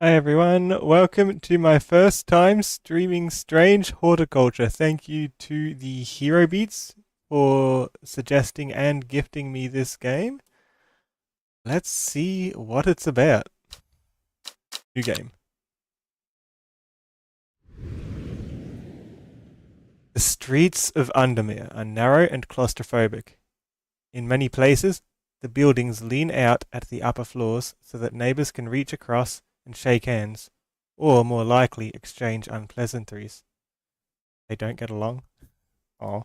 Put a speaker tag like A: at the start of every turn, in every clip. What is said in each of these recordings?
A: Hi everyone, welcome to my first time streaming Strange Horticulture. Thank you to the Hero Beats for suggesting and gifting me this game. Let's see what it's about. New game. The streets of Undermere are narrow and claustrophobic. In many places, the buildings lean out at the upper floors so that neighbors can reach across and shake hands, or more likely exchange unpleasantries. They don't get along. Oh.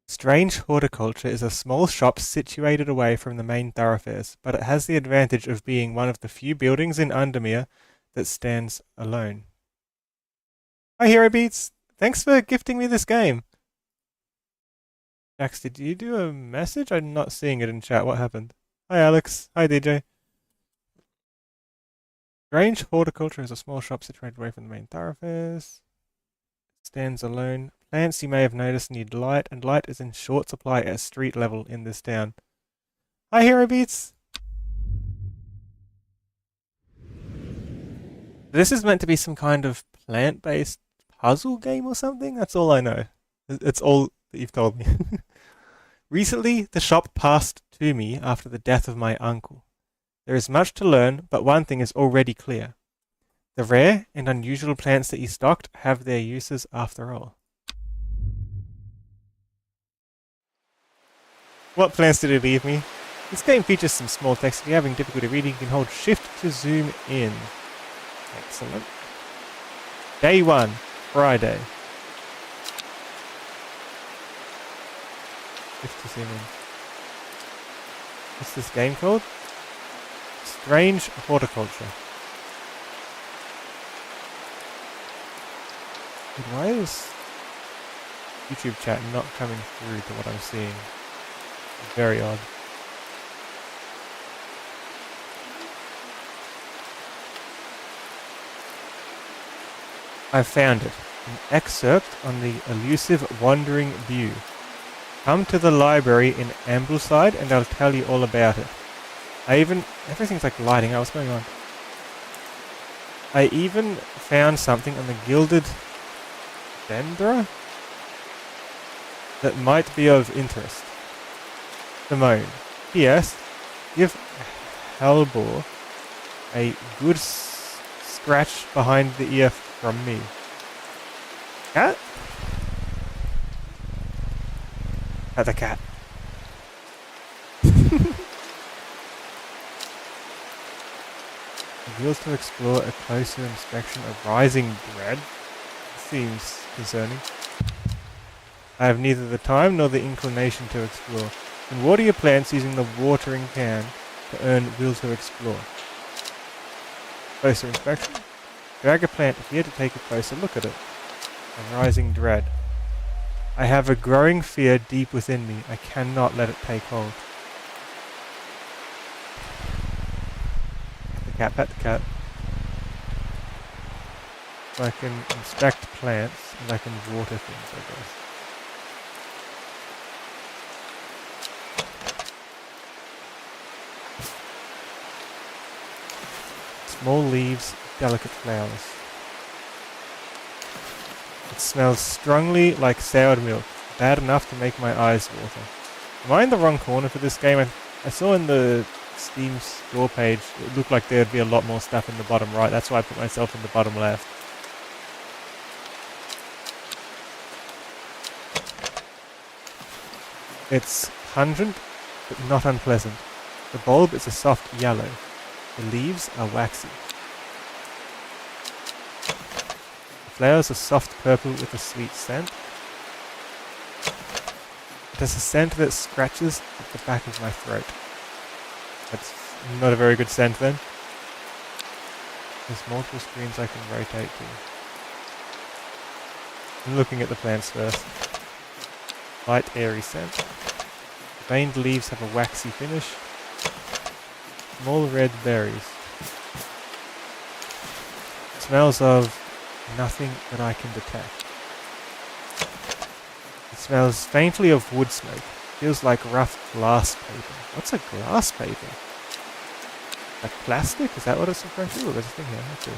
A: Strange Horticulture is a small shop situated away from the main thoroughfares, but it has the advantage of being one of the few buildings in Undermere that stands alone. Hi Hero Beats! Thanks for gifting me this game. Jax, did you do a message? I'm not seeing it in chat. What happened? Hi Alex. Hi DJ. Strange Horticulture is a small shop situated away from the main thoroughfares. Stands alone. Plants you may have noticed need light, and light is in short supply at street level in this town. Hi Hero Beats! This is meant to be some kind of plant-based puzzle game or something? That's all I know. It's all that you've told me. Recently, the shop passed to me after the death of my uncle. There is much to learn, but one thing is already clear. The rare and unusual plants that he stocked have their uses after all. What plants did he leave me? This game features some small text. If you're having difficulty reading, you can hold shift to zoom in. Excellent. Day 1, Friday. Shift to zoom in. What's this game called? Strange Horticulture. Dude, why is YouTube chat not coming through to what I'm seeing? Very odd. I've found it. An excerpt on the elusive Wandering View. Come to the library in Ambleside and I'll tell you all about it. Everything's like lighting up. What's going on? I even found something on the Gilded Dendra that might be of interest. Simone. P.S. Give Halbor a good scratch behind the ear from me. Cat? At the cat. Reveals to explore a closer inspection of rising dread. Seems concerning. I have neither the time nor the inclination to explore. And water your plants using the watering can to earn will to explore. Closer inspection. Drag a plant here to take a closer look at it. A rising dread. I have a growing fear deep within me. I cannot let it take hold. Pet the cat. So I can inspect plants and I can water things, I guess. Small leaves, delicate flowers. It smells strongly like soured milk, bad enough to make my eyes water. Am I in the wrong corner for this game? I saw in the Steam store page, it looked like there'd be a lot more stuff in the bottom right. That's why I put myself in the bottom left. It's pungent, but not unpleasant. The bulb is a soft yellow. The leaves are waxy. The flowers are soft purple with a sweet scent. It has a scent that scratches at the back of my throat. That's not a very good scent then. There's multiple screens I can rotate to. I'm looking at the plants first. Light airy scent. The veined leaves have a waxy finish. Small red berries. Smells of nothing that I can detect. It smells faintly of wood smoke. Feels like rough glass paper. What's a glass paper? Like plastic? Is that what it's referring to? Ooh, there's a thing here. Let's see.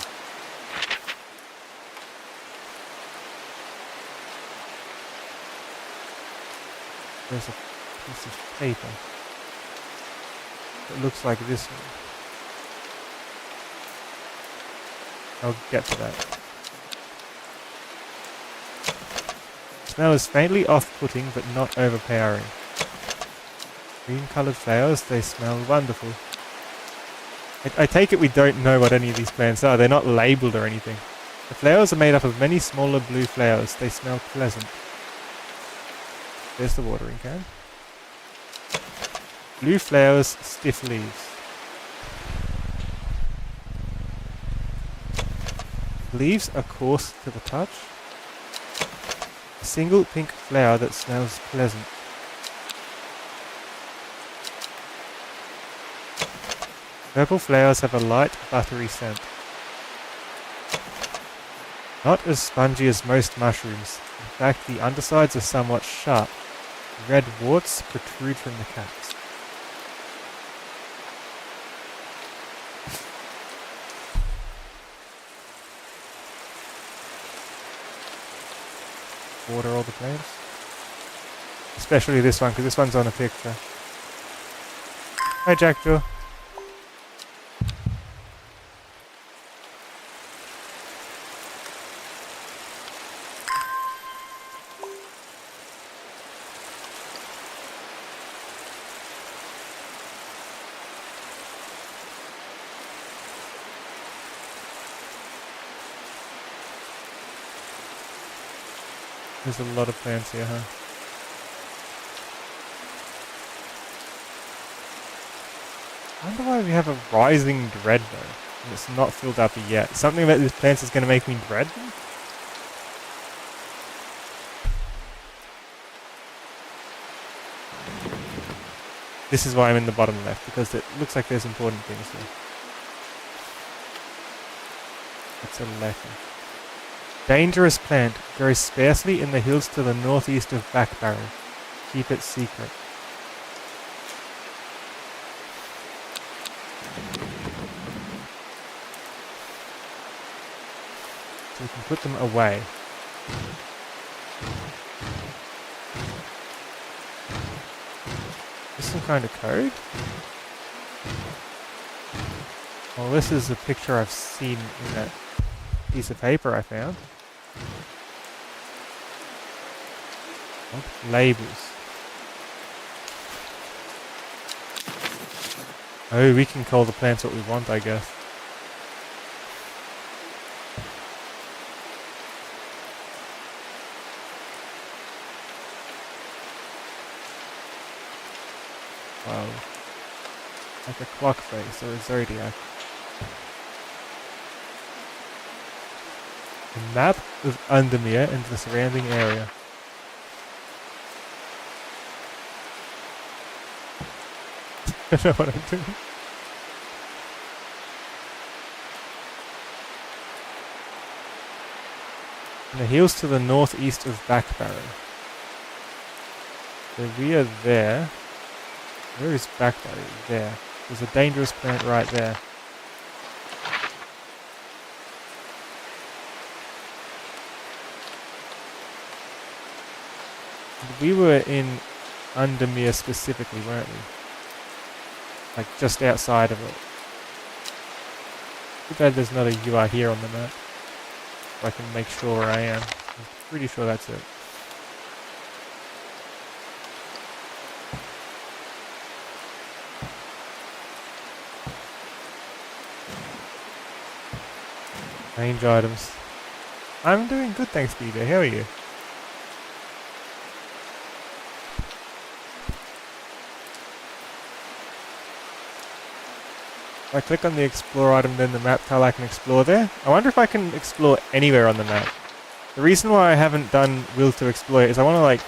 A: There's a piece of paper. It looks like this one. I'll get to that. Smell is faintly off-putting but not overpowering. Green-coloured flowers, they smell wonderful. I take it we don't know what any of these plants are. They're not labelled or anything. The flowers are made up of many smaller blue flowers. They smell pleasant. There's the watering can. Blue flowers, stiff leaves. Leaves are coarse to the touch. A single pink flower that smells pleasant. Purple flowers have a light, buttery scent. Not as spongy as most mushrooms. In fact, the undersides are somewhat sharp. Red warts protrude from the caps. Water all the plants. Especially this one, because this one's on a picture. Hi, Jackdaw. There's a lot of plants here, huh? I wonder why we have a rising dread though, and it's not filled up yet. Something about these plants is going to make me dread them? This is why I'm in the bottom left, because it looks like there's important things here. It's a letter. Dangerous plant, grows sparsely in the hills to the northeast of Backbarrow. Keep it secret. So we can put them away. Is this some kind of code? Well, this is a picture I've seen in that piece of paper I found. Oh, labels. Oh, we can call the plants what we want, I guess. Wow. Like a clock face or a zodiac. A map of Undermere and the surrounding area. I don't know what I'm doing. And the hills to the northeast of Backbarrow. So we are there. Where is Backbarrow? There. There's a dangerous plant right there. And we were in Undermere specifically, weren't we? Like just outside of it. Too bad there's not a "you are here" on the map. So I can make sure where I am. I'm pretty sure that's it. Range items. I'm doing good, thanks, BJ. How are you? If I click on the explore item, then the map tile, I can explore there. I wonder if I can explore anywhere on the map. The reason why I haven't done Will to Explore is I want to like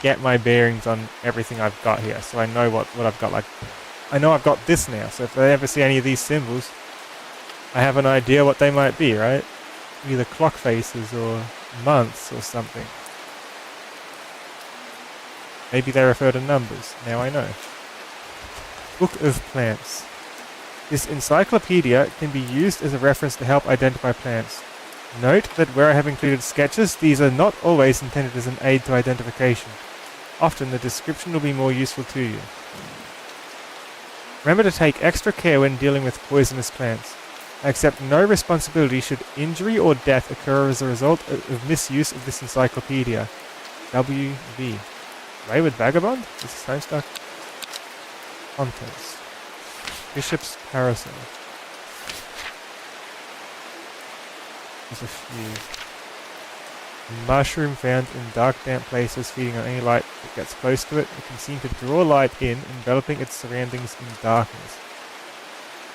A: get my bearings on everything I've got here, so I know what I've got. Like, I know I've got this now, so if I ever see any of these symbols, I have an idea what they might be, right? Either clock faces or months or something. Maybe they refer to numbers. Now I know. Book of Plants. This encyclopedia can be used as a reference to help identify plants. Note that where I have included sketches, these are not always intended as an aid to identification. Often the description will be more useful to you. Remember to take extra care when dealing with poisonous plants. I accept no responsibility should injury or death occur as a result of misuse of this encyclopedia. W.V. Wayward Vagabond? This is Homestuck. Contents. Bishop's Parasol. There's a few. Mushroom found in dark, damp places, feeding on any light that gets close to it. It can seem to draw light in, enveloping its surroundings in darkness.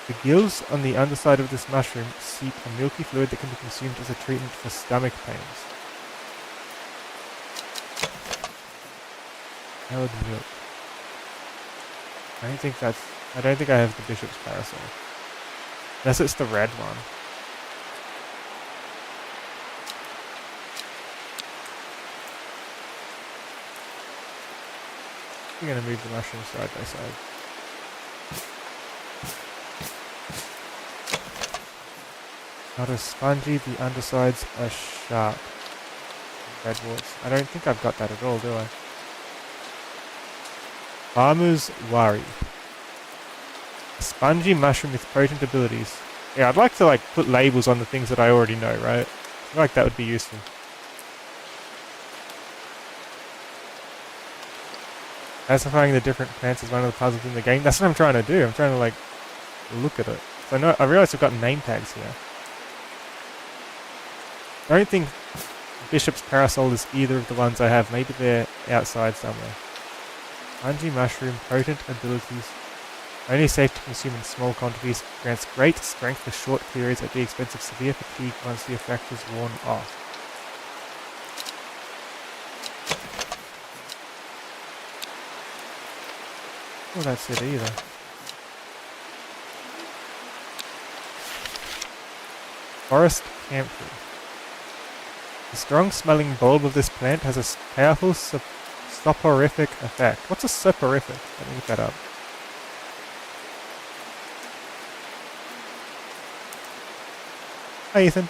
A: The gills on the underside of this mushroom seep a milky fluid that can be consumed as a treatment for stomach pains. Held milk. I don't think I have the Bishop's Parasol. Unless it's the red one. We're going to move the mushrooms side by side. Not as spongy, the undersides are sharp. Redwarts. I don't think I've got that at all, do I? Farmer's Worry. A spongy mushroom with potent abilities. Yeah, I'd like to put labels on the things that I already know, right? I feel like that would be useful. Classifying the different plants is one of the puzzles in the game. That's what I'm trying to do. I'm trying to look at it. So I realize I've got name tags here. I don't think Bishop's Parasol is either of the ones I have. Maybe they're outside somewhere. Spongy mushroom, potent abilities. Only safe to consume in small quantities. Grants great strength for short periods at the expense of severe fatigue once the effect is worn off. Well, that's it either. Forest Camphor. The strong-smelling bulb of this plant has a powerful soporific effect. What's a soporific? Let me look that up. Hi, Ethan.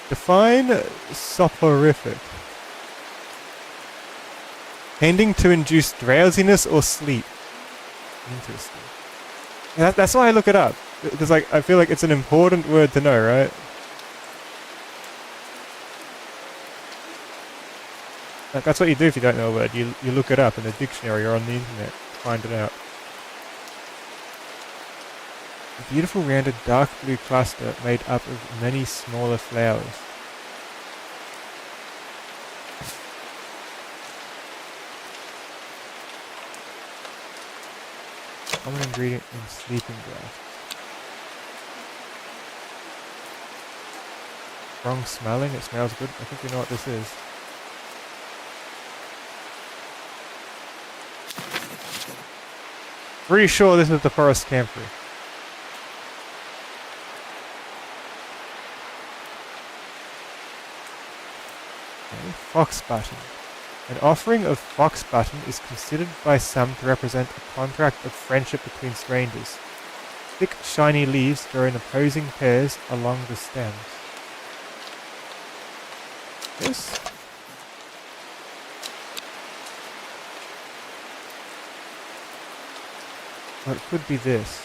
A: Define soporific. Tending to induce drowsiness or sleep. Interesting. That's why I look it up. Because I feel like it's an important word to know, right? That's what you do if you don't know a word. You look it up in the dictionary or on the internet to find it out. A beautiful rounded dark blue cluster made up of many smaller flowers. Common ingredient in sleeping grass. Strong smelling, it smells good. I think we know what this is. Pretty sure this is the forest camphor. Okay, fox button. An offering of fox button is considered by some to represent a contract of friendship between strangers. Thick, shiny leaves grow in opposing pairs along the stems. This? Or it could be this.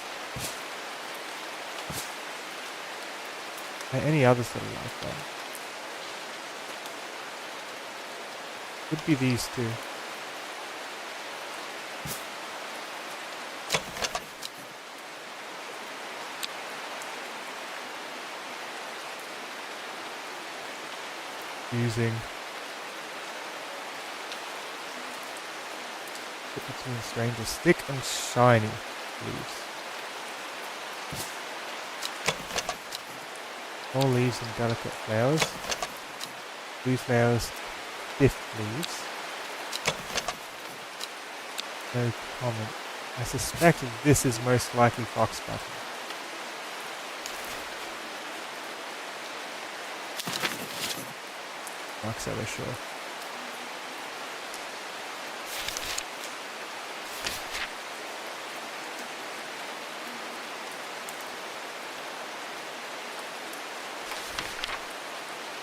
A: And any other sort of like that. Could be these two. Using between strangers, thick and shiny leaves. More leaves and delicate flowers. Blue flowers, stiff leaves. No comment. I suspect this is most likely fox button. Not so sure.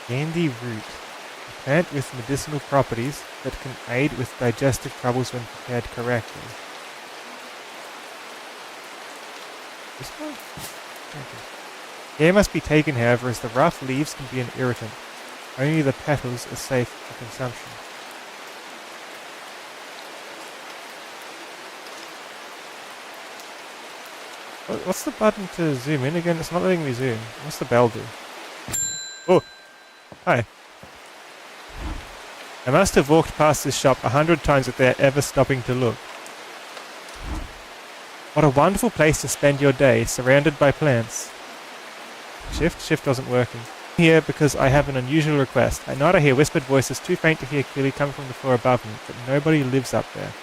A: Dandy root. A plant with medicinal properties that can aid with digestive troubles when prepared correctly. This one? Okay. Care must be taken, however, as the rough leaves can be an irritant. Only the petals are safe for consumption. What's the button to zoom in again? It's not letting me zoom. What's the bell do? Oh! Hi. I must have walked past this shop 100 times without ever stopping to look. What a wonderful place to spend your day, surrounded by plants. Shift wasn't working. I'm here because I have an unusual request. At night I hear whispered voices too faint to hear clearly coming from the floor above me, but nobody lives up there.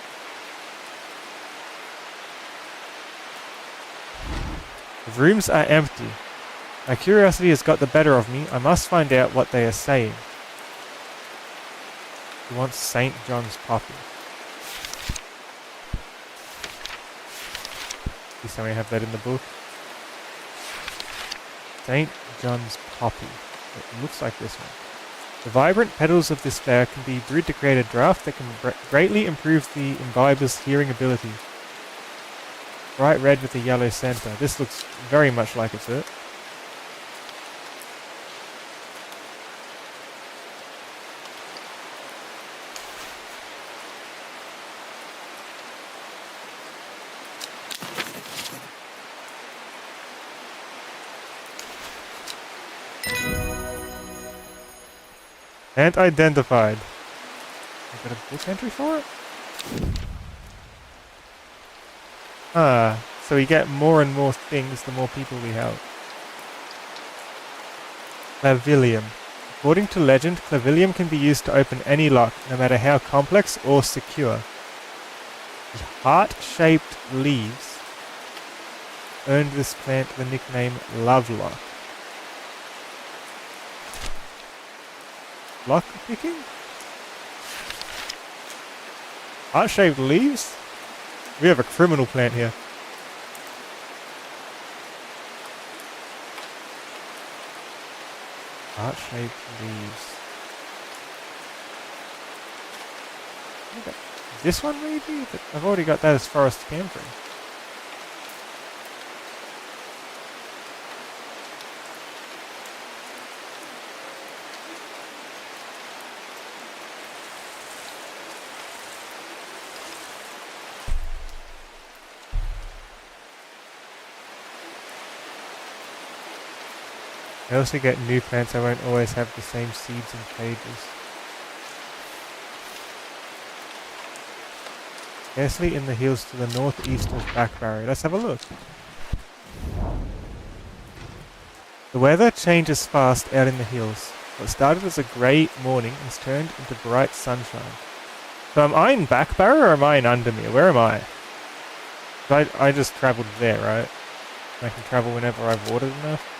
A: The rooms are empty. My curiosity has got the better of me. I must find out what they are saying. He wants St. John's poppy. Please tell me I have that in the book. St. John's poppy. It looks like this one. The vibrant petals of this flower can be brewed to create a draft that can greatly improve the imbiber's hearing ability. Bright red with a yellow center. This looks very much like it's it. And identified. I got a book entry for it? So we get more and more things the more people we help. Clavilium. According to legend, clavilium can be used to open any lock, no matter how complex or secure. The heart-shaped leaves earned this plant the nickname Lovelock. Lock picking? Heart-shaped leaves? We have a criminal plant here. Heart-shaped leaves. Okay. This one maybe? But I've already got that as forest camphor. I also get new plants. I won't always have the same seeds and cages. Scarcely in the hills to the northeast of Backbarrow. Let's have a look. The weather changes fast out in the hills. What started as a grey morning has turned into bright sunshine. So am I in Backbarrow or am I in Undermere? Where am I? I just travelled there, right? I can travel whenever I've ordered enough.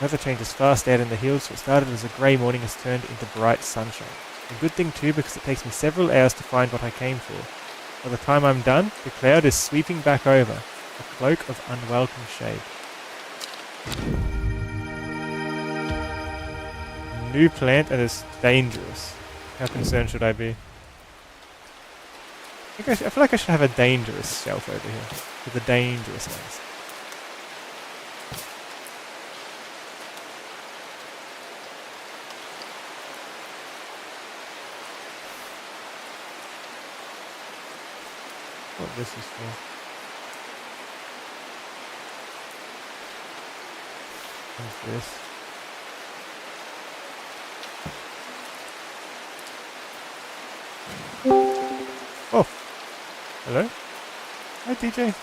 A: Weather changes fast out in the hills. What started as a grey morning has turned into bright sunshine. A good thing too, because it takes me several hours to find what I came for. By the time I'm done, the cloud is sweeping back over, a cloak of unwelcome shade. New plant and it's dangerous. How concerned should I be? I feel like I should have a dangerous shelf over here, with the dangerous ones. What this is for. What's this? Oh! Hello? Hi DJ.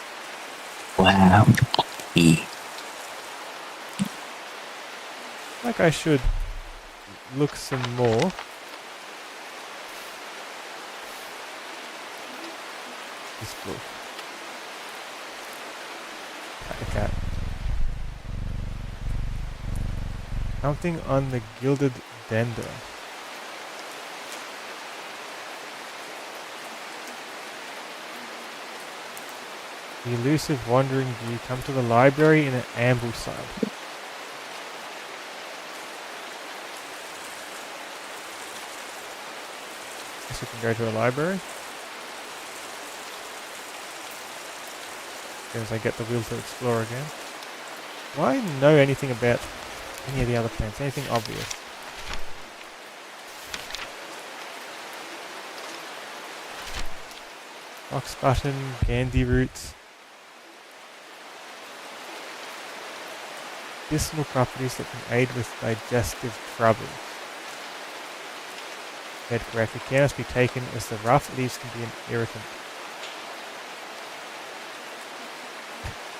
B: Wow.
A: Like I should look some more. This book. Cat. Counting on the gilded dander. The elusive wandering view. Come to the library in an ambleside. Guess we can go to a library. As soon as I get the will to explore again. Do I know anything about any of the other plants? Anything obvious? Fox button, bandy roots. Medicinal properties that can aid with digestive troubles. Dead correctly. Care must be taken as the rough leaves can be an irritant.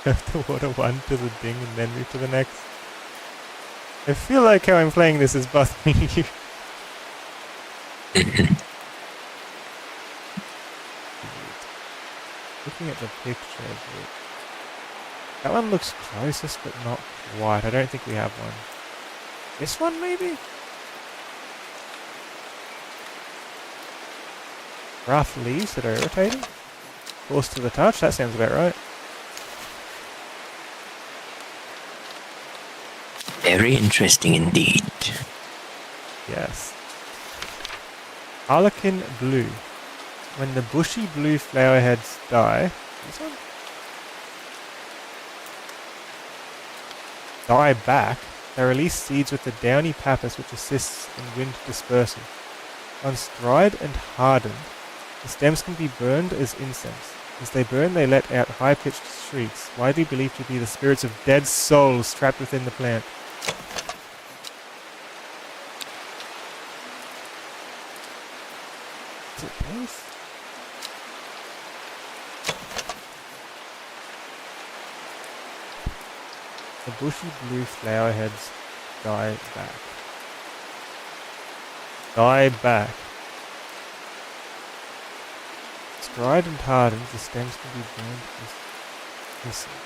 A: Have to water one to the ding and then move to the next. I feel like how I'm playing this is bothering you. Looking at the picture of it. That one looks closest but not quite. I don't think we have one. This one maybe? Rough leaves that are irritating? Coarse to the touch? That sounds about right.
B: Very interesting indeed.
A: Yes. Harlequin blue. When the bushy blue flower heads die... This one? Die back, they release seeds with the downy pappus which assists in wind dispersal. Once dried and hardened, the stems can be burned as incense. As they burn, they let out high-pitched shrieks, widely believed to be the spirits of dead souls trapped within the plant. Is it both? The bushy blue flower heads die back. Die back. It's dried and hardened, the stems can be burned as incense.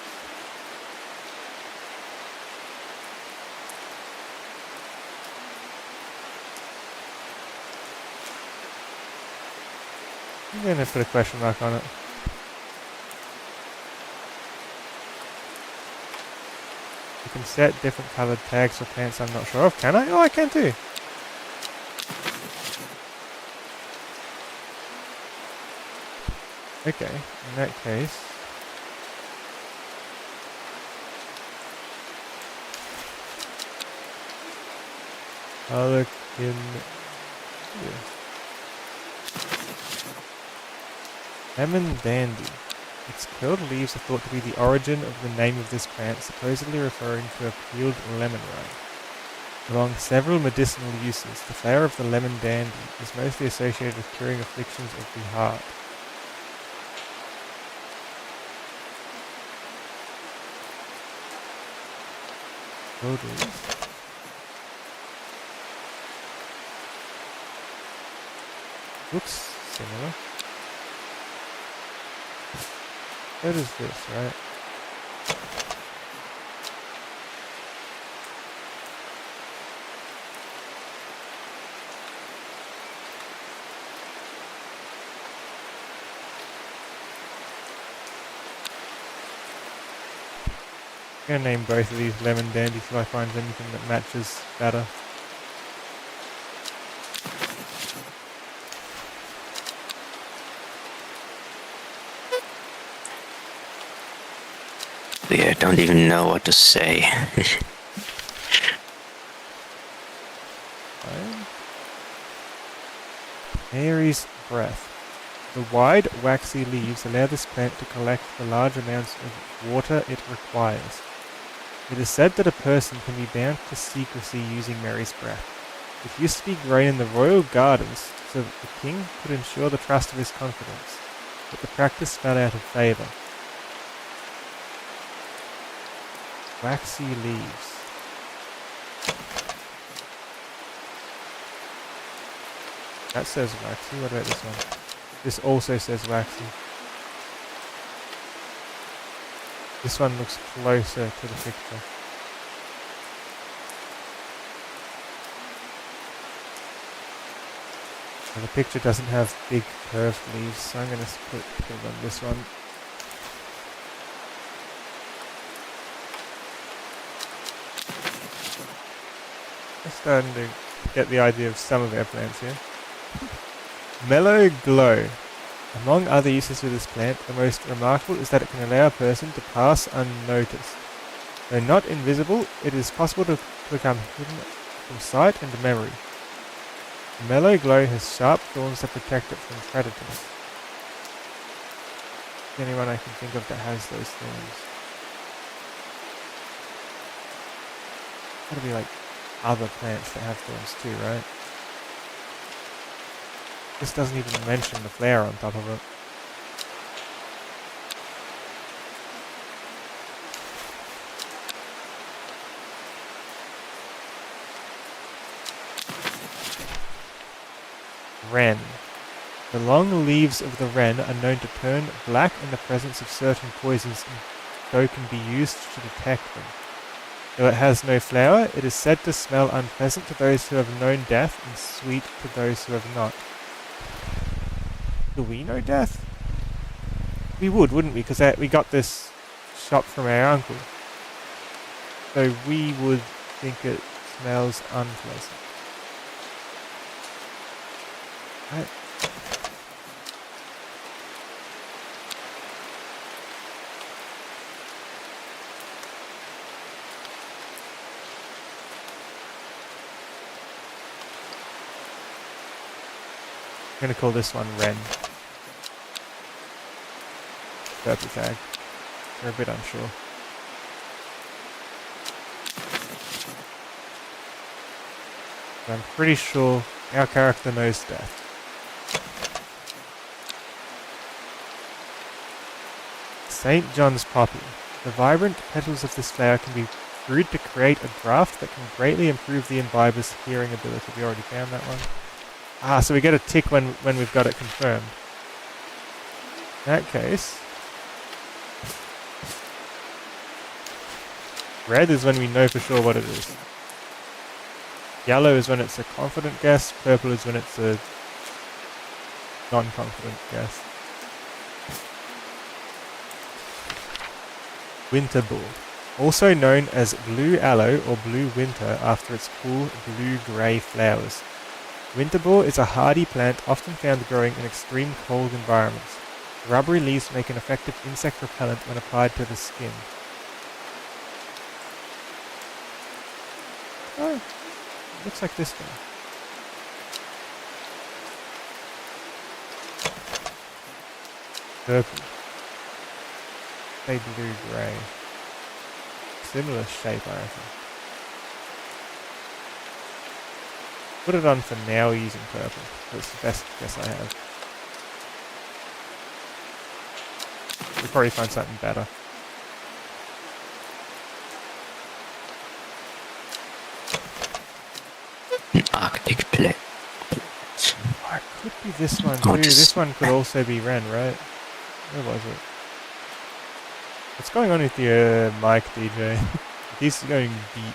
A: I'm going to put a question mark on it. You can set different coloured tags for plants I'm not sure of. Can I? Oh, I can too. Okay, in that case... I'll look in here. Lemon dandy. Its curled leaves are thought to be the origin of the name of this plant, supposedly referring to a peeled lemon rind. Among several medicinal uses, the flower of the lemon dandy is mostly associated with curing afflictions of the heart. Curled leaves. Looks similar. What is this, right? I'm gonna name both of these lemon dandies if I find anything that matches better.
B: I don't even know what to say.
A: Mary's breath. The wide, waxy leaves allow this plant to collect the large amounts of water it requires. It is said that a person can be bound to secrecy using Mary's breath. It used to be grown in the royal gardens so that the king could ensure the trust of his confidence, but the practice fell out of favour. Waxy leaves. That says waxy. What about this one? This also says waxy. This one looks closer to the picture. And the picture doesn't have big curved leaves, so I'm going to put it on this one. I'm starting to get the idea of some of our plants here. Mellow glow. Among other uses for this plant, the most remarkable is that it can allow a person to pass unnoticed. Though not invisible, it is possible to become hidden from sight and memory. Mellow glow has sharp thorns that protect it from predators. The only one I can think of that has those thorns. Gotta be like other plants that have thorns too, right? This doesn't even mention the flower on top of it. Wren. The long leaves of the wren are known to turn black in the presence of certain poisons and so can be used to detect them. Though it has no flower, it is said to smell unpleasant to those who have known death and sweet to those who have not. Do we know death? We would, wouldn't we? Because we got this shop from our uncle. So we would think it smells unpleasant. Right. I'm going to call this one Wren. Purple tag. We're a bit unsure. But I'm pretty sure our character knows death. St. John's Poppy. The vibrant petals of this flower can be brewed to create a draft that can greatly improve the imbiber's hearing ability. We already found that one. Ah, so we get a tick when we've got it confirmed. In that case, red is when we know for sure what it is. Yellow is when it's a confident guess. Purple is when it's a non-confident guess. Winter ball. Also known as blue aloe or blue winter after its cool blue-grey flowers. Winterball is a hardy plant often found growing in extreme cold environments. The rubbery leaves make an effective insect repellent when applied to the skin. Oh, looks like this one. Purple. Say blue-grey. Similar shape, I reckon. Put it on for now using purple. That's the best guess I have. We'll probably find something better.
B: An Arctic plant.
A: Oh, it could be this one too. This one could also be Wren, right? Where was it? What's going on with your mic, DJ? He's going deep.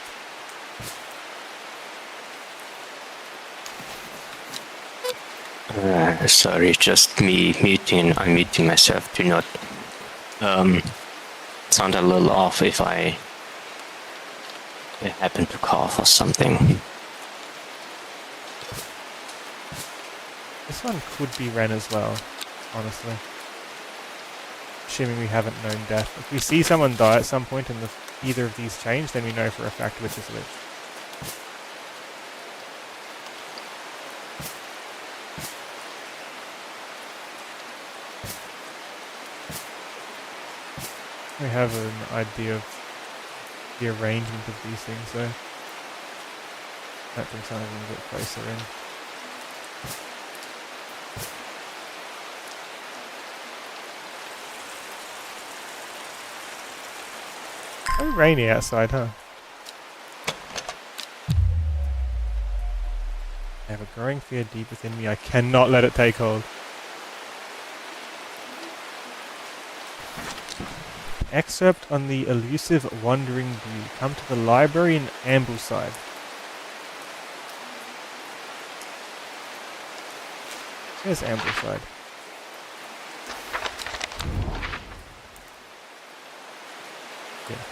B: Sorry, just me muting. I'm muting myself to not sound a little off if I happen to cough or something.
A: This one could be Wren as well, honestly. Assuming we haven't known death. If we see someone die at some point in either of these chains, then we know for a fact which is which. We have an idea of the arrangement of these things, though. That brings something a bit closer in. So rainy outside, huh? I have a growing fear deep within me. I cannot let it take hold. Excerpt on the elusive wandering bee. Come to the library in Ambleside. Here's Ambleside. Yeah.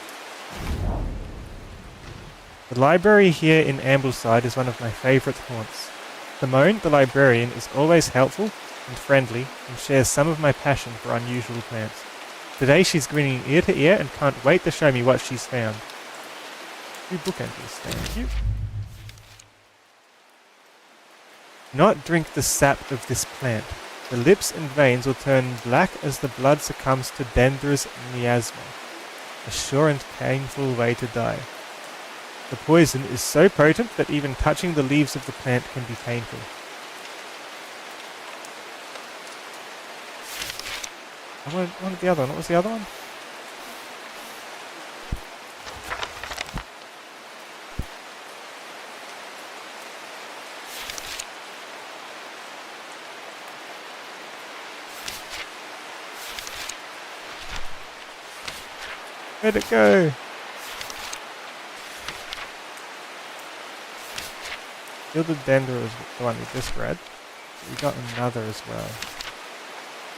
A: The library here in Ambleside is one of my favourite haunts. Simone, the librarian, is always helpful and friendly and shares some of my passion for unusual plants. Today she's grinning ear to ear and can't wait to show me what she's found. 2 book entries, thank you. Not drink the sap of this plant. The lips and veins will turn black as the blood succumbs to Dendrus miasma. A sure and painful way to die. The poison is so potent that even touching the leaves of the plant can be painful. I wanted the other one. What was the other one? Where'd it go? Philodendron is the one we just read. We got another as well.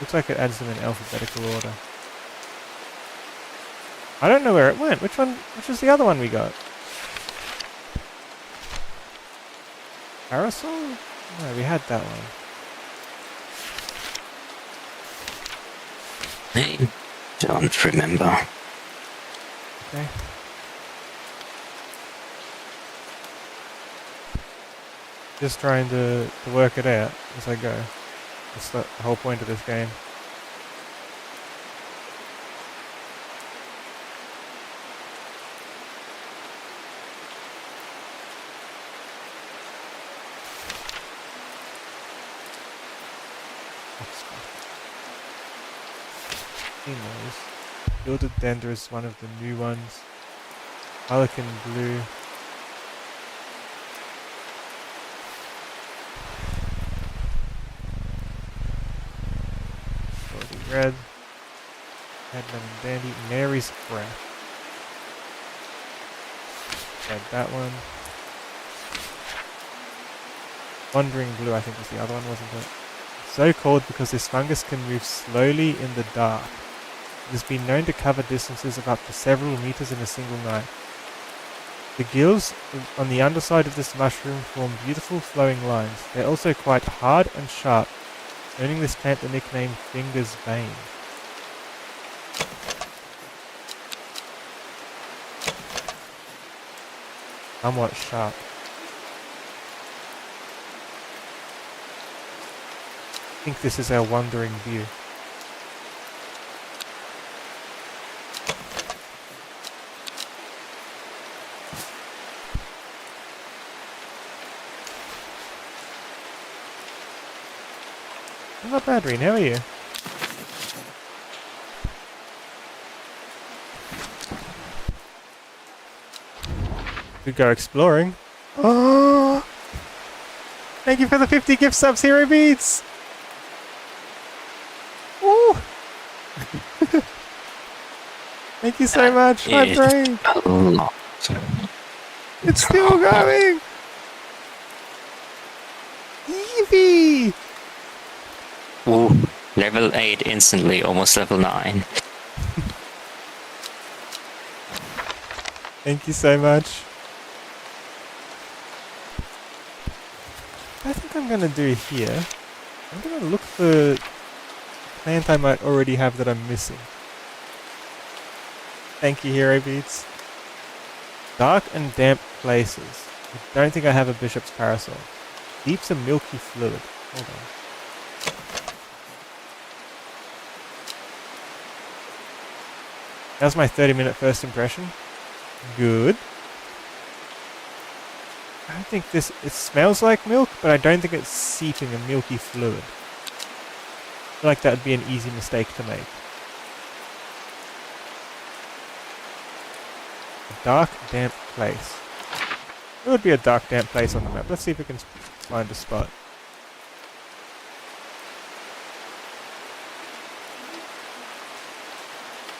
A: Looks like it adds them in alphabetical order. I don't know where it went. Which was the other one we got? Parasol? No, we had that one.
B: I don't remember.
A: Okay. Just trying to work it out as I go. That's the whole point of this game. Gilded Dender is one of the new ones. Harlequin Blue. Already red. Red Lemon Dandy. Mary's Breath. Read that one. Wandering Blue I think was the other one, wasn't it? So called because this fungus can move slowly in the dark. It has been known to cover distances of up to several meters in a single night. The gills on the underside of this mushroom form beautiful flowing lines. They are also quite hard and sharp, earning this plant the nickname Finger's Bane. Somewhat sharp. I think this is our wandering view. Not bad, Reen. How are you? Could go exploring. Oh! Thank you for the 50 gift subs, Hero Beats! Woo! Thank you so much, my brain! It's still going! Eevee!
B: Ooh, level 8 instantly, almost level 9.
A: Thank you so much. I think I'm gonna do here. I'm gonna look for a plant I might already have that I'm missing. Thank you, Hero Beats. Dark and damp places. I don't think I have a Bishop's Parasol. Deeps a milky fluid. Hold on. That was my 30-minute first impression. Good. I don't think this... It smells like milk, but I don't think it's seeping a milky fluid. I feel like that would be an easy mistake to make. A dark, damp place. There would be a dark, damp place on the map. Let's see if we can find a spot.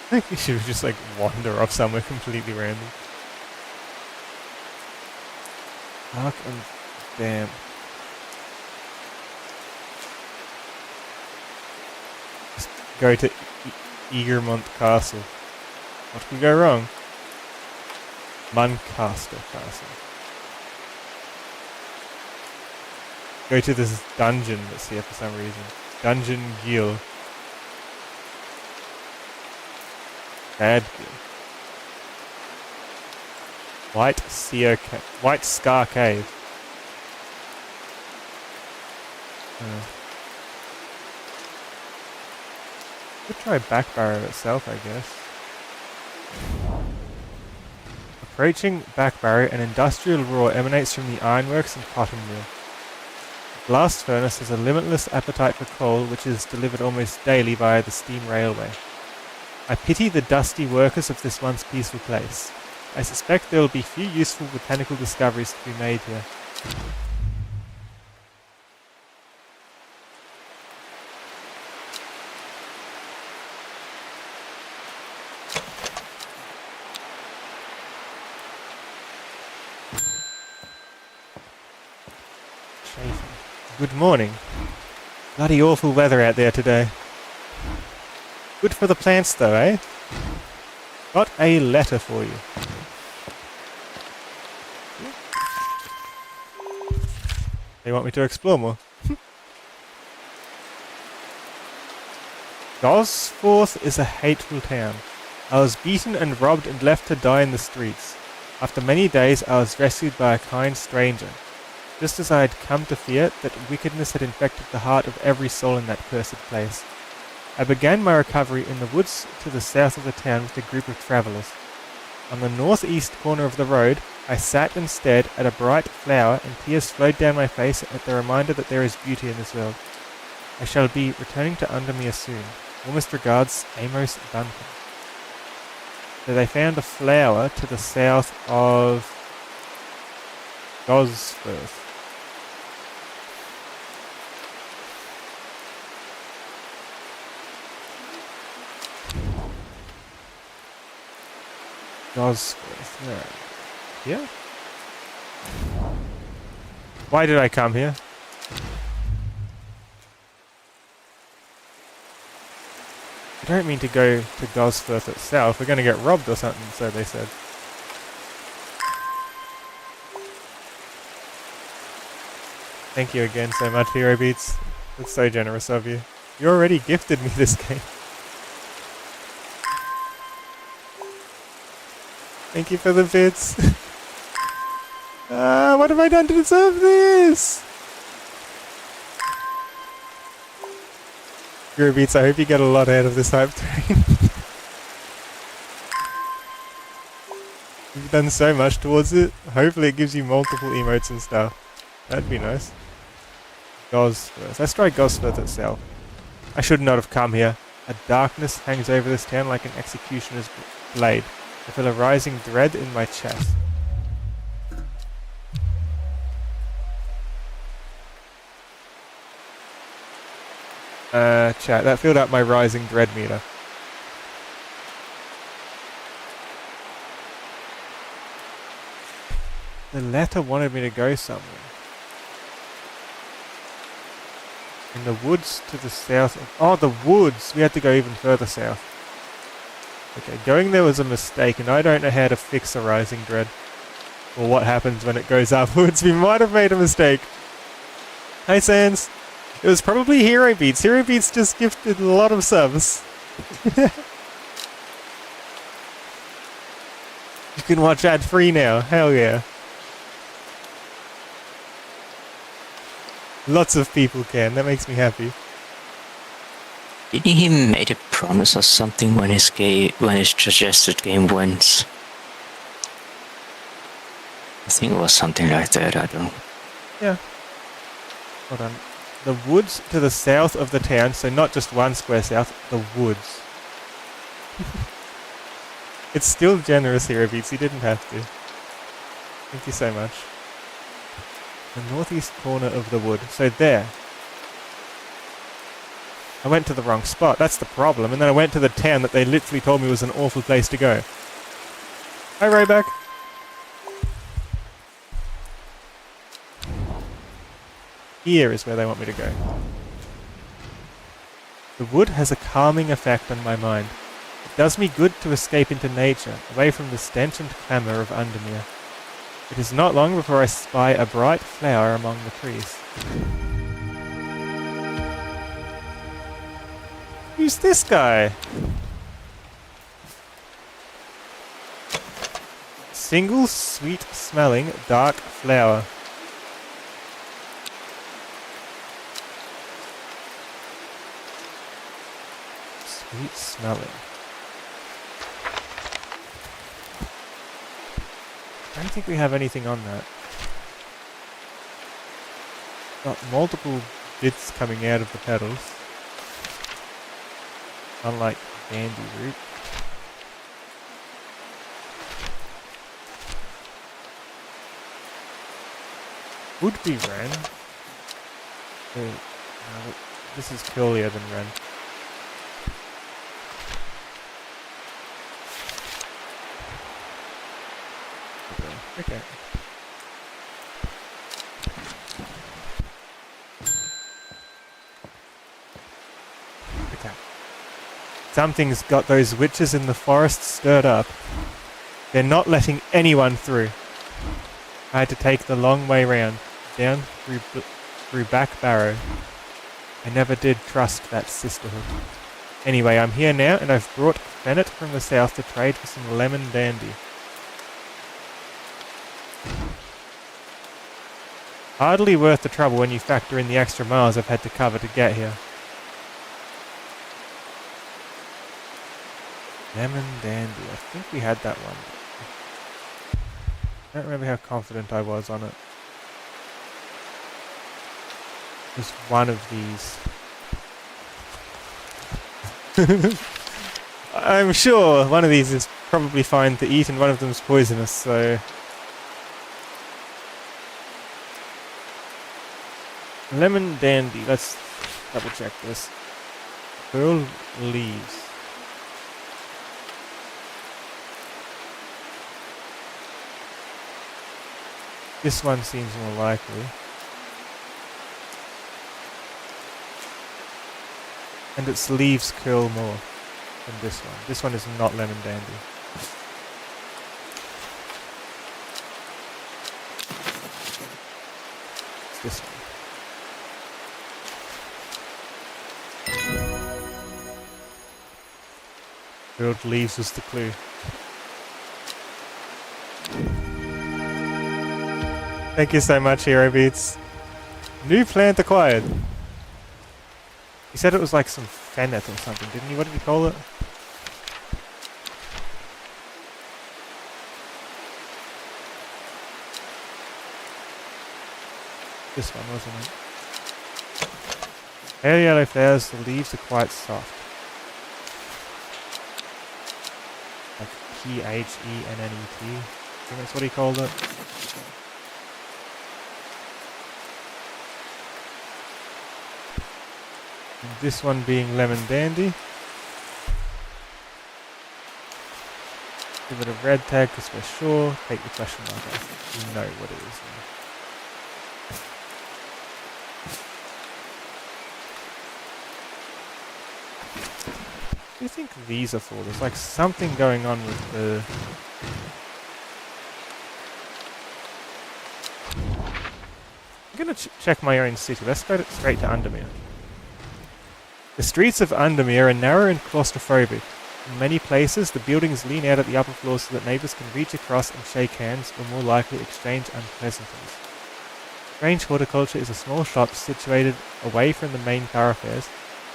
A: I think we should just like wander off somewhere completely random. Dark and damp. Just go to Eagermont Castle. What could go wrong? Muncaster Castle. go to this dungeon that's here for some reason. Dungeon Guild. Bad Guild. White Scar Cave. Could try Back Barrow itself, I guess. Approaching Back Barrow, an industrial roar emanates from the ironworks and cotton mill. The blast furnace has a limitless appetite for coal, which is delivered almost daily via the steam railway. I pity the dusty workers of this once peaceful place. I suspect there will be few useful botanical discoveries to be made here. Good morning. Bloody awful weather out there today. Good for the plants though, eh? Got a letter for you. They want me to explore more. Gosforth is a hateful town. I was beaten and robbed and left to die in the streets. After many days I was rescued by a kind stranger. Just as I had come to fear that wickedness had infected the heart of every soul in that cursed place. I began my recovery in the woods to the south of the town with a group of travellers. On the northeast corner of the road, I sat and stared at a bright flower, and tears flowed down my face at the reminder that there is beauty in this world. I shall be returning to Undermere soon. Warmest regards, Amos Duncan. So they found a flower to the south of Gosforth. Gosforth, where? Here? Why did I come here? I don't mean to go to Gosforth itself. We're going to get robbed or something, so they said. Thank you again so much, Hero Beats. That's so generous of you. You already gifted me this game. Thank you for the bits. What have I done to deserve this? Hero Beats, I hope you get a lot out of this hype train. You've done so much towards it. Hopefully it gives you multiple emotes and stuff. That'd be nice. Gosforth. Let's try Gosforth itself. I should not have come here. A darkness hangs over this town like an executioner's blade. I feel a rising dread in my chest. Chat, that filled up my rising dread meter. The letter wanted me to go somewhere. In the woods to the south of... Oh, the woods! We had to go even further south. Okay, going there was a mistake, and I don't know how to fix a rising dread. Or what happens when it goes upwards. We might have made a mistake. Hey, Sans. It was probably Hero Beats. Hero Beats just gifted a lot of subs. You can watch ad-free now. Hell yeah. Lots of people can. That makes me happy.
B: Didn't he made a promise or something when his suggested game went? I think it was something like that. I don't.
A: Yeah. Hold on. The woods to the south of the town, so not just one square south, the woods. It's still generous, Hero Beats. You didn't have to. Thank you so much. The northeast corner of the wood. So there. I went to the wrong spot. That's the problem. And then I went to the town that they literally told me was an awful place to go. Hi, Rayback. Here is where they want me to go. The wood has a calming effect on my mind. It does me good to escape into nature, away from the stench and clamour of Undermere. It is not long before I spy a bright flower among the trees. Who's this guy? Single sweet smelling dark flower. Sweet smelling. I don't think we have anything on that. Got multiple bits coming out of the petals. Unlike dandy root. Would be wren. No, this is curlier than wren. Okay. Okay. Something's got those witches in the forest stirred up. They're not letting anyone through. I had to take the long way round, down through Back Barrow. I never did trust that sisterhood. Anyway, I'm here now, and I've brought Bennett from the south to trade for some lemon dandy. Hardly worth the trouble when you factor in the extra miles I've had to cover to get here. Lemon dandy. I think we had that one. I don't remember how confident I was on it. Just one of these. I'm sure one of these is probably fine to eat and one of them's poisonous, so... Lemon dandy. Let's double check this. Pearl leaves. This one seems more likely. And its leaves curl more than this one. This one is not lemon dandy. It's this one. Curled leaves was the clue. Thank you so much, Hero Beats. New plant acquired. He said it was like some fennel or something, didn't he? What did he call it? This one, wasn't it? Pale yellow flowers, the leaves are quite soft. Like Phennet. I think that's what he called it. And this one being lemon dandy. Give it a red tag because we're sure. Take the question mark off. You know what it is now. What do you think these are for? There's like something going on with the... I'm going to check my own city. Let's go straight to Undermere. The streets of Undermere are narrow and claustrophobic. In many places, the buildings lean out at the upper floors so that neighbours can reach across and shake hands or more likely exchange unpleasantries. Strange Horticulture is a small shop situated away from the main thoroughfares.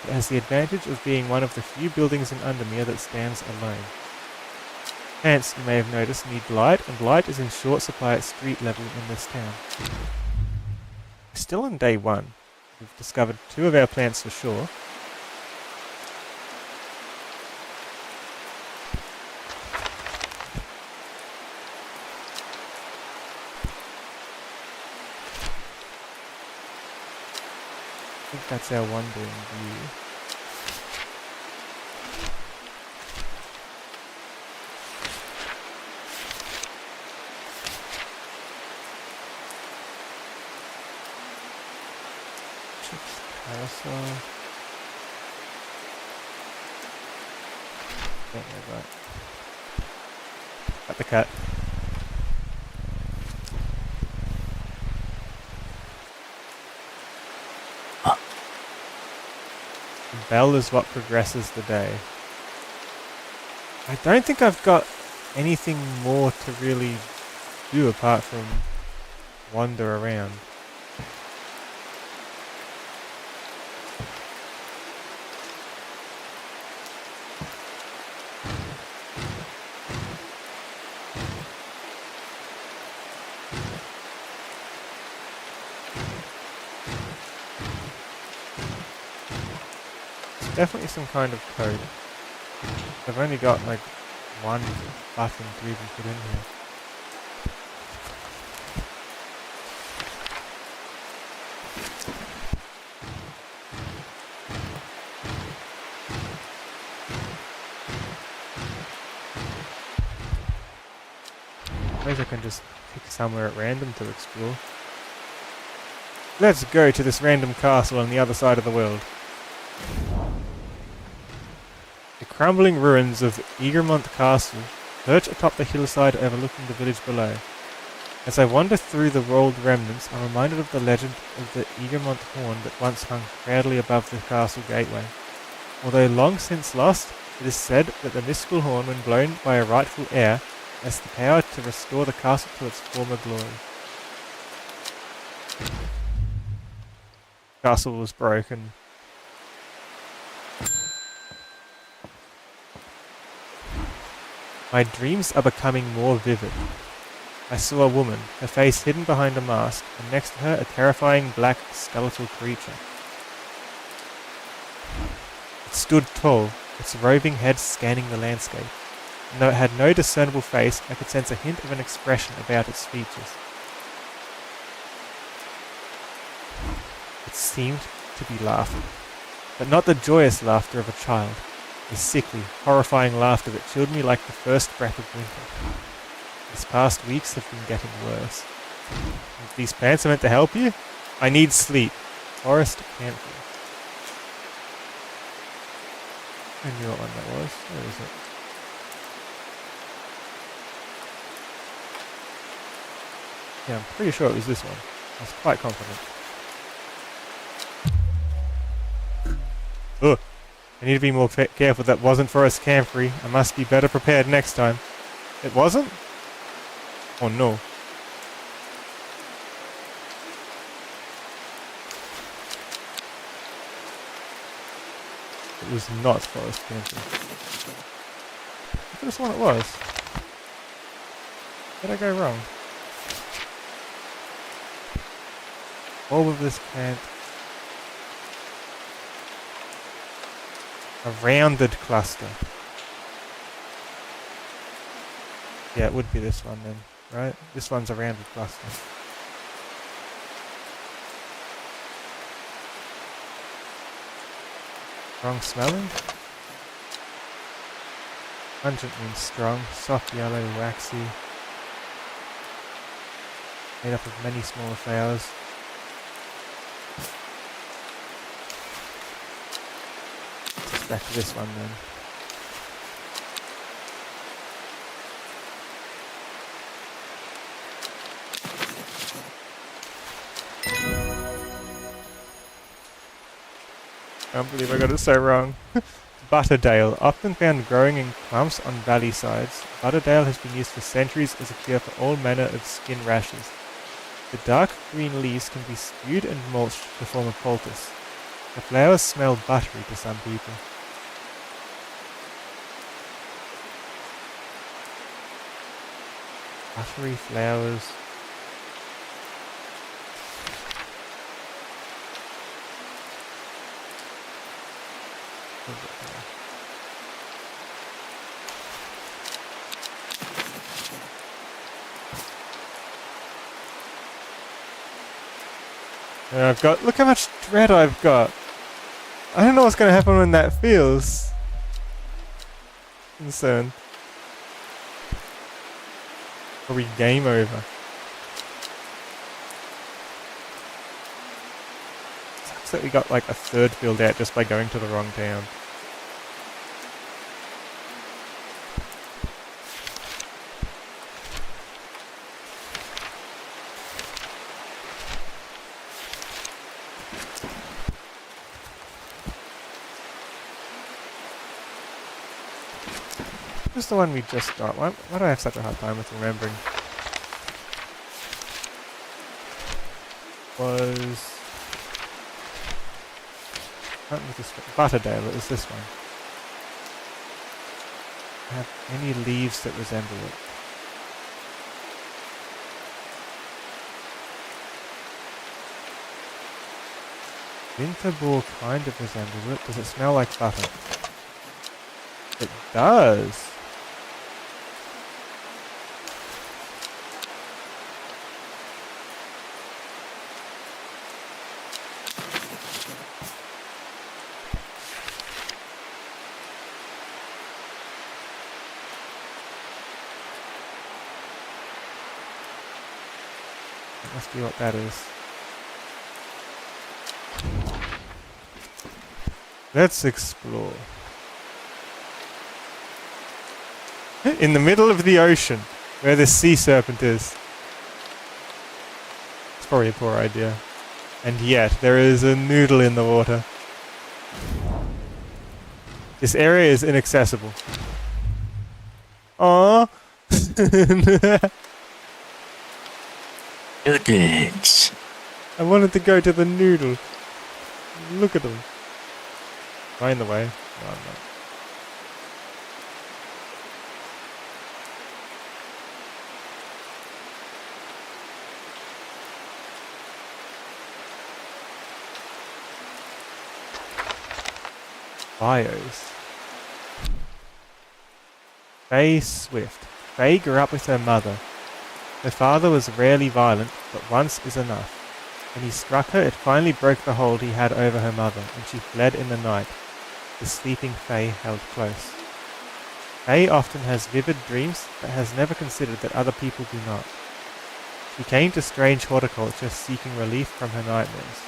A: It has the advantage of being one of the few buildings in Undermere that stands alone. Plants, you may have noticed, need light, and light is in short supply at street level in this town. We're still on day 1. We've discovered 2 of our plants for sure. I think that's our wandering view. Carousel. Don't know that. Got the cat. The bell is what progresses the day. I don't think I've got anything more to really do apart from wander around. It's definitely some kind of code. I've only got like one button to even put in here. Maybe I can just pick somewhere at random to explore. Let's go to this random castle on the other side of the world. The crumbling ruins of Egremont Castle perch atop the hillside overlooking the village below. As I wander through the rolled remnants, I'm reminded of the legend of the Egremont horn that once hung proudly above the castle gateway. Although long since lost, it is said that the mystical horn, when blown by a rightful heir, has the power to restore the castle to its former glory. The castle was broken. My dreams are becoming more vivid. I saw a woman, her face hidden behind a mask, and next to her a terrifying black skeletal creature. It stood tall, its roving head scanning the landscape. And though it had no discernible face, I could sense a hint of an expression about its features. It seemed to be laughing, but not the joyous laughter of a child. A sickly, horrifying laughter that chilled me like the first breath of winter. These past weeks have been getting worse. These plants are meant to help you? I need sleep. Forest Panther. I knew what one that was. Where is it? Yeah, I'm pretty sure it was this one. I was quite confident. Ugh. I need to be more careful. That wasn't Forest Camphor. I must be better prepared next time. It wasn't? Oh no. It was not Forest Camphor. I could have sworn it was. Where did I go wrong? All of this plant. A rounded cluster. Yeah, it would be this one then, right? This one's a rounded cluster. Strong smelling? Pungent means strong, soft yellow, waxy. Made up of many smaller flowers. Back to this one then. I can't believe I got it so wrong. Butterdale, often found growing in clumps on valley sides. Butterdale has been used for centuries as a cure for all manner of skin rashes. The dark green leaves can be stewed and mulched to form a poultice. The flowers smell buttery to some people. Buttery flowers. And I've got, look how much dread I've got. I don't know what's going to happen when that feels. Concerned. Probably game over. Sucks that we got like a third filled out just by going to the wrong town. was the one we just got? Why do I have such a hard time with remembering? Was... Not with this Butterdale, it was this one. Have any leaves that resemble it? Winterball kind of resembles it. Does it smell like butter? It does! That must be what that is. Let's explore. In the middle of the ocean, where the sea serpent is. It's probably a poor idea. And yet, there is a noodle in the water. This area is inaccessible. Aww.
B: Noodles.
A: I wanted to go to the noodle. Look at them. Am I in the way? No, I'm not. Bios. Faye Swift. Faye grew up with her mother. Her father was rarely violent, but once is enough. When he struck her, it finally broke the hold he had over her mother, and she fled in the night. The sleeping Faye held close. Faye often has vivid dreams, but has never considered that other people do not. She came to strange horticulture seeking relief from her nightmares.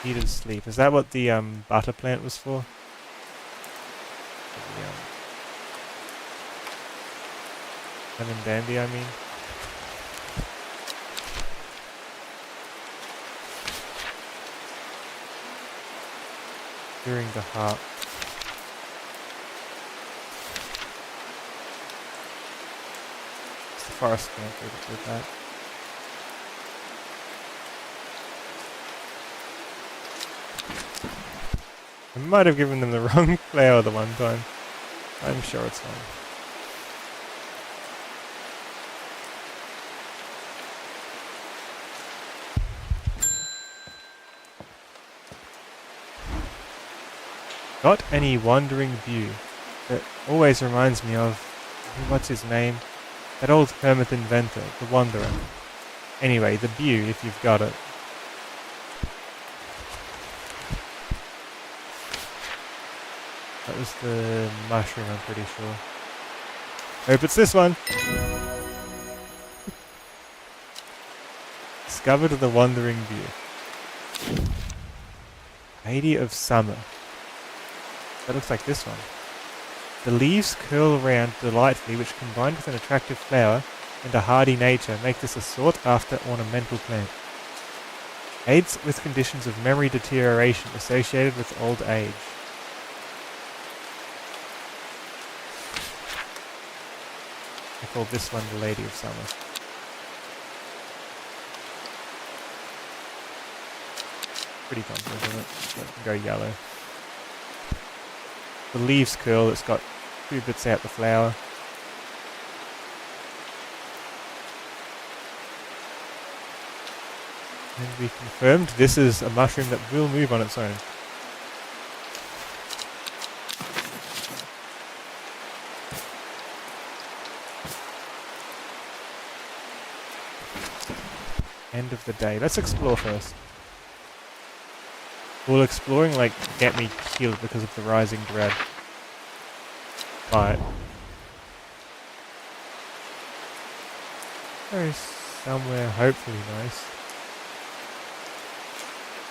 A: Needed sleep. Is that what the butter plant was for? Lemon dandy, I mean. During the heart. It's the forest plant that did that. I might have given them the wrong flower the one time. I'm sure it's fine. Got any wandering view? That always reminds me of, what's his name? That old hermit inventor, the Wanderer. Anyway, the view, if you've got it. That was the mushroom, I'm pretty sure. Hope it's this one! Discovered the wandering view. Lady of Summer. That looks like this one. The leaves curl around delightfully, which combined with an attractive flower and a hardy nature make this a sought-after ornamental plant. Aids with conditions of memory deterioration associated with old age. I call this one the Lady of Summer. Pretty confident in it. Let it go yellow. The leaves curl, it's got two bits out the flower. And we confirmed this is a mushroom that will move on its own. End of the day. Let's explore first. Will exploring, like, get me killed because of the rising dread? Might. There is somewhere hopefully nice.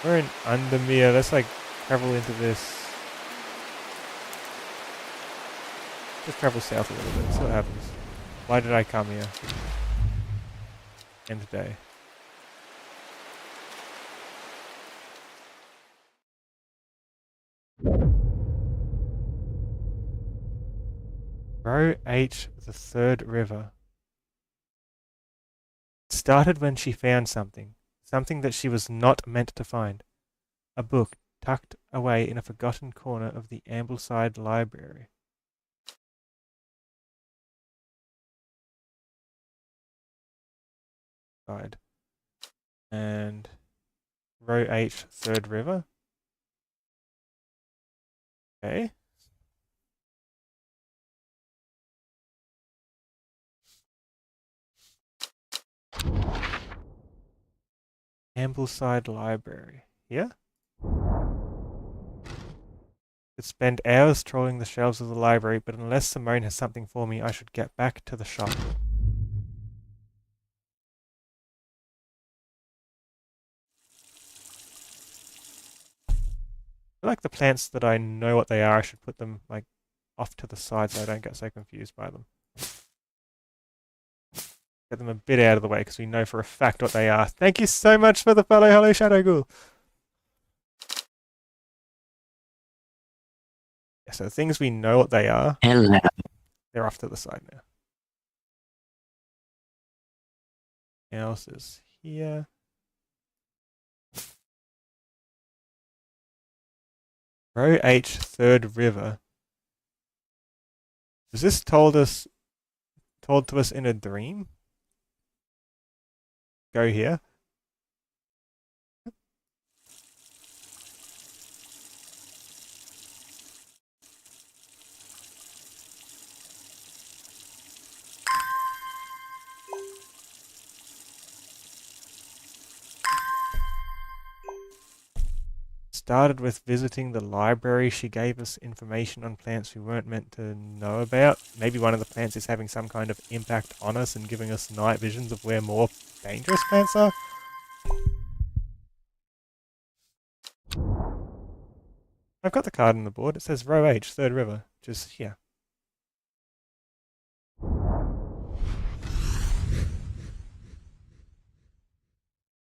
A: We're in Undermere. Let's, like, travel into this. Just travel south a little bit, see what happens. Why did I come here? End day. Row H, the third river. It started when she found something. Something that she was not meant to find. A book tucked away in a forgotten corner of the Ambleside Library. Side. And row H, third river. Okay. Ambleside Library. Here? Could spend hours trawling the shelves of the library, but unless Simone has something for me, I should get back to the shop. I like the plants that I know what they are, I should put them like off to the side so I don't get so confused by them. Get them a bit out of the way because we know for a fact what they are. Thank you so much for the follow. Hello, Shadow Ghoul. Yeah, so the things we know what they are,
B: Hello.
A: they're off to the side now. What else is here? Row H, third river. Was this told to us in a dream? Go here. Started with visiting the library. She gave us information on plants we weren't meant to know about. Maybe one of the plants is having some kind of impact on us and giving us night visions of where more dangerous plants are. I've got the card on the board. It says row H, third river, which is here.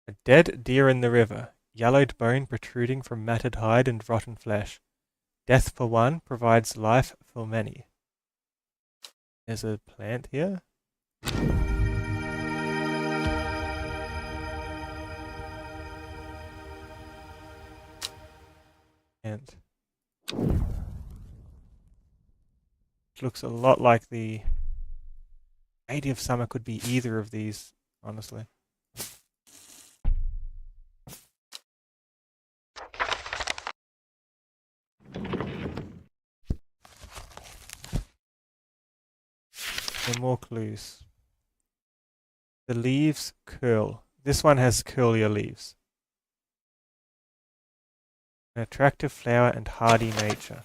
A: A dead deer in the river. Yellowed bone protruding from matted hide and rotten flesh. Death for one provides life for many. There's a plant here. And it looks a lot like the Lady of Summer could be either of these, honestly. And more clues. The leaves curl. This one has curlier leaves. An attractive flower and hardy nature.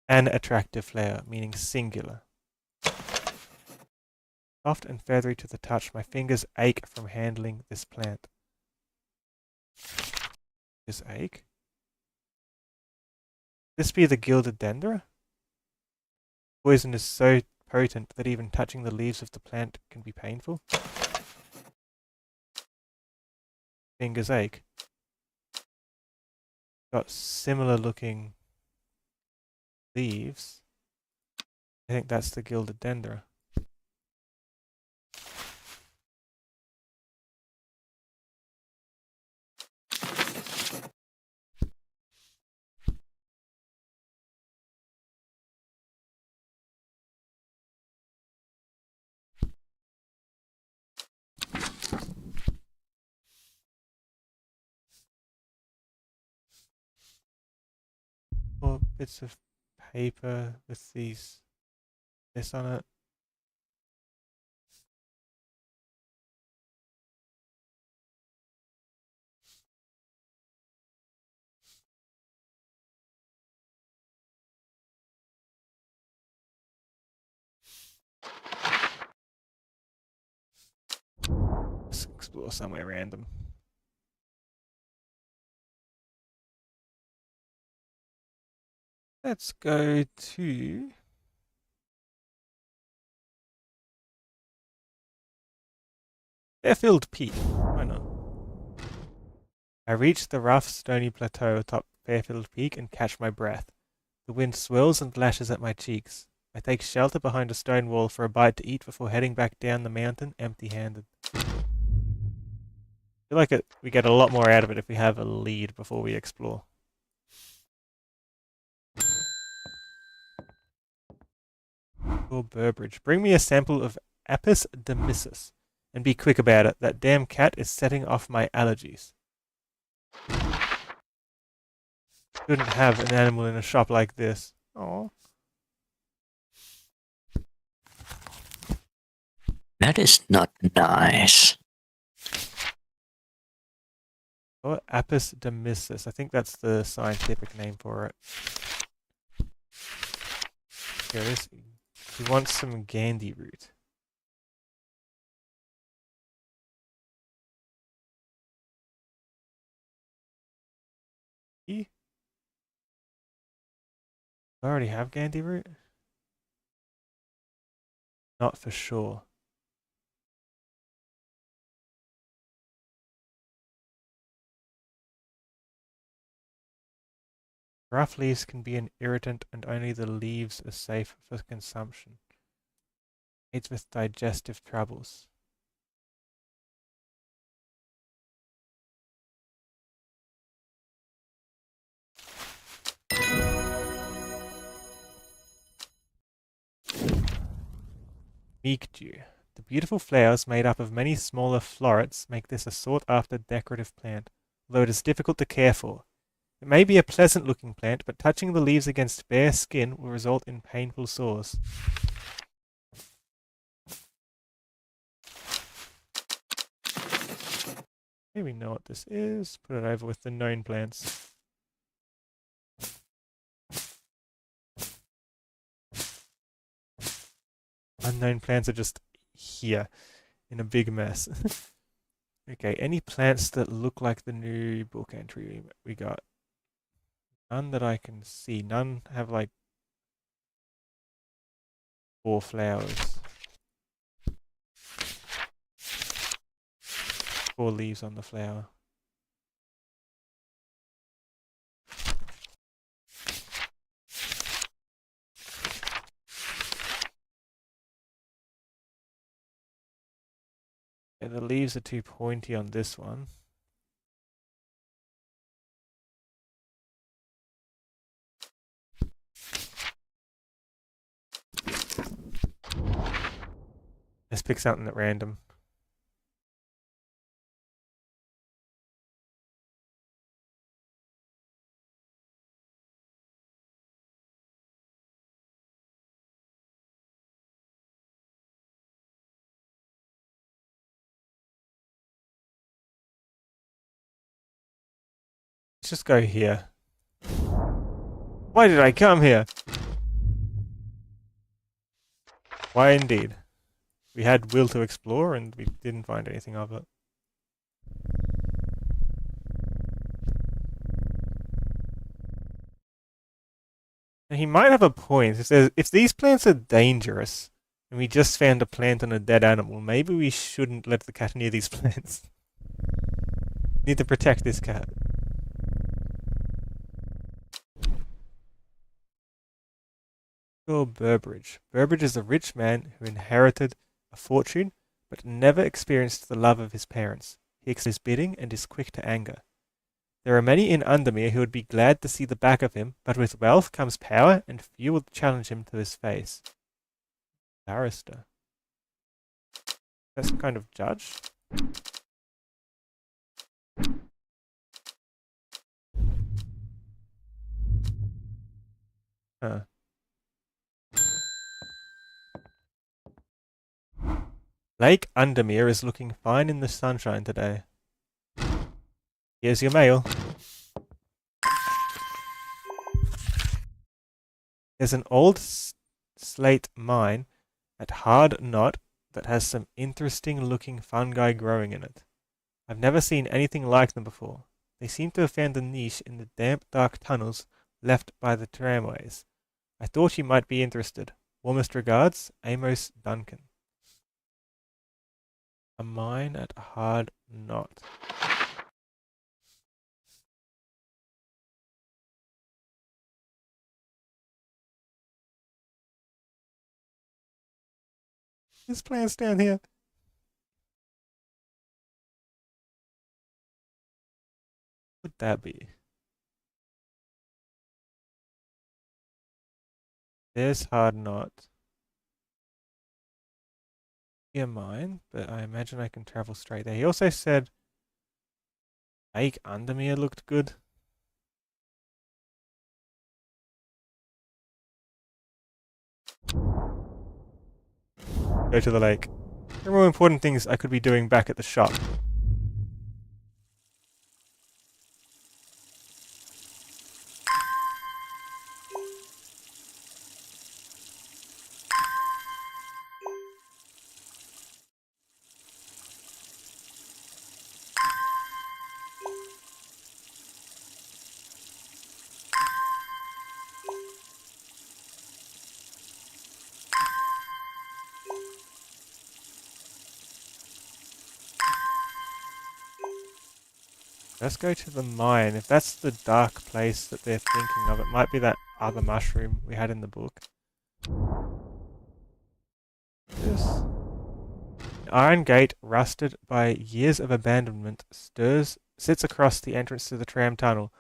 A: An attractive flower, meaning singular. Soft and feathery to the touch, my fingers ache from handling this plant. This ache? This be the gilded dendra? Poison is so potent that even touching the leaves of the plant can be painful. Fingers ache. Got similar looking leaves. I think that's the gilded dendra. Or bits of paper with this on it. Let's explore somewhere random. Let's go to Fairfield Peak. Why not? I reach the rough, stony plateau atop Fairfield Peak and catch my breath. The wind swirls and lashes at my cheeks. I take shelter behind a stone wall for a bite to eat before heading back down the mountain empty-handed. I feel like we get a lot more out of it if we have a lead before we explore. Or Burbridge. Bring me a sample of Apis demyssus. And be quick about it. That damn cat is setting off my allergies. Shouldn't have an animal in a shop like this. Oh.
B: That is not nice.
A: Oh, Apis demyssus. I think that's the scientific name for it. Here it is. He wants some Gandhi root. I already have Gandhi root? Not for sure. Rough leaves can be an irritant and only the leaves are safe for consumption. Aids with digestive troubles. Meek dew. The beautiful flowers made up of many smaller florets make this a sought-after decorative plant, although it is difficult to care for. It may be a pleasant-looking plant, but touching the leaves against bare skin will result in painful sores. Okay, we know what this is. Put it over with the known plants. Unknown plants are just here in a big mess. Okay, any plants that look like the new book entry we got? None that I can see. None have like 4 flowers. 4 leaves on the flower. Yeah, the leaves are too pointy on this one. Let's pick something at random. Let's just go here. Why did I come here? Why indeed. We had will to explore and we didn't find anything of it. And he might have a point. If these plants are dangerous and we just found a plant on a dead animal, maybe we shouldn't let the cat near these plants. Need to protect this cat. Or Burbridge. Burbridge is a rich man who inherited a fortune but never experienced the love of his parents. He accepts his bidding and is quick to anger. There are many in Undermere who would be glad to see the back of him, but with wealth comes power, and few will challenge him to his face. Barrister. That's some kind of judge? Huh. Lake Undermere is looking fine in the sunshine today. Here's your mail. There's an old slate mine at Hard Knot that has some interesting looking fungi growing in it. I've never seen anything like them before. They seem to have found a niche in the damp, dark tunnels left by the tramways. I thought you might be interested. Warmest regards, Amos Duncan. A mine at Hard Knot. This plant's down here. What would that be? There's hard knot. Here mine, but I imagine I can travel straight there. He also said lake under me looked good. Go to the lake. There are more important things I could be doing back at the shop. Let's go to the mine. If that's the dark place that they're thinking of, it might be that other mushroom we had in the book. This iron gate, rusted by years of abandonment, sits across the entrance to the tram tunnel.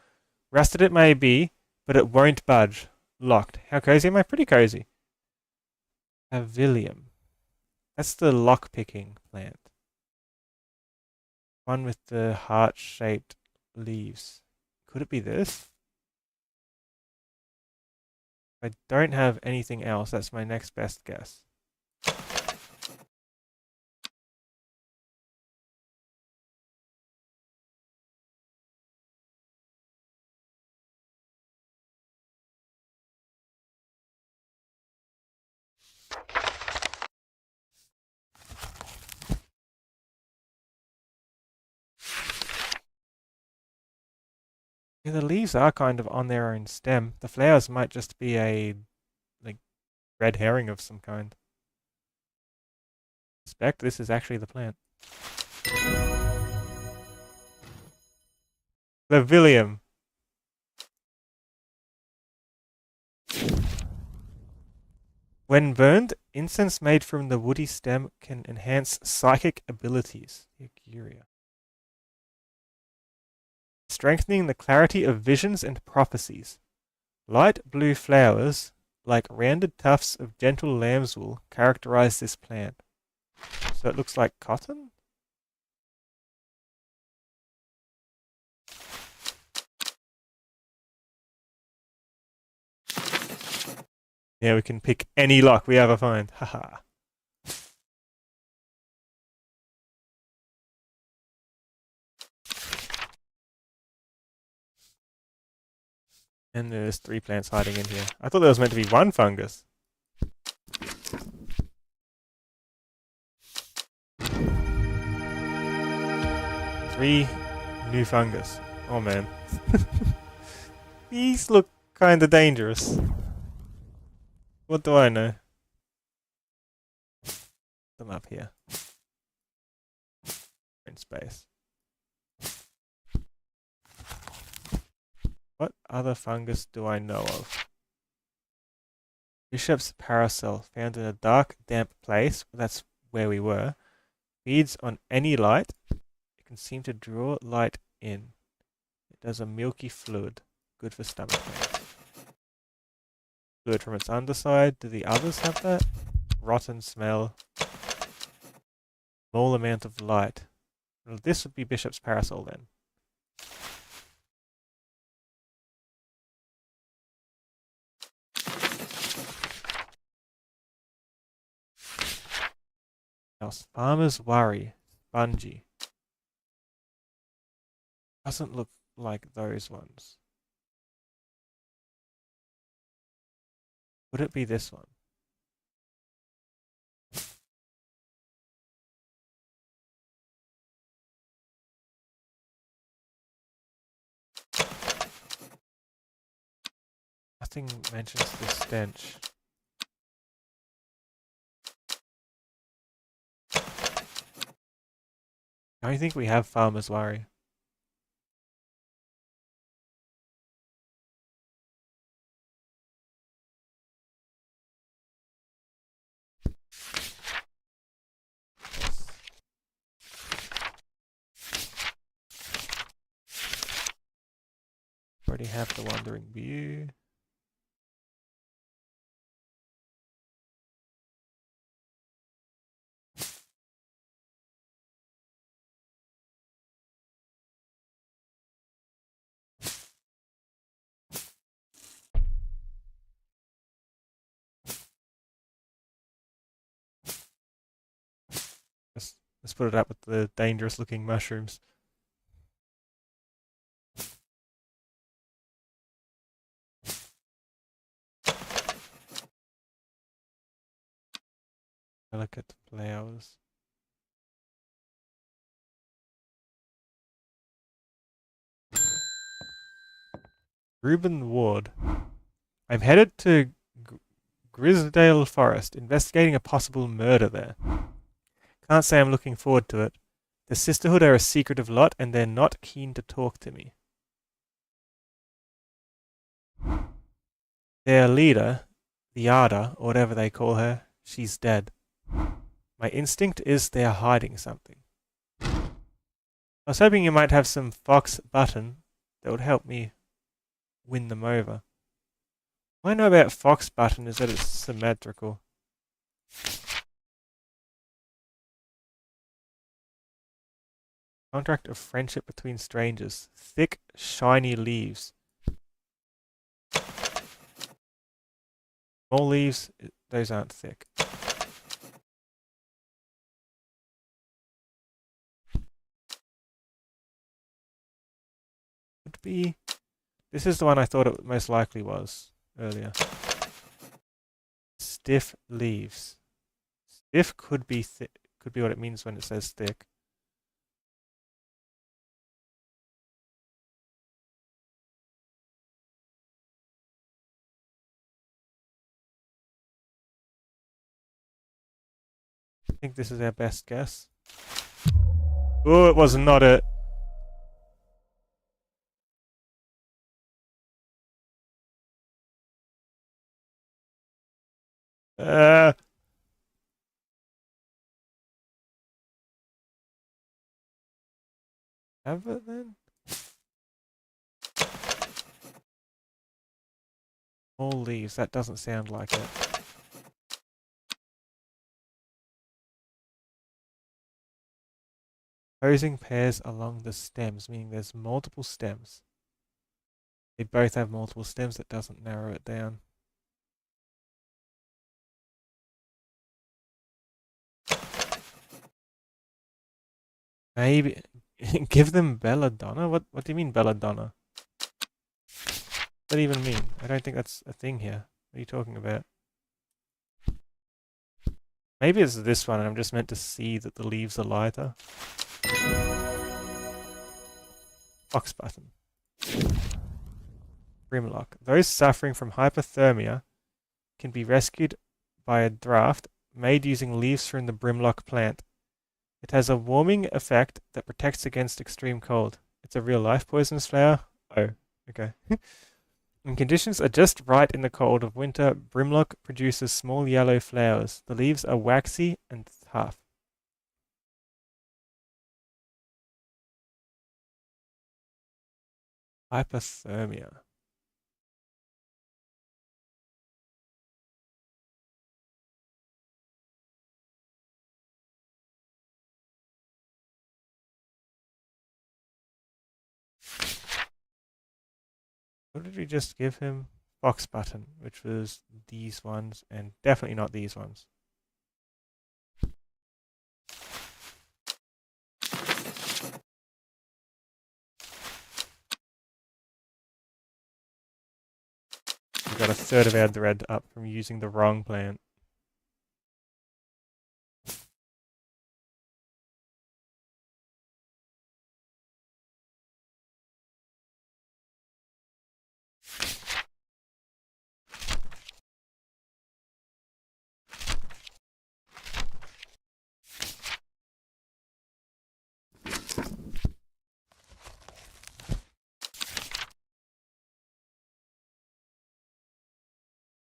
A: Rusted it may be, but it won't budge. Locked. How cozy am I? Pretty cozy. Avilium. That's the lock-picking plant. One with the heart-shaped leaves. Could it be this? If I don't have anything else, that's my next best guess. Yeah, the leaves are kind of on their own stem. The flowers might just be a like red herring of some kind. Suspect this is actually the plant. Levilium. When burned, incense made from the woody stem can enhance psychic abilities. Euguria. Strengthening the clarity of visions and prophecies. Light blue flowers, like rounded tufts of gentle lamb's wool, characterize this plant. So it looks like cotton? Yeah, we can pick any lock we ever find. Haha. And there's 3 plants hiding in here. I thought there was meant to be 1 fungus. Three new fungus. Oh man. These look kinda dangerous. What do I know? Them up here. In space. What other fungus do I know of? Bishop's parasol, found in a dark, damp place. That's where we were. Feeds on any light. It can seem to draw light in. It does a milky fluid. Good for stomach pain. Fluid from its underside. Do the others have that? Rotten smell. Small amount of light. Well, this would be Bishop's parasol then. Else, Farmer's Worry. Spongy. Doesn't look like those ones. Would it be this one? Nothing mentions the stench. I don't think we have Farmer's Worry. already have the Wandering View. Let's put it up with the dangerous looking mushrooms. Delicate flowers. Reuben Ward. I'm headed to Grisdale Forest, investigating a possible murder there. Can't say I'm looking forward to it. The Sisterhood are a secretive lot, and they're not keen to talk to me. Their leader, the Ada, or whatever they call her, she's dead. My instinct is they're hiding something. I was hoping you might have some fox button that would help me win them over. What I know about fox button is that it's symmetrical. Contract of friendship between strangers. Thick, shiny leaves. Small leaves, those aren't thick. Could be. This is the one I thought it most likely was earlier. Stiff leaves. Stiff could be thick. Could be what it means when it says thick. I think this is our best guess. Oh, it was not it. Have it then? All leaves, that doesn't sound like it. Opposing pairs along the stems, meaning there's multiple stems. They both have multiple stems, that doesn't narrow it down. Maybe give them belladonna? What do you mean belladonna? What does that even mean? I don't think that's a thing here. What are you talking about? Maybe it's this one and I'm just meant to see that the leaves are lighter. Fox button. Brimlock. Those suffering from hypothermia can be rescued by a draught made using leaves from the brimlock plant. It has a warming effect that protects against extreme cold. It's a real-life poisonous flower? Oh, okay. When conditions are just right in the cold of winter, brimlock produces small yellow flowers. The leaves are waxy and tough. Hypothermia. What did we just give him? Fox button, which was these ones, and definitely not these ones. We got a third of our thread up from using the wrong plant.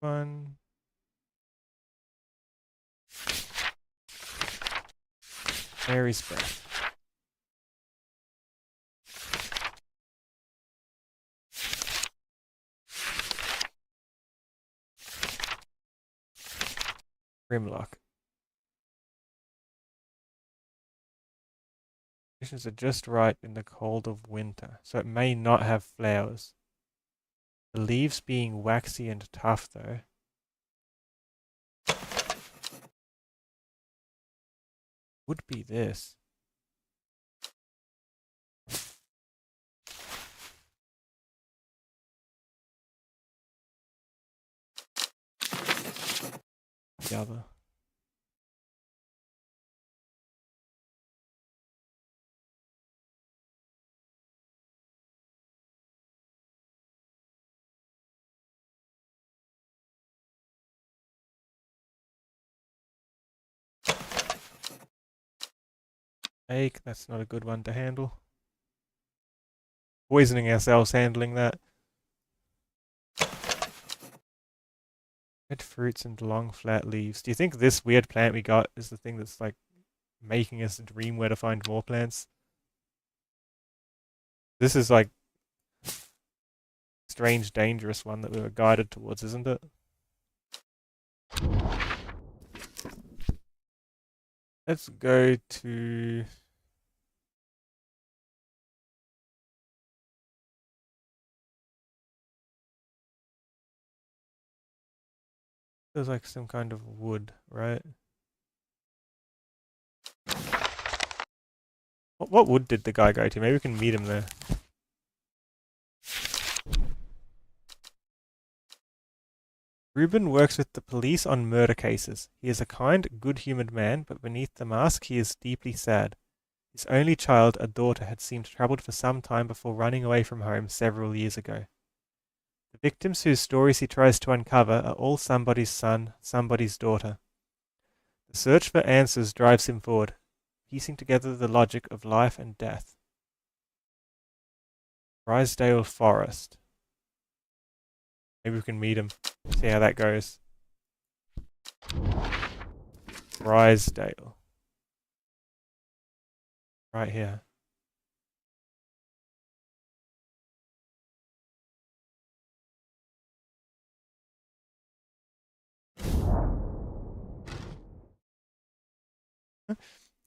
A: One. Mary's breath. Grimlock. Conditions are just right in the cold of winter, so it may not have flowers. The leaves being waxy and tough, though. Would be this. The other. Ache, that's not a good one to handle. Poisoning ourselves handling that. Red fruits and long flat leaves. Do you think this weird plant we got is the thing that's like making us dream where to find more plants? This is like strange, dangerous one that we were guided towards, isn't it? Let's go to... There's like some kind of wood, right? What wood did the guy go to? Maybe we can meet him there. Ruben works with the police on murder cases. He is a kind, good-humoured man, but beneath the mask he is deeply sad. His only child, a daughter, had seemed troubled for some time before running away from home several years ago. The victims whose stories he tries to uncover are all somebody's son, somebody's daughter. The search for answers drives him forward, piecing together the logic of life and death. Rysdale Forest. Maybe we can meet him, see how that goes. Rysdale. Right here.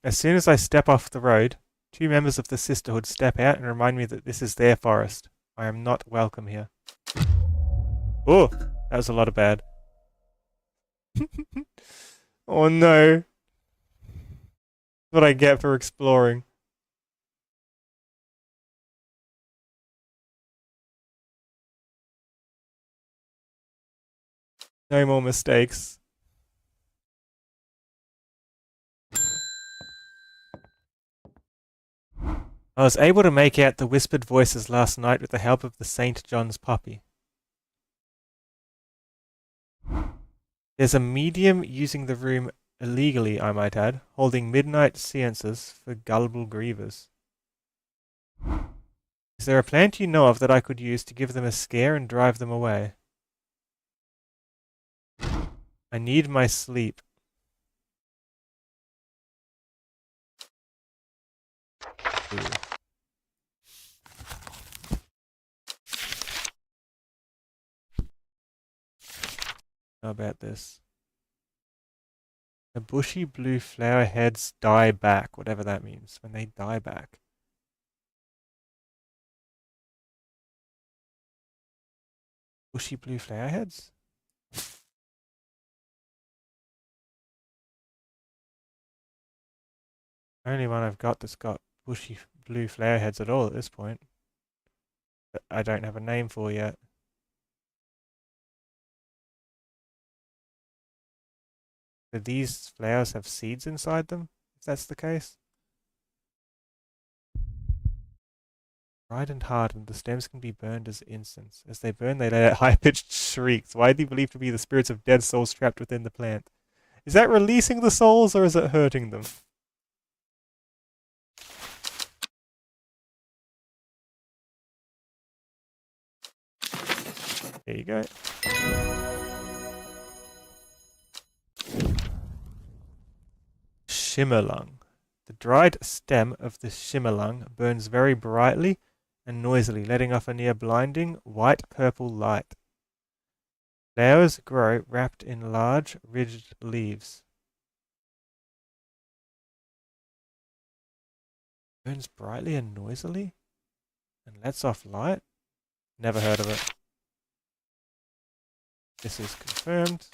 A: As soon as I step off the road, two members of the sisterhood step out and remind me that this is their forest. I am not welcome here. Oh, that was a lot of bad. Oh no. What I get for exploring. No more mistakes. I was able to make out the whispered voices last night with the help of the St. John's puppy. There's a medium using the room illegally, I might add, holding midnight seances for gullible grievers. Is there a plant you know of that I could use to give them a scare and drive them away? I need my sleep. Ooh. How about this? The bushy blue flower heads die back, whatever that means, when they die back. Bushy blue flower heads? Only one I've got that's got bushy blue flower heads at all at this point. That I don't have a name for yet. Do these flowers have seeds inside them, if that's the case? Dried and hardened, the stems can be burned as incense. As they burn, they let out high-pitched shrieks, widely believed to be the spirits of dead souls trapped within the plant. Is that releasing the souls, or is it hurting them? There you go. Shimmerlung. The dried stem of the shimmerlung burns very brightly and noisily, letting off a near blinding white-purple light. Flowers grow wrapped in large, rigid leaves. Burns brightly and noisily and lets off light. Never heard of it. This is confirmed.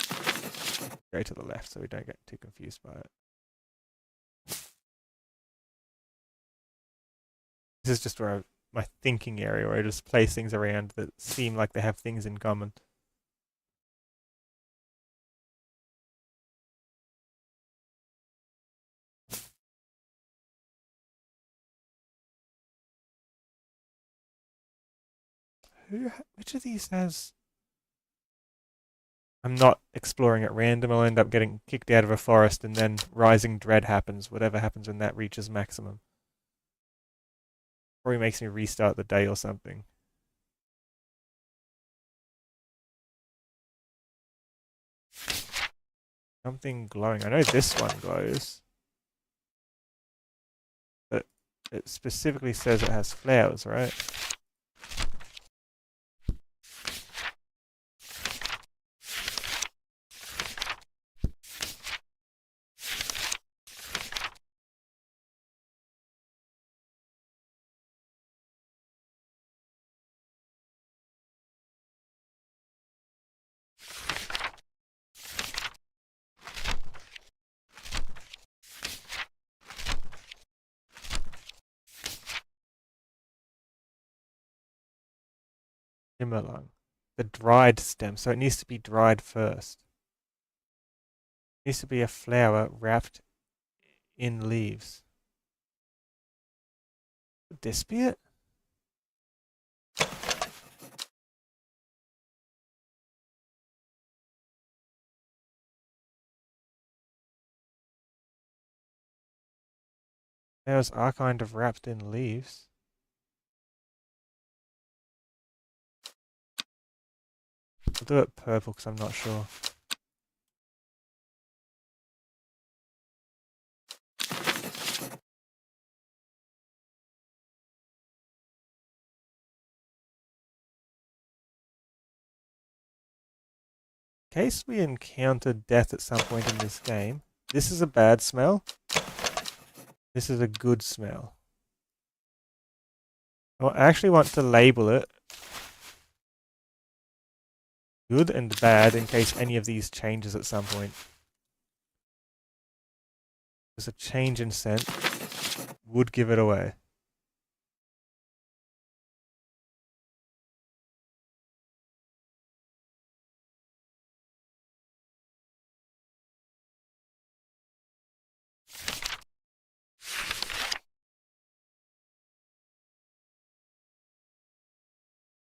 A: Go to the left so we don't get too confused by it. This is just where my thinking area where I just place things around that seem like they have things in common. Which of these has... I'm not exploring at random. I'll end up getting kicked out of a forest and then rising dread happens. Whatever happens when that reaches maximum. Probably makes me restart the day or something. Something glowing. I know this one glows. But it specifically says it has flowers, right? Shimmerlung. The dried stem, so it needs to be dried first. It needs to be a flower wrapped in leaves. Would this be it? Flowers are kind of wrapped in leaves. I'll do it purple because I'm not sure. In case we encountered death at some point in this game, this is a bad smell. This is a good smell. I actually want to label it good and bad in case any of these changes at some point. Because a change in scent would give it away.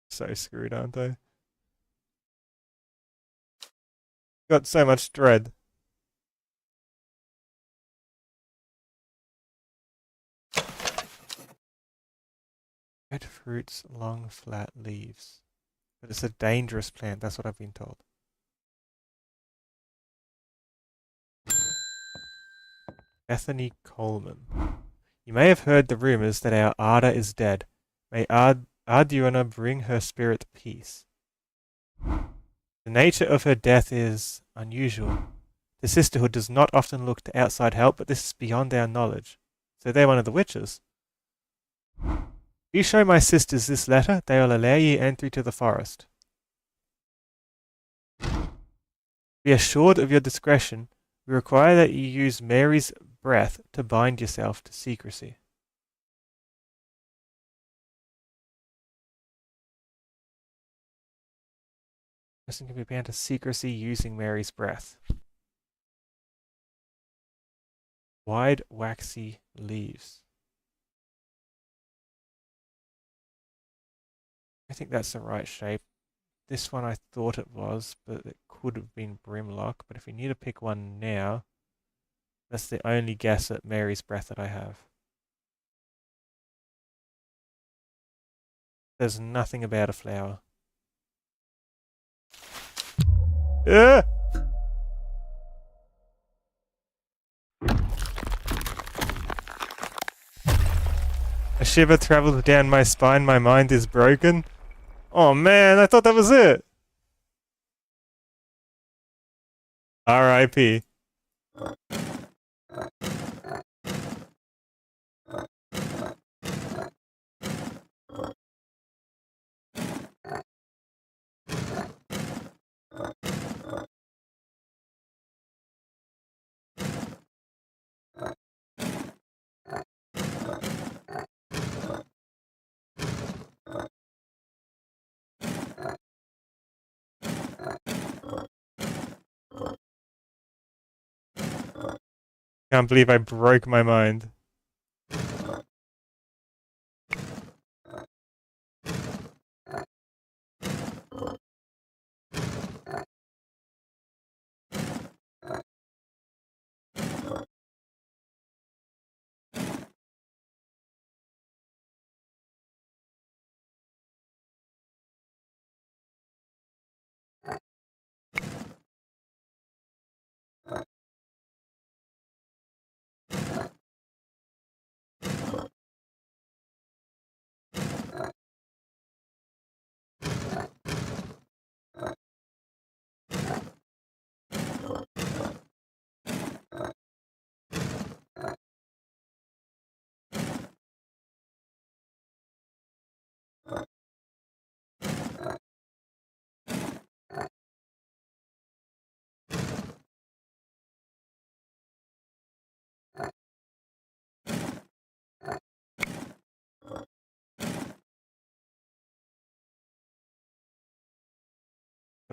A: So screwed, aren't they? Got so much dread. Red fruits, long flat leaves. But it's a dangerous plant, that's what I've been told. Bethany Coleman. You may have heard the rumors that our Ada is dead. May Arduina bring her spirit peace. The nature of her death is unusual. The sisterhood does not often look to outside help, but this is beyond our knowledge. So they're one of the witches. If you show my sisters this letter, they will allow you entry to the forest. Be assured of your discretion. We require that you use Mary's breath to bind yourself to secrecy. Person can be bound to secrecy using Mary's breath. Wide, waxy leaves. I think that's the right shape. This one I thought it was, but it could have been Brimlock. But if we need to pick one now, that's the only guess at Mary's breath that I have. There's nothing about a flower. Ah! A shiver travels down my spine, my mind is broken. Oh man, I thought that was it. R.I.P. Can't believe I broke my mind.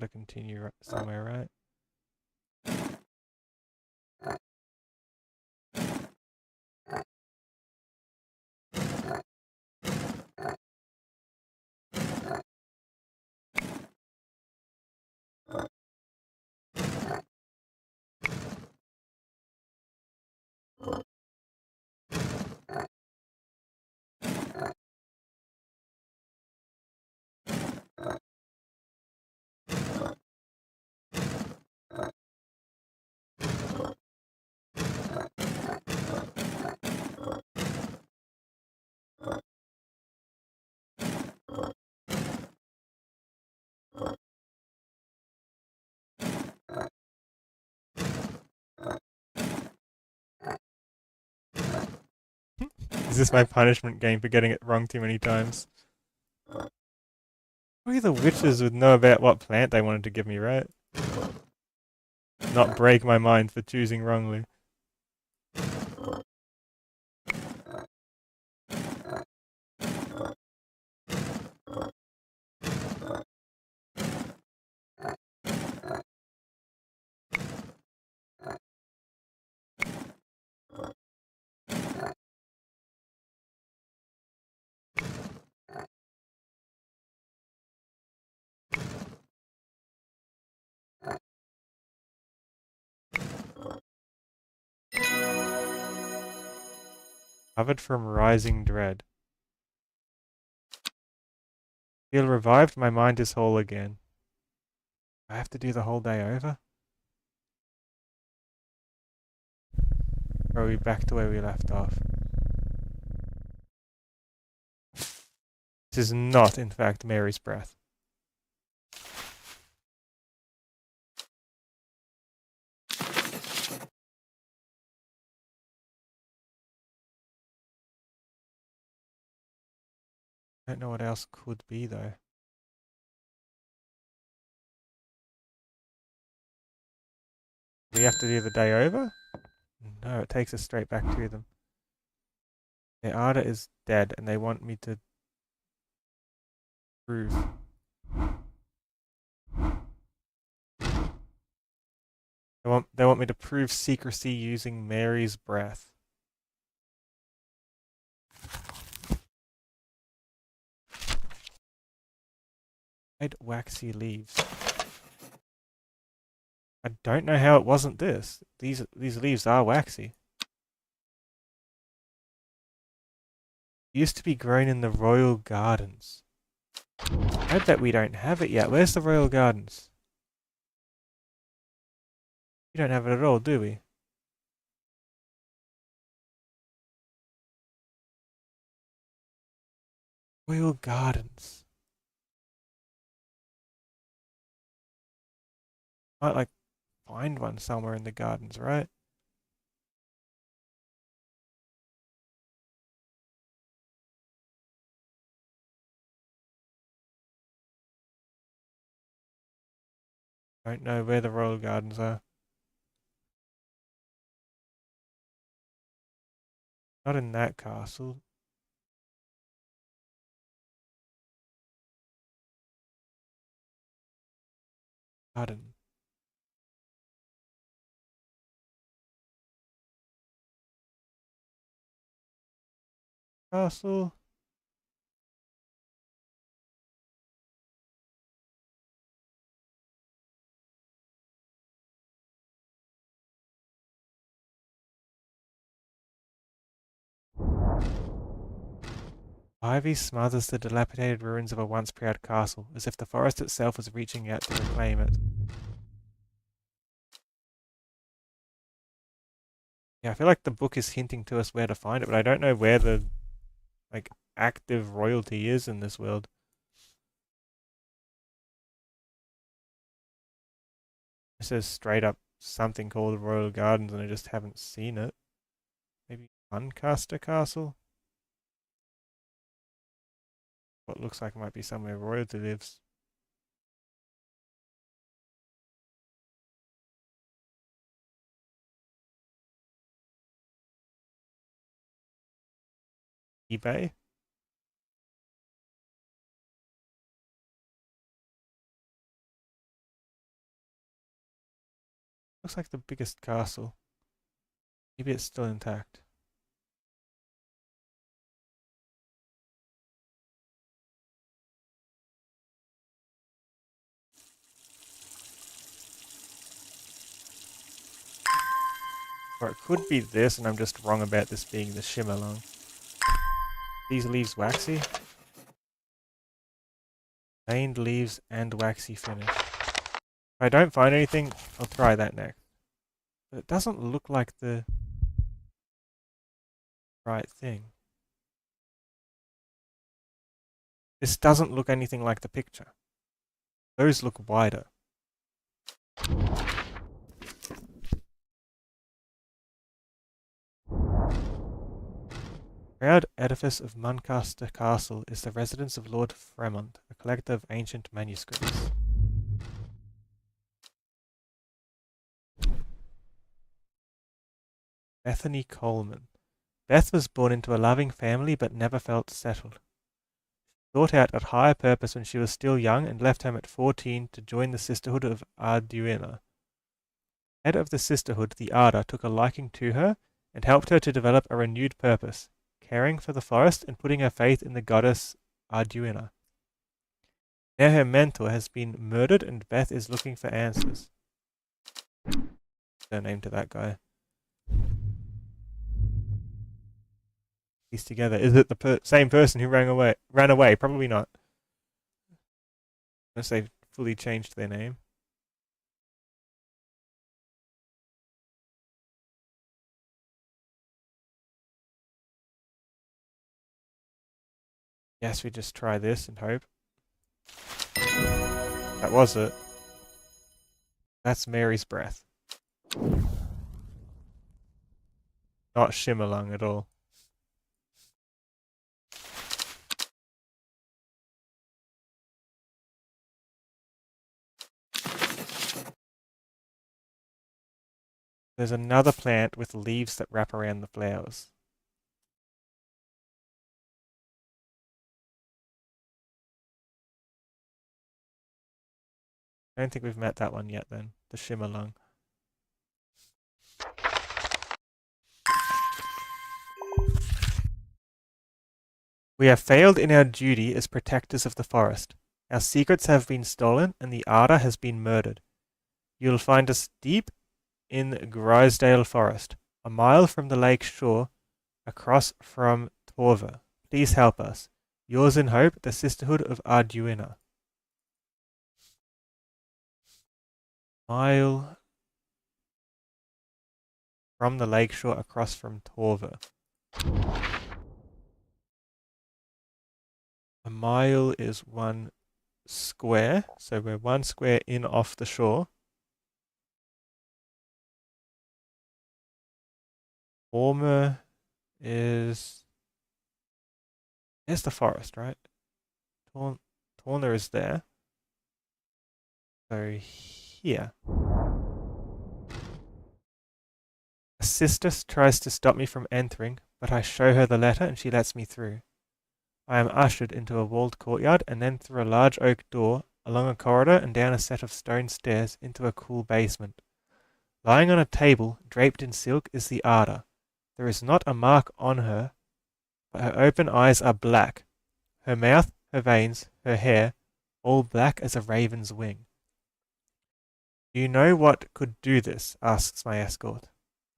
A: Gotta continue somewhere, right? Is this my punishment game for getting it wrong too many times? Only the witches would know about what plant they wanted to give me, right? Not break my mind for choosing wrongly. Covered from rising dread. Feel revived, my mind is whole again. I have to do the whole day over? Or are we back to where we left off? This is not, in fact, Mary's breath. I don't know what else could be, though. We have to do the day over? No, it takes us straight back to them. Their Arda is dead, and they want me to prove. They want me to prove secrecy using Mary's breath. Red waxy leaves. I don't know how it wasn't this. These leaves are waxy. Used to be grown in the royal gardens. I bet we don't have it yet. Where's the royal gardens? We don't have it at all, do we? Royal gardens. Might like find one somewhere in the gardens, right? Don't know where the royal gardens are. Not in that castle. Garden. Castle. Ivy smothers the dilapidated ruins of a once proud castle, as if the forest itself was reaching out to reclaim it. Yeah, I feel like the book is hinting to us where to find it, but I don't know where the like active royalty is in this world. It says straight up something called Royal Gardens, and I just haven't seen it. Maybe Lancaster Castle? What looks like might be somewhere royalty lives. eBay? Looks like the biggest castle. Maybe it's still intact. Or it could be this, and I'm just wrong about this being the Shimmerlong. These leaves waxy? Veined leaves and waxy finish. If I don't find anything, I'll try that next. But it doesn't look like the right thing. This doesn't look anything like the picture. Those look wider. The proud edifice of Muncaster Castle is the residence of Lord Fremont, a collector of ancient manuscripts. Bethany Coleman. Beth was born into a loving family but never felt settled. Sought out a higher purpose when she was still young and left home at 14 to join the Sisterhood of Arduina. Head of the Sisterhood, the Arda took a liking to her and helped her to develop a renewed purpose, caring for the forest and putting her faith in the goddess Arduina. Now her mentor has been murdered and Beth is looking for answers. No name to that guy. He's together. Is it the same person who ran away? Ran away? Probably not. Unless they've fully changed their name. Yes, we just try this and hope. That was it. That's Mary's breath. Not Shimmerlung at all. There's another plant with leaves that wrap around the flowers. I don't think we've met that one yet then. The Shimmerlung. We have failed in our duty as protectors of the forest. Our secrets have been stolen and the Arda has been murdered. You'll find us deep in Grisdale Forest, a mile from the lake shore, across from Torva. Please help us. Yours in hope, the Sisterhood of Arduina. Mile from the lakeshore across from Torva. A mile is 1 square, so we're 1 square in off the shore. Ormer is... There's the forest, right? Torna is there. So here. A sister tries to stop me from entering, but I show her the letter and she lets me through. I am ushered into a walled courtyard and then through a large oak door, along a corridor and down a set of stone stairs into a cool basement. Lying on a table, draped in silk, is the Arda. There is not a mark on her, but her open eyes are black. Her mouth, her veins, her hair, all black as a raven's wing. Do you know what could do this? Asks my escort.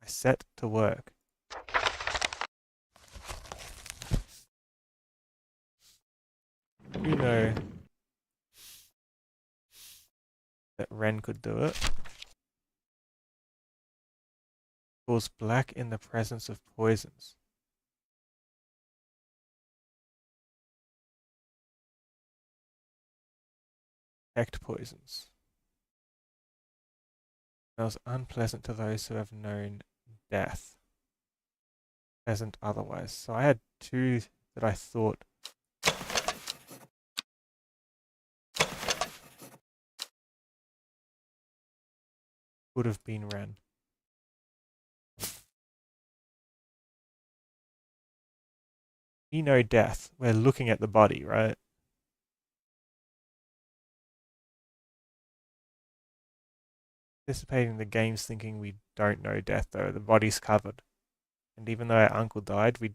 A: I set to work. You know that Ren could do it. Cause black in the presence of poisons. Detect poisons. Smells unpleasant to those who have known death. Pleasant otherwise. So I had two that I thought would have been Ren. We know death. We're looking at the body, right? Anticipating the game's thinking we don't know death though. The body's covered. And even though our uncle died, we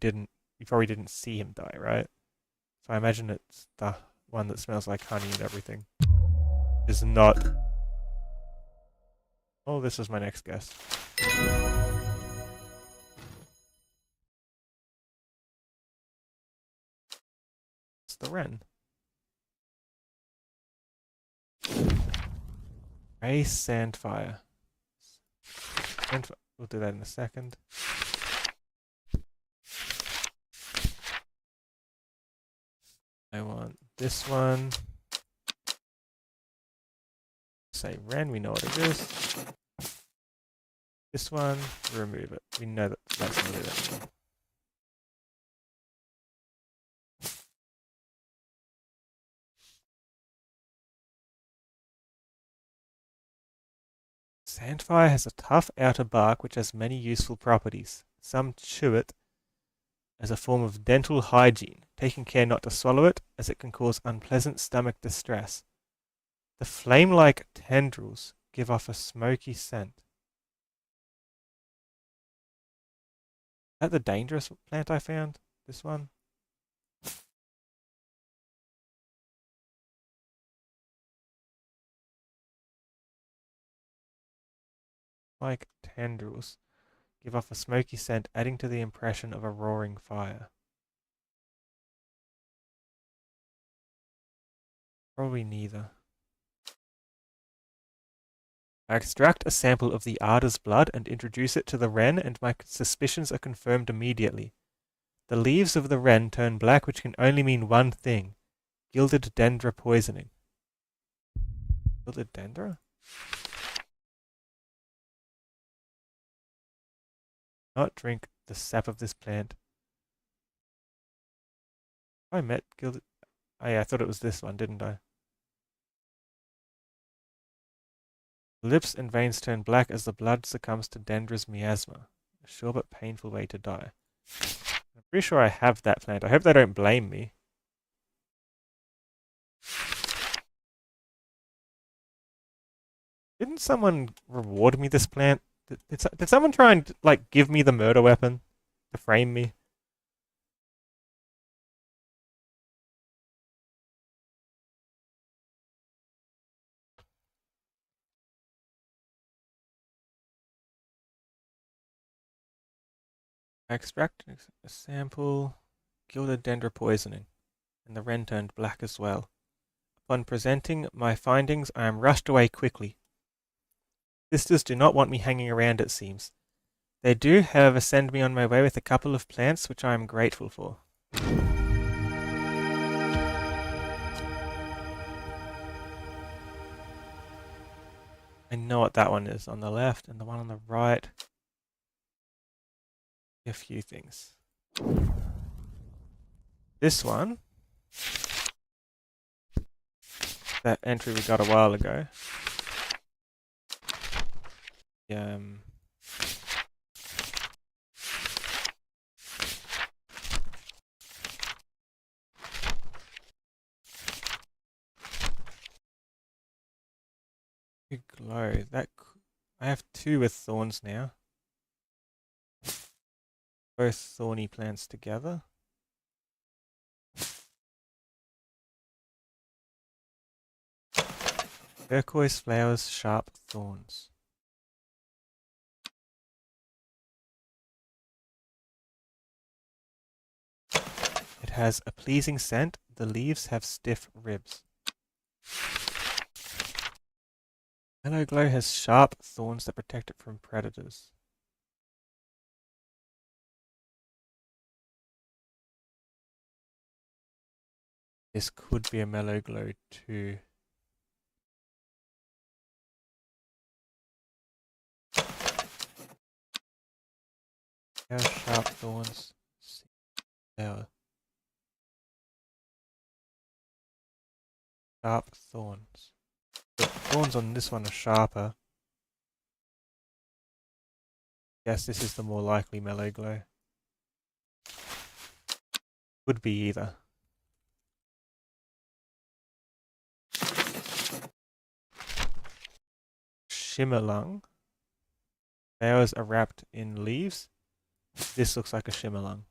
A: probably didn't see him die, right? So I imagine it's the one that smells like honey and everything. Is not. Oh, this is my next guess. It's the Wren. Grey Sandfire. We'll do that in a second. I want this one. Say Wren, we know what it is. This one, remove it. We know that that's not it anymore. Sandfire has a tough outer bark which has many useful properties. Some chew it as a form of dental hygiene, taking care not to swallow it as it can cause unpleasant stomach distress. The flame-like tendrils give off a smoky scent. Is that the dangerous plant I found? This one? Like tendrils give off a smoky scent, adding to the impression of a roaring fire. Probably neither. I extract a sample of the Arda's blood and introduce it to the Wren, and my suspicions are confirmed immediately. The leaves of the Wren turn black, which can only mean one thing: gilded dendra poisoning. Gilded dendra? Not drink the sap of this plant. I met gilded... Oh yeah, I thought it was this one, didn't I? Lips and veins turn black as the blood succumbs to dendra's miasma. A sure but painful way to die. I'm pretty sure I have that plant. I hope they don't blame me. Didn't someone reward me this plant? Did someone try and like give me the murder weapon to frame me? I extract a sample, gilded dendra poisoning, and the Wren turned black as well. Upon presenting my findings, I am rushed away quickly. Sisters do not want me hanging around, it seems. They do, however, send me on my way with a couple of plants, which I am grateful for. I know what that one is on the left, and the one on the right. A few things. This one, that entry we got a while ago. Um, Big glow. I have two with thorns now. Both thorny plants together. Turquoise flowers, sharp thorns. It has a pleasing scent. The leaves have stiff ribs. Mellow glow has sharp thorns that protect it from predators. This could be a mellow glow too. Sharp thorns. Flower. Sharp thorns. The thorns on this one are sharper. Yes, this is the more likely mellow glow. Could be either. Shimmerlung. Flowers are wrapped in leaves. This looks like a shimmerlung.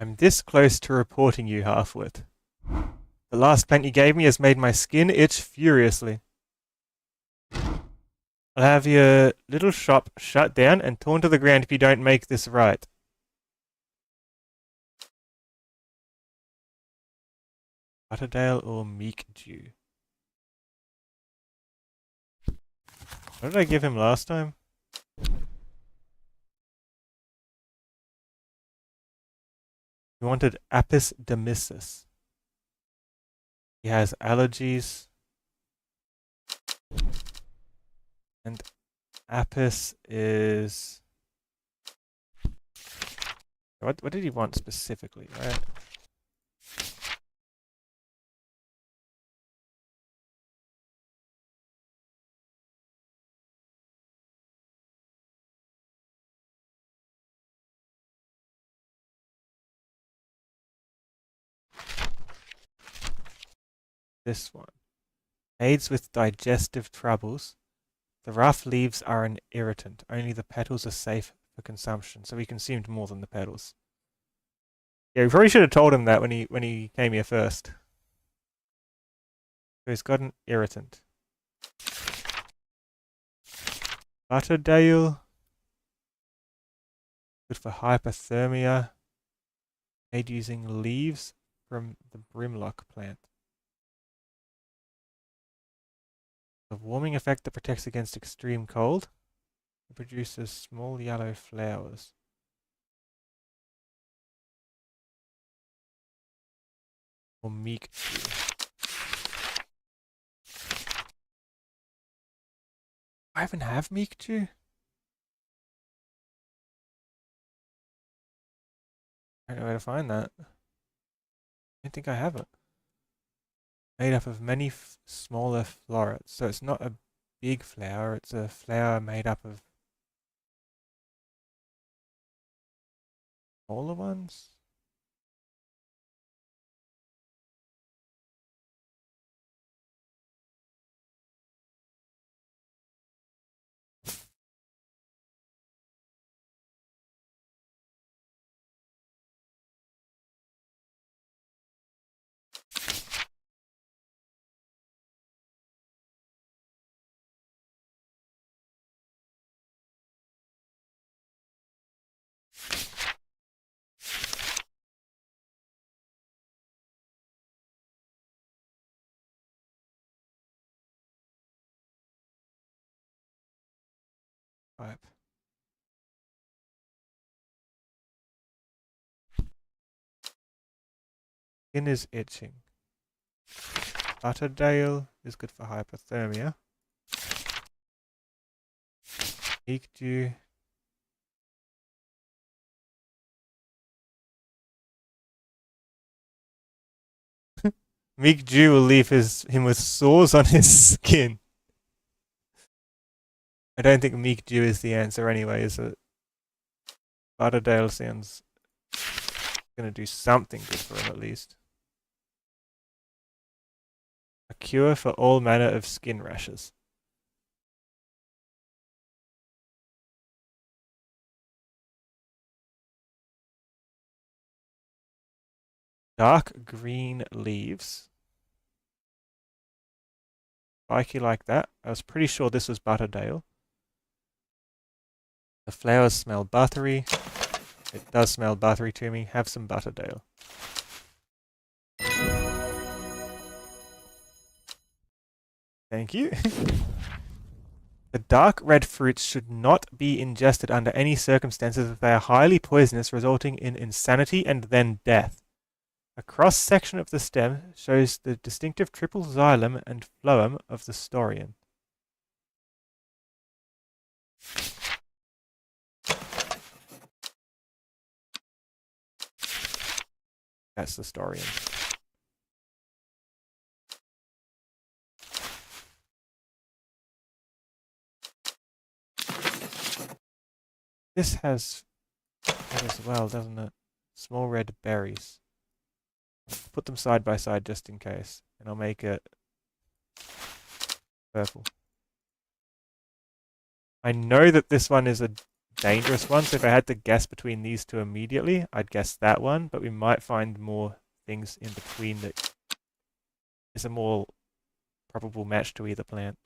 A: I'm this close to reporting you, Halfwit. The last plant you gave me has made my skin itch furiously. I'll have your little shop shut down and torn to the ground if you don't make this right. Butterdale or Meek Dew? What did I give him last time? He wanted Apis demyssus. He has allergies. And Apis is... What did he want specifically, right? This one. Aids with digestive troubles. The rough leaves are an irritant. Only the petals are safe for consumption. So he consumed more than the petals. Yeah, we probably should have told him that when he came here first. So he's got an irritant. Butterdale. Good for hypothermia. Made using leaves from the brimlock plant. A warming effect that protects against extreme cold. It produces small yellow flowers. Or meek. I even have meek Dew? I don't know where to find that. I don't think I have it. Made up of many smaller florets. So it's not a big flower, it's a flower made up of smaller ones. Pipe. Skin is itching. Butterdale is good for hypothermia. Meek Dew. Meek Dew will leave him with sores on his skin. I don't think Meek Dew is the answer anyway, is it? Butterdale sounds gonna do something good for him at least. A cure for all manner of skin rashes. Dark green leaves. Spiky like that. I was pretty sure this was Butterdale. The flowers smell buttery. It does smell buttery to me. Have some Butterdale. Thank you. The dark red fruits should not be ingested under any circumstances if they are highly poisonous, resulting in insanity and then death. A cross-section of the stem shows the distinctive triple xylem and phloem of the Storian. That's the Storian. This has that as well, doesn't it? Small red berries. Put them side by side just in case, and I'll make it purple. I know that this one is a dangerous one, so if I had to guess between these two immediately, I'd guess that one, but we might find more things in between that is a more probable match to either plant.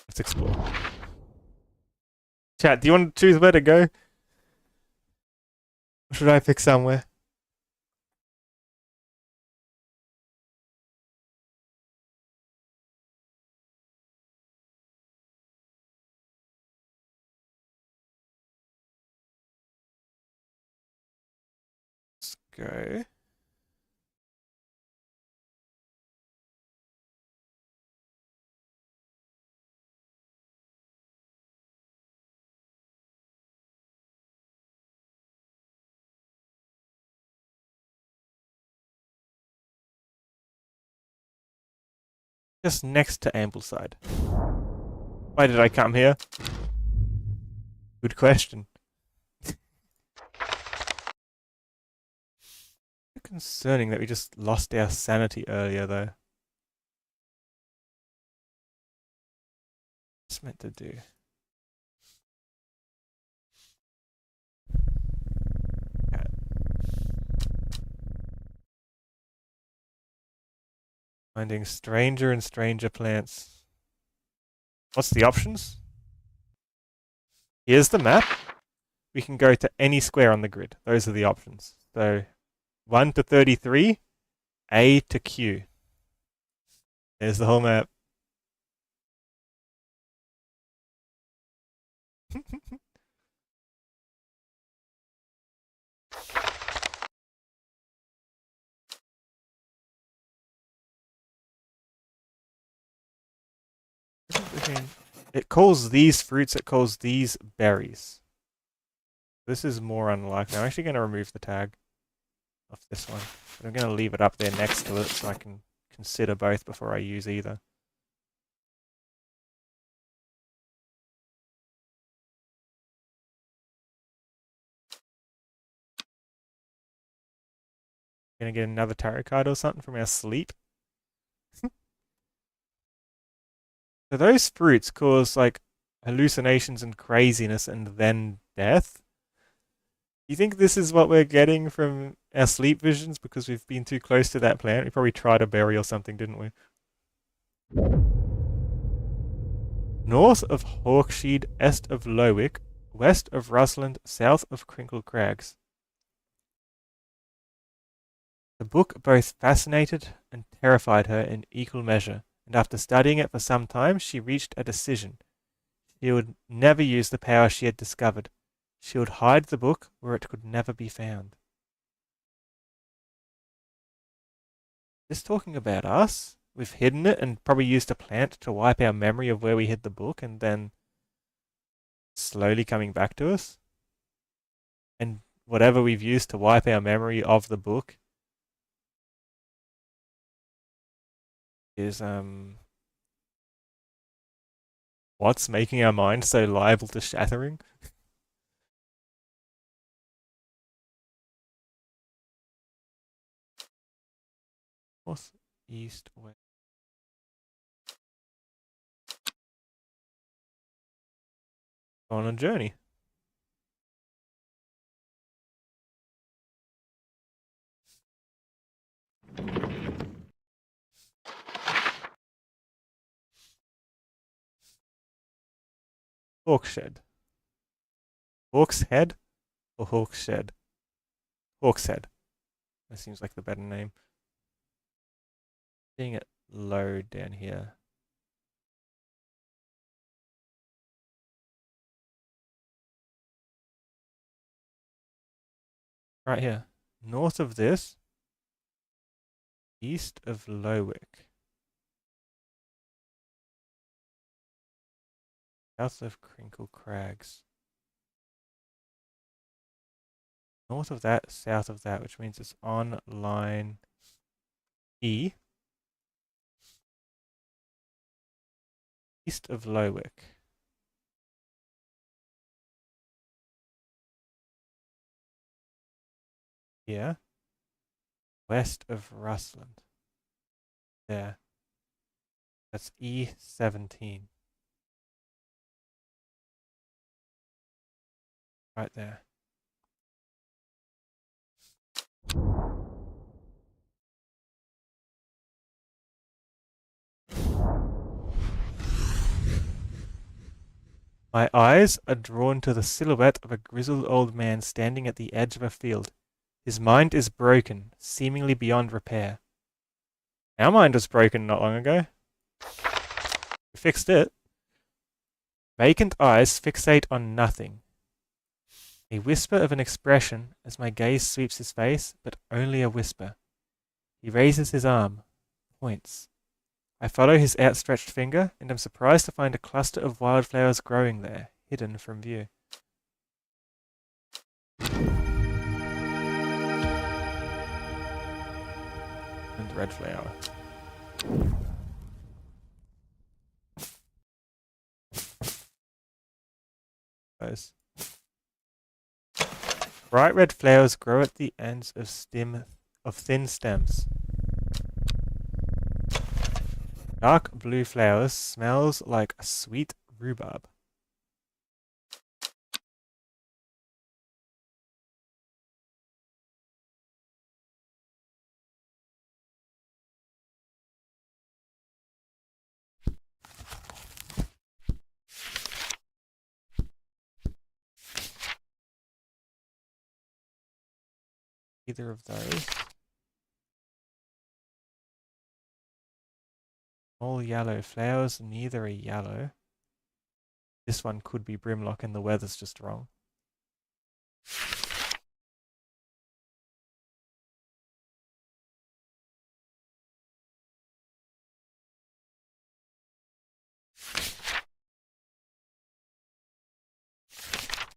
A: Let's explore. Chat, do you want to choose where to go? Or should I pick somewhere? Let's go. Just next to Ambleside. Why did I come here? Good question. Concerning that we just lost our sanity earlier, though. What's meant to do? Okay. Finding stranger and stranger plants. What's the options? Here's the map. We can go to any square on the grid. Those are the options. So 1 to 33, A to Q. There's the whole map. It calls these fruits, it calls these berries. This is more unlikely. I'm actually going to remove the tag of this one. But I'm going to leave it up there next to it so I can consider both before I use either. Gonna get another tarot card or something from our sleep. So those fruits cause like hallucinations and craziness and then death. You think this is what we're getting from our sleep visions because we've been too close to that plant? We probably tried a berry or something, didn't we? North of Hawksheed, east of Lowick, west of Rusland, south of Crinkle Crags. The book both fascinated and terrified her in equal measure, and after studying it for some time, she reached a decision. She would never use the power she had discovered. She would hide the book where it could never be found. This talking about us? We've hidden it and probably used a plant to wipe our memory of where we hid the book and then slowly coming back to us? And whatever we've used to wipe our memory of the book is what's making our mind so liable to shattering? North, east, west. On a journey. Hawkshed. Hawk's Head or Hawk's Shed? Hawk's Head. That seems like the better name. Seeing it load down here. Right here. North of this, east of Lowick. South of Crinkle Crags. North of that, south of that, which means it's on line E. East of Lowick. Here. West of Rustland. There. That's E17. Right there. My eyes are drawn to the silhouette of a grizzled old man standing at the edge of a field. His mind is broken, seemingly beyond repair. Our mind was broken not long ago. We fixed it. Vacant eyes fixate on nothing. A whisper of an expression as my gaze sweeps his face, but only a whisper. He raises his arm, points. I follow his outstretched finger, and am surprised to find a cluster of wildflowers growing there, hidden from view. And red flower. Those. Bright red flowers grow at the ends of thin stems. Dark blue flowers smells like a sweet rhubarb. Either of those. All yellow flowers, neither are yellow. This one could be Brimlock and the weather's just wrong.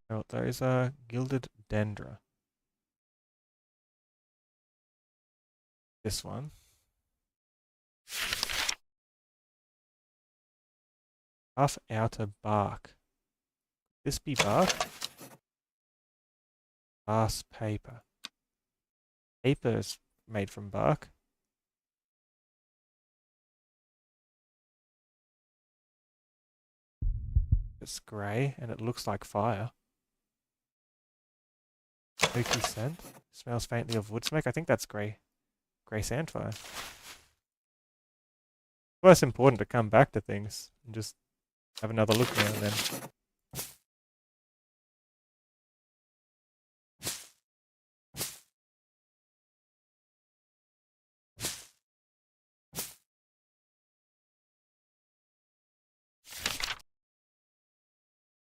A: Oh, those are Gilded Dendra. This one. Half outer bark. This be bark? Glass paper. Paper is made from bark. It's grey and it looks like fire. Smoky scent. Smells faintly of wood smoke. I think that's grey. Grey sandfire. Well, it's important to come back to things and just have another look now and then.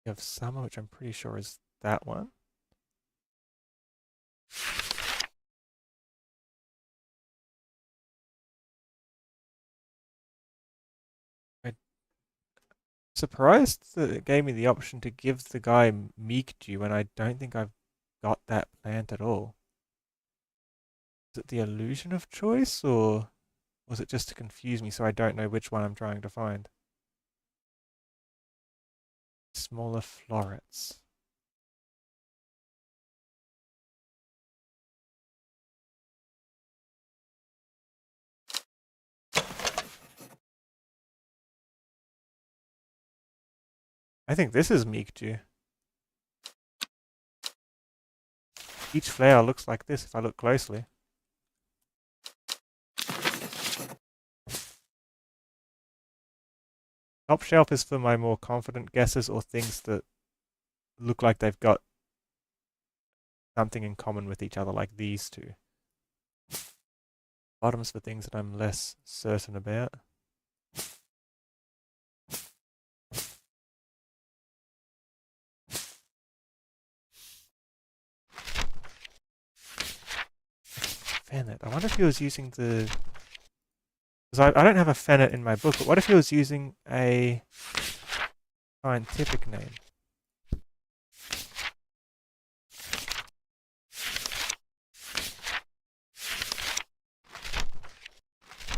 A: You have summer, which I'm pretty sure is that one. I'm surprised that it gave me the option to give the guy Meekdew when I don't think I've got that plant at all. Is it the illusion of choice, or was it just to confuse me so I don't know which one I'm trying to find? Smaller florets. I think this is Meekdew. Each flower looks like this if I look closely. Top shelf is for my more confident guesses or things that look like they've got something in common with each other, like these two. Bottom's for things that I'm less certain about. Fennet. I wonder if he was using the... Because I don't have a Fennet in my book, but what if he was using a scientific name?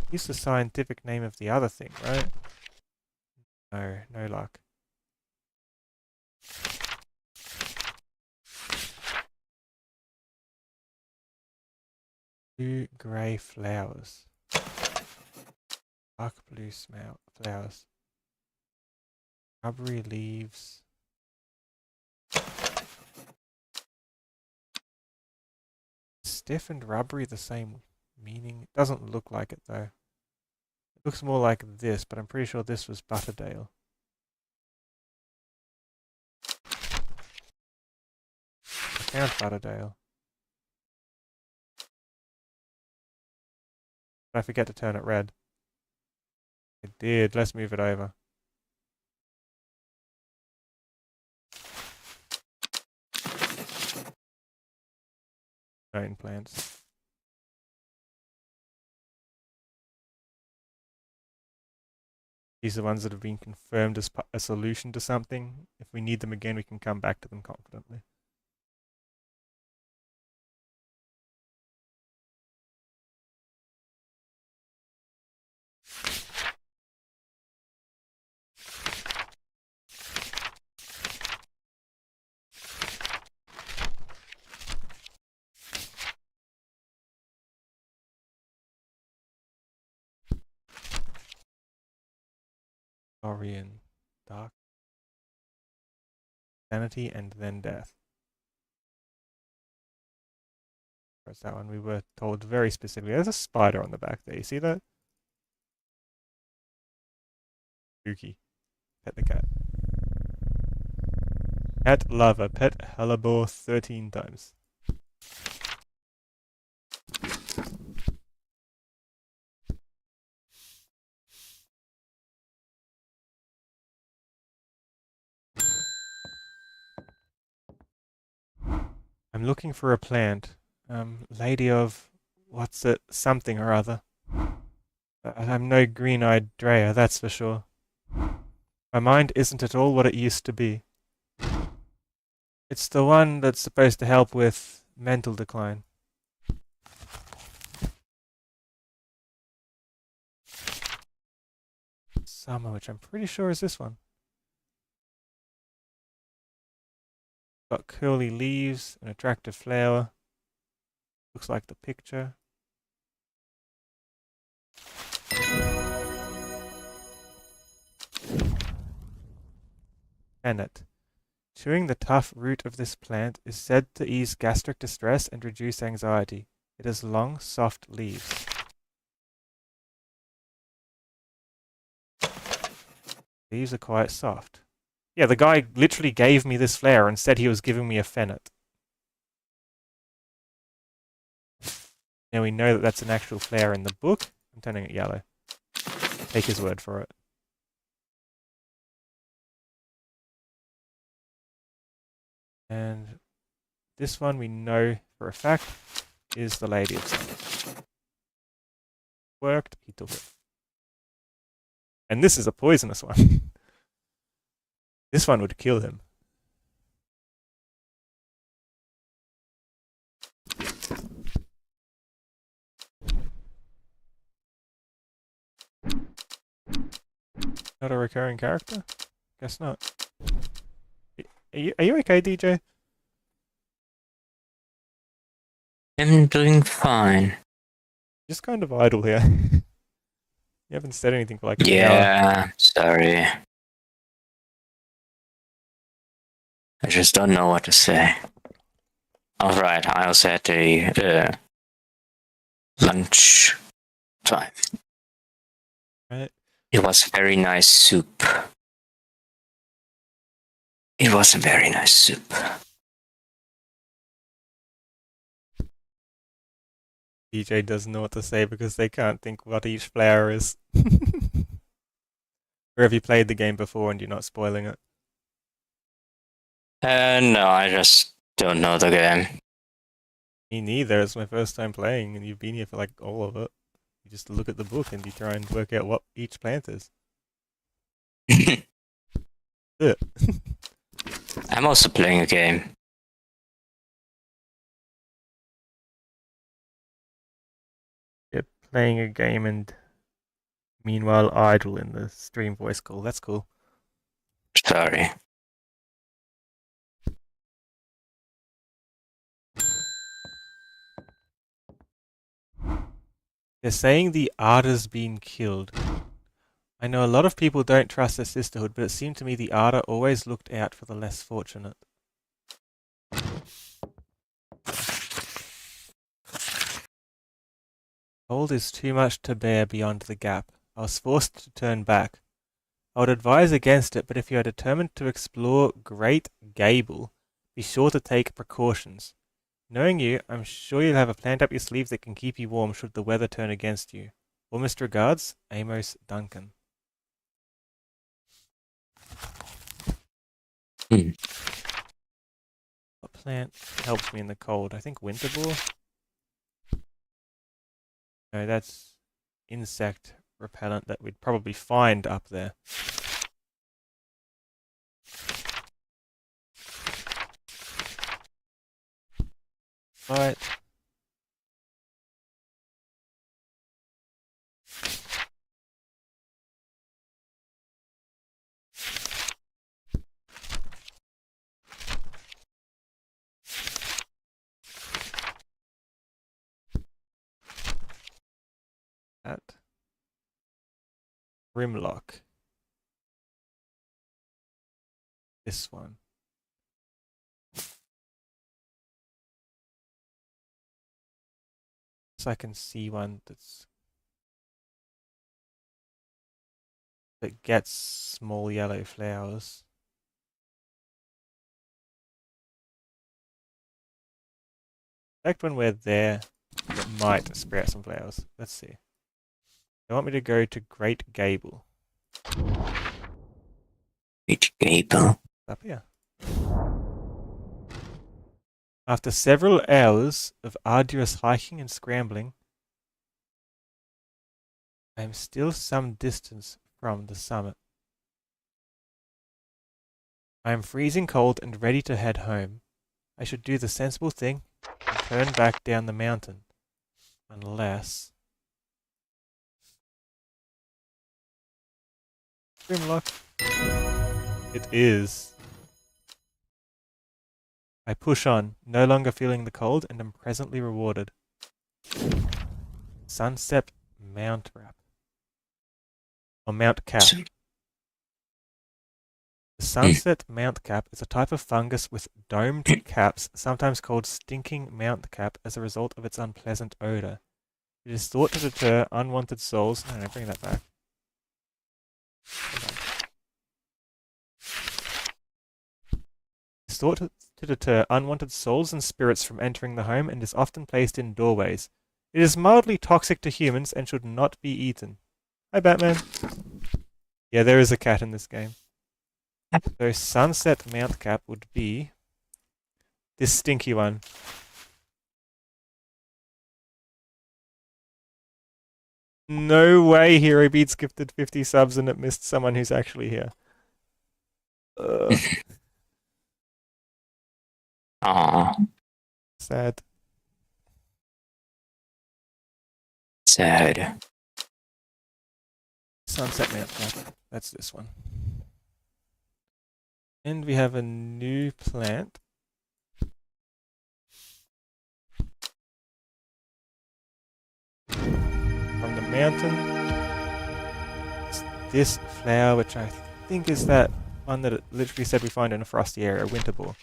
A: Use the scientific name of the other thing, right? No, no luck. 2 grey flowers. Dark blue flowers. Rubbery leaves. Stiff and rubbery the same meaning? It doesn't look like it though. It looks more like this, but I'm pretty sure this was Butterdale. I found Butterdale. Did I forget to turn it red? I did. Let's move it over. Stone plants. These are the ones that have been confirmed as a solution to something. If we need them again, we can come back to them confidently. Orion. Dark. Sanity and then death. Where's that one? We were told very specifically. There's a spider on the back there. You see that? Spooky. Pet the cat. Cat lover. Pet hellebore 13 times. I'm looking for a plant. Lady of... what's it? Something or other. I'm no green-eyed Drea, that's for sure. My mind isn't at all what it used to be. It's the one that's supposed to help with mental decline. Summer, which I'm pretty sure is this one. Got curly leaves, an attractive flower. Looks like the picture. Fennet. Chewing the tough root of this plant is said to ease gastric distress and reduce anxiety. It has long, soft leaves. Leaves are quite soft. Yeah, the guy literally gave me this flower and said he was giving me a Fennet. Now we know that that's an actual flower in the book. I'm turning it yellow. Take his word for it. And this one we know for a fact is the Lady of Sun. Worked, he took it. And this is a poisonous one. This one would kill him. Not a recurring character? Guess not. Are you okay, DJ?
B: I'm doing fine.
A: Just kind of idle here. You haven't said anything for like an hour.
B: Yeah, sorry. I just don't know what to say. Alright, I also had a lunch time.
A: Right.
B: It was very nice soup. It was a very nice soup.
A: DJ doesn't know what to say because they can't think what each flower is. Or have you played the game before and you're not spoiling it?
B: No, I just don't know the game.
A: Me neither. It's my first time playing, and you've been here for like all of it. You just look at the book and you try and work out what each plant is. Ugh.
B: I'm also playing a game.
A: You're playing a game and meanwhile idle in the stream voice call. That's cool.
B: Sorry.
A: They're saying the Arda's been killed. I know a lot of people don't trust the sisterhood, but it seemed to me the Arda always looked out for the less fortunate. Cold is too much to bear beyond the gap. I was forced to turn back. I would advise against it, but if you are determined to explore Great Gable, be sure to take precautions. Knowing you, I'm sure you'll have a plant up your sleeve that can keep you warm should the weather turn against you. Warmest regards, Amos Duncan. What plant helps me in the cold? I think Winterbore? No, that's insect repellent that we'd probably find up there. Right. That. Grimlock. This one. So I can see one that gets small yellow flowers. In fact, when we're there, it might sprout some flowers. Let's see. They want me to go to Great Gable.
B: Great Gable.
A: Up here. After several hours of arduous hiking and scrambling, I am still some distance from the summit. I am freezing cold and ready to head home. I should do the sensible thing and turn back down the mountain. Unless... Grimlock. It is. I push on, no longer feeling the cold, and am presently rewarded. Sunset Mount Wrap. Or Mount Cap. The sunset mount cap is a type of fungus with domed caps, sometimes called stinking mount cap, as a result of its unpleasant odor. It is thought to deter unwanted souls. No, bring that back. It's thought to deter unwanted souls and spirits from entering the home and is often placed in doorways. It is mildly toxic to humans and should not be eaten. Hi, Batman. Yeah, there is a cat in this game. So Sunset Mount Cap would be This stinky one. No way Hero Beats gifted 50 subs and it missed someone who's actually here.
B: Aw,
A: Sad.
B: sad.
A: Sunset Mount. That's this one. And we have a new plant. From the mountain. It's this flower, which I think is that one that it literally said we find in a frosty area, winter ball.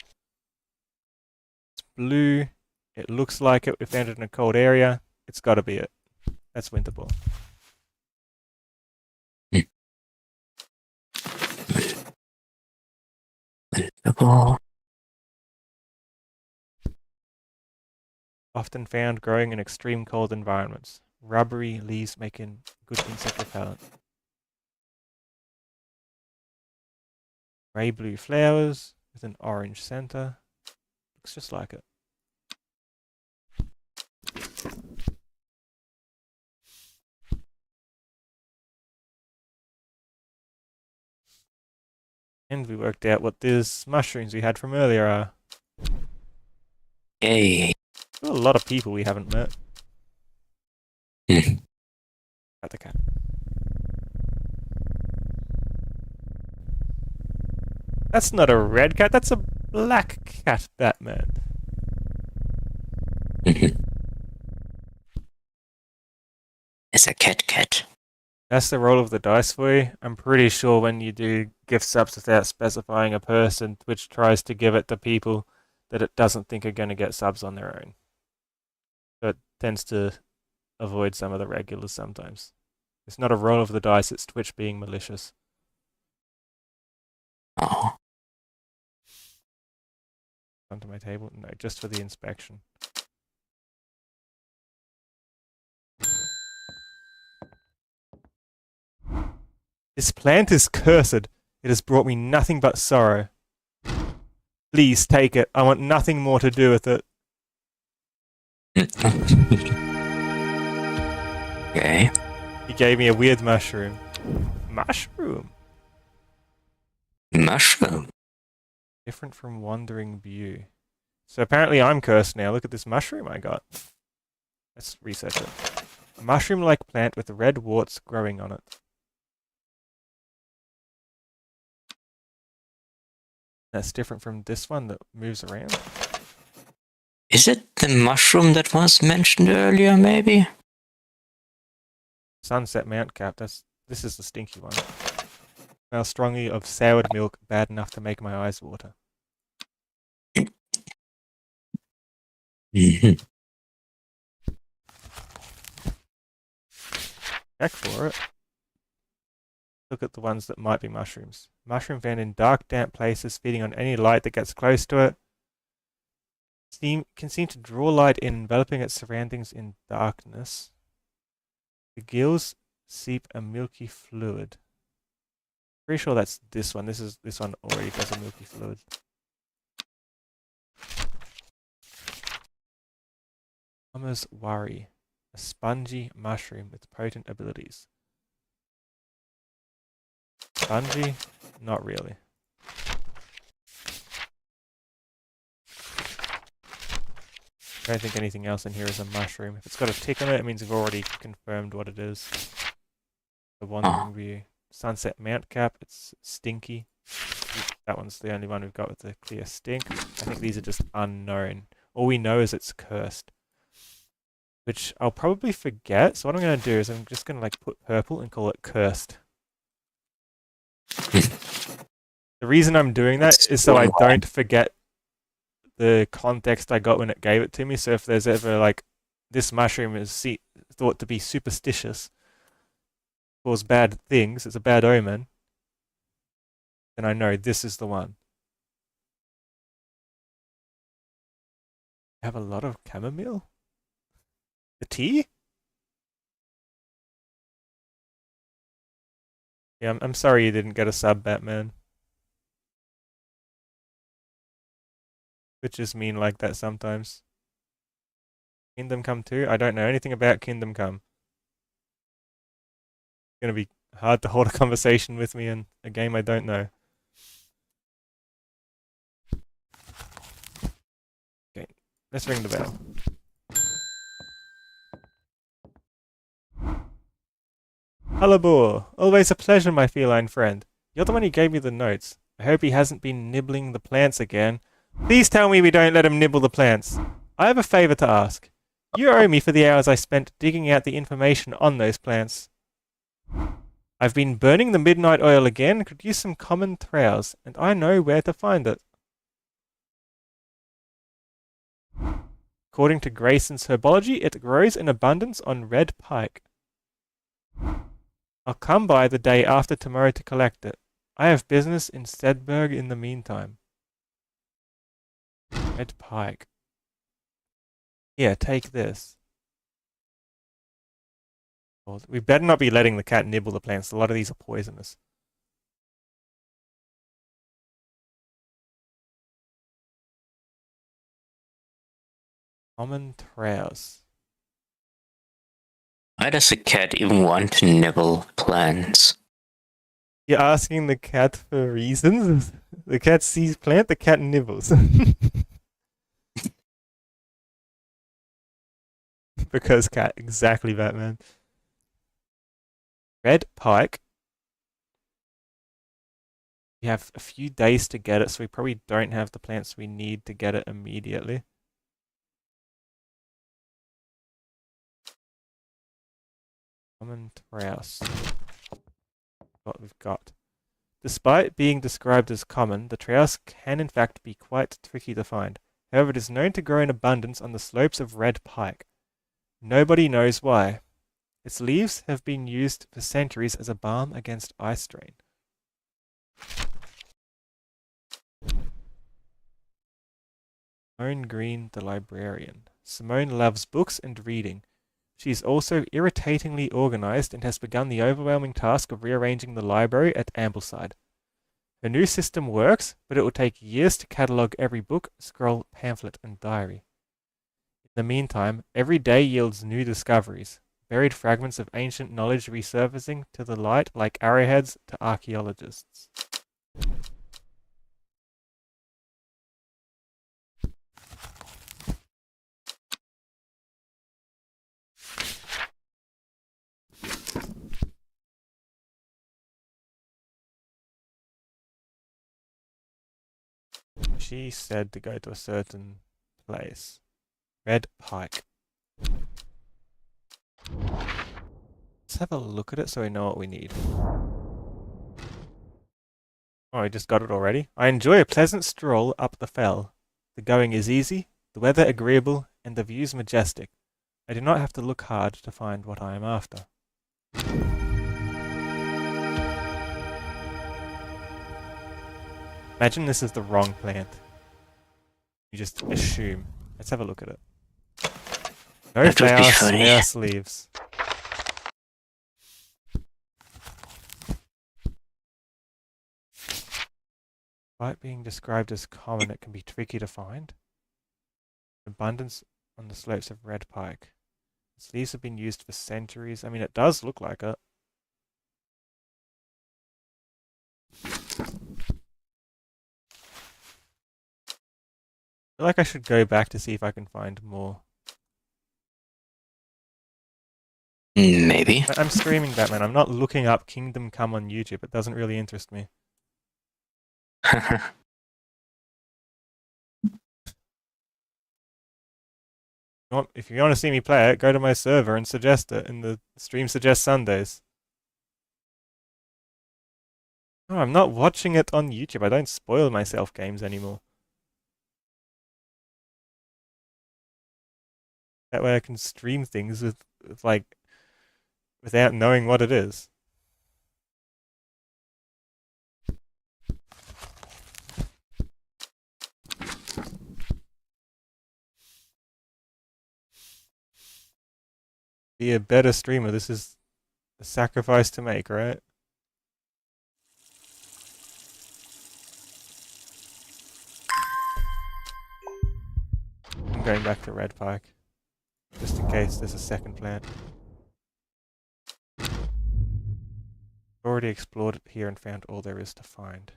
A: It's blue. It looks like it. We found it in a cold area. It's got to be it. That's winter ball. Often found growing in extreme cold environments. Rubbery leaves making good insect repellent. Grey-blue flowers with an orange center. Looks just like it. And we worked out what these mushrooms we had from earlier are.
B: Yay.
A: Still a lot of people we haven't met. At the cat. That's not a red cat, that's a black cat, Batman.
B: It's a cat.
A: That's the roll of the dice for you. I'm pretty sure when you do gift subs without specifying a person, Twitch tries to give it to people that it doesn't think are going to get subs on their own. So it tends to avoid some of the regulars sometimes. It's not a roll of the dice, it's Twitch being malicious.
B: Oh.
A: Onto my table? No, just for the inspection. This plant is cursed. It has brought me nothing but sorrow. Please take it. I want nothing more to do with it.
B: Okay.
A: He gave me a weird mushroom. Mushroom?
B: Mushroom.
A: Different from Wandering View. So apparently I'm cursed now. Look at this mushroom I got. Let's research it. A mushroom-like plant with red warts growing on it. That's different from this one that moves around.
B: Is it the mushroom that was mentioned earlier, maybe?
A: Sunset Mount Cap. This is the stinky one. Smells strongly of soured milk, bad enough to make my eyes water. Check for it. Look at the ones that might be mushrooms. Mushroom found in dark, damp places, feeding on any light that gets close to it. Can seem to draw light in enveloping its surroundings in darkness. The gills seep a milky fluid. Pretty sure that's this one. This one already does a milky fluid. Farmer's Worry. A spongy mushroom with potent abilities. Spongy? Not really. I don't think anything else in here is a mushroom. If it's got a tick on it, it means we've already confirmed what it is. The Wandering View. Sunset Mount Cap, it's stinky. That one's the only one we've got with the clear stink. I think these are just unknown. All we know is it's cursed. Which I'll probably forget, so what I'm going to do is I'm just going to like put purple and call it cursed. The reason I'm doing that is so I don't forget the context I got when it gave it to me. So if there's ever like, this mushroom is thought to be superstitious, cause bad things, it's a bad omen, then I know this is the one. I have a lot of chamomile? The tea? Yeah, I'm sorry you didn't get a sub, Batman. Bitches mean like that sometimes. Kingdom Come 2? I don't know anything about Kingdom Come. It's gonna be hard to hold a conversation with me in a game I don't know. Okay, let's ring the bell. Halabur, always a pleasure, my feline friend. You're the one who gave me the notes. I hope he hasn't been nibbling the plants again. Please tell me we don't let him nibble the plants. I have a favor to ask. You owe me for the hours I spent digging out the information on those plants. I've been burning the midnight oil again, could use some common trails, and I know where to find it. According to Grayson's herbology, it grows in abundance on red pike. I'll come by the day after tomorrow to collect it. I have business in Stedberg in the meantime. Red pike. Here, take this. We better not be letting the cat nibble the plants. A lot of these are poisonous. Common trails.
B: Why does a cat even want to nibble plants?
A: You're asking the cat for reasons? The cat sees plant, the cat nibbles. Because cat, exactly Batman. Red pike. We have a few days to get it, so we probably don't have the plants we need to get it immediately. Common trouse. What we've got. Despite being described as common, the trouse can in fact be quite tricky to find. However, it is known to grow in abundance on the slopes of red pike. Nobody knows why. Its leaves have been used for centuries as a balm against eye strain. Simone Green, the librarian. Simone loves books and reading. She is also irritatingly organized and has begun the overwhelming task of rearranging the library at Ambleside. Her new system works, but it will take years to catalogue every book, scroll, pamphlet, and diary. In the meantime, every day yields new discoveries, buried fragments of ancient knowledge resurfacing to the light like arrowheads to archaeologists. She said to go to a certain place. Red pike. Let's have a look at it so we know what we need. Oh, I just got it already. I enjoy a pleasant stroll up the fell. The going is easy, the weather agreeable, and the views majestic. I do not have to look hard to find what I am after. Imagine this is the wrong plant. You just assume. Let's have a look at it. No flowers, leaves. Despite being described as common, it can be tricky to find. Abundance on the slopes of red pike. Its leaves have been used for centuries. I mean, it does look like it. I feel like I should go back to see if I can find more.
B: Maybe.
A: I'm screaming Batman. I'm not looking up Kingdom Come on YouTube. It doesn't really interest me. If you want to see me play it, go to my server and suggest it in the stream suggest Sundays. No, I'm not watching it on YouTube. I don't spoil myself games anymore. That way I can stream things with like without knowing what it is. Be a better streamer. This is a sacrifice to make, right? going back to Red Pike. Just in case there's a second plant. Already explored it here and found all there is to find.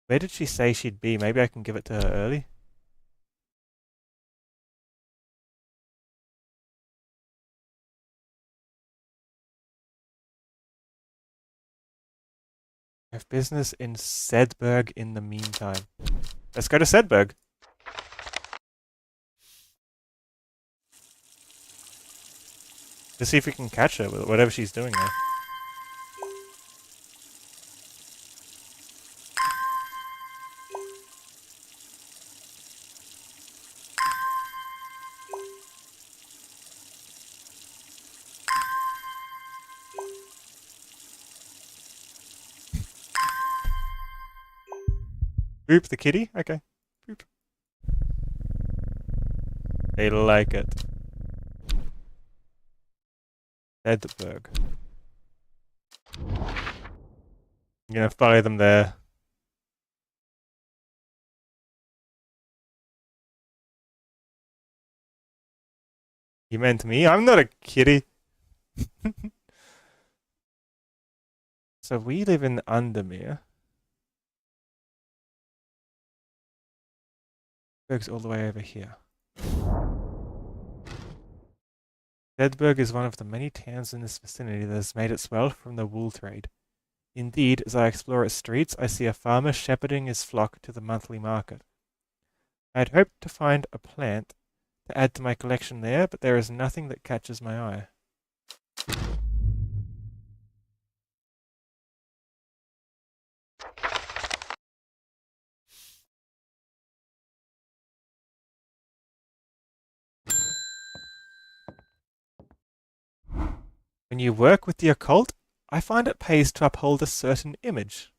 A: Where did she say she'd be? Maybe I can give it to her early? I have business in Sedberg in the meantime. Let's go to Sedberg. To see if we can catch her with whatever she's doing there. Boop the kitty? Okay. Boop. They like it. Sedberg. I'm gonna follow them there. You meant me? I'm not a kitty. So we live in Undermere. Sedberg's all the way over here. Sedberg is one of the many towns in this vicinity that has made its wealth from the wool trade. Indeed, as I explore its streets, I see a farmer shepherding his flock to the monthly market. I had hoped to find a plant to add to my collection there, but there is nothing that catches my eye. When you work with the occult, I find it pays to uphold a certain image.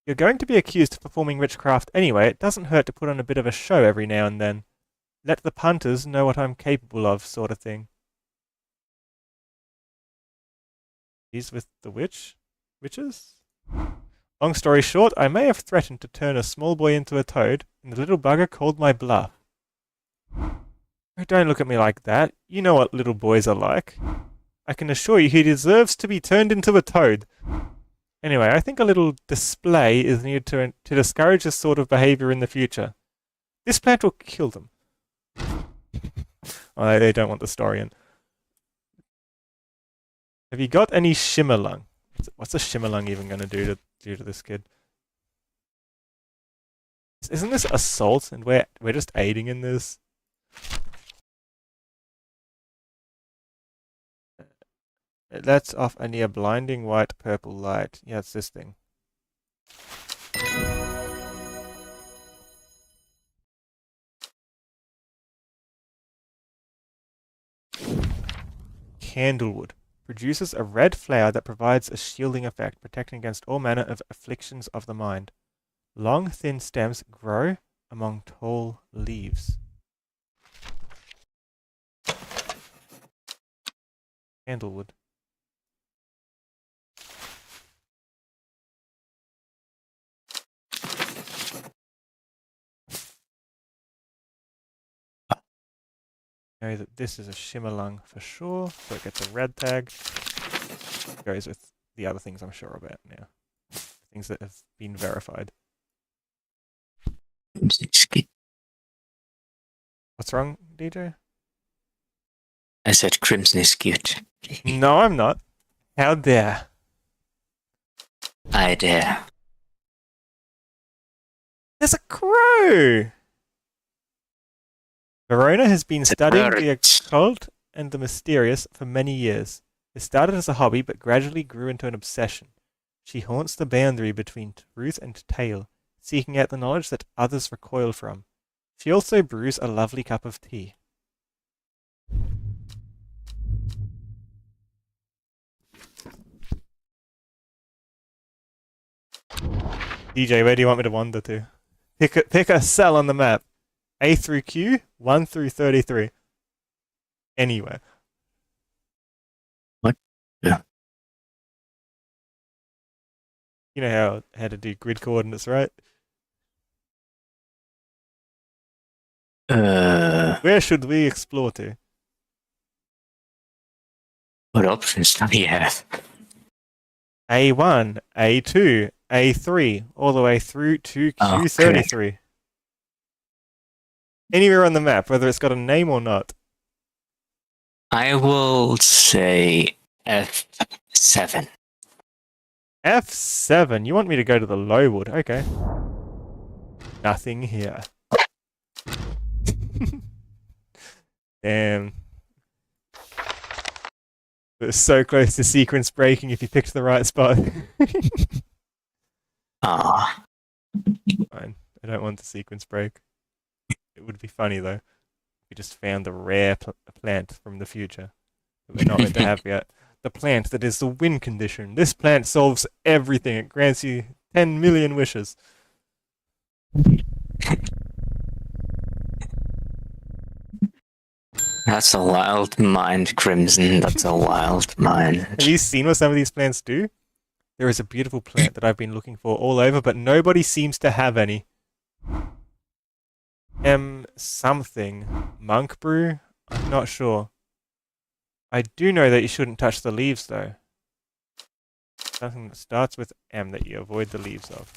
A: You're going to be accused of performing witchcraft anyway. It doesn't hurt to put on a bit of a show every now and then. Let the punters know what I'm capable of, sort of thing. He's with the witches? Long story short, I may have threatened to turn a small boy into a toad, and the little bugger called my bluff. Oh, don't look at me like that. You know what little boys are like. I can assure you he deserves to be turned into a toad. Anyway, I think a little display is needed to discourage this sort of behavior in the future. This plant will kill them. Oh, they don't want the story in. Have you got any shimmerlung? What's a shimmerlung even going to do to this kid? Isn't this assault and we're just aiding in this? It lets off a near blinding white purple light. Yeah, it's this thing. Candlewood. Produces a red flower that provides a shielding effect, protecting against all manner of afflictions of the mind. Long, thin stems grow among tall leaves. Candlewood. Know that this is a shimmerlung for sure, so it gets a red tag. Goes with the other things I'm sure about now. Things that have been verified. What's wrong, DJ?
B: I said crimson is cute.
A: No, I'm not. How dare.
B: I dare.
A: There's a crow! Verona has been studying the occult and the mysterious for many years. It started as a hobby, but gradually grew into an obsession. She haunts the boundary between truth and tale, seeking out the knowledge that others recoil from. She also brews a lovely cup of tea. DJ, where do you want me to wander to? Pick a cell on the map. A through Q, 1 through 33. Anywhere.
B: What? Yeah.
A: You know how to do grid coordinates, right?
B: Uh,
A: Where should we explore to?
B: what options do we have?
A: A1, A2, A3, all the way through to
B: Okay.
A: Q33. Anywhere on the map, whether it's got a name or not.
B: I will say F7.
A: F7. You want me to go to the Lowwood? Okay. Nothing here. Damn. It was so close to sequence breaking if you picked the right spot.
B: Ah.
A: Fine. I don't want the sequence break. It would be funny though. If we just found the rare plant from the future that we're not meant to have yet. The plant that is the win condition. This plant solves everything. It grants you 10 million wishes.
B: That's a wild mind, Crimson. That's a wild mind.
A: Have you seen what some of these plants do? There is a beautiful plant that I've been looking for all over, but nobody seems to have any. M something. Monk brew? I'm not sure. I do know that you shouldn't touch the leaves though. Something that starts with M that you avoid the leaves of.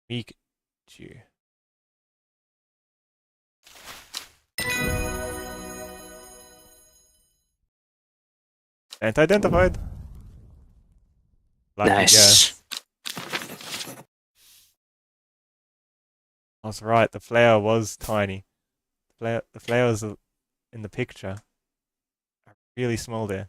A: Meek-chew. Identified. Lucky
B: Nice.
A: guess. I was right, the flower was tiny. The flowers in the picture are really small there.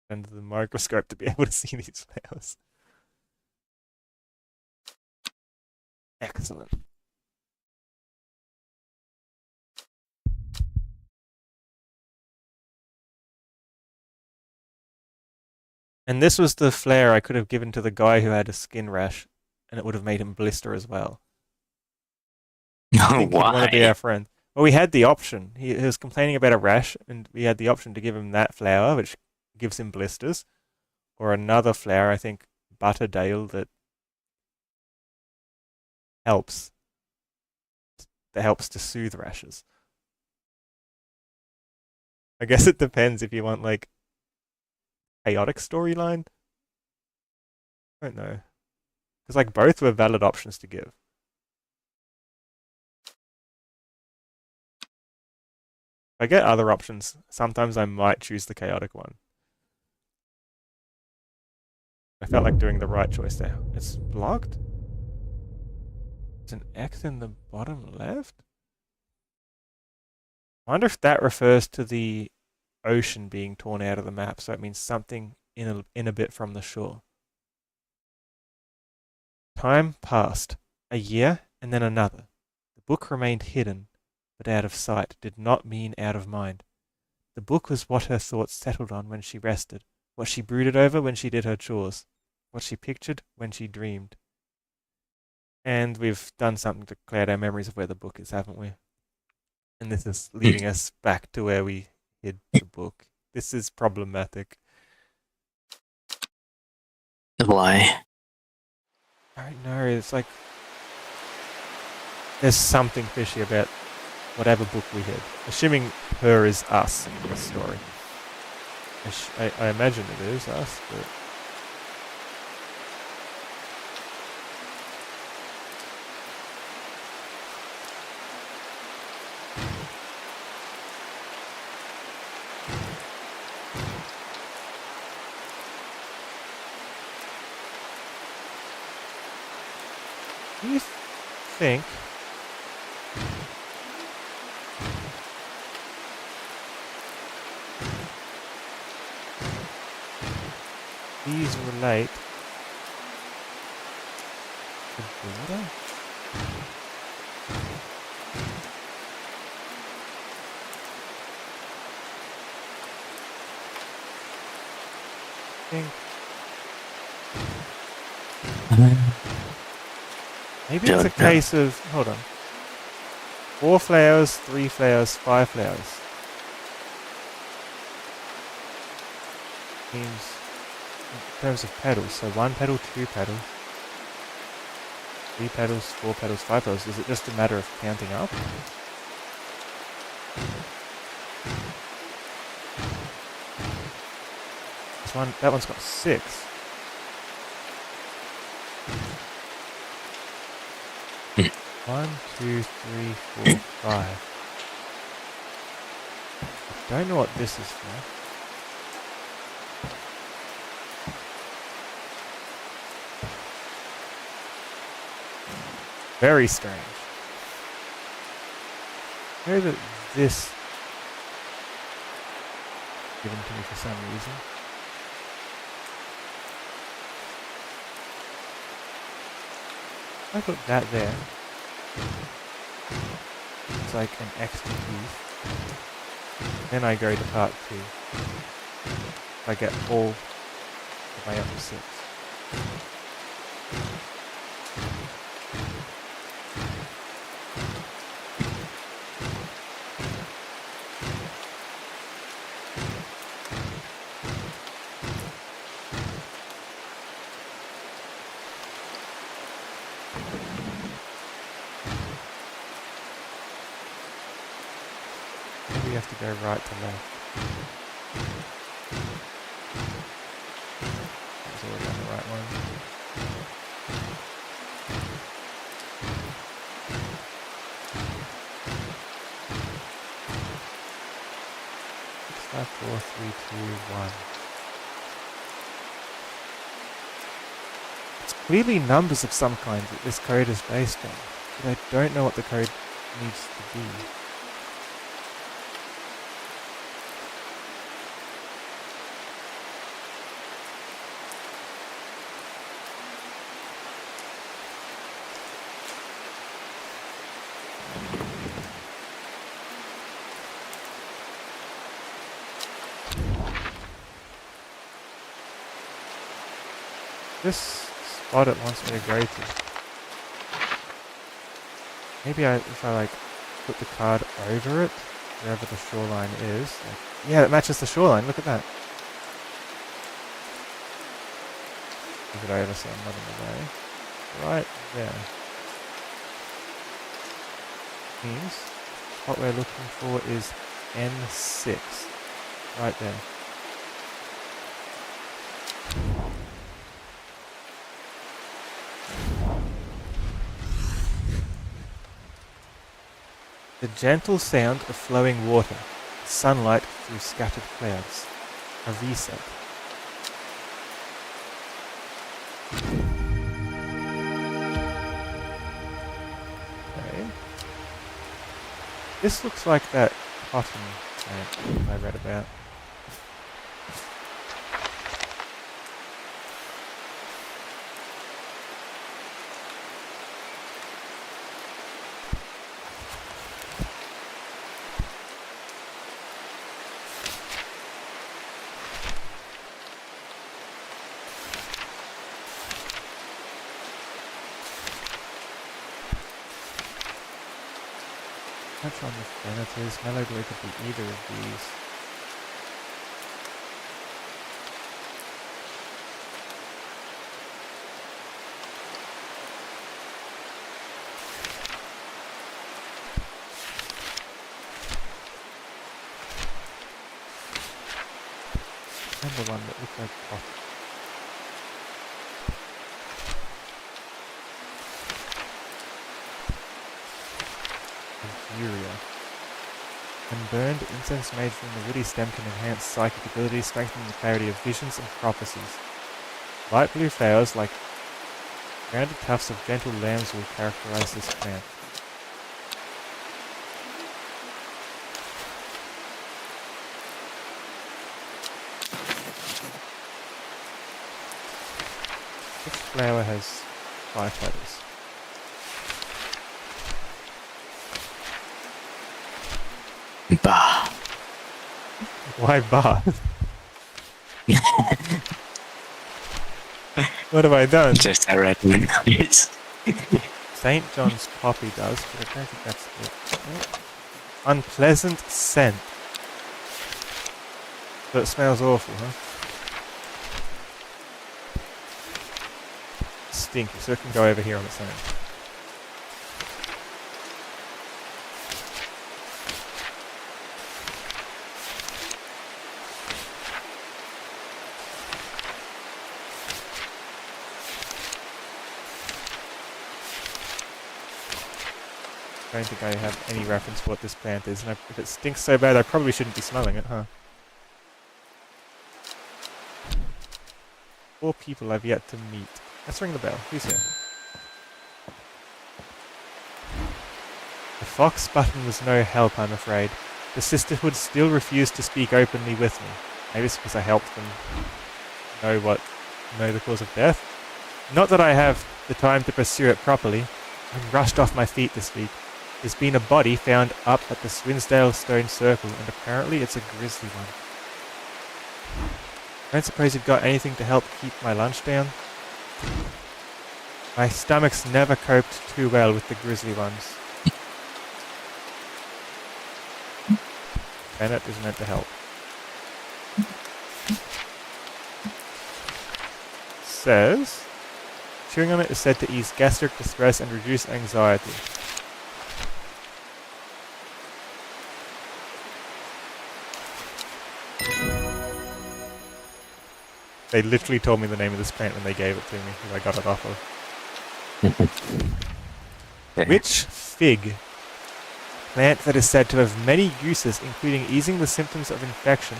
A: Under the microscope to be able to see these flowers. Excellent. And this was the flare I could have given to the guy who had a skin rash, and it would have made him blister as well. I think he'd want to be
B: Why?
A: our friend. Well, we had the option. He was complaining about a rash, and we had the option to give him that flower, which gives him blisters, or another flower, I think Butterdale, that helps. That helps to soothe rashes. I guess it depends if you want like chaotic storyline. I don't know, because like both were valid options to give. If I get other options, sometimes I might choose the chaotic one. I felt like doing the right choice there. It's blocked? There's an X in the bottom left? I wonder if that refers to the ocean being torn out of the map, so it means something in a bit from the shore. Time passed. A year, and then another. The book remained hidden, but out of sight did not mean out of mind. The book was what her thoughts settled on when she rested, what she brooded over when she did her chores, what she pictured when she dreamed. And we've done something to cloud our memories of where the book is, haven't we? And this is leading us back to where we hid the book. This is problematic.
B: Why?
A: I don't know, it's like there's something fishy about whatever book we hid. Assuming her is us in this story. I imagine it is us, but do you think these relate to border? I think maybe it's a case of hold on. 4 flowers, 3 flowers, 5 flowers. Means in terms of petals, so 1 petal, 2 petals, 3 petals, 4 petals, 5 petals. Is it just a matter of counting up? That one's got 6. One, 2, 3, 4, 5. I don't know what this is for. Very strange. I know that this given to me for some reason. I put that there. It's like an extra piece. Then I go to part 2. I get all the way up to 6. Maybe you have to go right to left. That's already on the right one. 5, 4, 3, 2, 1. It's clearly numbers of some kind that this code is based on, but I don't know what the code needs to be. This spot it wants me to go to. Maybe if I like put the card over it, wherever the shoreline is. Like, yeah, it matches the shoreline. Look at that. Move it over so I'm not in the way. Right there. Means what we're looking for is N6. Right there. The gentle sound of flowing water, sunlight through scattered clouds. A reset. Okay. This looks like that cotton plant I read about. Touch on the Senators. Melody could be either of these. And the one that looks like cotton. Urea. When burned, incense made from the woody stem can enhance psychic abilities, strengthening the clarity of visions and prophecies. Light blue flowers, like rounded tufts of gentle lambs, will characterize this plant. This flower has 5 petals.
B: Bah.
A: Why bar? What have I done?
B: Just a red one. Yes.
A: St. John's poppy does, but I don't think that's it. Unpleasant scent. So it smells awful, huh? Stinky, so it can go over here on its own. I don't think I have any reference to what this plant is, and if it stinks so bad, I probably shouldn't be smelling it, huh? 4 people I've yet to meet. Let's ring the bell. Who's here? The fox button was no help, I'm afraid. The sisterhood still refused to speak openly with me. Maybe it's because I helped them know the cause of death. Not that I have the time to pursue it properly. I'm rushed off my feet this week. There's been a body found up at the Swinsdale Stone Circle, and apparently it's a grisly one. I don't suppose you've got anything to help keep my lunch down? My stomach's never coped too well with the grisly ones. Bennett is meant to help. Says, chewing on it is said to ease gastric distress and reduce anxiety. They literally told me the name of this plant when they gave it to me, because I got it off of. Witch fig. Plant that is said to have many uses, including easing the symptoms of infection,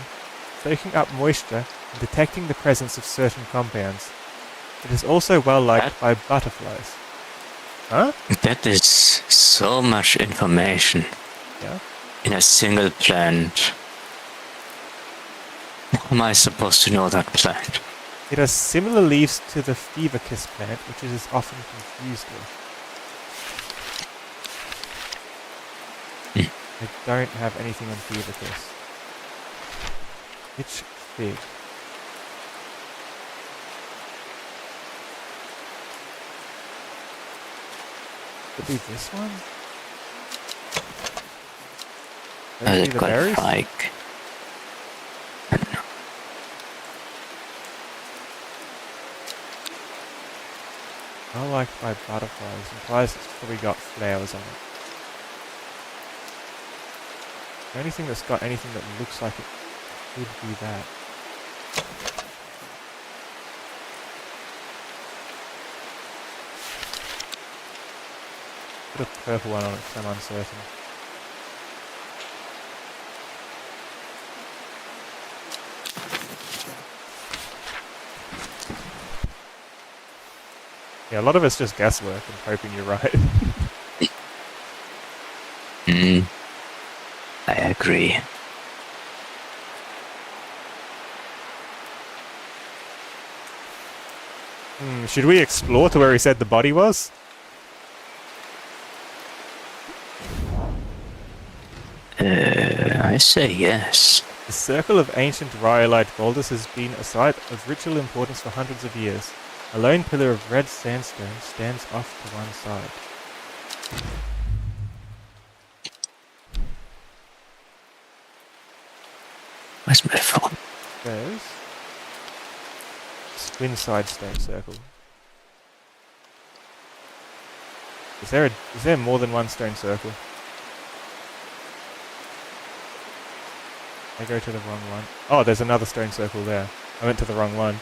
A: soaking up moisture, and detecting the presence of certain compounds. It is also well liked by butterflies. Huh?
B: That is so much information.
A: Yeah.
B: In a single plant. How am I supposed to know that plant?
A: It has similar leaves to the fever kiss plant, which it is often confused with. I don't have anything on fever kiss. Witch fig. Could be this one?
B: Has
A: Those
B: it
A: be the
B: got
A: berries?
B: like...
A: Well liked by butterflies. Implies it's probably got flowers on it. The only thing that's got anything that looks like it could be that. Put a purple one on it because I'm uncertain. Yeah, a lot of it's just guesswork and hoping you're right.
B: I agree.
A: Should we explore to where he said the body was?
B: I say yes.
A: The circle of ancient rhyolite boulders has been a site of ritual importance for hundreds of years. A lone pillar of red sandstone stands off to one side.
B: Where's my phone?
A: There's Swinside Stone Circle. Is there more than one stone circle? I go to the wrong one. Oh, there's another stone circle there. I went to the wrong one.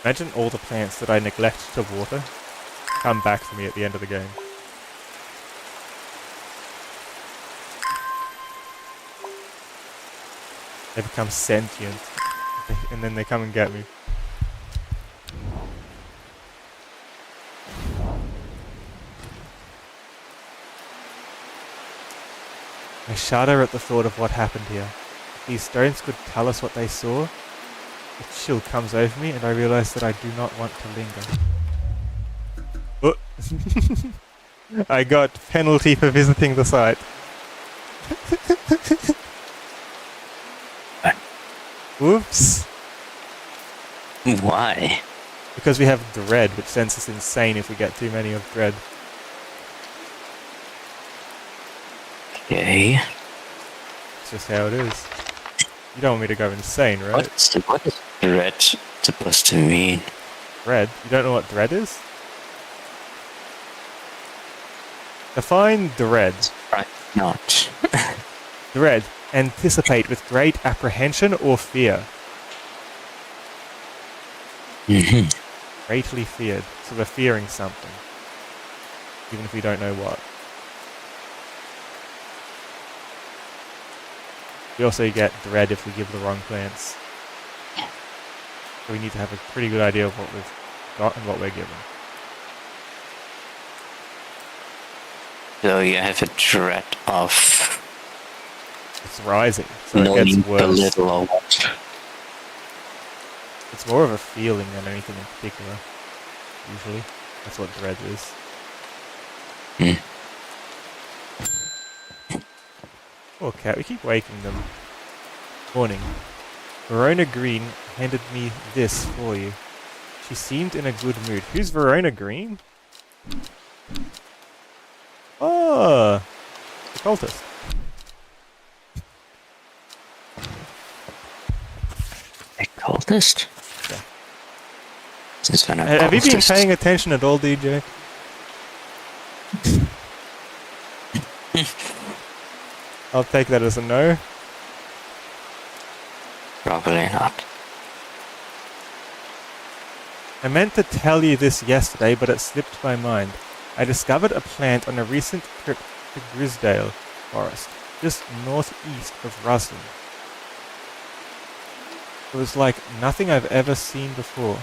A: Imagine all the plants that I neglect to water come back for me at the end of the game. They become sentient, and then they come and get me. I shudder at the thought of what happened here. If these stones could tell us what they saw, a chill comes over me and I realize that I do not want to linger. Oh. I got penalty for visiting the site. Whoops.
B: Why?
A: Because we have dread, which sends us insane if we get too many of dread.
B: Okay.
A: It's just how it is. You don't want me to go insane, right?
B: What is red supposed to mean?
A: Dread? You don't know what dread is? Define dread.
B: Right. Not.
A: Dread. Anticipate with great apprehension or fear.
B: Mm-hmm.
A: Greatly feared. So we're fearing something. Even if we don't know what. We also get dread if we give the wrong plants. So we need to have a pretty good idea of what we've got and what we're given.
B: So you have a dread of
A: It's rising, so it
B: knowing
A: gets
B: a
A: worse.
B: little or what?
A: It's more of a feeling than anything in particular, usually. That's what dread is.
B: Hmm.
A: Poor cat, we keep waking them. Morning. Verona Green handed me this for you. She seemed in a good mood. Who's Verona Green? Oh, the cultist.
B: A cultist?
A: Yeah.
B: Since when are
A: Have you been
B: cultists?
A: paying attention at all, DJ? I'll take that as a no.
B: Probably not.
A: I meant to tell you this yesterday, but it slipped my mind. I discovered a plant on a recent trip to Grisdale Forest, just northeast of Rusden. It was like nothing I've ever seen before.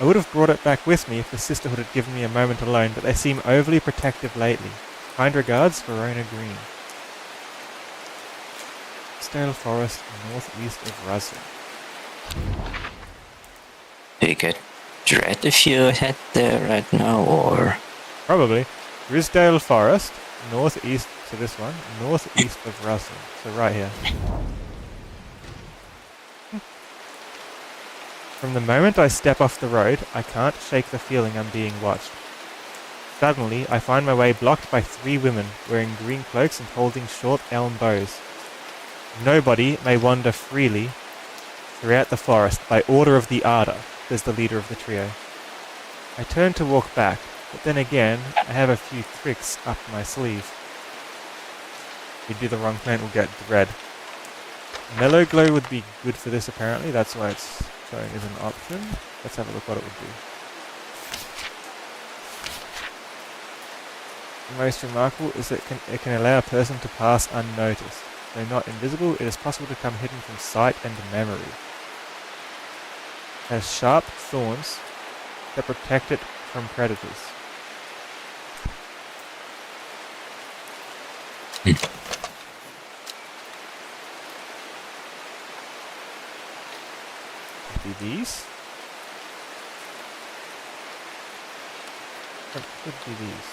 A: I would have brought it back with me if the sisterhood had given me a moment alone, but they seem overly protective lately. Kind regards, Verona Green. Grisdale Forest, northeast of Rusden.
B: Do you get dread if you head there right now, or?
A: Probably. Grisdale Forest, northeast, so this one, northeast of Rusden. So right here. From the moment I step off the road, I can't shake the feeling I'm being watched. Suddenly, I find my way blocked by 3 women wearing green cloaks and holding short elm bows. Nobody may wander freely throughout the forest by order of the Arda, says the leader of the trio. I turn to walk back, but then again, I have a few tricks up my sleeve. If we do the wrong plant, we'll get dread. Mellow Glow would be good for this apparently, that's why it's showing as an option. Let's have a look what it would do. The most remarkable is that it can allow a person to pass unnoticed. Though not invisible, it is possible to come hidden from sight and memory. It has sharp thorns that protect it from predators. Could be these. Or it could be these.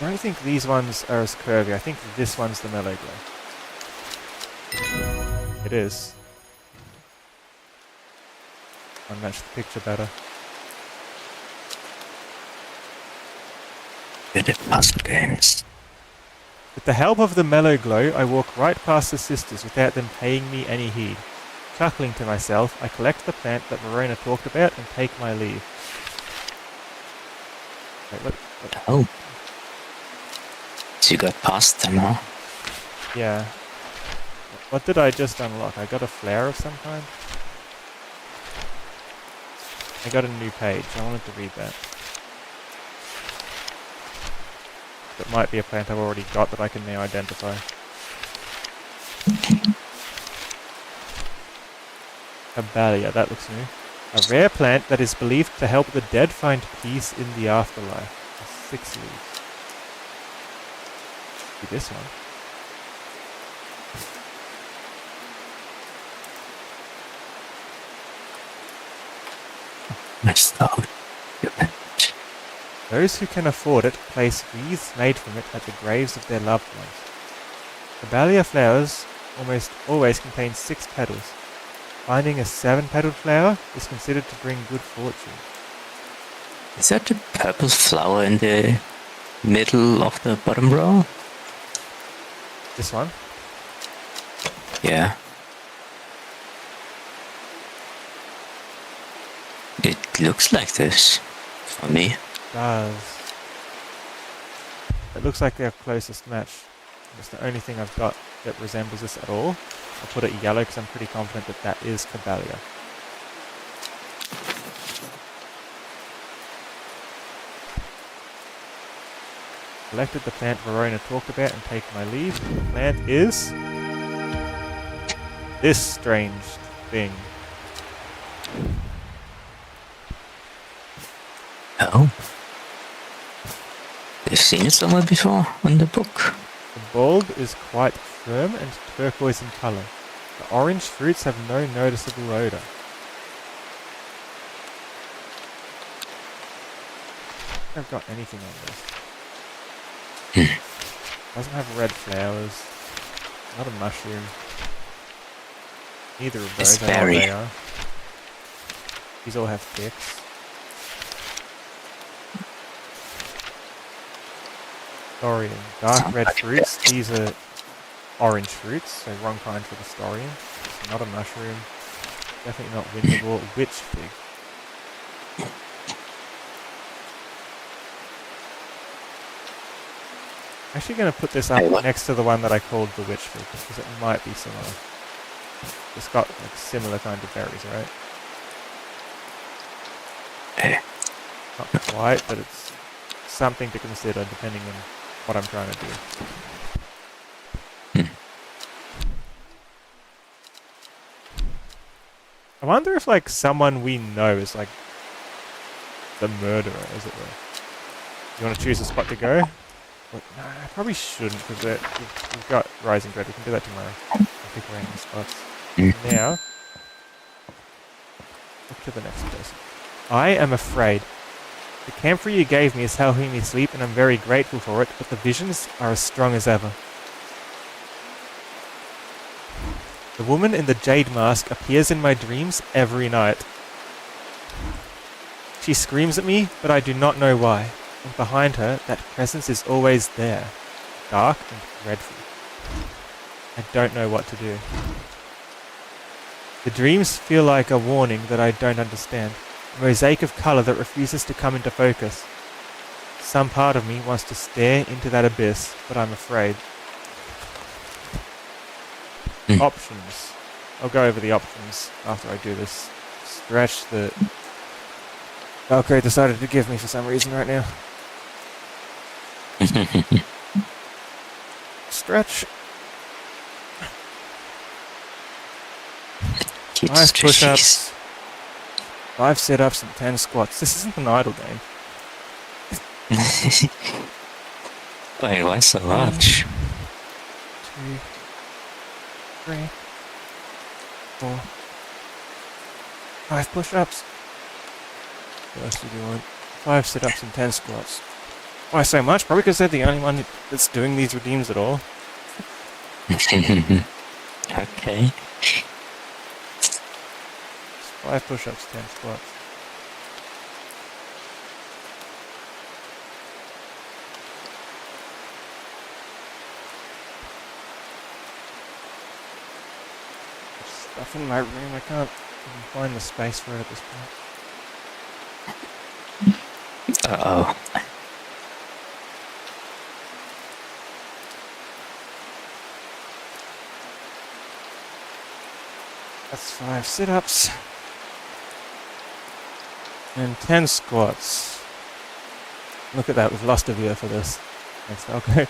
A: I don't think these ones are as curvy. I think this one's the Mellow Glow. It is. I'll match the picture better.
B: Good at puzzle games.
A: With the help of the Mellow Glow, I walk right past the sisters without them paying me any heed. Chuckling to myself, I collect the plant that Verona talked about and take my leave. Wait, what?
B: Oh. So you got past them, huh?
A: Yeah. What did I just unlock? I got a flower of some kind? I got a new page. I wanted to read that. That might be a plant I've already got that I can now identify. Abalia, that looks new. A rare plant that is believed to help the dead find peace in the afterlife. 6 leaves. Be this one.
B: Nice thought.
A: Those who can afford it place wreaths made from it at the graves of their loved ones. Abalia flowers almost always contains 6 petals. Finding a 7-petaled flower is considered to bring good fortune.
B: Is that the purple flower in the middle of the bottom row?
A: This one?
B: Yeah. It looks like this for me.
A: Does. It looks like their closest match. It's the only thing I've got that resembles this at all. I'll put it yellow because I'm pretty confident that that is Caballia. Selected the plant Verona talked about and taken my leave. The plant is this strange thing.
B: Oh. I've seen it somewhere before in the book.
A: The bulb is quite firm and turquoise in colour. The orange fruits have no noticeable odour. I don't think I've got anything on this. Doesn't have red flowers. Not a mushroom. Neither of those. I know what
B: berry.
A: they are. These all have ticks. Dorian. Dark
B: Sounds
A: red
B: like a
A: fruits. These are orange fruits, so wrong kind for the Storian. It's not a mushroom. Definitely not winterboar. Witch fig. I'm actually going to put this up
B: Hey, what?
A: next to the one that I called the witch fig, because it might be similar. It's got like similar kind of berries, right?
B: Eh.
A: Not quite, but it's something to consider depending on what I'm trying to do. I wonder if like someone we know is like the murderer, as it were. You want to choose a spot to go? Well, no, I probably shouldn't because we've got Rising Dread. We can do that tomorrow. I'll pick random spots. Now, look to the next person. I am afraid. The camphor you gave me is helping me sleep, and I'm very grateful for it, but the visions are as strong as ever. The woman in the jade mask appears in my dreams every night. She screams at me, but I do not know why. And behind her, that presence is always there, dark and dreadful. I don't know what to do. The dreams feel like a warning that I don't understand, a mosaic of colour that refuses to come into focus. Some part of me wants to stare into that abyss, but I'm afraid. Options. I'll go over the options after I do this stretch that Valkyrie decided to give me for some reason right now. Stretch. 5 push-ups, 5 sit-ups, and 10 squats. This isn't an idle game.
B: Wait, why so much?
A: 2, 3, 4, 5 push-ups. What else did you want? 5 sit-ups and 10 squats. Why so much? Probably because they're the only one that's doing these redeems at all.
B: Okay.
A: 5 push-ups, 10 squats. There's stuff in my room. I can't even find the space for it at this point.
B: Uh-oh.
A: That's 5 sit-ups. And 10 squats. Look at that, we've lost a viewer for this. Thanks, okay.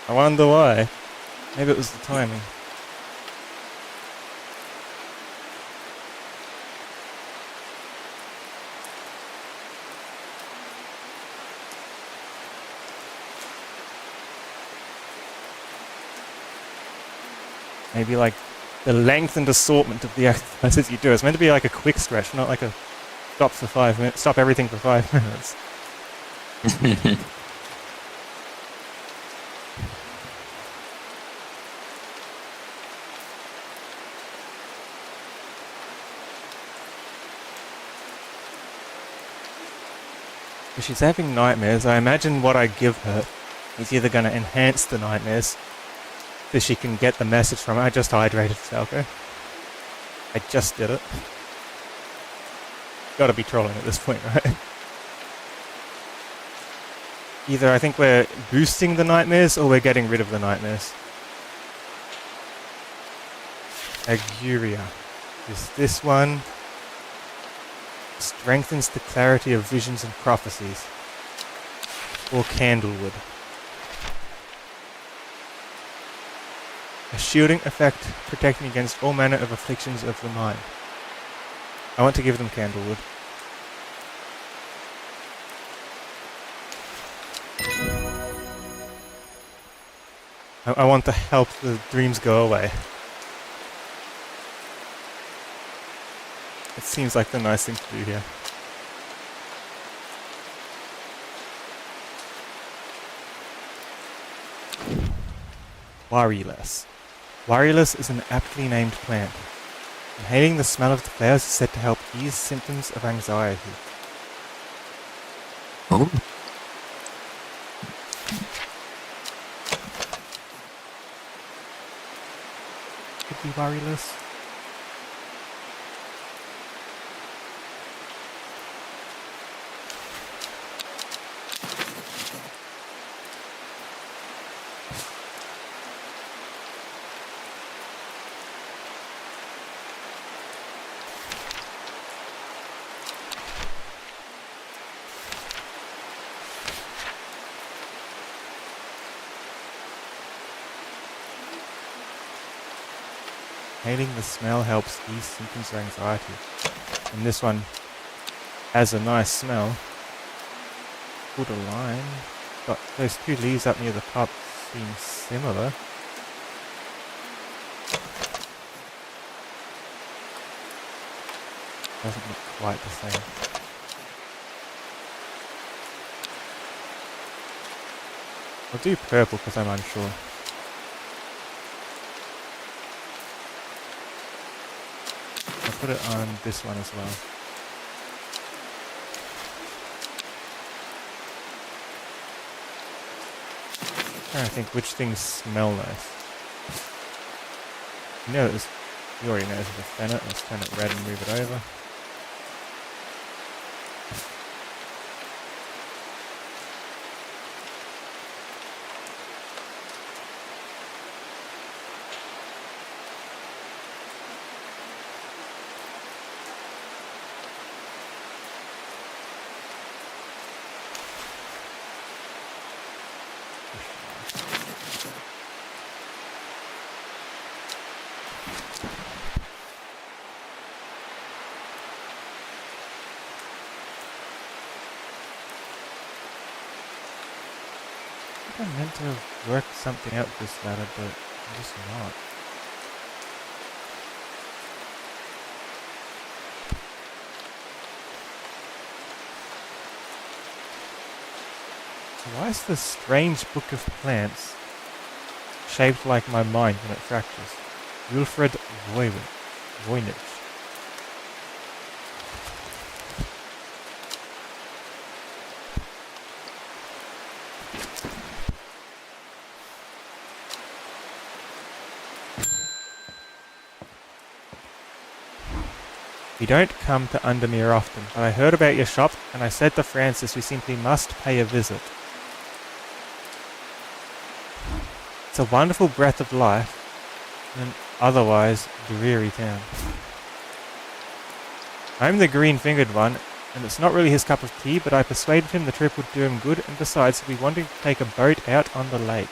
A: I wonder why. Maybe it was the timing. Maybe like the length and assortment of the exercises you do. It's meant to be like a quick stretch, not like a stop for 5 minutes. Stop everything for 5 minutes. If she's having nightmares, I imagine what I give her is either going to enhance the nightmares so she can get the message from it. I just hydrated Falco. I just did it. Gotta be trolling at this point, right? Either I think we're boosting the nightmares or we're getting rid of the nightmares. Aguria is this one. Strengthens the clarity of visions and prophecies. Or Candlewood. A shielding effect protecting against all manner of afflictions of the mind. I want to give them Candlewood. I want to help the dreams go away. It seems like the nice thing to do here. Waryless. Waryless is an aptly named plant. Inhaling the smell of the flowers is said to help ease symptoms of anxiety.
B: Oh.
A: Could be Waryless. Inhaling the smell helps ease symptoms of anxiety. And this one has a nice smell. Put a line. Got those two leaves up near the top seem similar. Doesn't look quite the same. I'll do purple because I'm unsure. I'll put it on this one as well. I'm trying to think which things smell nice. You already know this is a fennel. Let's turn it red and move it over. I meant to have worked something out with this ladder, but I'm just not. Why is this strange book of plants shaped like my mind when it fractures? Wilfred Voynich. You don't come to Undermere often, but I heard about your shop and I said to Francis we simply must pay a visit. It's a wonderful breath of life in an otherwise dreary town. I'm the green-fingered one, and it's not really his cup of tea, but I persuaded him the trip would do him good, and besides, we wanted to take a boat out on the lake.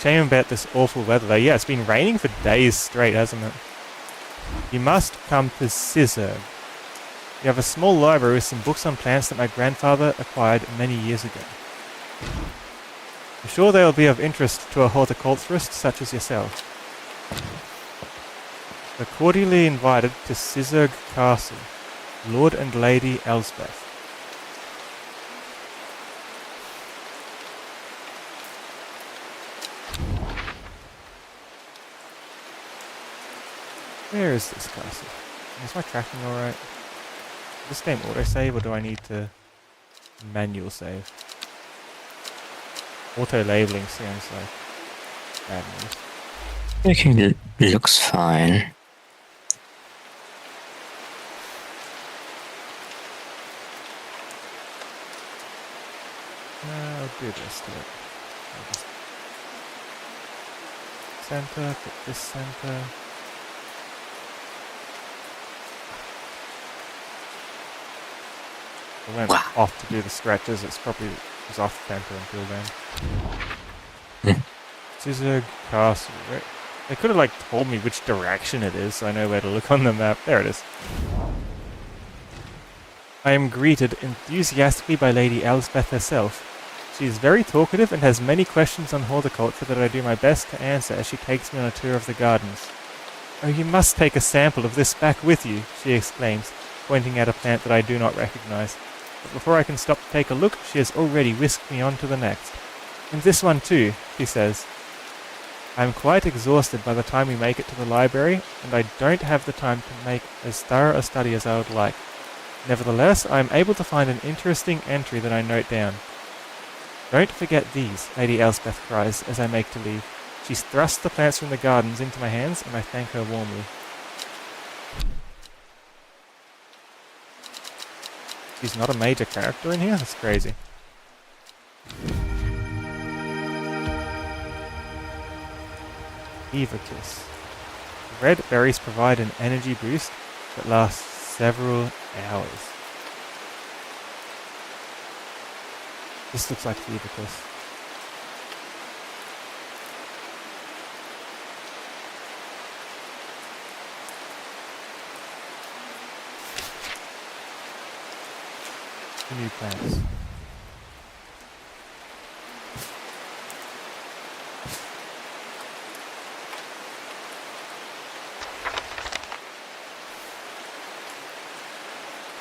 A: Shame about this awful weather though. Yeah, it's been raining for days straight, hasn't it? You must come to Sizerg. You have a small library with some books on plants that my grandfather acquired many years ago. I'm sure they will be of interest to a horticulturist such as yourself. We're cordially invited to Sizerg Castle, Lord and Lady Elsbeth. Where is this castle? Is my tracking alright? This game autosave or do I need to manual save? Auto labeling seems like bad news.
B: I think it looks fine.
A: I'll do this to it. I'll just center, put this center. I went off to do the stretches, it's probably was off center until then. Scissor Castle, right? They could have like told me which direction it is so I know where to look on the map. There it is. I am greeted enthusiastically by Lady Elsbeth herself. She is very talkative and has many questions on horticulture that I do my best to answer as she takes me on a tour of the gardens. Oh, you must take a sample of this back with you, she exclaims, pointing at a plant that I do not recognize. But before I can stop to take a look, she has already whisked me on to the next. And this one too, she says. I am quite exhausted by the time we make it to the library, and I don't have the time to make as thorough a study as I would like. Nevertheless, I am able to find an interesting entry that I note down. Don't forget these, Lady Elspeth cries as I make to leave. She thrusts the plants from the gardens into my hands, and I thank her warmly. She's not a major character in here? That's crazy. Feverkiss. Red berries provide an energy boost that lasts several hours. This looks like Feverkiss. New plants.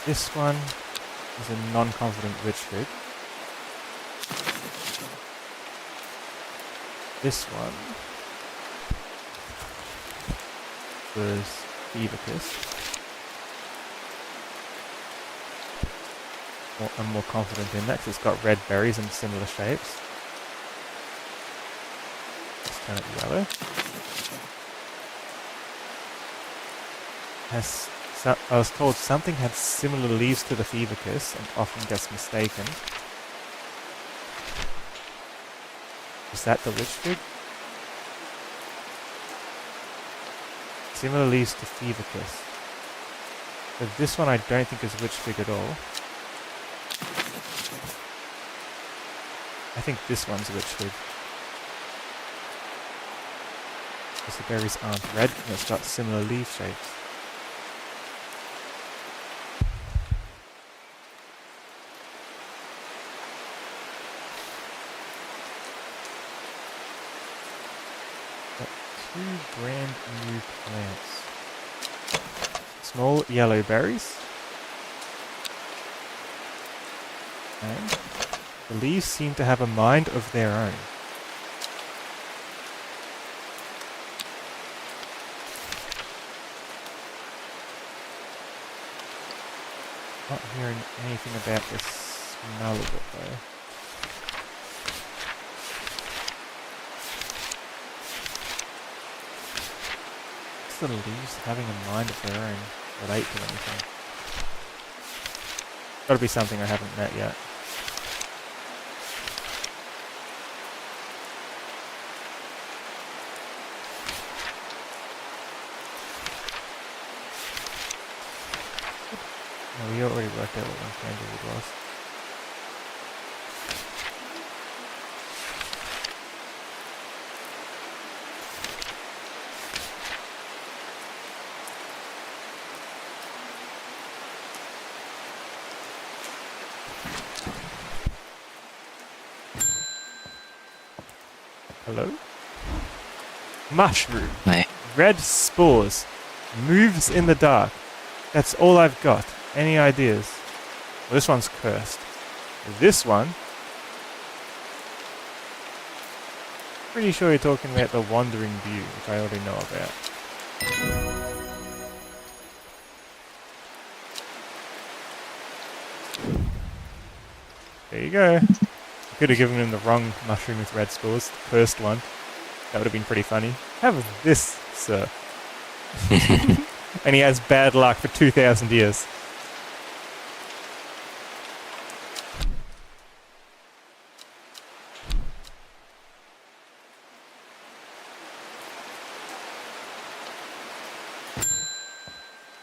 A: This one is a non-confident witch fig. This one was Feverkiss. I'm more confident in that 'cause it's got red berries in similar shapes. Let's turn it yellow. I was told something had similar leaves to the Feverkiss and often gets mistaken. Is that the witch fig? Similar leaves to Feverkiss. But this one I don't think is witch fig at all. I think this one's a witch fig. Because the berries aren't red and it's got similar leaf shapes. Got two brand new plants. Small yellow berries. And the leaves seem to have a mind of their own. Not hearing anything about the smell of it though. What's the leaves having a mind of their own relate to anything? Gotta be something I haven't met yet. No, we already worked out what one candlewood was. Hello? Mushroom.
B: Hey.
A: Red spores. Moves in the dark. That's all I've got. Any ideas? Well, this one's cursed. This one... Pretty sure you're talking about the Wandering View, which I already know about. There you go. Could have given him the wrong mushroom with red spores, the cursed one. That would have been pretty funny. Have this, sir. And he has bad luck for 2,000 years.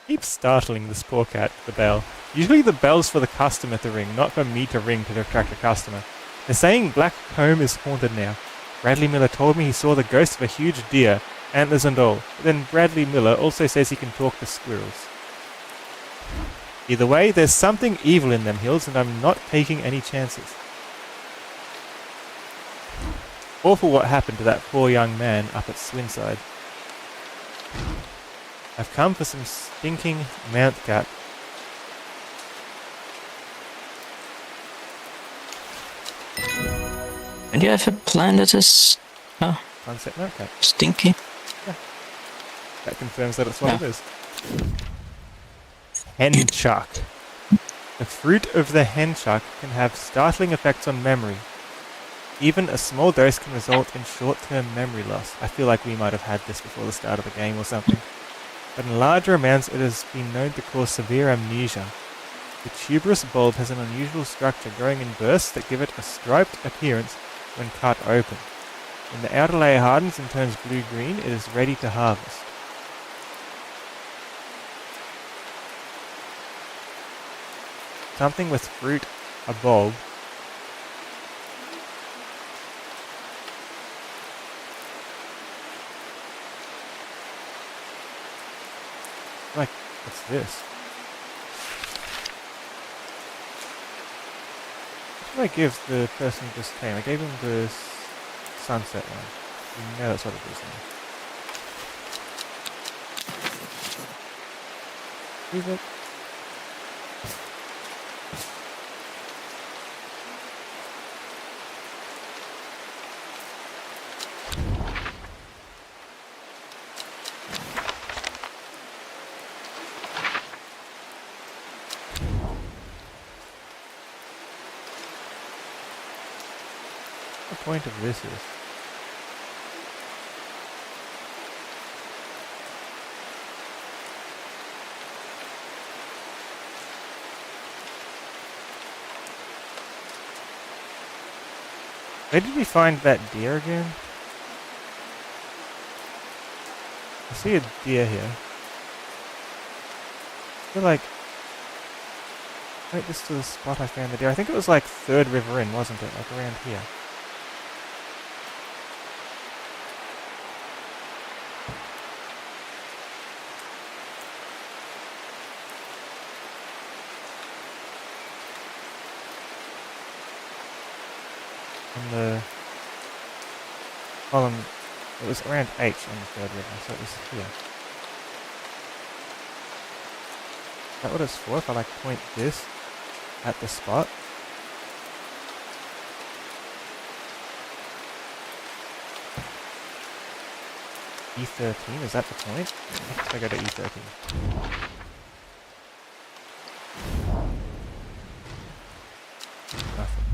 A: Keep startling this poor cat, the bell. Usually the bell's for the customer to ring, not for me to ring to attract a customer. They're saying Black Comb is haunted now. Bradley Miller told me he saw the ghost of a huge deer, antlers and all. But then Bradley Miller also says he can talk to squirrels. Either way, there's something evil in them hills, and I'm not taking any chances. Awful what happened to that poor young man up at Swinside. I've come for some stinking mount cap.
B: And you have a plan that is
A: Sunset mount cap.
B: stinky?
A: That confirms that it's what it is. Henchuck. The fruit of the henchuck can have startling effects on memory. Even a small dose can result in short-term memory loss. I feel like we might have had this before the start of the game or something. But in larger amounts it has been known to cause severe amnesia. The tuberous bulb has an unusual structure growing in bursts that give it a striped appearance when cut open. When the outer layer hardens and turns blue-green, it is ready to harvest. Something with fruit, a bulb. Like, what's this? What did I give the person who just came? I gave him the sunset one. You know that's what it is now. Leave it. The point of this is where did we find that deer again? I see a deer here. I feel like right just to the spot I found the deer. I think it was like Third River Inn, wasn't it? Like around here. Column, it was around H on the Third River, so it was here. Is that what it's for? If I like point this at the spot? E13, is that the point? Let's go to E13. Nothing.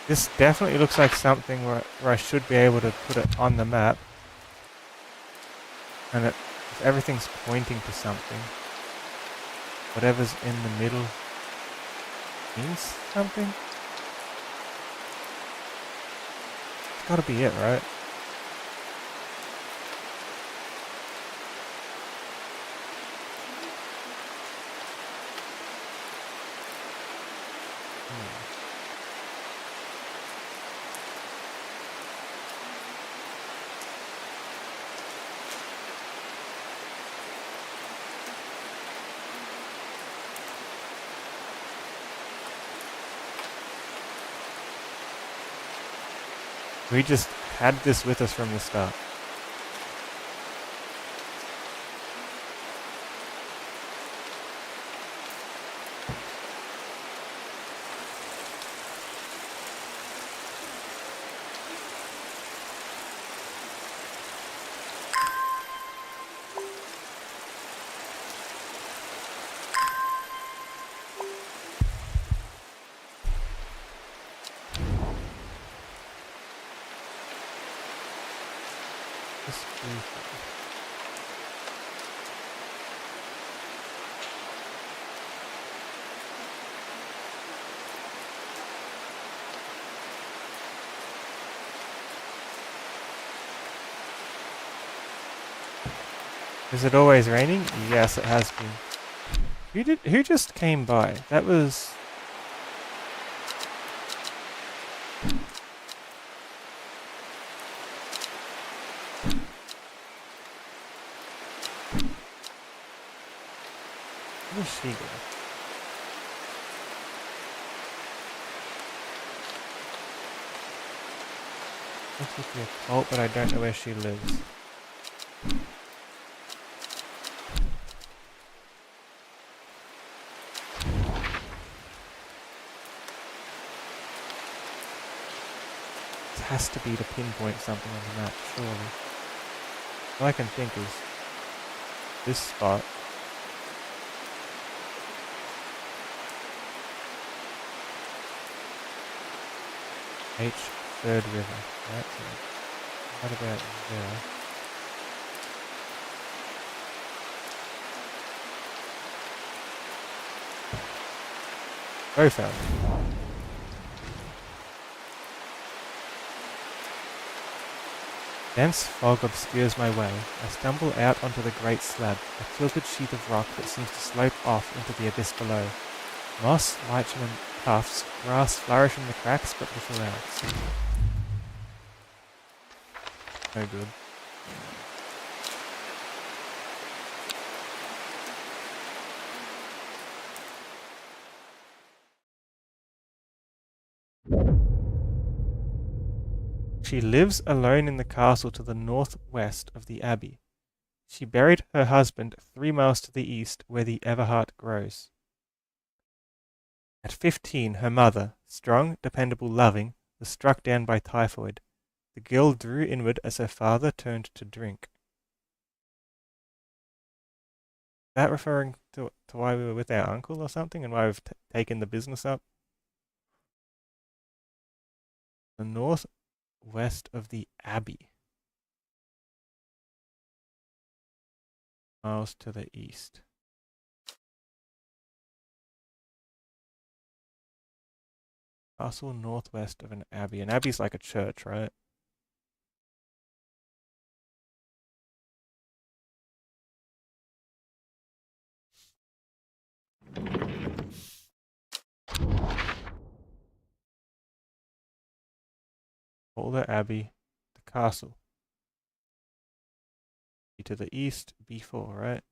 A: This definitely looks like something where I should be able to put it on the map. And if everything's pointing to something, whatever's in the middle means something? It's gotta be it, right? We just had this with us from the start. Is it always raining? Yes, it has been. Who just came by? That was... Where's she go? Looks like a cult, but I don't know where she lives. This has to be to pinpoint something on the map, surely. All I can think is this spot. H Third River. Right. What about there? Profile. Dense fog obscures my way. I stumble out onto the great slab, a tilted sheet of rock that seems to slope off into the abyss below. Moss, lichen and tufts, grass flourish in the cracks, but little else. No good. She lives alone in the castle to the northwest of the abbey. She buried her husband 3 miles to the east, where the Everhart grows. At 15, her mother, strong, dependable, loving, was struck down by typhoid. The girl drew inward as her father turned to drink. Is that referring to why we were with our uncle or something, and why we've taken the business up? The northwest of the abbey. Miles to the east. Castle northwest of an abbey. An abbey's like a church, right? Older abbey, the castle. To the east, B4, right?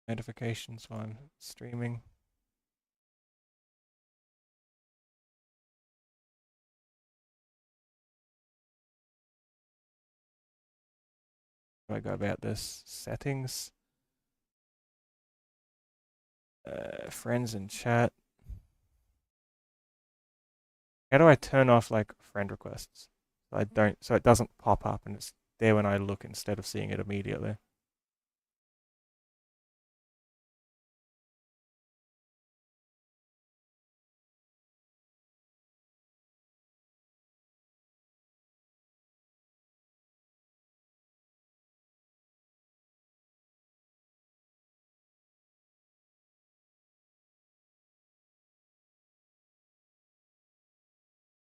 A: Notifications while I'm streaming. How do I go about this? Settings. Friends and chat. How do I turn off like friend requests? So it doesn't pop up and it's there when I look instead of seeing it immediately.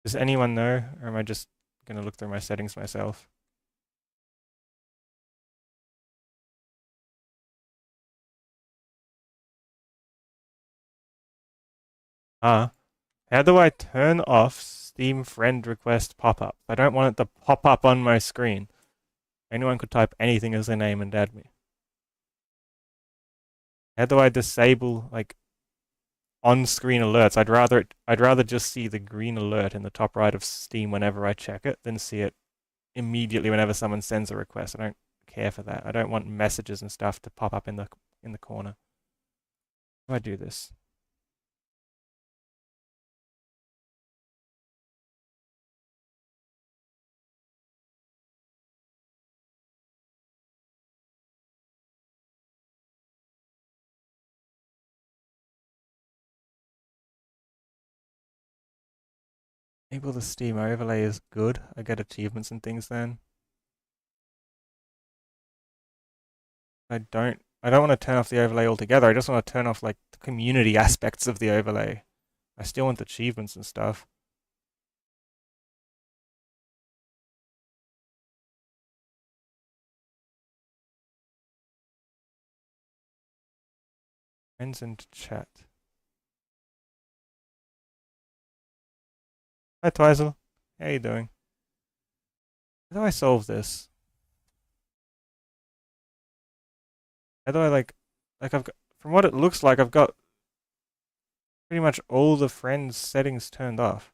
A: Does anyone know, or am I just gonna look through my settings myself? How do I turn off Steam friend request pop-up? I don't want it to pop up on my screen. Anyone could type anything as their name and add me. How do I disable like on-screen alerts? I'd rather just see the green alert in the top right of Steam whenever I check it than see it immediately whenever someone sends a request. I don't care for that. I don't want messages and stuff to pop up in the corner. How do I do this? Enable the Steam overlay is good. I get achievements and things then. I don't want to turn off the overlay altogether. I just want to turn off like the community aspects of the overlay. I still want achievements and stuff. Friends and chat. Hi Twizel. How you doing? How do I solve this? How do I like I've got, from what it looks like, I've got pretty much all the friends settings turned off.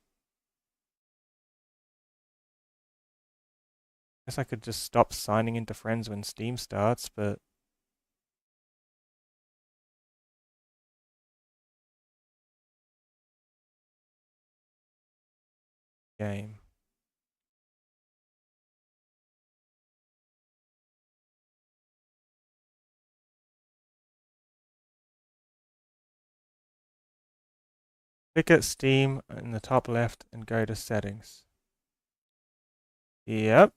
A: Guess I could just stop signing into friends when Steam starts, but game. Click at Steam in the top left and go to settings. Yep.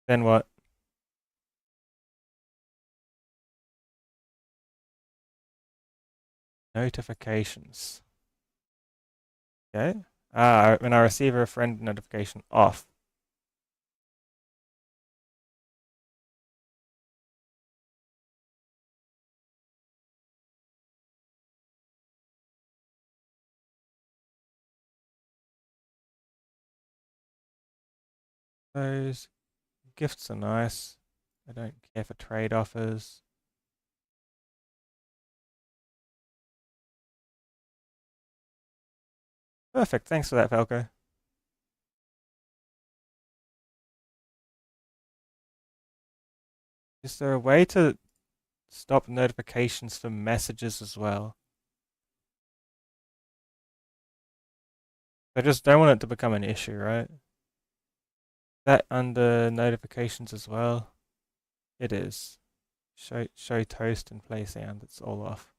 A: Then what? Notifications. Okay. When I receive a friend notification off. Those gifts are nice. I don't care for trade offers. Perfect. Thanks for that, Falco. Is there a way to stop notifications for messages as well? I just don't want it to become an issue, right? That under notifications as well. It is. Show toast and play sound. It's all off.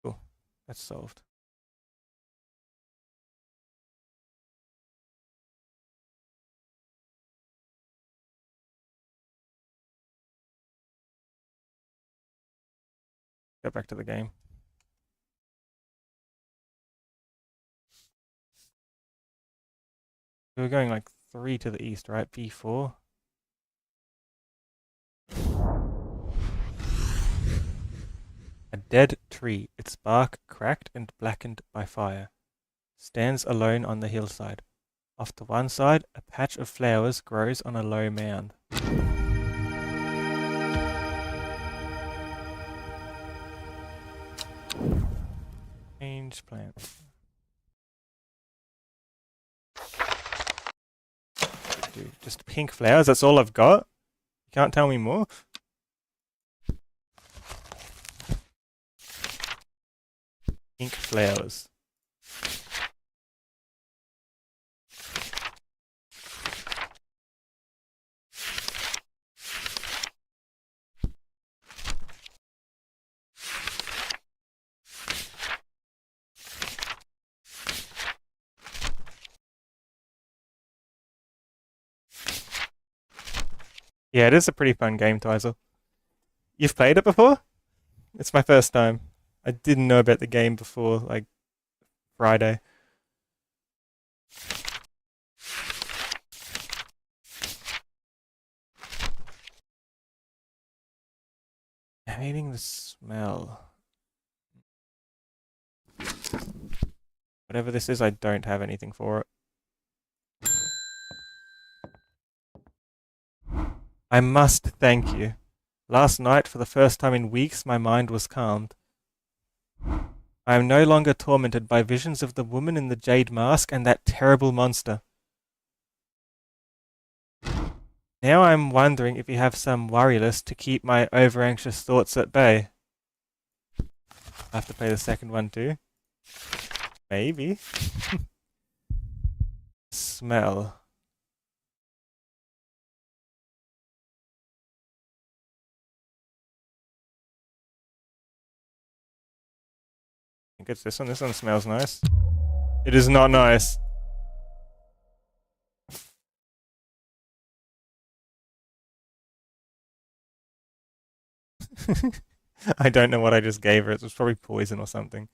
A: Cool. That's solved. Go back to the game. We were going like 3 to the east, right? B4. A dead tree, its bark cracked and blackened by fire, stands alone on the hillside. Off to one side, a patch of flowers grows on a low mound. Change plant. Dude, just pink flowers, that's all I've got? You can't tell me more? Pink flowers. Yeah, it is a pretty fun game, Twizel. You've played it before? It's my first time. I didn't know about the game before, like, Friday. Hating the smell. Whatever this is, I don't have anything for it. I must thank you. Last night, for the first time in weeks, my mind was calmed. I am no longer tormented by visions of the woman in the jade mask and that terrible monster. Now I'm wondering if you have some worry list to keep my over-anxious thoughts at bay. I have to play the second one too. Maybe. Smell. think it's this one. This one smells nice. It is not nice. I don't know what I just gave her. It was probably poison or something.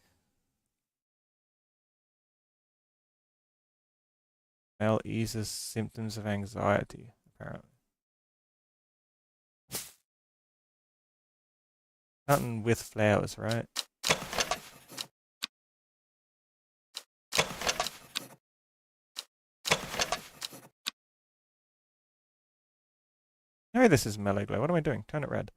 A: Smell eases symptoms of anxiety, apparently. Nothing with flowers, right? No, this is mellow glow. What am I doing? Turn it red.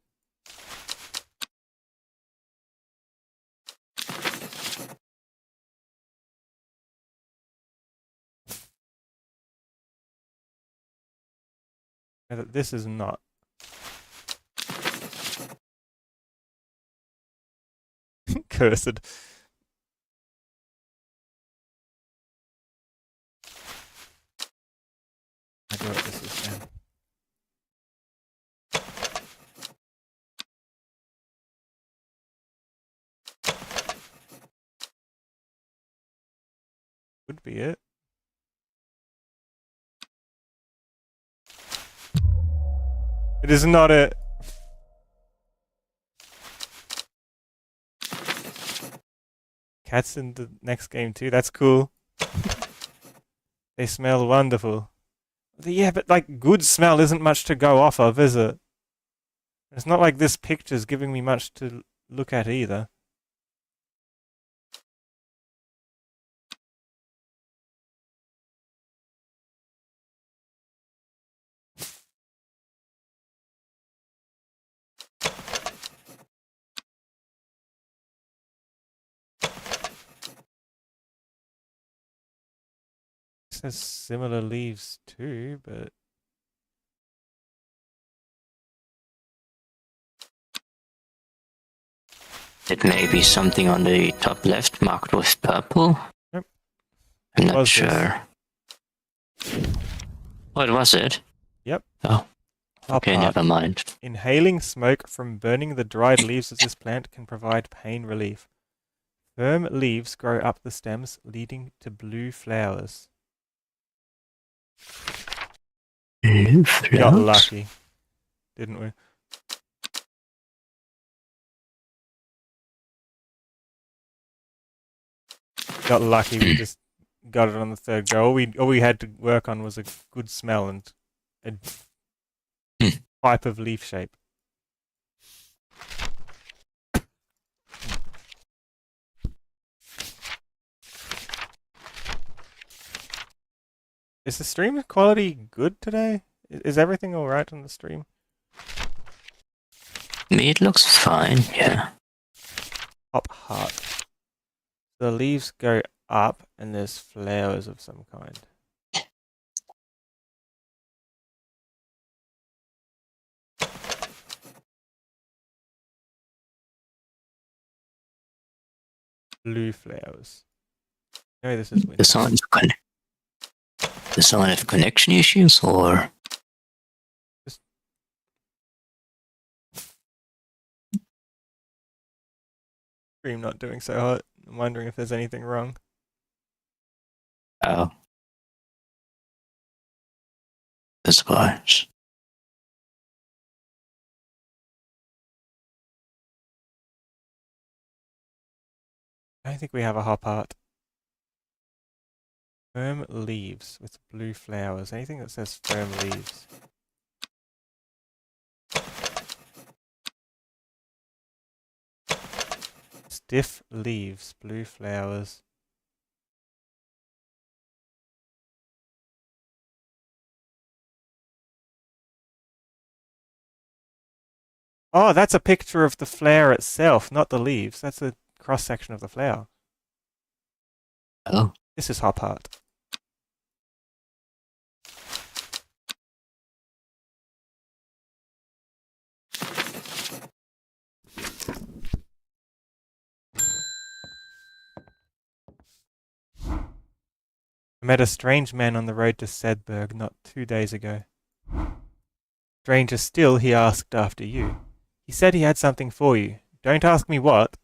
A: No, this is not. Cursed. I know what this is then. Would be it. It is not it. Cats in the next game too. That's cool. They smell wonderful. Yeah, but like good smell isn't much to go off of, is it? It's not like this picture's giving me much to look at either. It says similar leaves too, but
B: It may be something on the top left marked with purple.
A: Yep.
B: I'm not
A: Was
B: sure. What was it?
A: Yep.
B: Oh. Okay,
A: Apart.
B: never mind.
A: Inhaling smoke from burning the dried leaves of this plant can provide pain relief. Firm leaves grow up the stems, leading to blue flowers.
B: Blue
A: Got
B: flowers?
A: lucky, didn't we? Got lucky. We just got it on the third go. All we had to work on was a good smell and a type of leaf shape. Is the stream quality good today? Is everything alright on the stream?
B: Me, it looks fine, yeah.
A: Top heart. The leaves go up and there's flowers of some kind. Blue flowers. No, this is winter.
B: Does someone have connection issues or?
A: Stream not doing so hot. I'm wondering if there's anything wrong.
B: Oh. I suppose.
A: I don't think we have a hop art. Firm leaves with blue flowers. Anything that says firm leaves. Stiff leaves, blue flowers. Oh, that's a picture of the flower itself, not the leaves. That's a cross section of the flower.
B: Oh.
A: This is hop art. I met a strange man on the road to Sedberg not 2 days ago. Stranger still, he asked after you. He said he had something for you. Don't ask me what.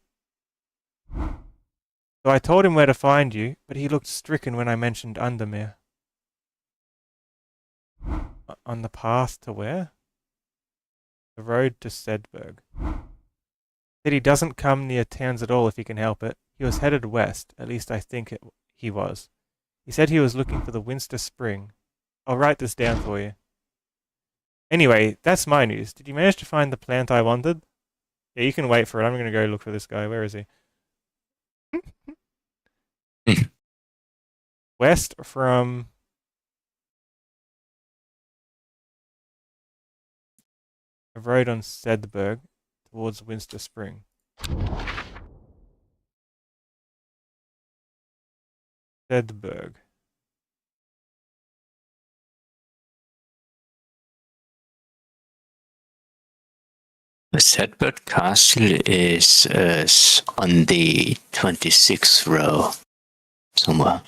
A: So I told him where to find you, but he looked stricken when I mentioned Undermere. On the path to where? The road to Sedberg. Said he doesn't come near towns at all if he can help it. He was headed west, at least I think he was. He said he was looking for the Winster Spring. I'll write this down for you. Anyway, that's my news. Did you manage to find the plant I wanted? Yeah, you can wait for it. I'm going to go look for this guy. Where is he? West from... a road on Sedberg towards Winster Spring. Sedberg.
B: The Sedberg Castle is on the 26th row somewhere.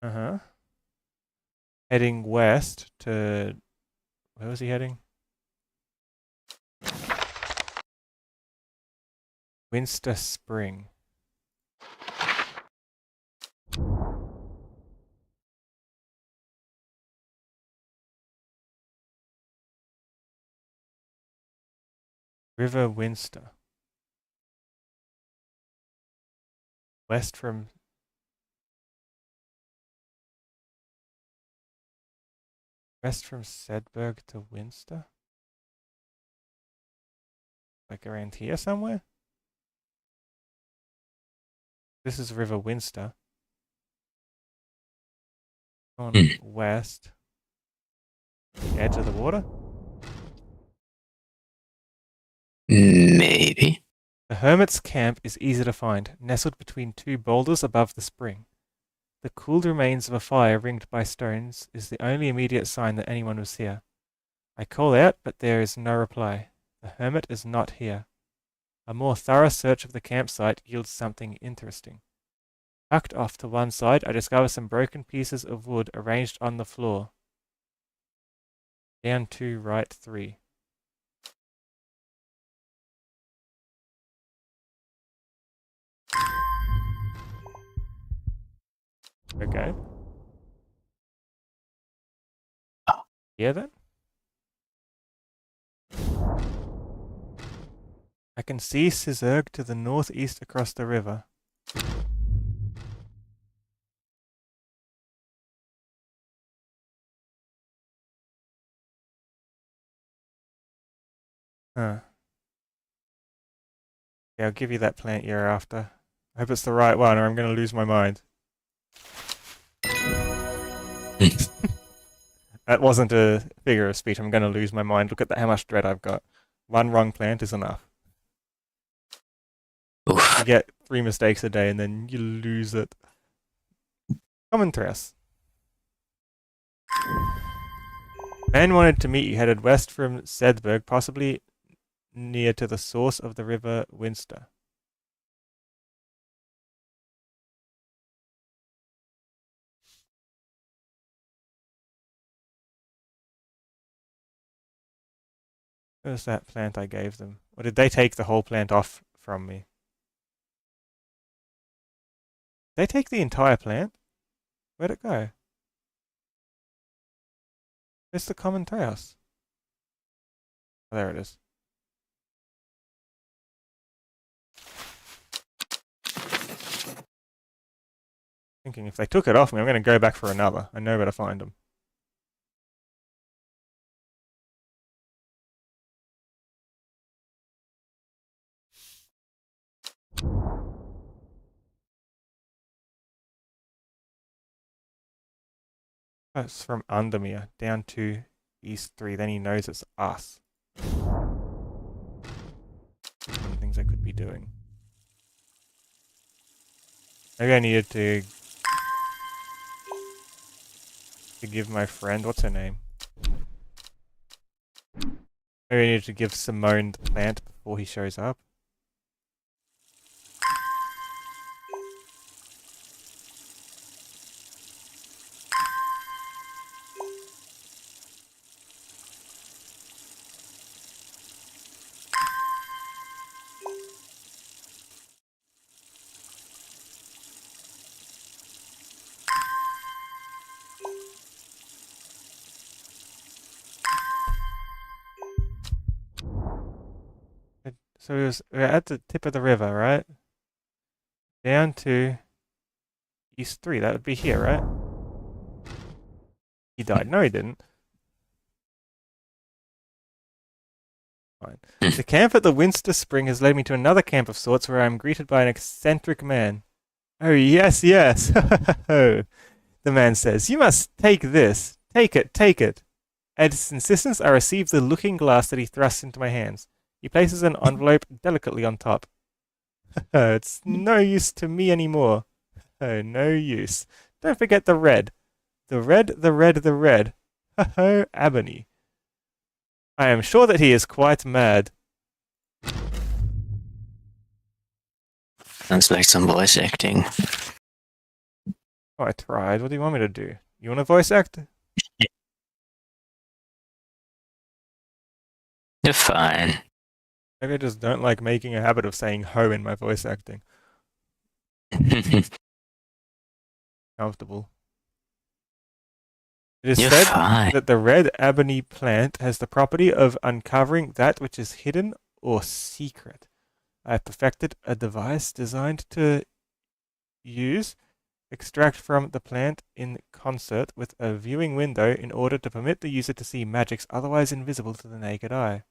A: Uh-huh. Heading west to... where was he heading? Winster Spring. River Winster. West from... west from Sedberg to Winster? Like around here somewhere? This is River Winster. On west. The edge of the water?
B: Maybe.
A: The hermit's camp is easy to find, nestled between two boulders above the spring. The cooled remains of a fire ringed by stones is the only immediate sign that anyone was here. I call out, but there is no reply. The hermit is not here. A more thorough search of the campsite yields something interesting. Tucked off to one side, I discover some broken pieces of wood arranged on the floor. Down 2, right 3. Okay. Yeah then? I can see Sizerg to the northeast across the river. Huh. Yeah, I'll give you that plant you're after. I hope it's the right one or I'm going to lose my mind. That wasn't a figure of speech. I'm going to lose my mind. Look at how much dread I've got. One wrong plant is enough.
B: Oof.
A: You get 3 mistakes a day and then you lose it. Common Tress. Man wanted to meet you, headed west from Sedberg, possibly near to the source of the river Winster. Where's that plant I gave them? Or did they take the whole plant off from me? Did they take the entire plant? Where'd it go? Where's the common Taos? Oh, there it is. Thinking if they took it off me, I'm going to go back for another. I know where to find them. That's from Undermere down to East 3. Then he knows it's us. Some things I could be doing. Maybe I needed to give my friend, what's her name? Maybe I needed to give Simone the plant before he shows up. So we're at the tip of the river, right? Down to East 3. That would be here, right? He died. No, he didn't. Fine. The camp at the Winster Spring has led me to another camp of sorts where I am greeted by an eccentric man. Oh, yes, yes. The man says, "You must take this. Take it, take it." At his insistence, I receive the looking glass that he thrusts into my hands. He places an envelope delicately on top. It's no use to me anymore. Oh, no use. Don't forget the red. The red, the red, the red. Ho, Abony. I am sure that he is quite mad.
B: Sounds like some voice acting.
A: Oh, I tried. What do you want me to do? You want to voice act?
B: You're fine.
A: Maybe I just don't like making a habit of saying ho in my voice acting. Comfortable. It is
B: You're
A: said
B: fine.
A: that the red ebony plant has the property of uncovering that which is hidden or secret. I have perfected a device designed to extract from the plant in concert with a viewing window in order to permit the user to see magics otherwise invisible to the naked eye.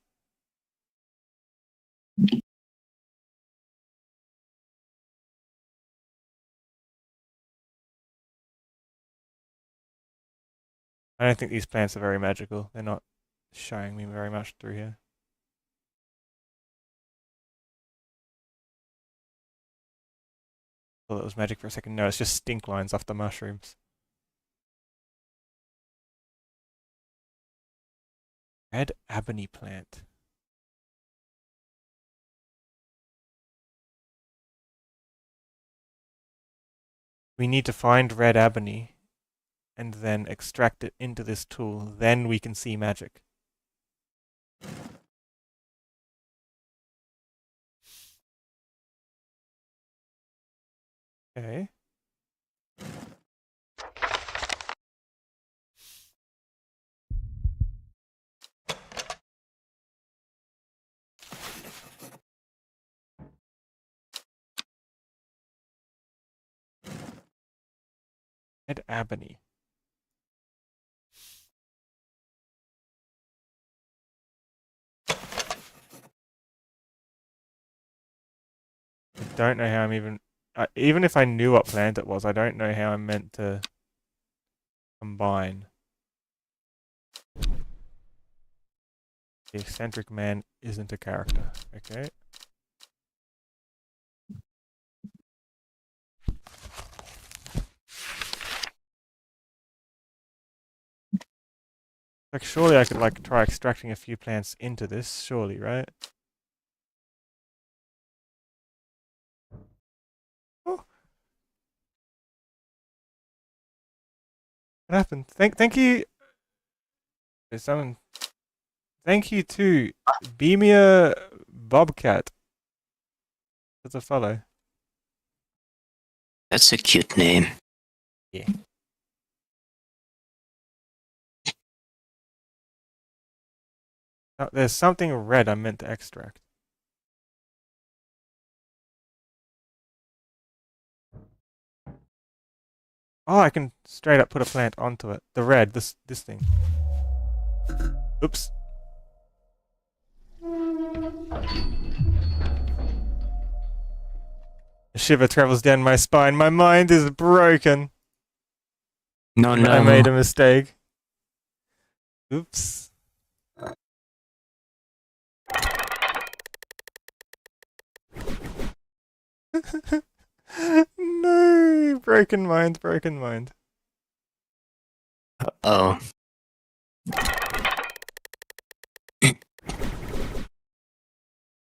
A: I don't think these plants are very magical. They're not showing me very much through here. Thought it was magic for a second. No, it's just stink lines off the mushrooms. Red ebony plant. We need to find red ebony and then extract it into this tool. Then we can see magic. Okay. Red ebony. I don't know how I'm even if I knew what plant it was, I don't know how I'm meant to combine. The eccentric man isn't a character. Okay. Like, surely I could, like, try extracting a few plants into this, surely, right? Oh, what happened? Thank you. There's someone. Thank you to Beemia Bobcat. That's a follow.
B: That's a cute name.
A: Yeah. Oh, there's something red I'm meant to extract. Oh, I can straight up put a plant onto it. The red, this thing. Oops. A shiver travels down my spine. My mind is broken.
B: No,
A: I made a
B: no.
A: mistake. Oops. No, broken mind, broken mind.
B: Oh.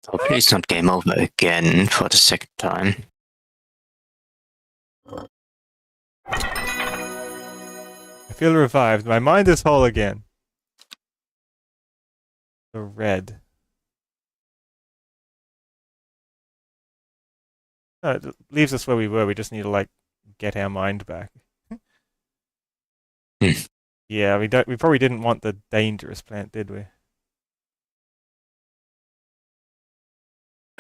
B: So please not game over again for the second time.
A: I feel revived. My mind is whole again. The red. No, it leaves us where we were. We just need to, like, get our mind back. Yeah, we probably didn't want the dangerous plant, did we?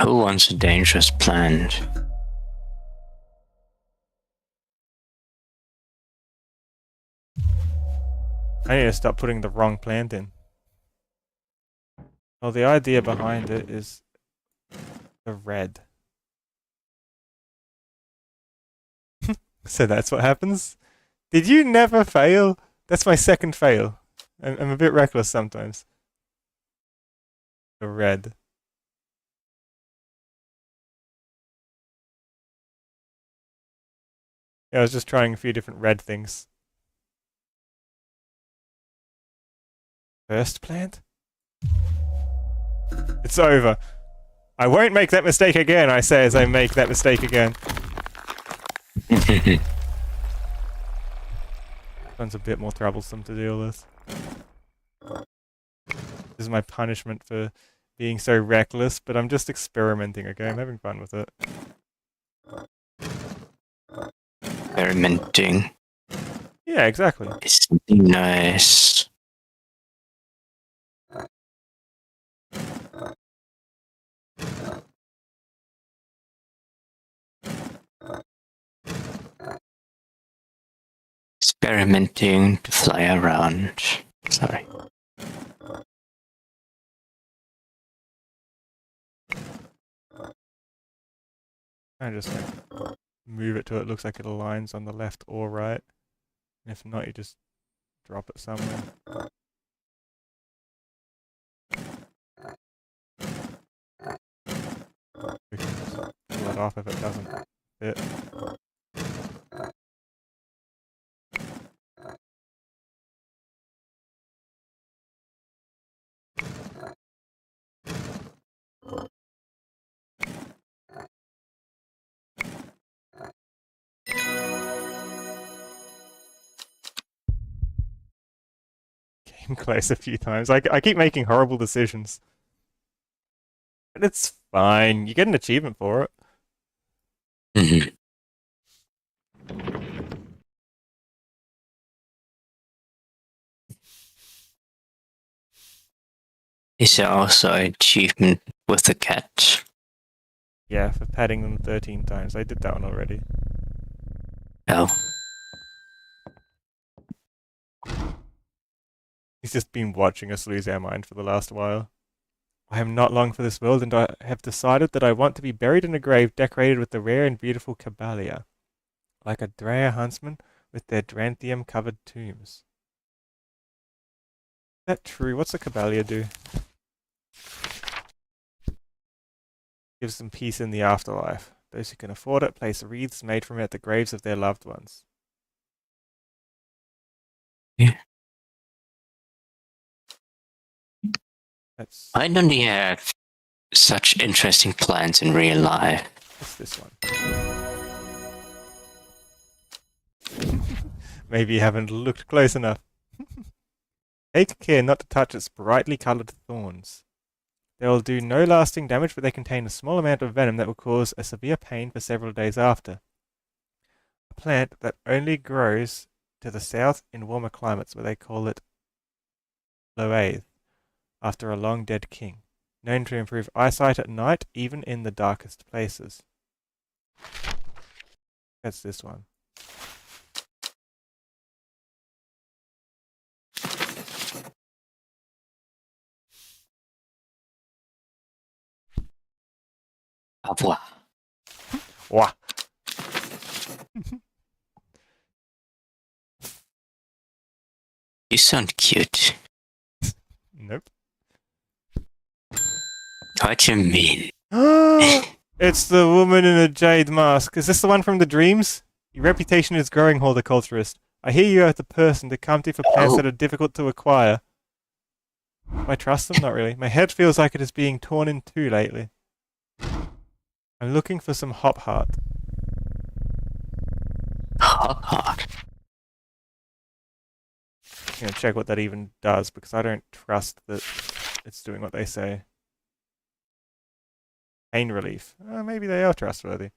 B: Who wants a dangerous plant?
A: I need to stop putting the wrong plant in. Well, the idea behind it is the red. So that's what happens? Did you never fail? That's my second fail. I'm a bit reckless sometimes. The red. Yeah, I was just trying a few different red things. First plant? It's over. I won't make that mistake again, I say as I make that mistake again. This one's a bit more troublesome to deal with. This is my punishment for being so reckless, but I'm just experimenting, okay? I'm having fun with it.
B: Experimenting
A: Yeah, exactly.
B: is something nice. Experimenting to fly around. Sorry.
A: I just like move it till it looks like it aligns on the left or right. And if not, you just drop it somewhere. We can just pull it off if it doesn't fit. Came close a few times. I keep making horrible decisions. But it's fine. You get an achievement for it.
B: Mhm. Is there also an achievement with the cat?
A: Yeah, for patting them 13 times. I did that one already.
B: Oh.
A: He's just been watching us lose our mind for the last while. I am not long for this world, and I have decided that I want to be buried in a grave decorated with the rare and beautiful Caballia, like a Drea huntsman with their Dranthium-covered tombs. Is that true? What's a Caballia do? Gives them peace in the afterlife. Those who can afford it place wreaths made from it at the graves of their loved ones.
B: Yeah.
A: That's...
B: I don't have such interesting plants in real life.
A: What's this one? Maybe you haven't looked close enough. Take care not to touch its brightly coloured thorns. They will do no lasting damage, but they contain a small amount of venom that will cause a severe pain for several days after. A plant that only grows to the south in warmer climates, where they call it Loath, after a long dead king, known to improve eyesight at night, even in the darkest places. That's this one.
B: Au revoir.
A: Wah!
B: You sound cute.
A: Nope.
B: What you mean?
A: It's the woman in a jade mask. Is this the one from the dreams? Your reputation is growing, horticulturist. I hear you are the person to come to for plants that are difficult to acquire. Do I trust them? Not really. My head feels like it is being torn in two lately. I'm looking for some hop heart.
B: Hot.
A: I'm gonna check what that even does because I don't trust that it's doing what they say. Pain relief. Maybe they are trustworthy.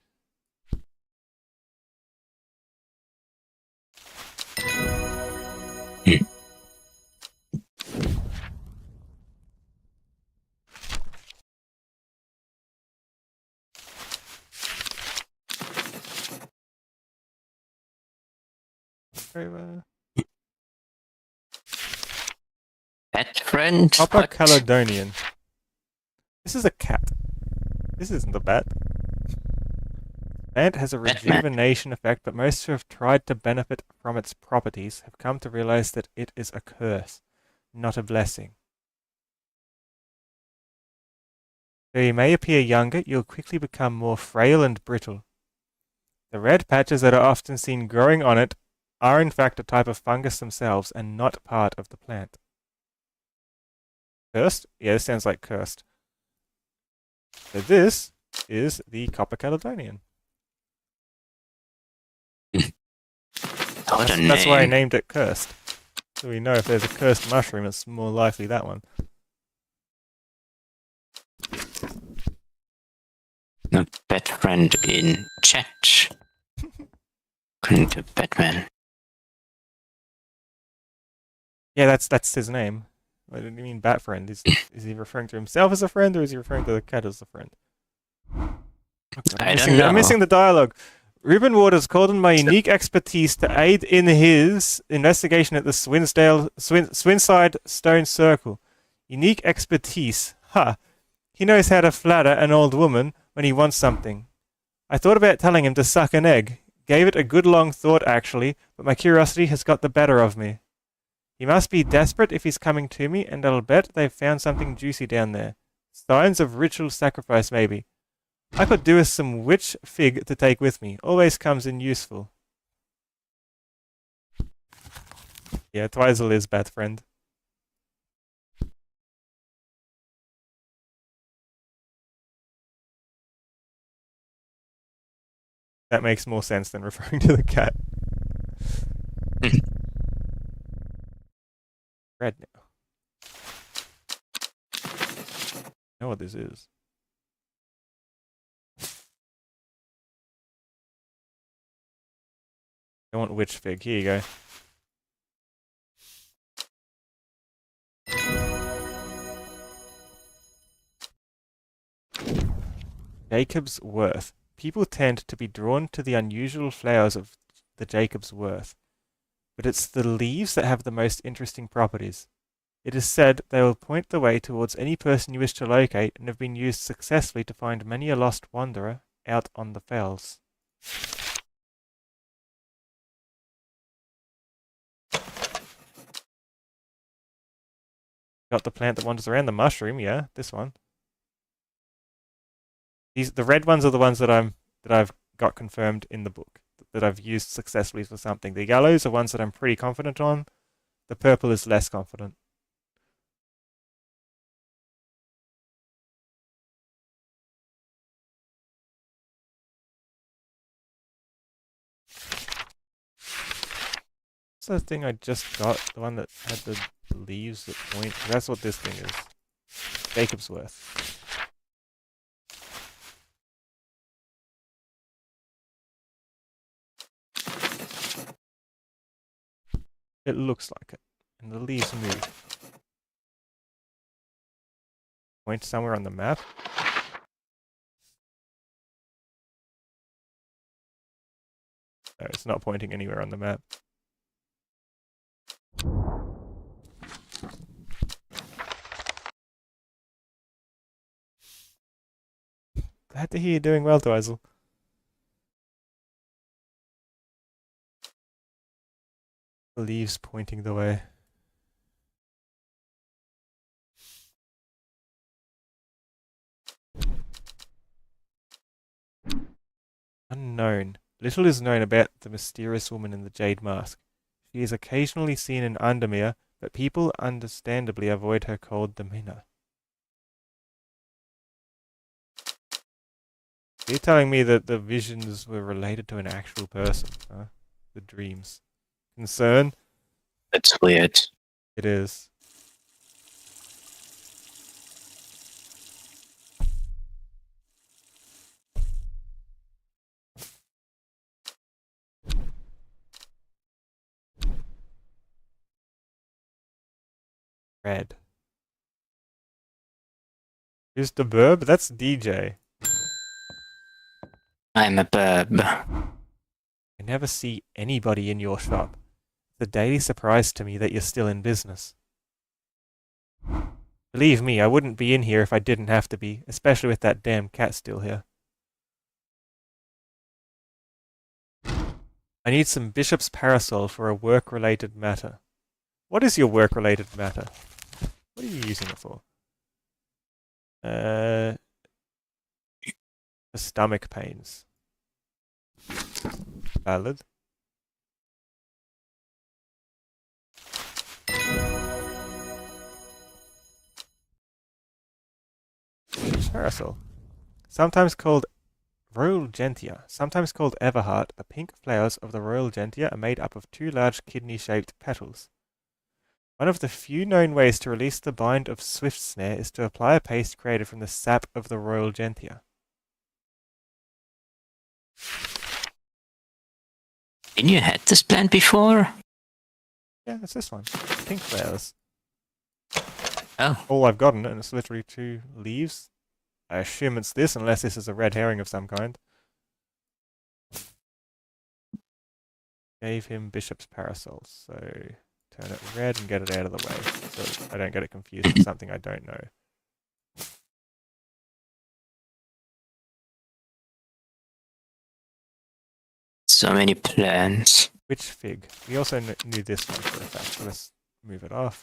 A: over.
B: Pet friend?
A: Copper
B: What?
A: Caledonian. This is a cat. This isn't a bat. Plant has a
B: Batman.
A: rejuvenation effect, but most who have tried to benefit from its properties have come to realize that it is a curse, not a blessing. Though you may appear younger, you'll quickly become more frail and brittle. The red patches that are often seen growing on it are in fact a type of fungus themselves and not part of the plant. Cursed? Yeah, this sounds like cursed. So this is the Copper Caledonian. That's why I named it cursed. So we know if there's a cursed mushroom, it's more likely that one.
B: A pet friend in chat. According to Batman.
A: Yeah, that's his name. What do you mean bat friend? Is he referring to himself as a friend, or is he referring to the cat as a friend?
B: I don't know.
A: I'm missing the dialogue. Ruben Waters called on my unique expertise to aid in his investigation at the Swinside Stone Circle. Unique expertise. Ha! He knows how to flatter an old woman when he wants something. I thought about telling him to suck an egg. Gave it a good long thought, actually, but my curiosity has got the better of me. He must be desperate if he's coming to me, and I'll bet they've found something juicy down there. Signs of ritual sacrifice, maybe. I could do with some witch fig to take with me. Always comes in useful. Yeah, Twizel is bat friend. That makes more sense than referring to the cat. Red now. I know what this is. I want witch fig. Here you go. Jacob's Worth. People tend to be drawn to the unusual flowers of the Jacob's Worth, but it's the leaves that have the most interesting properties. It is said they will point the way towards any person you wish to locate and have been used successfully to find many a lost wanderer out on the fells. Got the plant that wanders around, the mushroom, yeah, this one. The red ones are the ones that I've got confirmed in the book, that I've used successfully for something. The yellows are ones that I'm pretty confident on. The purple is less confident. What's the thing I just got? The one that had the leaves that point? That's what this thing is. Jacob's Worth. It looks like it. And the leaves move. Point somewhere on the map. No, it's not pointing anywhere on the map. Glad to hear you're doing well, Twizel. The leaves pointing the way. Unknown. Little is known about the mysterious woman in the jade mask. She is occasionally seen in Undermere, but people understandably avoid her cold demeanor. Are you telling me that the visions were related to an actual person? Huh? The dreams. Concern?
B: That's weird.
A: It is. Red. Who's the burb? That's DJ.
B: I'm a burb.
A: I never see anybody in your shop. It's a daily surprise to me that you're still in business. Believe me, I wouldn't be in here if I didn't have to be, especially with that damn cat still here. I need some bishop's parasol for a work-related matter. What is your work-related matter? What are you using it for? For stomach pains. Valid. Parasol. Sometimes called Royal Gentia, sometimes called Everheart, the pink flowers of the Royal Gentia are made up of two large kidney-shaped petals. One of the few known ways to release the bind of Swift Snare is to apply a paste created from the sap of the Royal Gentia.
B: Didn't you had this plant before?
A: Yeah, it's this one. Pink flowers.
B: Oh.
A: All I've gotten, and it's literally 2 leaves. I assume it's this, unless this is a red herring of some kind. Gave him Bishop's Parasol, so turn it red and get it out of the way, so I don't get it confused with something I don't know.
B: So many plants.
A: Witch Fig. We also knew this one for a fact, so let's move it off.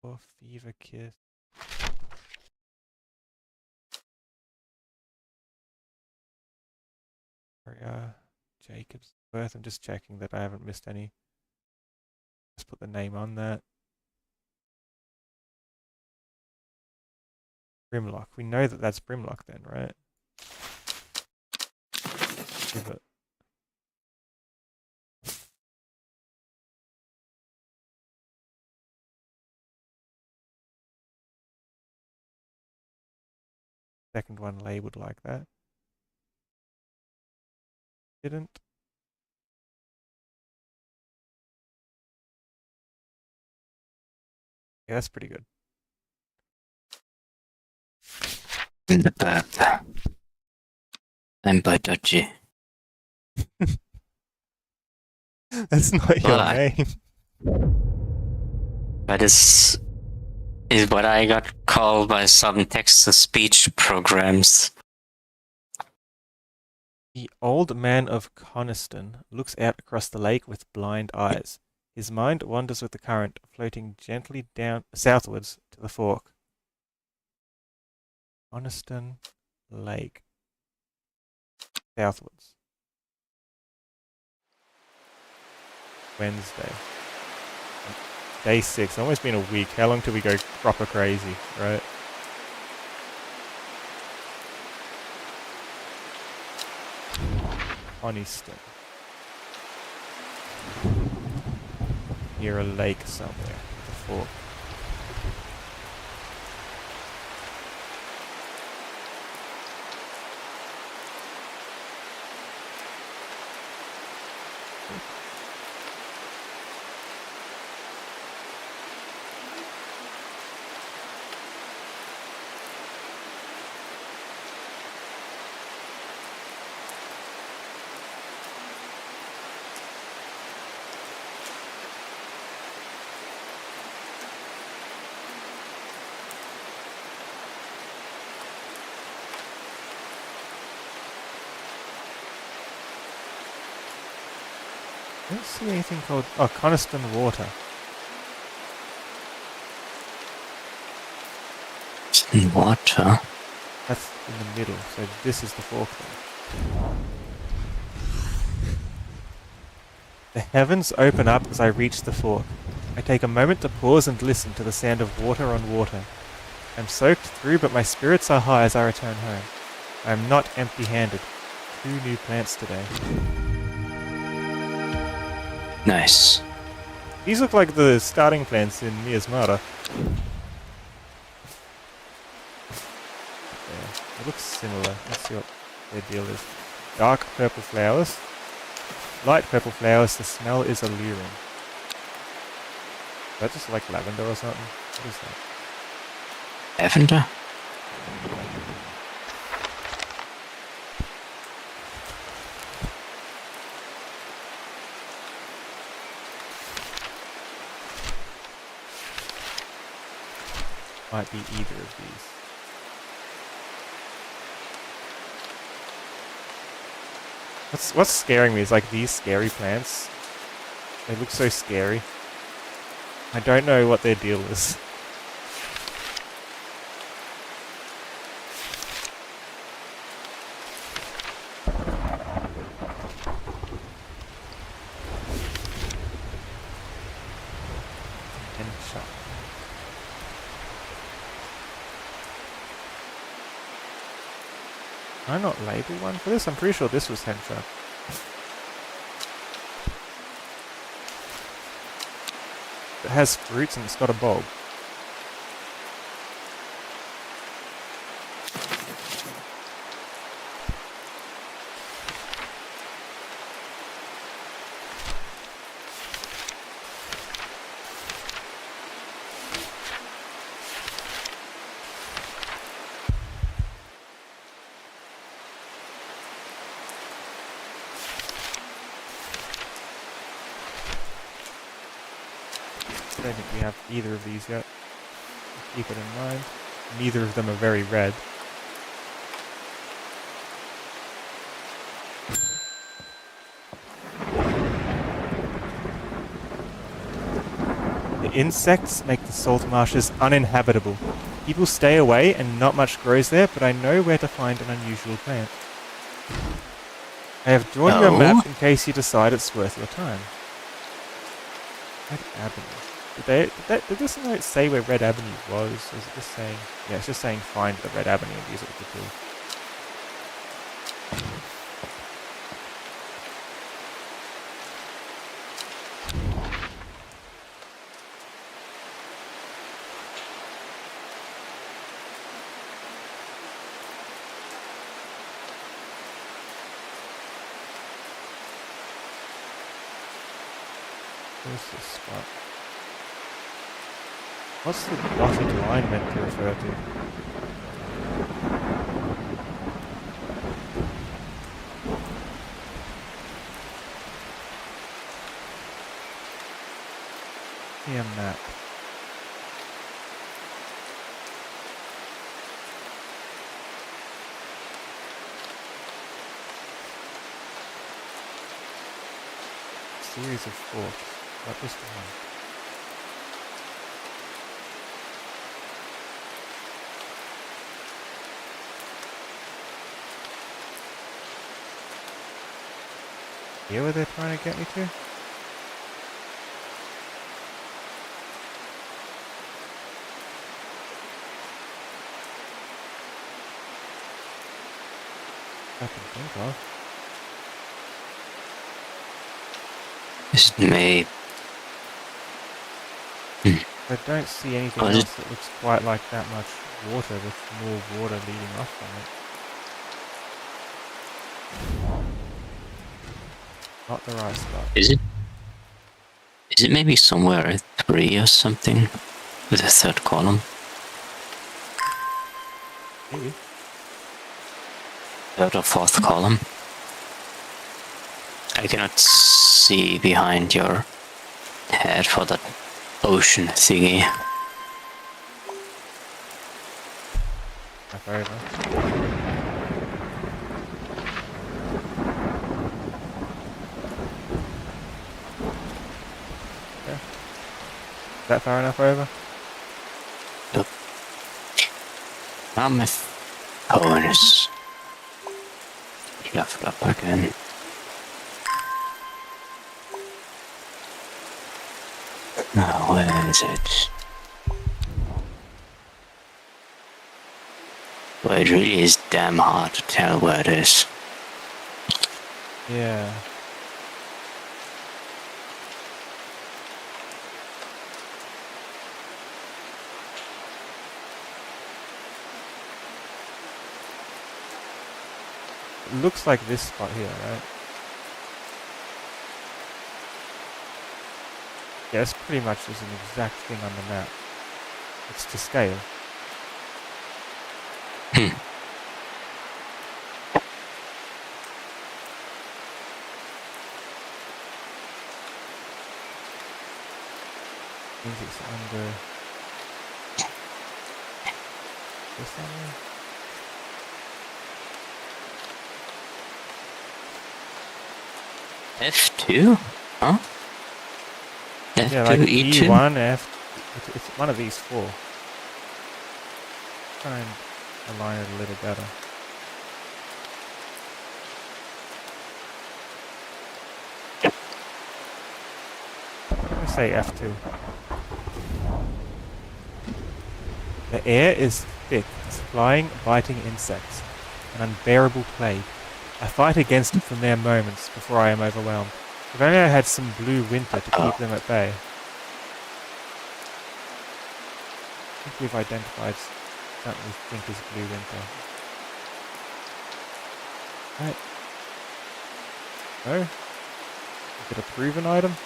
A: Or Fever Kiss. Jacob's Worth. I'm just checking that I haven't missed any. Let's put the name on that. Brimlock. We know that that's Brimlock then, right? Give it. Second one labeled like that. Didn't. Yeah, that's pretty good.
B: In the back. I'm by dodgy.
A: That's not your name.
B: That is what I got called by some text-to-speech programs.
A: The old man of Coniston looks out across the lake with blind eyes. His mind wanders with the current, floating gently down southwards to the fork. Coniston Lake. Southwards. Wednesday. Day 6. Almost been a week. How long till we go proper crazy, right? Coniston. Near a lake somewhere. The fork. I don't see anything called... Oh, Coniston Water.
B: Water?
A: That's in the middle, so this is the fork then. The heavens open up as I reach the fork. I take a moment to pause and listen to the sound of water on water. I'm soaked through, but my spirits are high as I return home. I am not empty-handed. 2 new plants today.
B: Nice.
A: These look like the starting plants in Miasmata. Yeah, it looks similar. Let's see what their deal is. Dark purple flowers. Light purple flowers, the smell is alluring. Is that just like lavender or something? What is that?
B: Lavender?
A: Might be either of these. What's scaring me is like these scary plants. They look so scary. I don't know what their deal is. And shot. Can I not label one for this? I'm pretty sure this was Hensha. It has fruits and it's got a bulb. I don't think we have either of these yet. Keep it in mind. Neither of them are very red. The insects make the salt marshes uninhabitable. People stay away and not much grows there, but I know where to find an unusual plant. I have drawn you a map in case you decide it's worth your time. Red Avenue. Did this note say where Red Avenue was? Or is it just saying... Yeah, it's just saying find the Red Avenue and use it with the tool. Where's this spot? What's the dotted line meant to refer to? Yeah, map. Series of forks. Not just one. Here where they're trying to get me to? I can think of.
B: Is it made?
A: I don't see anything else that looks quite like that much water with more water leading off from it. Not the right spot.
B: Is it? Is it maybe somewhere at 3 or something? With a third column?
A: Maybe.
B: Third or fourth column? I cannot see behind your head for that ocean thingy.
A: Fair enough. Yeah. Is that far enough over?
B: My phone is left up again. Now, where is it? Well, it really is damn hard to tell where it is.
A: Yeah. It looks like this spot here, right? Yes, pretty much there's an exact thing on the map. It's to scale. Means it's under this somewhere.
B: F2? Huh? F2,
A: Yeah, like
B: E2?
A: E1, it's one of these four. Try and align it a little better. I'm gonna say F2. The air is thick as flying, biting insects, an unbearable plague. I fight against it for mere moments before I am overwhelmed. If only I had some blue winter to keep them at bay. I think we've identified something we think is blue winter. Right. No? Is it a proven item?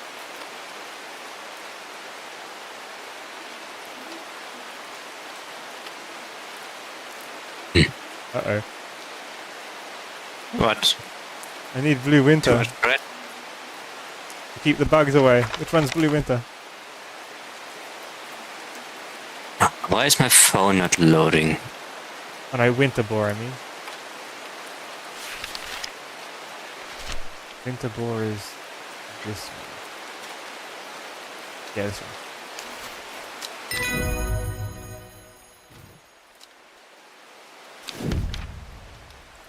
A: Uh-oh.
B: What?
A: I need blue winter
B: Too much bread?
A: to keep the bugs away. Which one's blue winter?
B: Why is my phone not loading?
A: Oh no, winter boar I mean. Winter boar is this one. Yeah, this one.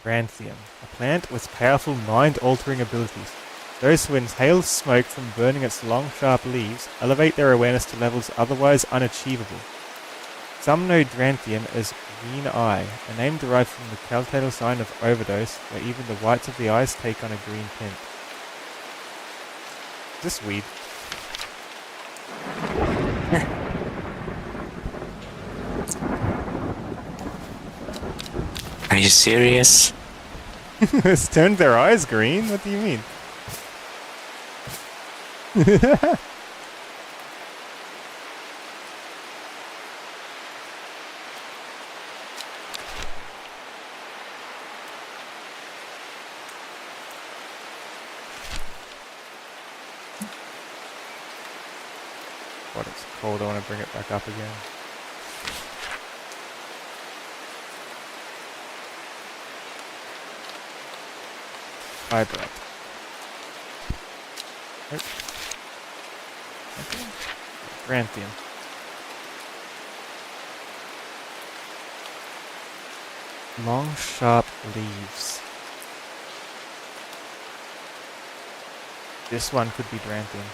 A: Ranthium, a plant with powerful mind-altering abilities. Those who inhale smoke from burning its long, sharp leaves elevate their awareness to levels otherwise unachievable. Some know Dranthium as green eye, a name derived from the telltale sign of overdose, where even the whites of the eyes take on a green tint. Is this weed?
B: Are you serious?
A: It's turned their eyes green? What do you mean? What, it's cold, I want to bring it back up again. Vibrate. Nope. Okay. Granthium. Long, sharp leaves. This one could be Dranthium.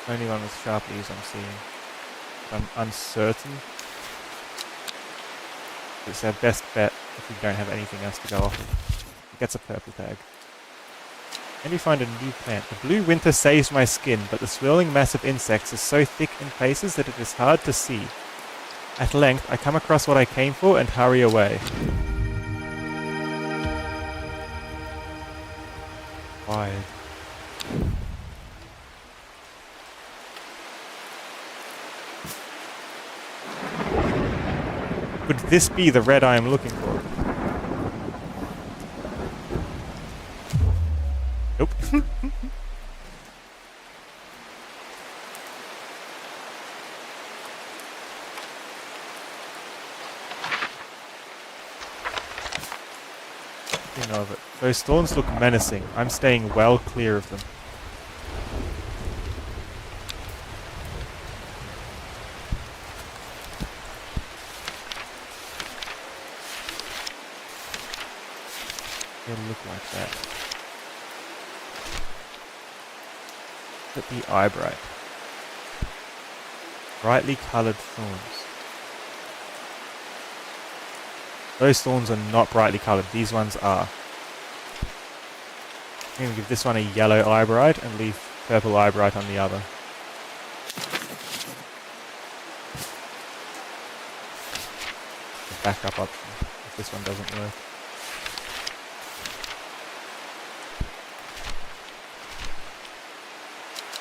A: Only one with sharp leaves I'm seeing. I'm uncertain. It's our best bet if we don't have anything else to go off of. It gets a purple tag. And you find a new plant. The blue winter saves my skin, but the swirling mass of insects is so thick in places that it is hard to see. At length, I come across what I came for and hurry away. Wild. Could this be the red I am looking for? Nope. Thinking of it. Those thorns look menacing. I'm staying well clear of them. It'll look like that. Could be eyebright. Brightly coloured thorns. Those thorns are not brightly coloured. These ones are. I'm going to give this one a yellow eyebright and leave purple eyebright on the other. A backup option if this one doesn't work.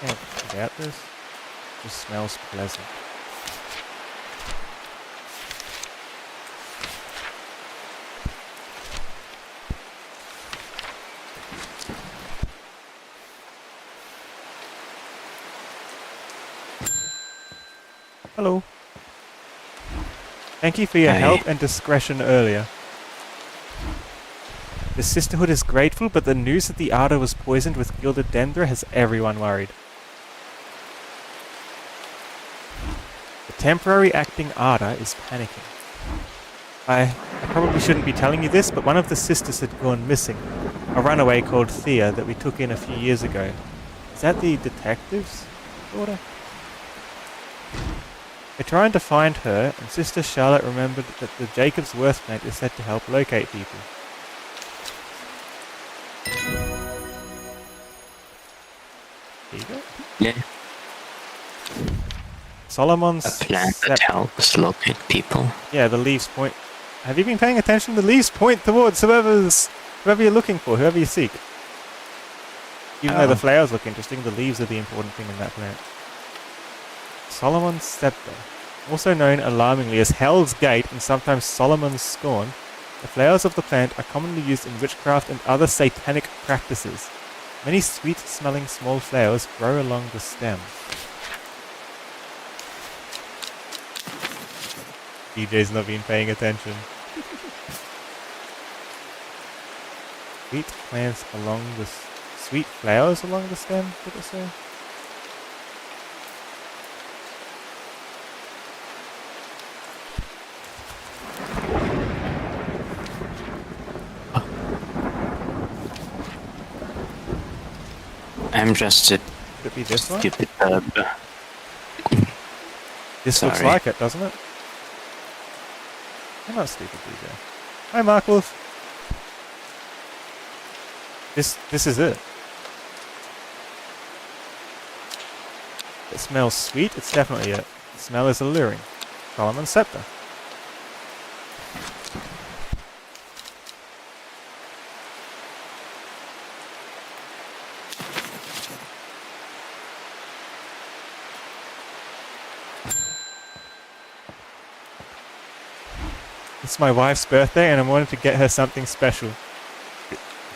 A: Can't forget this. Just smells pleasant. Hello. Thank you for your
B: Hey.
A: help and discretion earlier. The Sisterhood is grateful, but the news that the Arda was poisoned with gilded dendra has everyone worried. The temporary acting Arda is panicking. I probably shouldn't be telling you this, but one of the sisters had gone missing. A runaway called Thea that we took in a few years ago. Is that the detective's daughter? We're trying to find her, and Sister Charlotte remembered that the Jacob's Worth plant is said to help locate people. There you go.
B: Yeah.
A: Solomon's
B: A plant that helps locate people.
A: Yeah, the leaves point. Have you been paying attention? The leaves point towards whoever you're looking for, whoever you seek. Even though the flowers look interesting, the leaves are the important thing in that plant. Solomon's scepter, also known alarmingly as Hell's Gate and sometimes Solomon's Scorn, the flowers of the plant are commonly used in witchcraft and other satanic practices. Many sweet-smelling small flowers grow along the stem. DJ's not been paying attention. Sweet plants along the sweet flowers along the stem, did it say?
B: I'm just a
A: Could it be this one?
B: stupid
A: This looks
B: Sorry.
A: like it, doesn't it? I'm not stupid, DJ. Hi, Mark Wolf. This is it. It smells sweet. It's definitely it. The smell is alluring. Solomon's Scepter. It's my wife's birthday and I wanted to get her something special.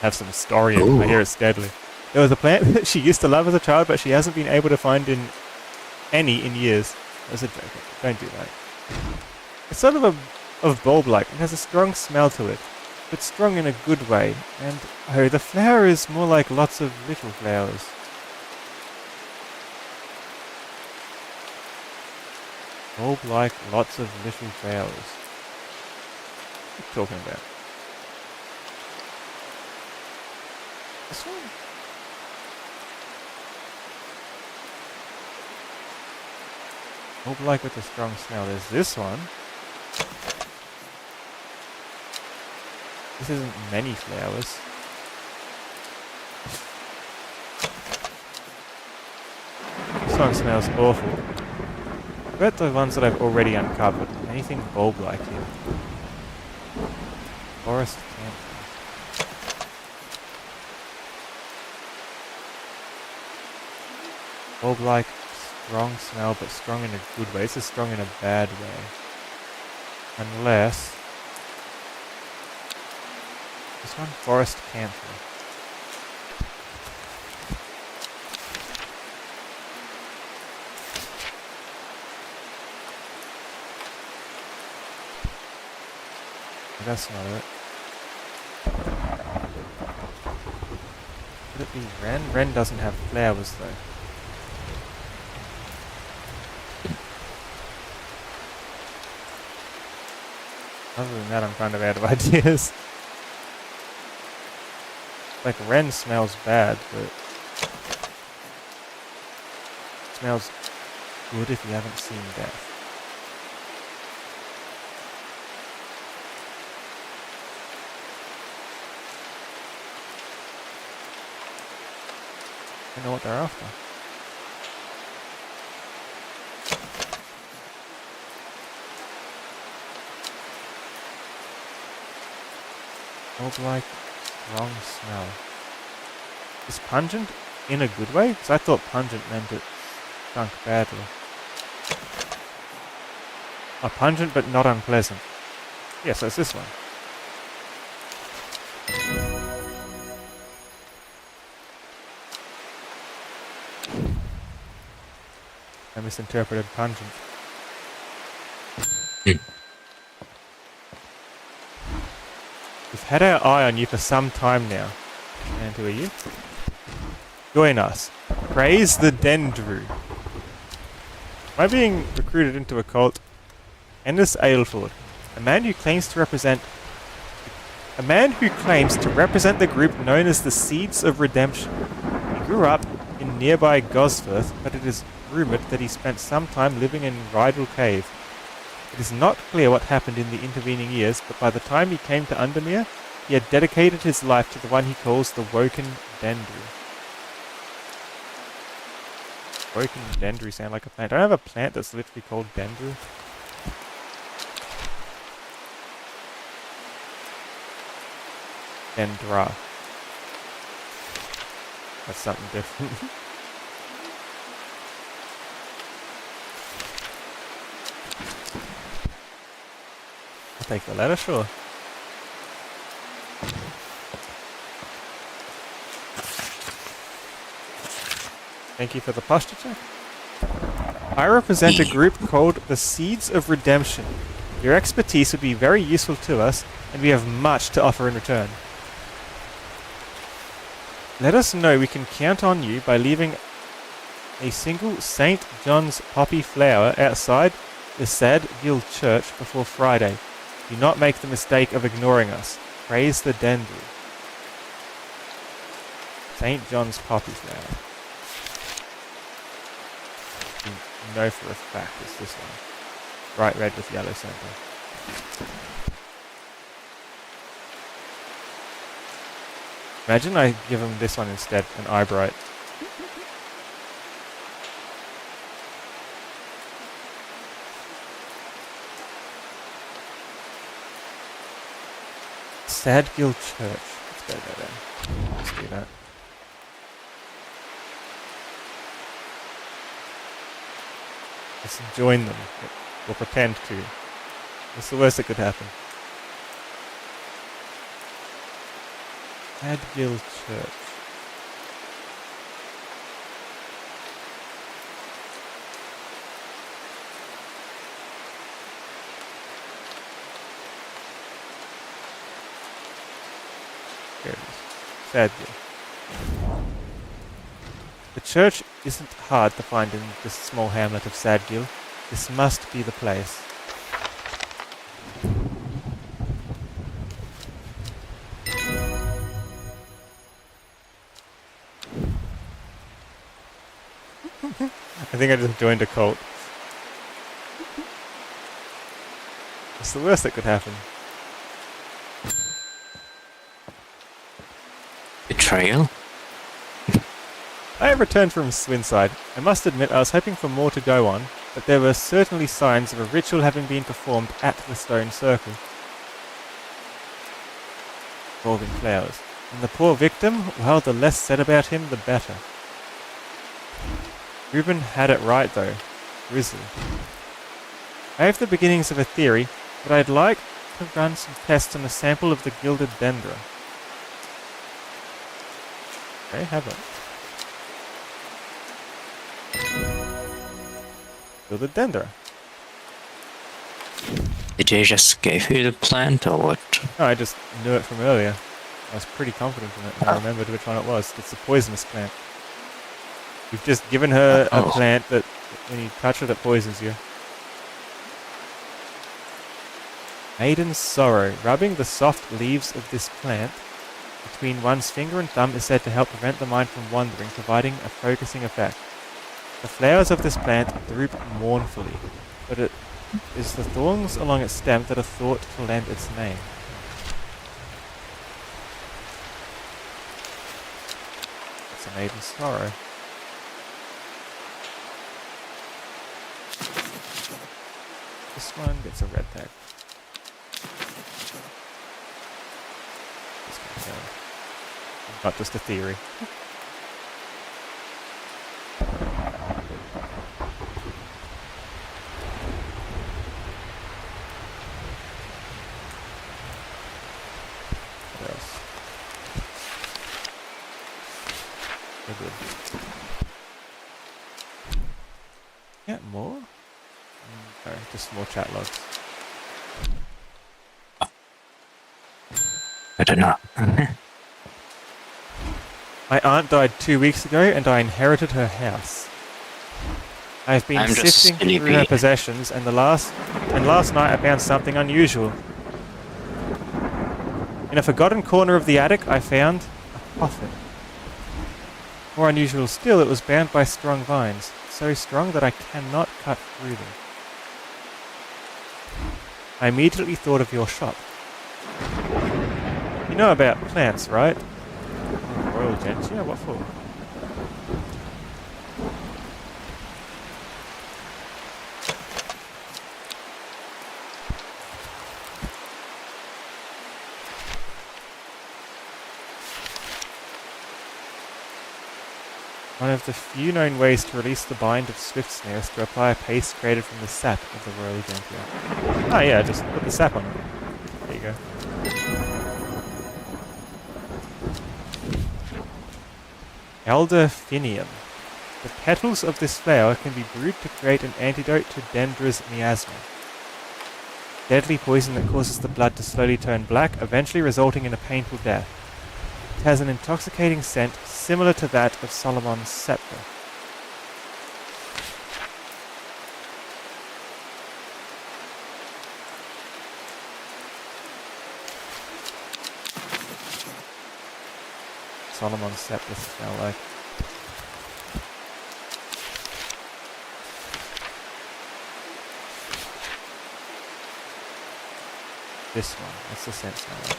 A: Have some story in it. I hear it's deadly. There was a plant that she used to love as a child, but she hasn't been able to find any in years. That's a joke. Don't do that. It's sort of bulb-like. It has a strong smell to it, but strong in a good way. And oh, the flower is more like lots of little flowers. Bulb-like lots of little flowers. What are you talking about? This one? Bulb-like with a strong smell. There's this one. This isn't many flowers. This one smells awful. What about the ones that I've already uncovered? Anything bulb-like here? Forest camphor. Bulb-like, strong smell, but strong in a good way. This is strong in a bad way. Unless... this one, forest camphor. That's not it. Could it be Wren? Wren doesn't have flowers though. Other than that, I'm kind of out of ideas. Like, Wren smells bad, but... it smells good if you haven't seen death. I don't know what they're after. Bulb-like, strong smell. Is pungent in a good way? Because I thought pungent meant it stunk badly. Oh, pungent but not unpleasant. Yeah, so it's this one. I misinterpreted pungent. We've had our eye on you for some time now. And who are you? Join us. Praise the Dendru. Am I being recruited into a cult? Ennis Aylford, a man who claims to represent the group known as the Seeds of Redemption. He grew up in nearby Gosforth, but it is rumoured that he spent some time living in Rydal Cave. It is not clear what happened in the intervening years, but by the time he came to Undermere, he had dedicated his life to the one he calls the Woken Dendru. Woken Dendru sound like a plant. I don't have a plant that's literally called Dendru. Dendra. That's something different. I'll take the letter, sure. Thank you for the posture check. I represent a group called the Seeds of Redemption. Your expertise would be very useful to us, and we have much to offer in return. Let us know we can count on you by leaving a single St. John's poppy flower outside the Sadgill Church before Friday. Do not make the mistake of ignoring us. Praise the Dendru. St. John's poppy flower. You know for a fact it's this one. Bright red with yellow center. Imagine I give him this one instead, an Eyebright. Sadgill Church. Let's go there. Let's do that. Let's join them. Or pretend to. What's the worst that could happen? Sadgill Church. There it is. Sadgill. The church isn't hard to find in this small hamlet of Sadgill. This must be the place. I think I just joined a cult. What's the worst that could happen?
B: Betrayal?
A: I have returned from Swinside. I must admit I was hoping for more to go on, but there were certainly signs of a ritual having been performed at the stone circle. Involving flowers. And the poor victim, well, the less said about him, the better. Reuben had it right though. Grizzly. I have the beginnings of a theory, but I'd like to run some tests on a sample of the gilded dendra. Okay, have it. Gilded dendra.
B: Did they just give you the plant or what?
A: No, I just knew it from earlier. I was pretty confident in it, and I remembered which one it was. It's a poisonous plant. We've just given her a plant that, when you touch it, it poisons you. Maiden's Sorrow. Rubbing the soft leaves of this plant between one's finger and thumb is said to help prevent the mind from wandering, providing a focusing effect. The flowers of this plant droop mournfully, but it is the thorns along its stem that are thought to lend its name. It's a Maiden's Sorrow. This one gets a red tag. Not just a theory. So good. Yeah, more? No, just more chat logs.
B: I don't know.
A: My aunt died 2 weeks ago and I inherited her house. I have been
B: I'm just
A: sifting
B: silly
A: through her
B: bee.
A: possessions and last night I found something unusual. In a forgotten corner of the attic I found a coffin. More unusual still, it was bound by strong vines, so strong that I cannot cut through them. I immediately thought of your shop. You know about plants, right? Oh, Royal Gentian? What for? One of the few known ways to release the bind of swift snare is to apply a paste created from the sap of the Royal Gentian. Oh yeah, just put the sap on it. There you go. Elderfinium. The petals of this flower can be brewed to create an antidote to Dendra's miasma. Deadly poison that causes the blood to slowly turn black, eventually resulting in a painful death. It has an intoxicating scent similar to that of Solomon's scepter. Solomon's scepter smell like. This one. What's the scent smell like?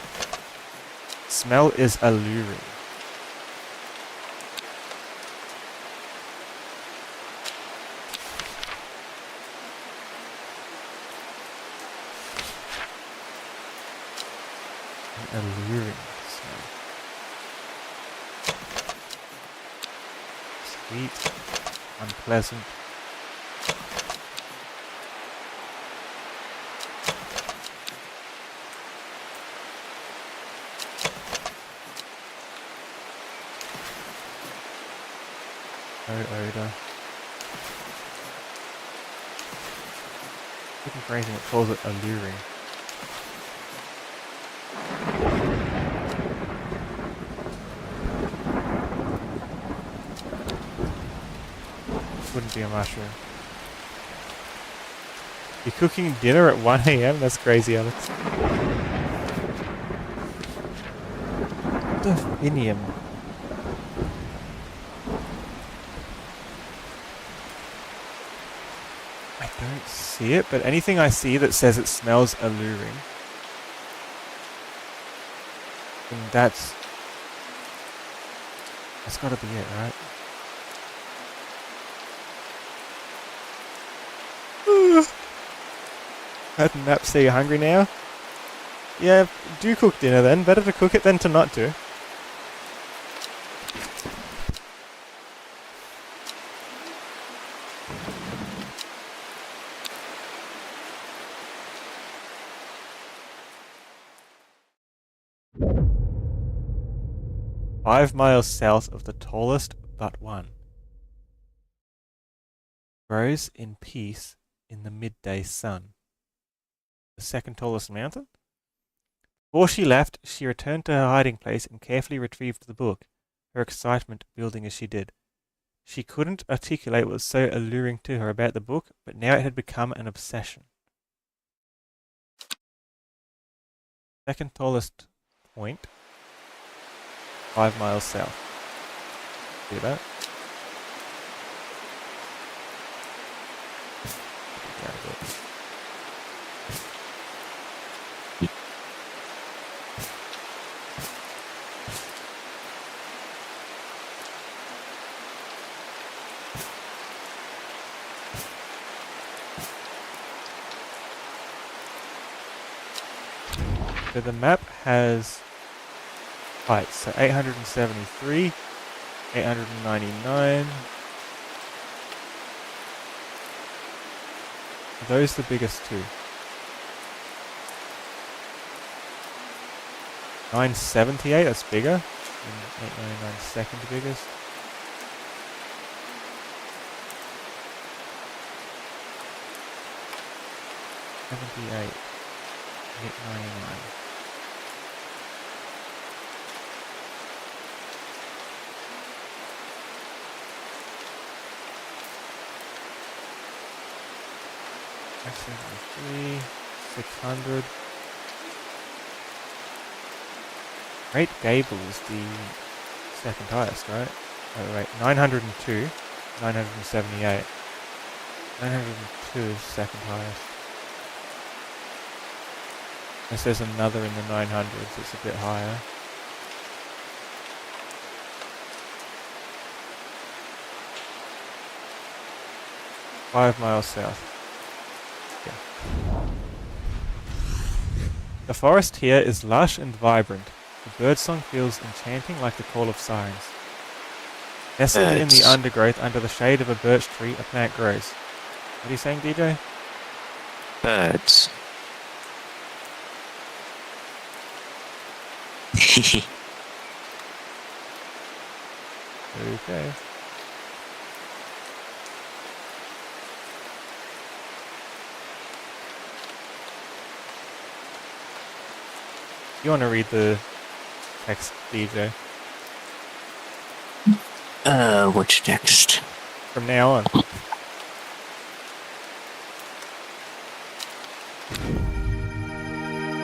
A: Smell is alluring. An alluring smell. Sweet, unpleasant. No odor. Looking for anything that calls it alluring. Wouldn't be a mushroom. You're cooking dinner at 1 AM? That's crazy, Alex. Delphinium. I don't see it, but anything I see that says it smells alluring, then that's gotta be it, right? Had a nap, so you're hungry now? Yeah, do cook dinner then. Better to cook it than to not do. "5 miles south of the tallest but one. Grows in peace in the midday sun." The second tallest mountain? Before she left, she returned to her hiding place and carefully retrieved the book, her excitement building as she did. She couldn't articulate what was so alluring to her about the book, but now it had become an obsession. Second tallest point, 5 miles south. See that? So the map has heights, so 873, 899. Are those the biggest two? 978, that's bigger. And 899 second biggest. 78. Hit 99. X73, 600. Great Gable is the second highest, right? Oh wait, 902, 978. 902 is second highest. Unless there's another in the 900s, it's a bit higher. Five miles south. Okay. The forest here is lush and vibrant. The birdsong feels enchanting like the call of sirens. Nestled in the undergrowth under the shade of a birch tree, a plant grows. What are you saying, DJ?
B: Birds.
A: Okay. You want to read the text, DJ?
B: Which text?
A: From now on.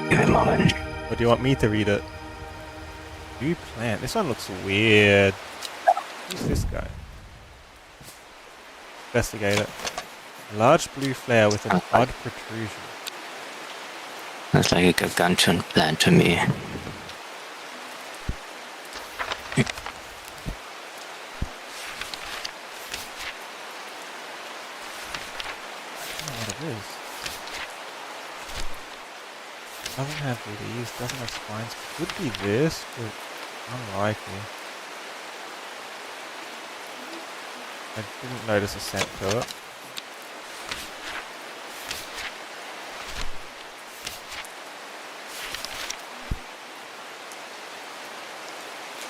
B: Give me a moment.
A: Or do you want me to read it? New plant. This one looks weird. Who's this guy? Investigate it. Large blue flare with an odd protrusion.
B: That's like a gargantuan plant to me.
A: I don't know what it is. Doesn't have leaves, doesn't have spines. Could be this, but unlikely. I didn't notice a scent to it.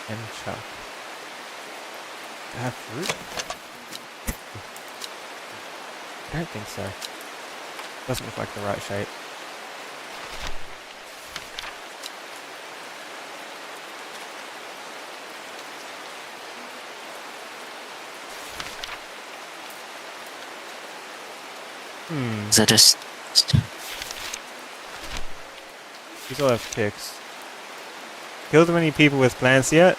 A: And chuck. Have fruit? I don't think so. Doesn't look like the right shape.
B: Is that just...
A: These all have ticks. Killed many people with plants yet?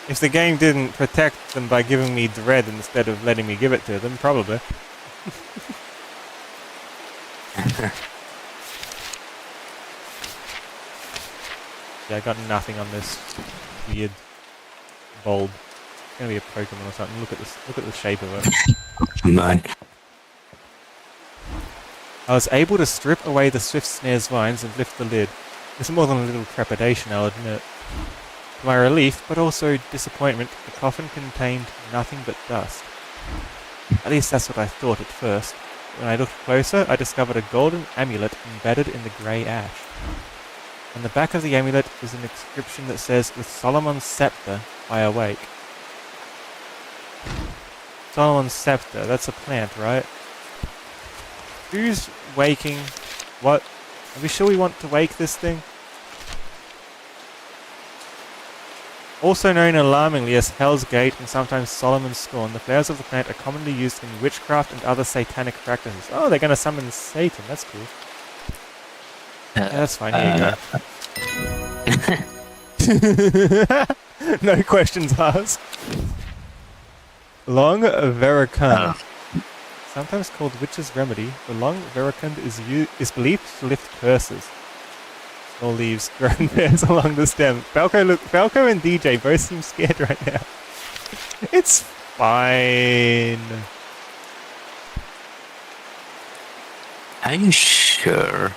A: If the game didn't protect them by giving me dread instead of letting me give it to them, probably. Yeah, I got nothing on this weird bulb. It's gonna be a Pokemon or something. Look at this. Look at the shape of it.
B: Man.
A: I was able to strip away the swift snare's vines and lift the lid. It's more than a little trepidation, I'll admit. To my relief, but also disappointment, the coffin contained nothing but dust. At least that's what I thought at first. When I looked closer, I discovered a golden amulet embedded in the grey ash. On the back of the amulet is an inscription that says, "With Solomon's scepter, I awake." Solomon's scepter, that's a plant, right? Who's waking? What? Are we sure we want to wake this thing? Also known alarmingly as Hell's Gate and sometimes Solomon's Scorn, the flowers of the plant are commonly used in witchcraft and other satanic practices. Oh, they're going to summon Satan. That's cool. Yeah, that's fine. Here you go. No questions asked. Long veracund. Sometimes called Witch's Remedy, the long veracund is believed to lift curses. Small leaves grow in pairs along the stem. Falco and DJ both seem scared right now. It's fine.
B: Are you sure?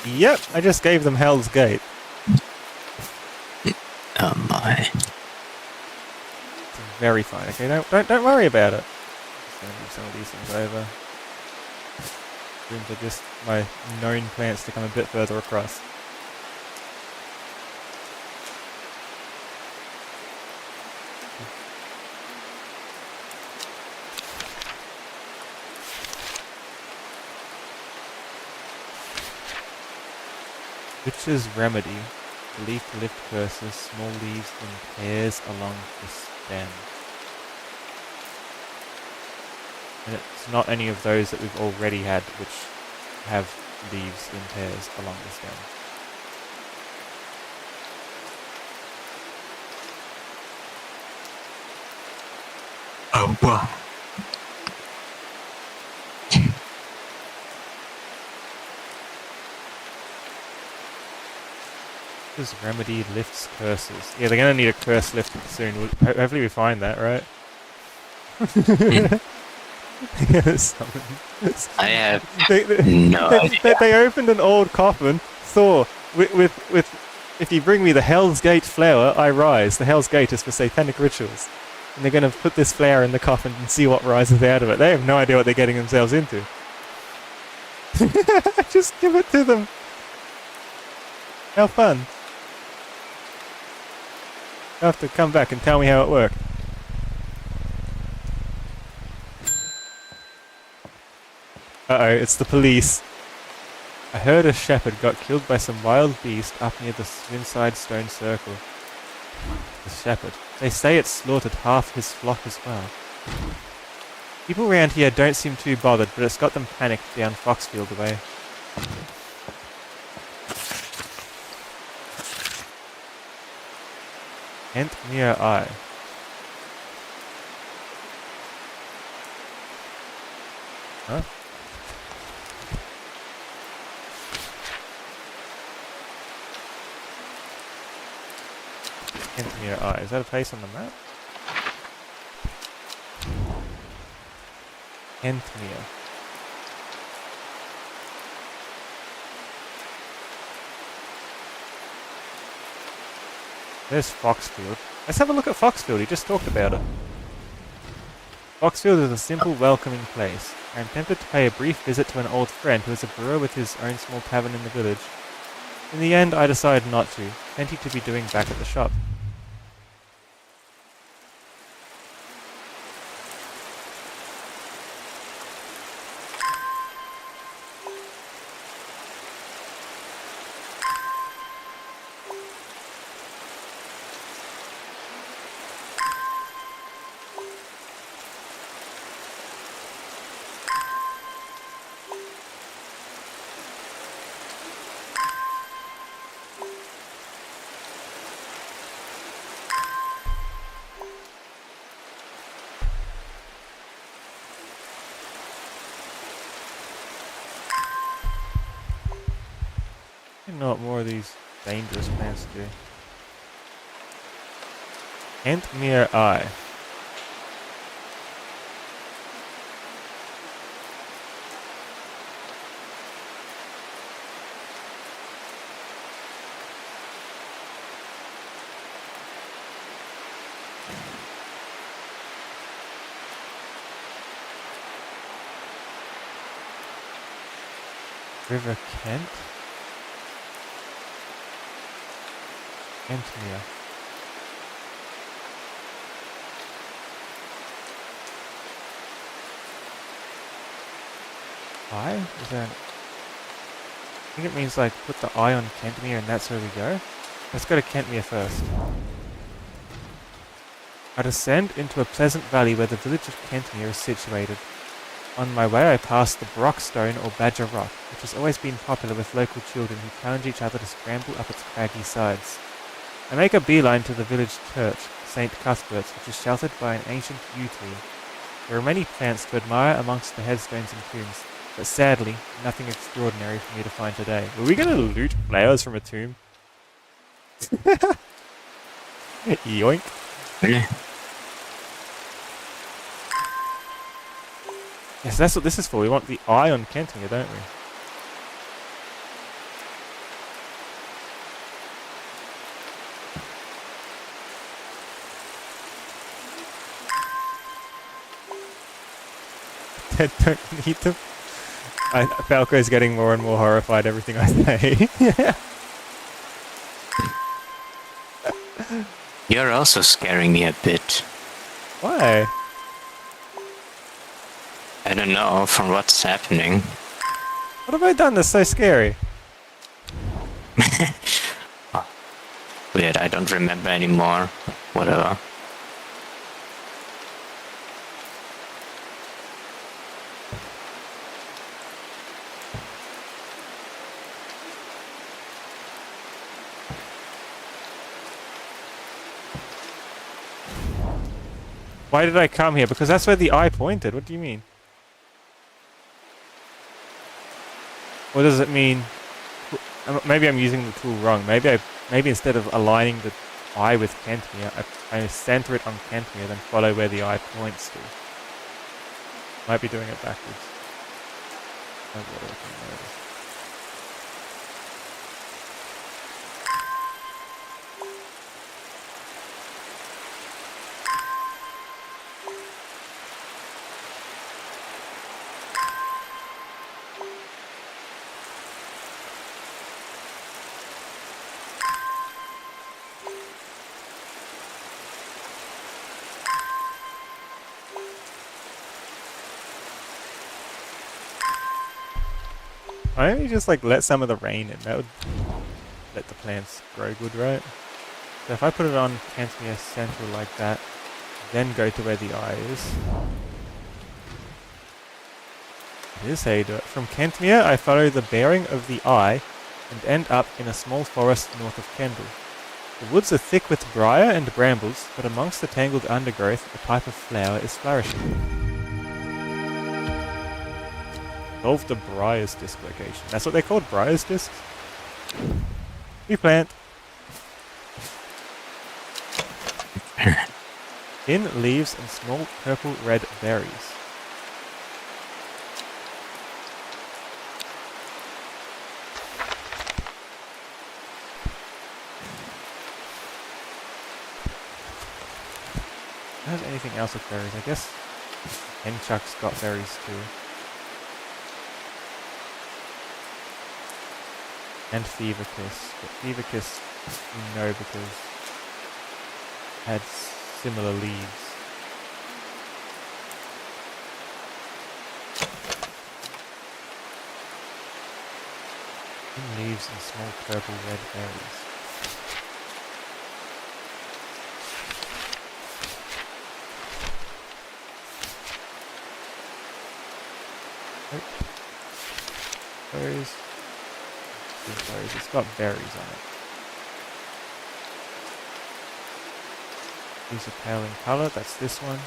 A: Yep, I just gave them Hell's Gate.
B: Oh my.
A: It's very fine. Okay, don't worry about it. Just gonna move some of these things over. Room for just my known plants to come a bit further across. Witch's Remedy. Believed to lift curses, small leaves in pairs along the stem. And it's not any of those that we've already had, which have leaves in pairs along the stem.
B: Oh, wow.
A: This remedy lifts curses. Yeah, they're gonna need a curse lift soon. Hopefully we find that, right?
B: I have
A: they,
B: no idea.
A: they opened an old coffin. Thor, with if you bring me the Hell's Gate flower, I rise. The Hell's Gate is for satanic rituals. And they're gonna put this flower in the coffin and see what rises out of it. They have no idea what they're getting themselves into. Just give it to them. How fun. You'll have to come back and tell me how it worked. Uh-oh, it's the police. I heard a shepherd got killed by some wild beast up near the Swinside Stone Circle. The shepherd. They say it slaughtered half his flock as well. People around here don't seem too bothered, but it's got them panicked down Foxfield way. Kent near eye. Huh? Kent near eye. Is that a place on the map? Kentmere. There's Foxfield. Let's have a look at Foxfield. He just talked about it. Foxfield is a simple, welcoming place. I am tempted to pay a brief visit to an old friend who is a brewer with his own small tavern in the village. In the end, I decided not to. Plenty to be doing back at the shop. I don't know what more of these dangerous plants do. Kentmere Eye. River Kent? Kentmere. Eye? Is that... I think it means like put the eye on Kentmere and that's where we go. Let's go to Kentmere first. I descend into a pleasant valley where the village of Kentmere is situated. On my way I pass the Brockstone or Badger Rock, which has always been popular with local children who challenge each other to scramble up its craggy sides. I make a beeline to the village church, St. Cuthbert's, which is sheltered by an ancient yew tree. There are many plants to admire amongst the headstones and tombs, but sadly, nothing extraordinary for me to find today. Were we going to loot flowers from a tomb? Yoink.
B: Really?
A: Yes, that's what this is for. We want the eye on Kentmere, don't we? Don't need them. Falco's getting more and more horrified everything I say.
B: You're also scaring me a bit.
A: Why?
B: I don't know from what's happening.
A: What have I done that's so scary?
B: Oh, weird, I don't remember anymore. Whatever.
A: Why did I come here? Because that's where the eye pointed. What do you mean? What does it mean? Maybe I'm using the tool wrong. Maybe instead of aligning the eye with Kentmere, I center it on Kentmere, then follow where the eye points to. Might be doing it backwards. Why don't you just like let some of the rain in? That would let the plants grow good, right? So if I put it on Kentmere central like that, then go to where the eye is. This is how you do it. From Kentmere, I follow the bearing of the eye and end up in a small forest north of Kendal. The woods are thick with briar and brambles, but amongst the tangled undergrowth, a type of flower is flourishing. Solve the Briar's disc location. That's what they're called, Briar's discs? We plant. In leaves and small purple-red berries. I don't have anything else with berries. I guess Henchuck's got berries too. And Feverkiss. But Feverkiss, you know, because it had similar leaves. In leaves and small purple red berries. Berries. Berries. It's got berries on it. These are pale in colour. That's this one.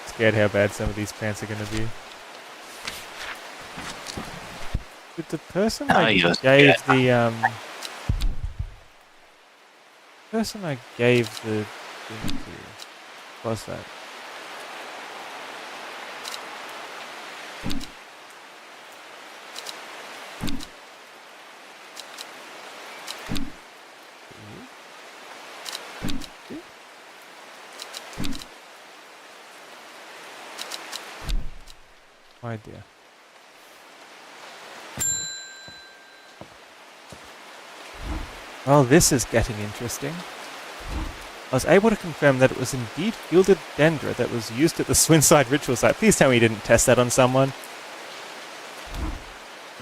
A: Scared how bad some of these plants are going to be. Did the person I gave the person I gave the thing to, what's that? No idea. Well, this is getting interesting. I was able to confirm that it was indeed gilded dendra that was used at the Swinside ritual site. Please tell me you didn't test that on someone.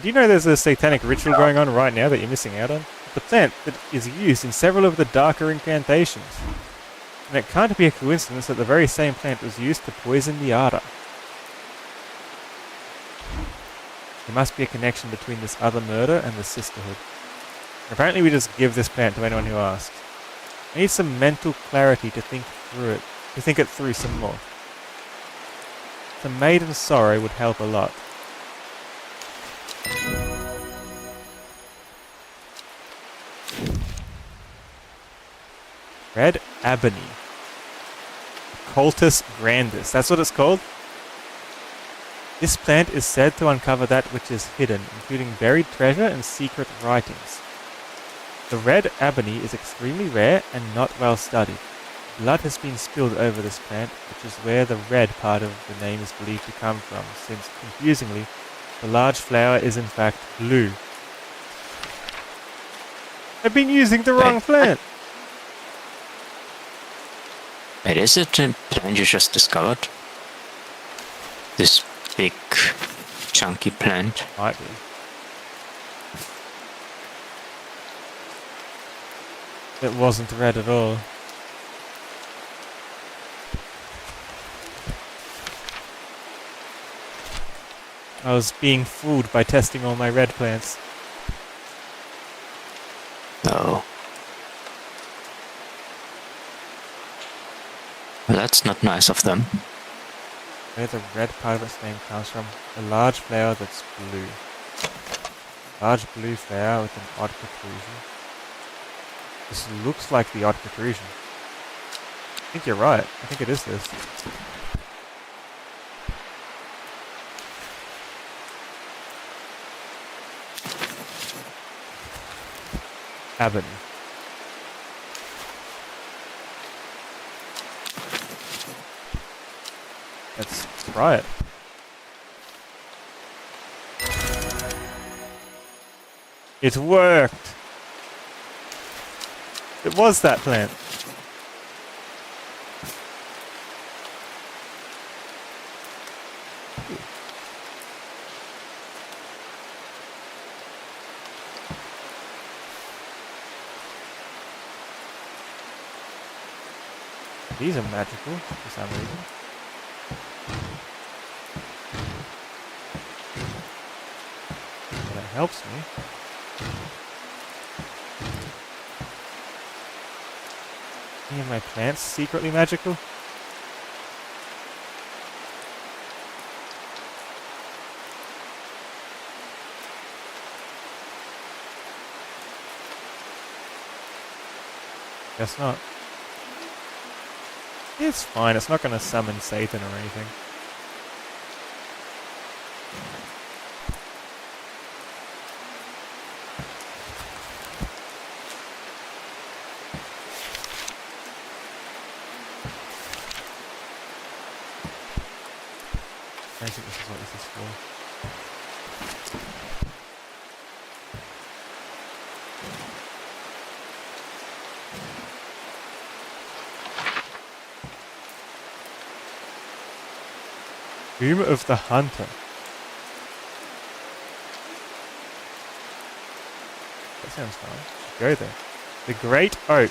A: Do you know there's a satanic ritual going on right now that you're missing out on? The plant that is used in several of the darker incantations. And it can't be a coincidence that the very same plant was used to poison the Ada. There must be a connection between this other murder and the Sisterhood. Apparently we just give this plant to anyone who asks. I need some mental clarity to think it through some more. Some maiden sorrow would help a lot. Red ebony. Cultus grandis. That's what it's called? This plant is said to uncover that which is hidden, including buried treasure and secret writings. The red ebony is extremely rare and not well studied. Blood has been spilled over this plant, which is where the red part of the name is believed to come from, since, confusingly, the large flower is in fact blue, I've been using the wrong plant.
B: Wait, is it a plant you just discovered? This big, chunky plant?
A: Might be. It wasn't red at all. I was being fooled by testing all my red plants.
B: No. Well, that's not nice of them.
A: Where the red part of its name comes from, a large flower that's blue. Large blue flower with an odd protrusion. This looks like the odd protrusion. I think you're right. I think it is this. Cabin. Let's try it. It worked! It was that plant. These are magical for some reason. That helps me. Any of my plants secretly magical? Guess not. It's fine, it's not going to summon Satan or anything. I think this is what this is for. Tomb of the Hunter. That sounds fun. Go there. The Great Oak.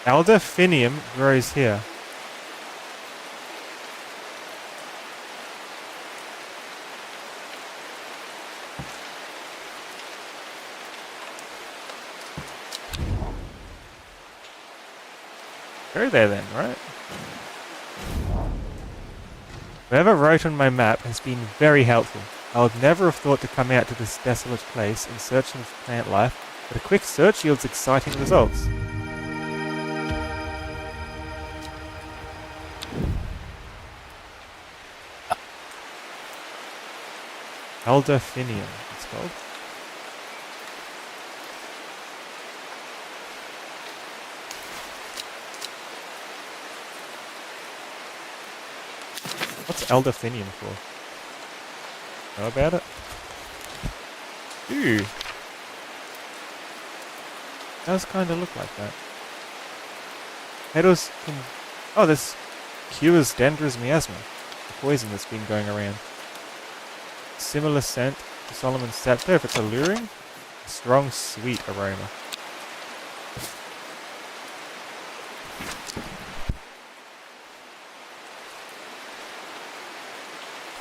A: Alderfinium grows here. Go there then, right? Whoever wrote on my map has been very helpful. I would never have thought to come out to this desolate place in search of plant life, but a quick search yields exciting results. Alderfinium, it's called. What's Alderfinium for? Know about it? Ooh. Does kind of look like that. Petals can... Oh, this cures Dendro's miasma, the poison that's been going around. Similar scent to Solomon's scepter if it's alluring. A strong, sweet aroma.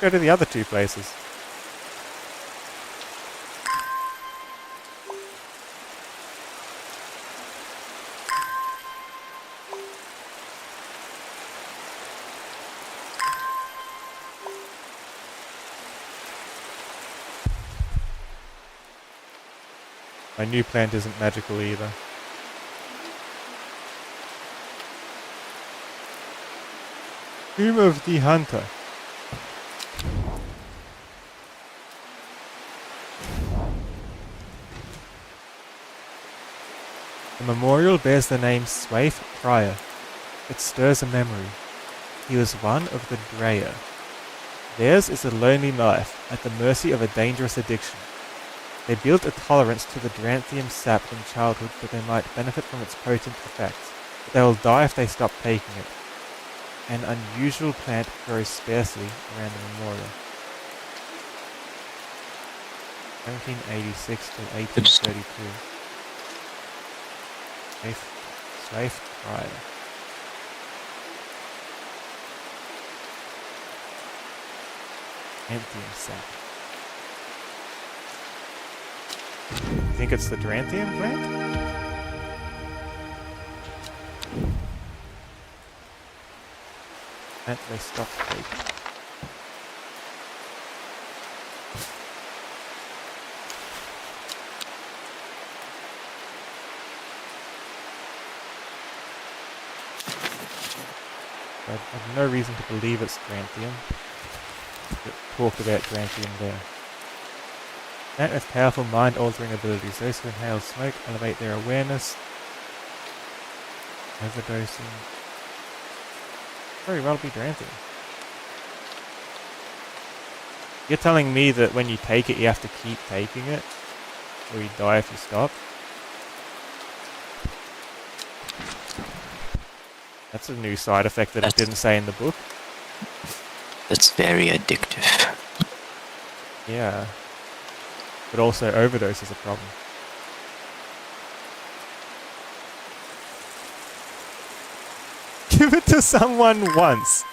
A: Go to the other two places. My new plant isn't magical either. Tomb of the Hunter. The memorial bears the name Swaith Prior. It stirs a memory. He was one of the Dreyer. Theirs is a lonely life, at the mercy of a dangerous addiction. They build a tolerance to the Duranthium sap in childhood that they might benefit from its potent effects, but they will die if they stop taking it. An unusual plant grows sparsely around the memorial. 1786 to 1832. Safe Crier. Anthium sap. You think it's the Duranthium plant? And they stopped taking. I have no reason to believe it's Duranthium. It talked about Duranthium there. Plant has powerful mind-altering abilities. Those who inhale smoke elevate their awareness. Overdosing. Very well be Duranthium. You're telling me that when you take it, you have to keep taking it? Or you die if you stop? That's a new side effect that it didn't say in the book.
B: That's very addictive.
A: Yeah. But also overdose is a problem. Give it to someone once.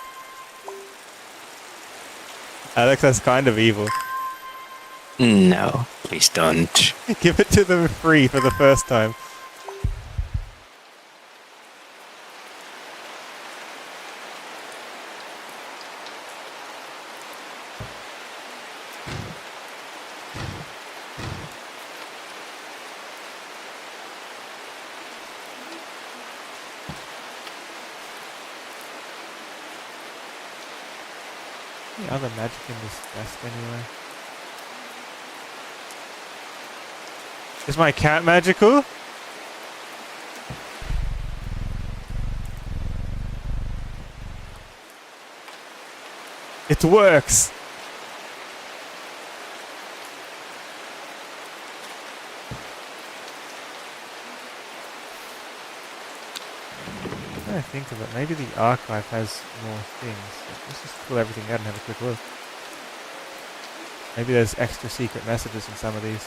A: Alex, that's kind of evil.
B: No, please don't.
A: Give it to them free for the first time. Any other magic in this chest anyway? Is my cat magical? It works! Now I think of it, maybe the archive has more things. Let's just pull everything out and have a quick look. Maybe there's extra secret messages in some of these.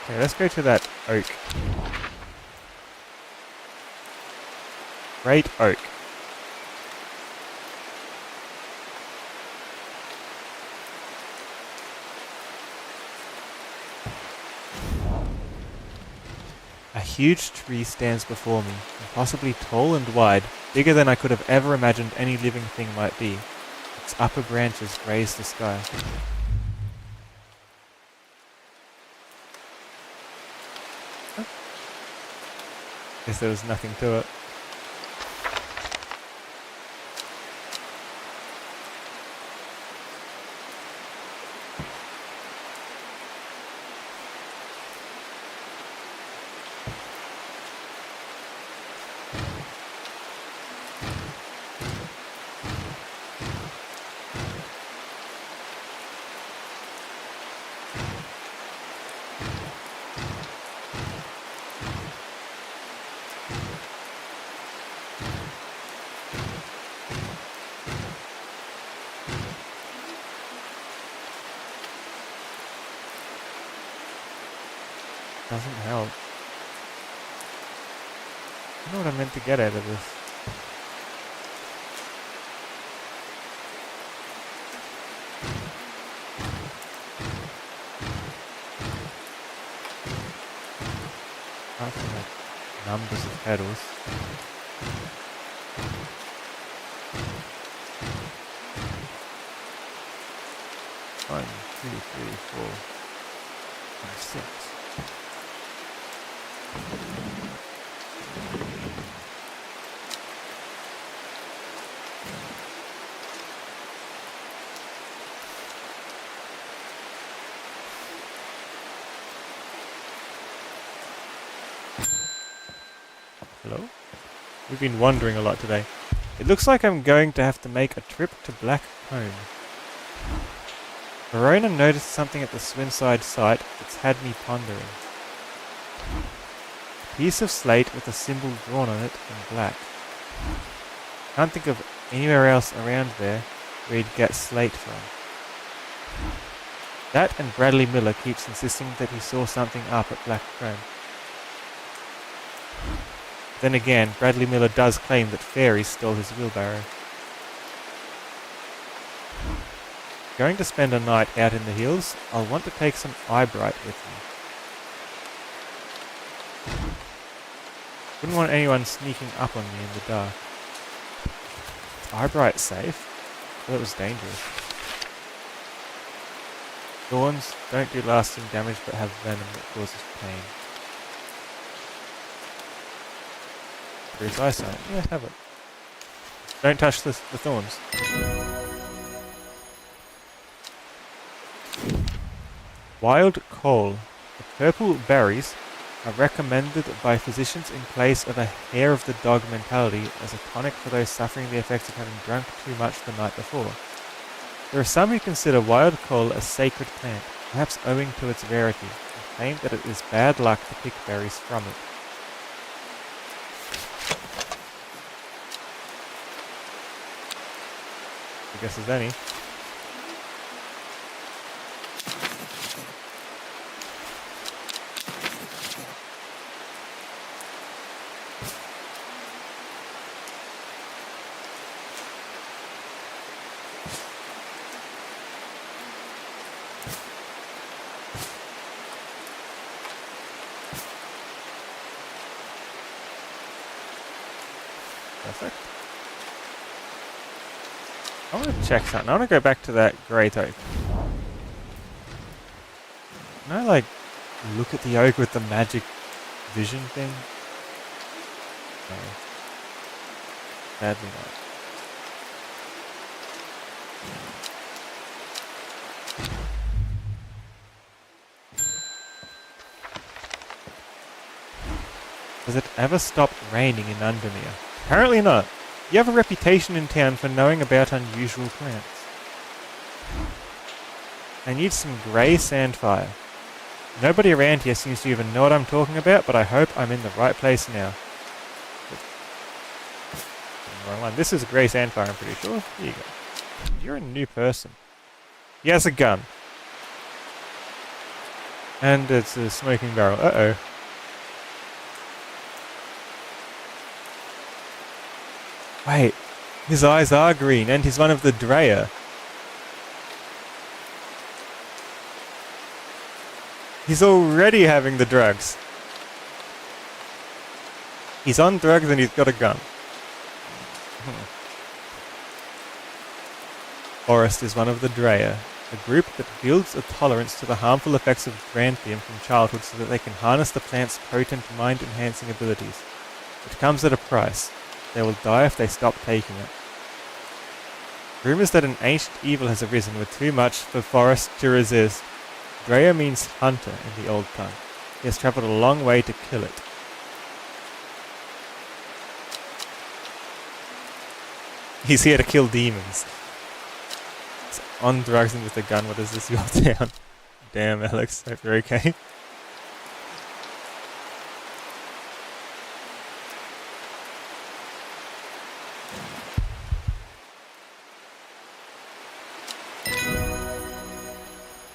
A: Okay, let's go to that oak. Great oak. A huge tree stands before me, impossibly tall and wide, bigger than I could have ever imagined any living thing might be. Its upper branches graze the sky. Guess there was nothing to it. Doesn't help. I know what I meant to get out of this. Apart from the numbers of petals. 3, 4, 5, 6. Hello? We've been wandering a lot today. It looks like I'm going to have to make a trip to Black Cone. Verona noticed something at the Swinside site that's had me pondering. A piece of slate with a symbol drawn on it in black. Can't think of anywhere else around there where you'd get slate from. That and Bradley Miller keeps insisting that he saw something up at Black Cone. Then again, Bradley Miller does claim that fairies stole his wheelbarrow. Going to spend a night out in the hills, I'll want to take some eyebright with me. Wouldn't want anyone sneaking up on me in the dark. Is eyebright safe? I thought it was dangerous. Thorns don't do lasting damage but have venom that causes pain. Bruce eyesight. Yeah, have it. Don't touch the thorns. Wild coal. The purple berries are recommended by physicians in place of a hair of the dog mentality as a tonic for those suffering the effects of having drunk too much the night before. There are some who consider wild coal a sacred plant, perhaps owing to its rarity, and claim that it is bad luck to pick berries from it. I guess there's any. Perfect. I want to check something. I want to go back to that great oak. Can I, like, look at the oak with the magic vision thing? No. Sadly not. Does it ever stop raining in Undermere? Apparently not. You have a reputation in town for knowing about unusual plants. I need some grey sandfire. Nobody around here seems to even know what I'm talking about, but I hope I'm in the right place now. Wrong one. This is grey sandfire, I'm pretty sure. Here you go. You're a new person. He has a gun. And it's a smoking barrel. Uh-oh. Wait, his eyes are green, and he's one of the Drea. He's already having the drugs. He's on drugs and he's got a gun. Forest is one of the Drea, a group that builds a tolerance to the harmful effects of Granthium from childhood so that they can harness the plant's potent mind-enhancing abilities. It comes at a price. They will die if they stop taking it. Rumours that an ancient evil has arisen were too much for Forest to resist. Drea means hunter in the old tongue. He has travelled a long way to kill it. He's here to kill demons. He's on drugs and with a gun. What is this, your town? Damn, Alex. Hope you're okay.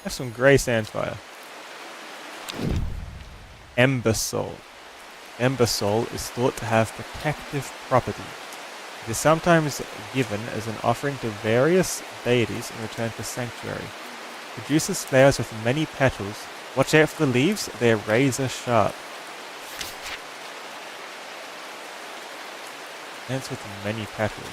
A: Have some grey sandfire. Embersol. Embersol is thought to have protective property. It is sometimes given as an offering to various deities in return for sanctuary. Produces flowers with many petals. Watch out for the leaves, they are razor sharp. Plants with many petals.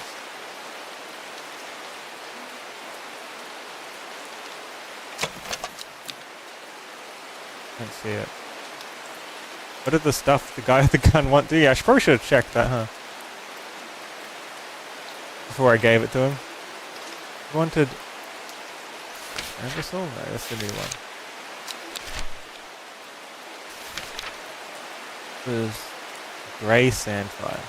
A: Don't see it. What did the stuff the guy with the gun want to do? Yeah, I probably should have checked that, huh? Before I gave it to him. He wanted... Aerosol? No, that's the new one. It was grey sandfire.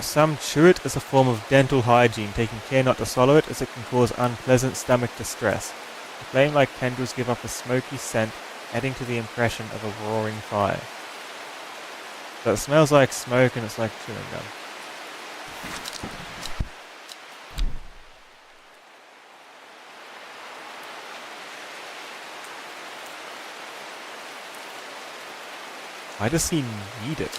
A: Some chew it as a form of dental hygiene, taking care not to swallow it as it can cause unpleasant stomach distress. The flame-like tendrils give up a smoky scent, adding to the impression of a roaring fire. So it smells like smoke and it's like chewing gum. Why does he need it?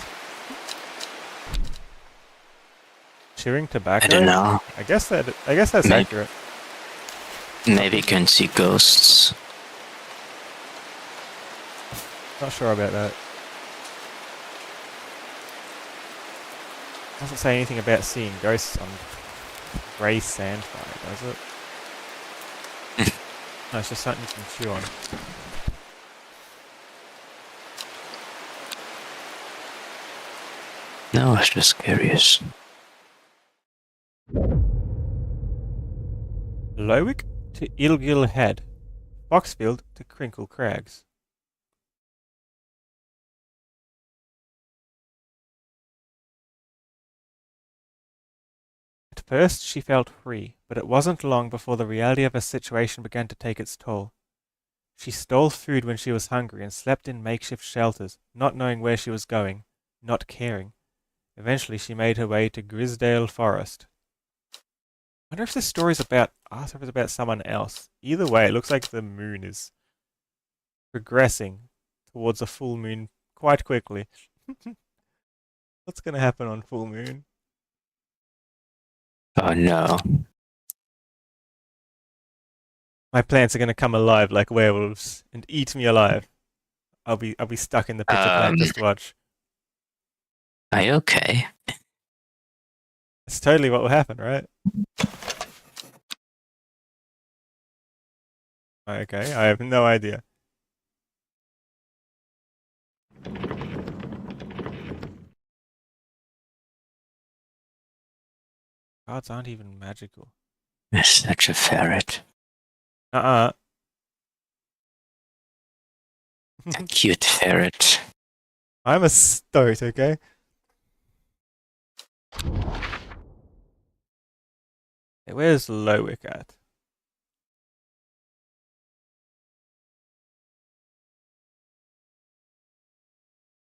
A: Chewing tobacco?
B: I don't know.
A: I guess that's accurate.
B: Maybe you can see ghosts.
A: Not sure about that. Doesn't say anything about seeing ghosts on grey sandfire, does it? No, it's just something you can chew on.
B: No, I was just curious.
A: Lowick to Ilgil Head. Foxfield to Crinkle Crags. At first she felt free, but it wasn't long before the reality of her situation began to take its toll. She stole food when she was hungry and slept in makeshift shelters, not knowing where she was going, not caring. Eventually she made her way to Grisdale Forest. I wonder if this story's about us or if it's about someone else. Either way, it looks like the moon is progressing towards a full moon quite quickly. What's going to happen on full moon?
B: Oh no.
A: My plants are going to come alive like werewolves and eat me alive. I'll be stuck in the pitcher plant just to watch.
B: Are you okay?
A: It's totally what will happen, right? Okay, I have no idea. Cards aren't even magical.
B: You're such a ferret.
A: Uh-uh.
B: A cute ferret.
A: I'm a stoat, okay? Hey, where's Lowick at?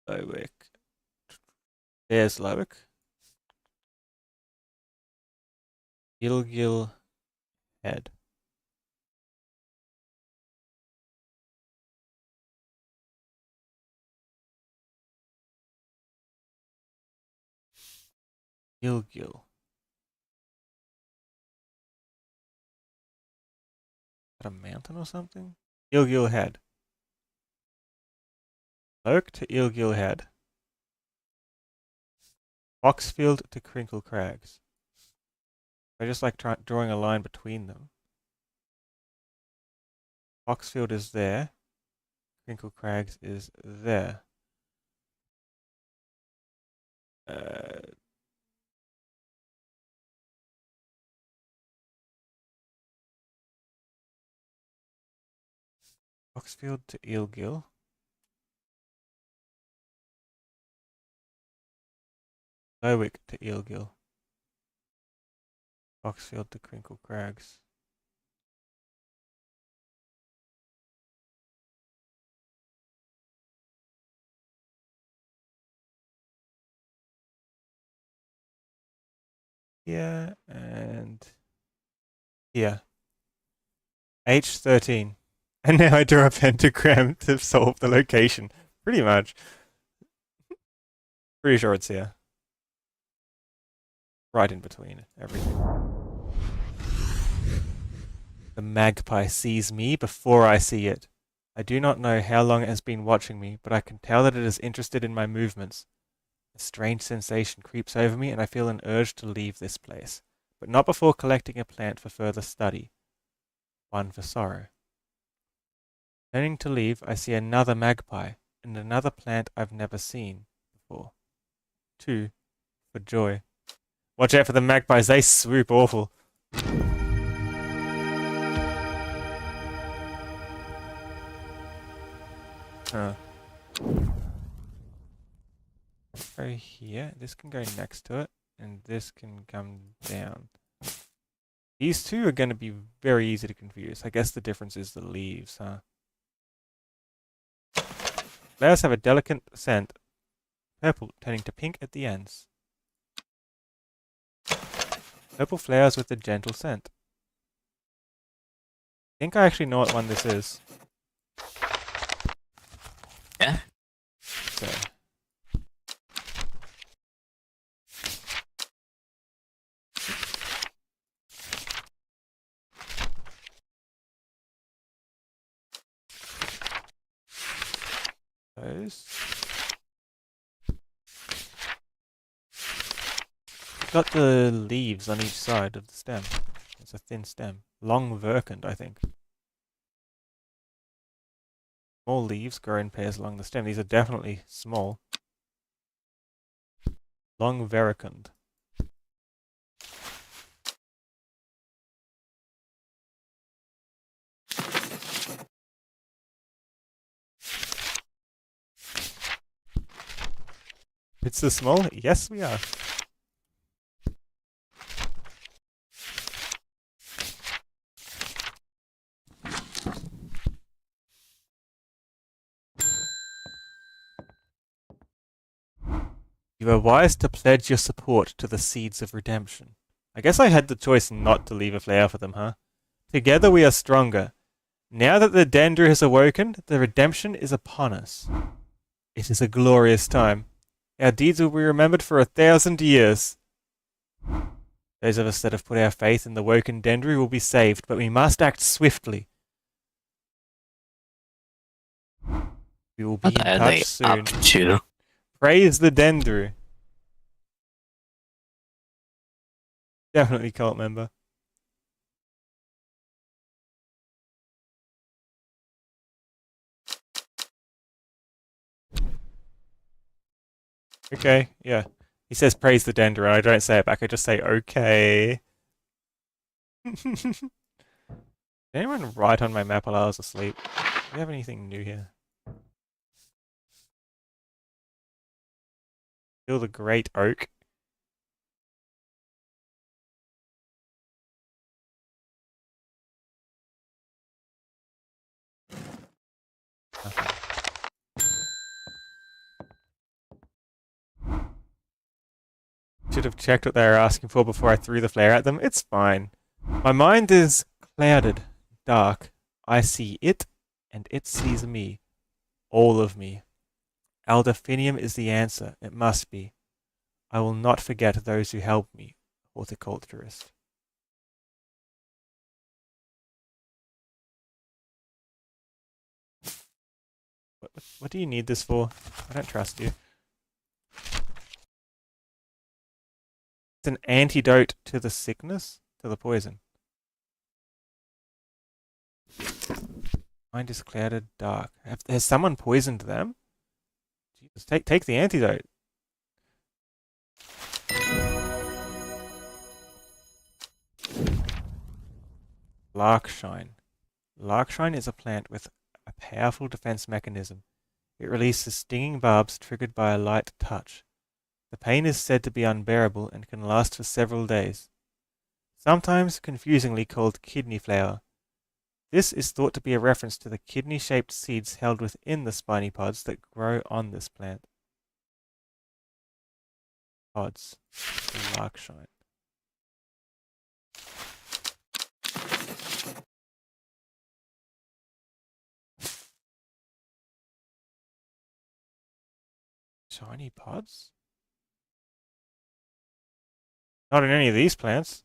A: Lowick. There's Lowick. Gilgil Head. Gilgil. Is that a mountain or something? Gilgil Head. Lowick to Ilgil Head. Foxfield to Crinkle Crags. I just like drawing a line between them. Foxfield is there. Crinkle Crags is there. Foxfield to Eelgill. Lowick to Eelgill. Foxfield to Crinkle Crags. Here and here. H13. And now I draw a pentagram to solve the location. Pretty much. Pretty sure it's here. Right in between everything. The magpie sees me before I see it. I do not know how long it has been watching me, but I can tell that it is interested in my movements. A strange sensation creeps over me and I feel an urge to leave this place, but not before collecting a plant for further study. one for sorrow. Turning to leave, I see another magpie and another plant I've never seen before. 2 for joy. Watch out for the magpies, they swoop awful. Huh. Go here. This can go next to it, and this can come down. These two are going to be very easy to confuse. I guess the difference is the leaves, huh? Flowers have a delicate scent, purple turning to pink at the ends. Purple flowers with a gentle scent. I think I actually know what one this is.
B: Yeah?
A: So. Those. Got the leaves on each side of the stem. It's a thin stem. Long verkand, I think. Small leaves grow in pairs along the stem. These are definitely small. Long verkand. It's the small? Yes, we are. You are wise to pledge your support to the seeds of redemption. I guess I had the choice not to leave a flower for them, huh? Together we are stronger. Now that the Dendru has awoken, the redemption is upon us. It is a glorious time. Our deeds will be remembered for 1,000 years. Those of us that have put our faith in the woken Dendru will be saved, but we must act swiftly. We will be
B: What
A: in
B: are
A: touch
B: they
A: soon.
B: up to?
A: Praise the Dendru. Definitely cult member. Okay, yeah. He says praise the Dendru, and I don't say it back, I just say okay. Did anyone write on my map while I was asleep? Do we have anything new here? Kill the great oak. Nothing. Should have checked what they were asking for before I threw the flare at them. It's fine. My mind is clouded, dark. I see it, and it sees me. All of me. Aldaphinium is the answer. It must be. I will not forget those who helped me, horticulturist. What do you need this for? I don't trust you. It's an antidote to the sickness? To the poison. Mind is clouded dark. Has someone poisoned them? Jesus, take the antidote. Larkshine. Larkshine is a plant with a powerful defense mechanism. It releases stinging barbs triggered by a light touch. The pain is said to be unbearable and can last for several days. Sometimes confusingly called kidney flower. This is thought to be a reference to the kidney-shaped seeds held within the spiny pods that grow on this plant. Pods. Larkshine. Shiny pods? Not in any of these plants.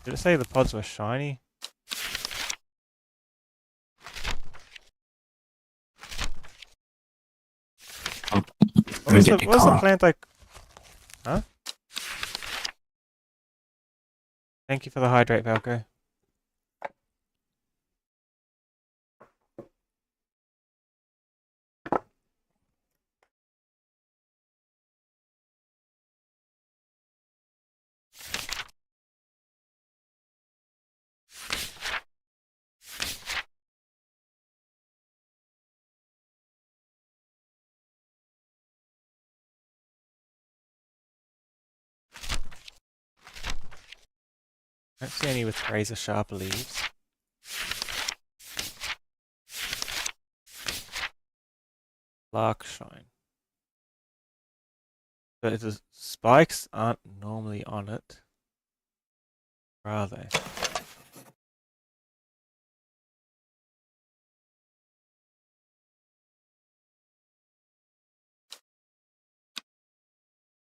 A: Did it say the pods were shiny?
B: me
A: was
B: get
A: the
B: the
A: what was the
B: car.
A: plant like? Huh? Thank you for the hydrate, Valko. I don't see any with razor sharp leaves. Larkshine. But the spikes aren't normally on it. Or are they?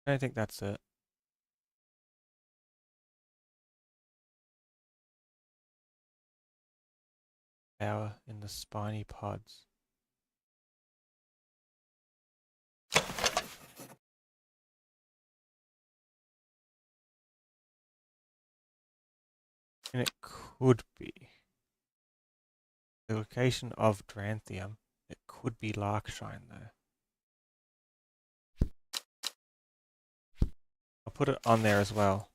A: I don't think that's it. Power in the spiny pods. And it could be the location of Dranthium. It could be Larkshine though. I'll put it on there as well.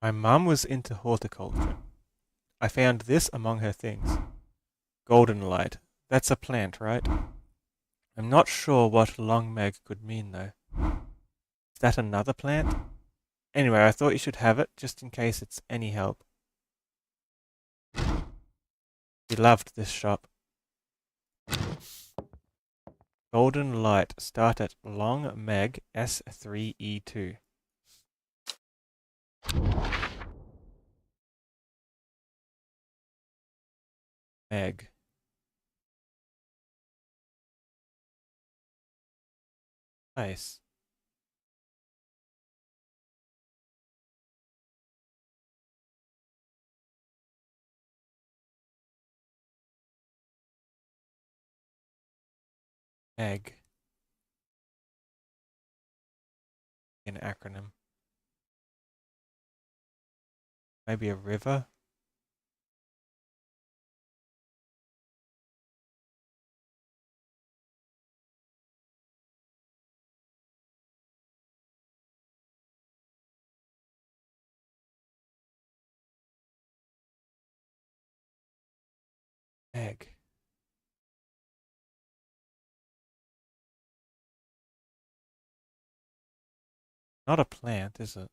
A: My mum was into horticulture. I found this among her things. Golden light. That's a plant, right? I'm not sure what long meg could mean though. Is that another plant? Anyway, I thought you should have it just in case it's any help. We loved this shop. Golden light. Start at long meg S3E2. Meg. Nice. Meg. An acronym. Maybe a river? Meg. Not a plant, is it?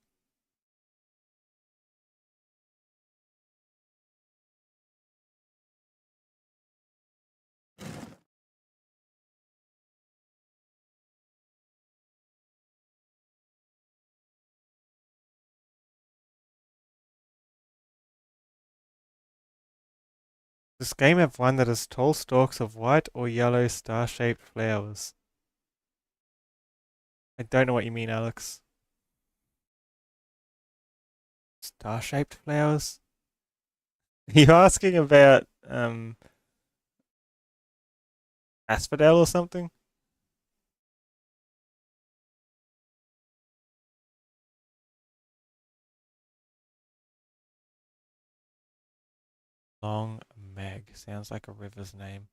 A: This game have one that has tall stalks of white or yellow star-shaped flowers. I don't know what you mean, Alex. Star-shaped flowers? Are you asking about asphodel or something? Long Meg sounds like a river's name.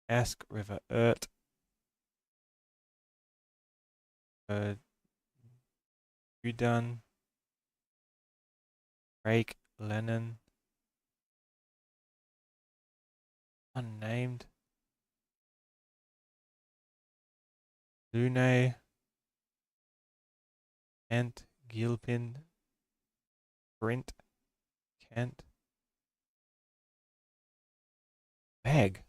A: Ask River Ert. Udun. Rake Lennon. Unnamed. Lune. Kent. Gilpin. Brent. Kent. Meg.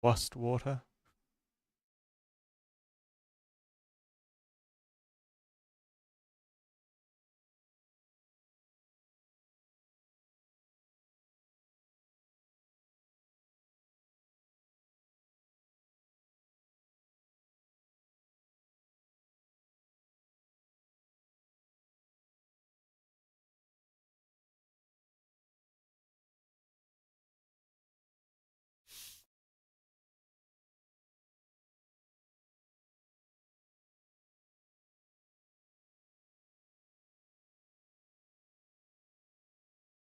A: Wast water.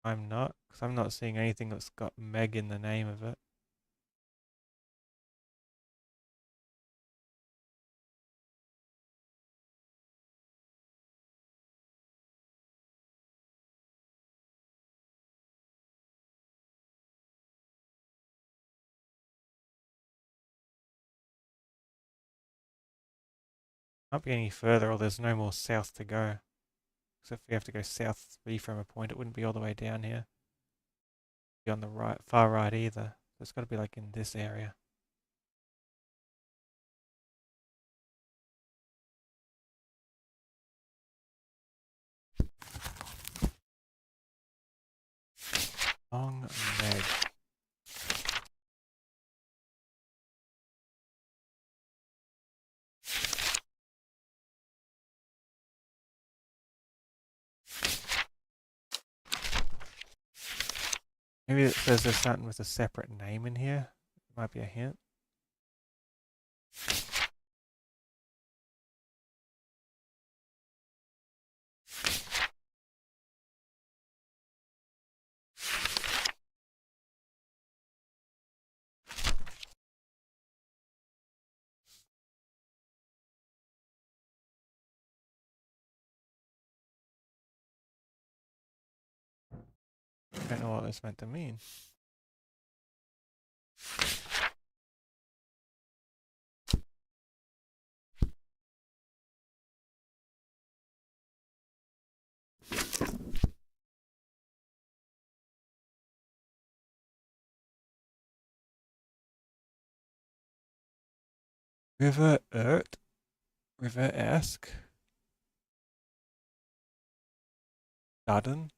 A: I'm not, because I'm not seeing anything that's got Meg in the name of it. Can't be any further, or there's no more south to go. Because if we have to go south 3 from a point, it wouldn't be all the way down here. Be on the right, far right either. So it's got to be like in this area. Long Meg. Maybe it says there's something with a separate name in here. Might be a hint. I don't know what it's meant to mean. River Ert? River Esk? Garden?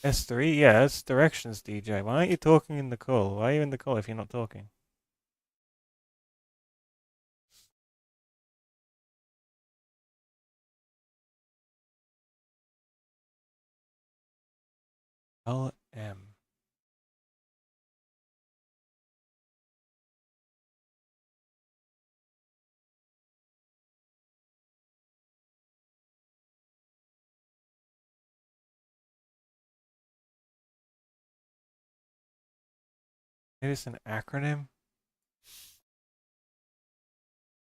A: S3? Yeah, it's directions, DJ. Why aren't you talking in the call? Why are you in the call if you're not talking? LM. Maybe it's an acronym?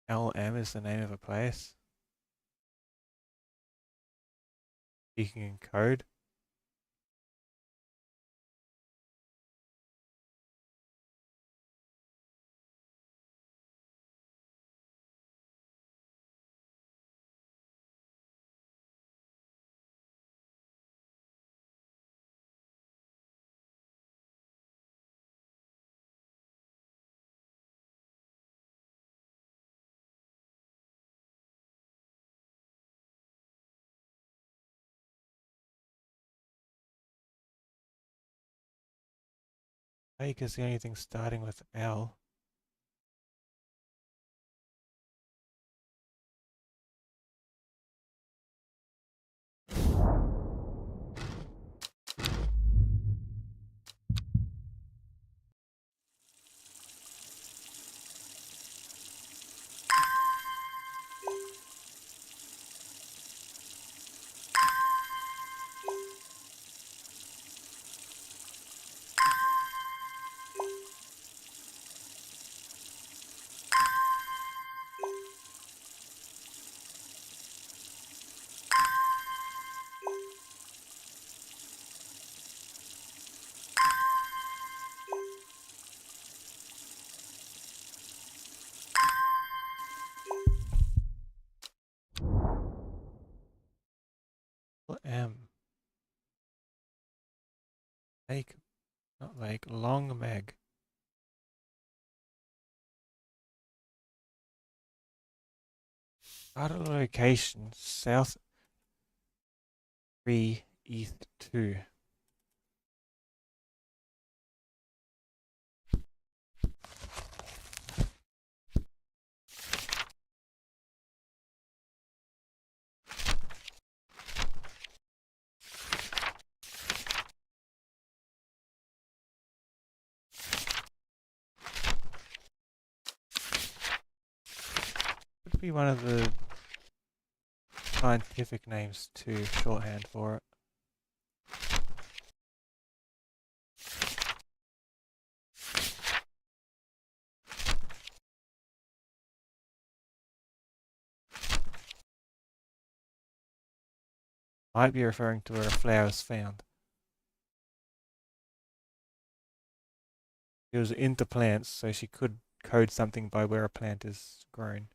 A: LM is the name of a place? Speaking in code? Lake is the only thing starting with L. M. Lake Not like Long Meg. Out of location, South 3 East 2. Could be one of the scientific names too, shorthand for it. Might be referring to where a flower is found. She was into plants, so she could code something by where a plant is grown.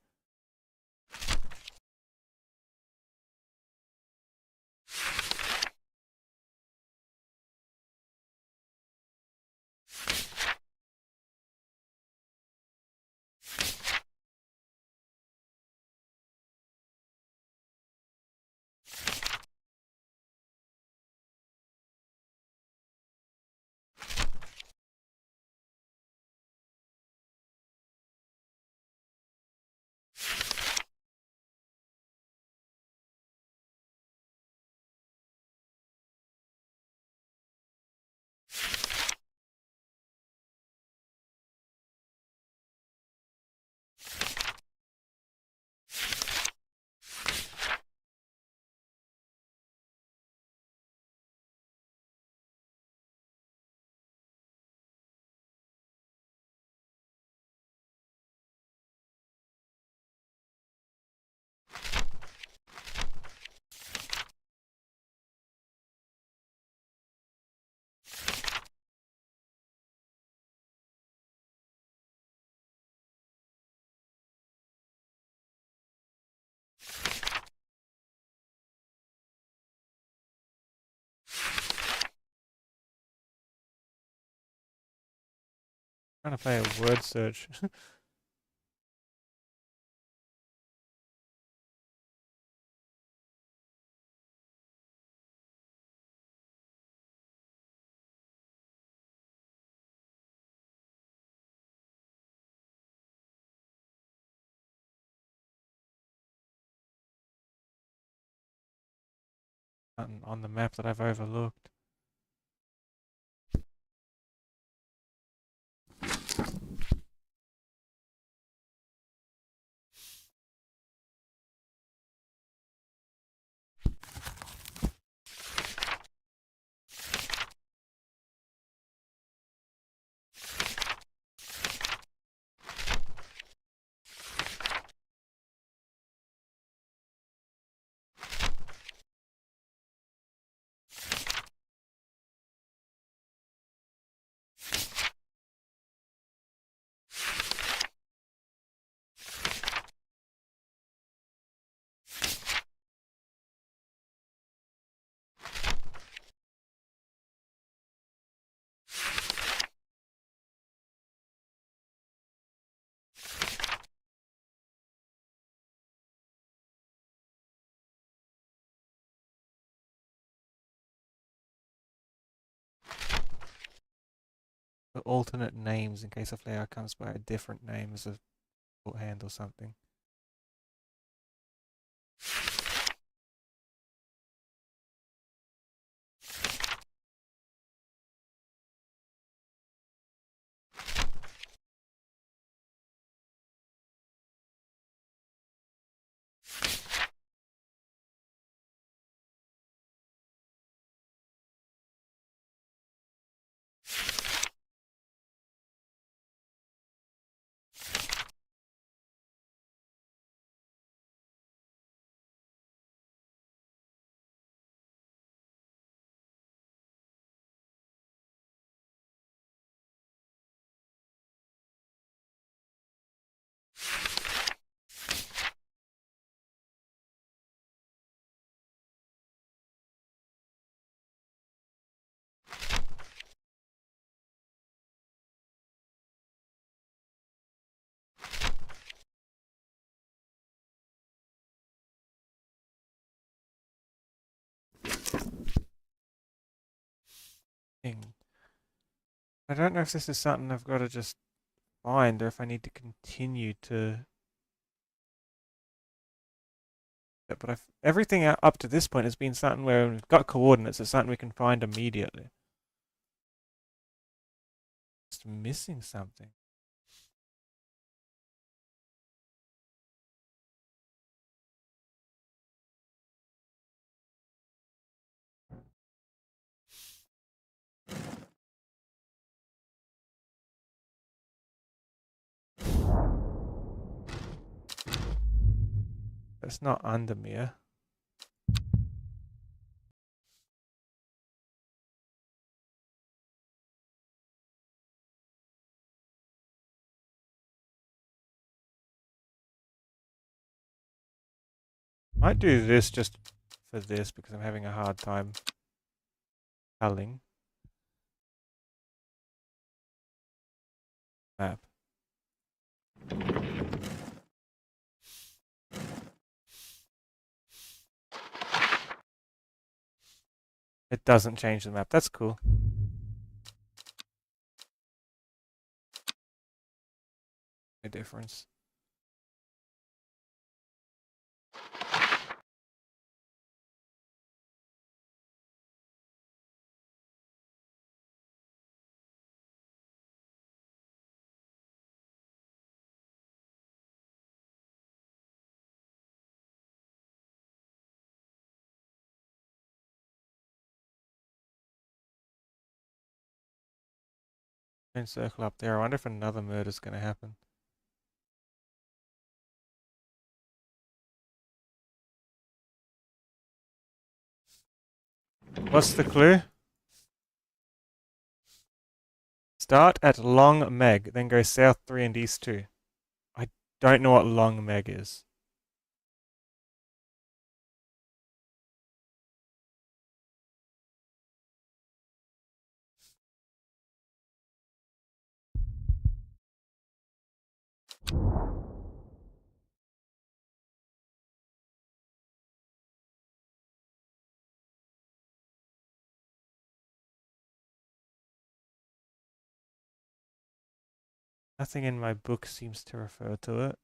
A: Trying to play a word search. On the map that I've overlooked. The alternate names in case a flower comes by a different name as a shorthand or something. thing. I don't know if this is something I've got to just find or if I need to continue to. But everything up to this point has been something where we've got coordinates. It's something we can find immediately. Just missing something. It's not under me. Might do this just for this because I'm having a hard time telling. Map. It doesn't change the map. That's cool. No difference. Circle up there. I wonder if another murder's going to happen. What's the clue? Start at Long Meg, then go south 3 and east 2. I don't know what Long Meg is. Nothing in my book seems to refer to it.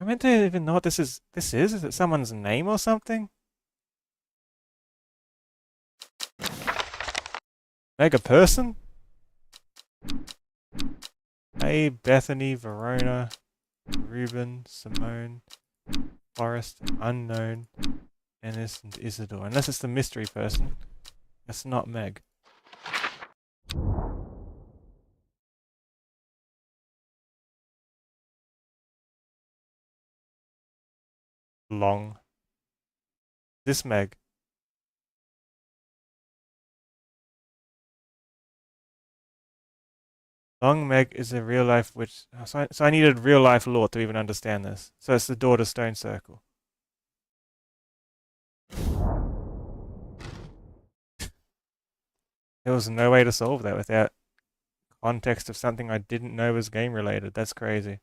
A: I meant to even know what this is. Is it someone's name or something? Mega person? Hey, Bethany, Verona, Ruben, Simone, Forrest, Unknown, Ennis, and Isidore. Unless it's the mystery person. That's not Meg. Long. This Meg. Long Meg is a real life witch. So I needed real life lore to even understand this. So it's the Daughter Stone Circle. There was no way to solve that without context of something I didn't know was game related. That's crazy.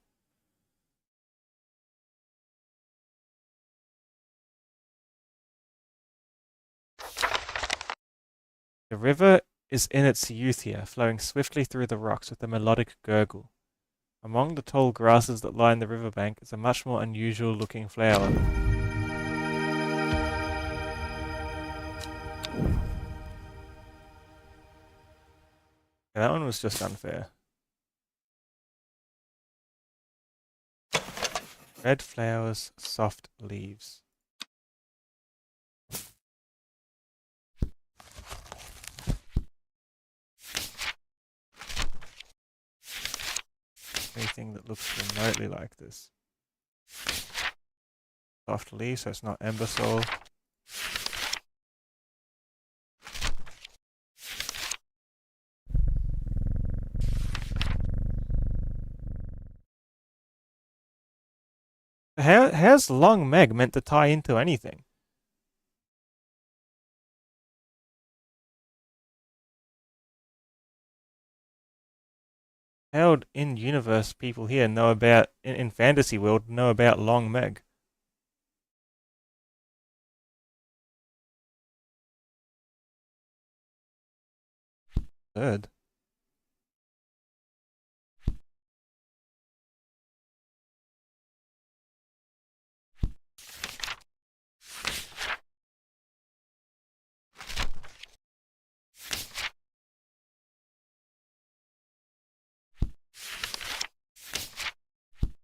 A: The river is in its youth here, flowing swiftly through the rocks with a melodic gurgle. Among the tall grasses that line the riverbank is a much more unusual looking flower. Yeah, that one was just unfair. Red flowers, soft leaves. Anything that looks remotely like this. Soft leaves, so it's not embersol. How's Long Meg meant to tie into anything? held in-universe people here know about, in fantasy world, know about Long Meg. Third.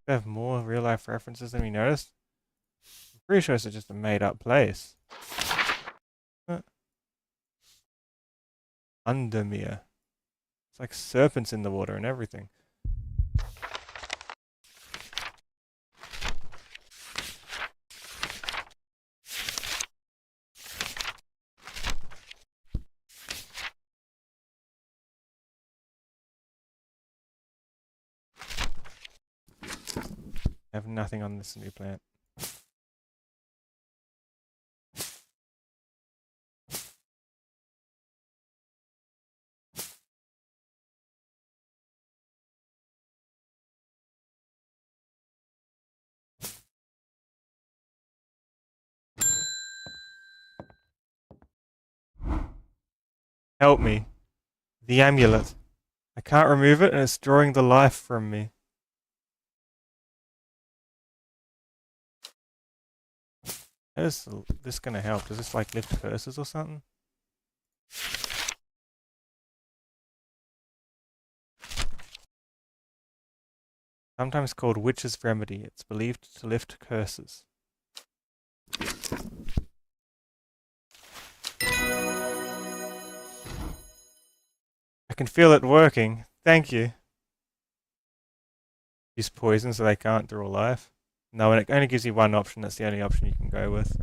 A: We have more real-life references than we noticed. I'm pretty sure it's just a made-up place. Undermere. It's like serpents in the water and everything. I have nothing on this new plant. Help me. The amulet. I can't remove it and it's drawing the life from me. How is this gonna help? Does this like lift curses or something? Sometimes called Witch's Remedy, it's believed to lift curses. I can feel it working. Thank you. Use poison so they can't draw life. No, and it only gives you one option. That's the only option you can go with.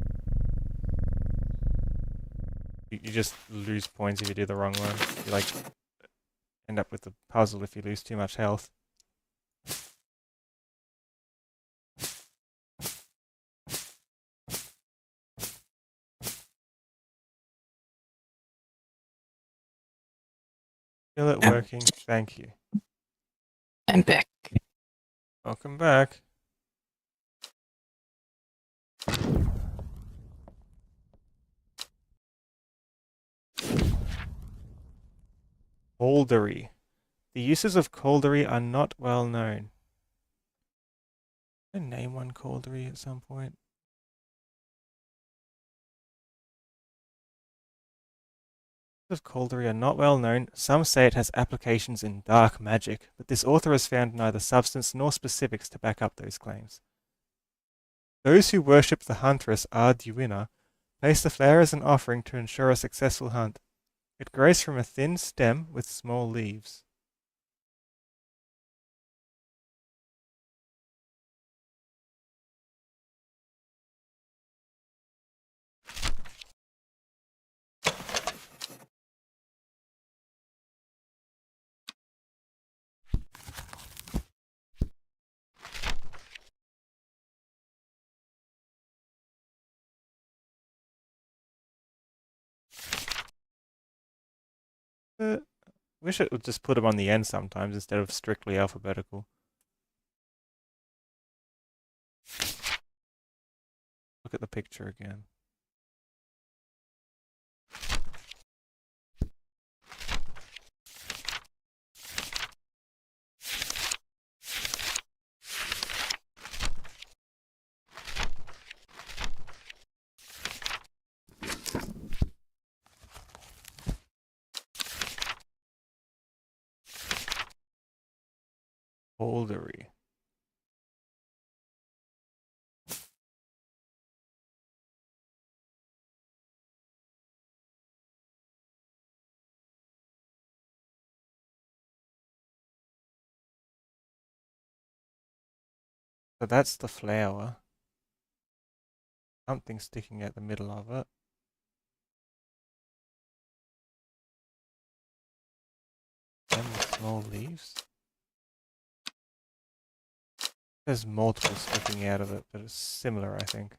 A: You just lose points if you do the wrong one. You like end up with the puzzle if you lose too much health. Feel it working. Thank you.
B: I'm back.
A: Welcome back. Caldery. The uses of Caldery are not well known. Can I name one Caldery at some point? Of Caldery are not well known. Some say it has applications in dark magic, but this author has found neither substance nor specifics to back up those claims. Those who worship the huntress Arduina place the flower as an offering to ensure a successful hunt. It grows from a thin stem with small leaves. Wish it would just put them on the end sometimes instead of strictly alphabetical. Look at the picture again. Caldery. So that's the flower. Something sticking out the middle of it. And the small leaves. There's multiple sticking out of it, but it's similar, I think.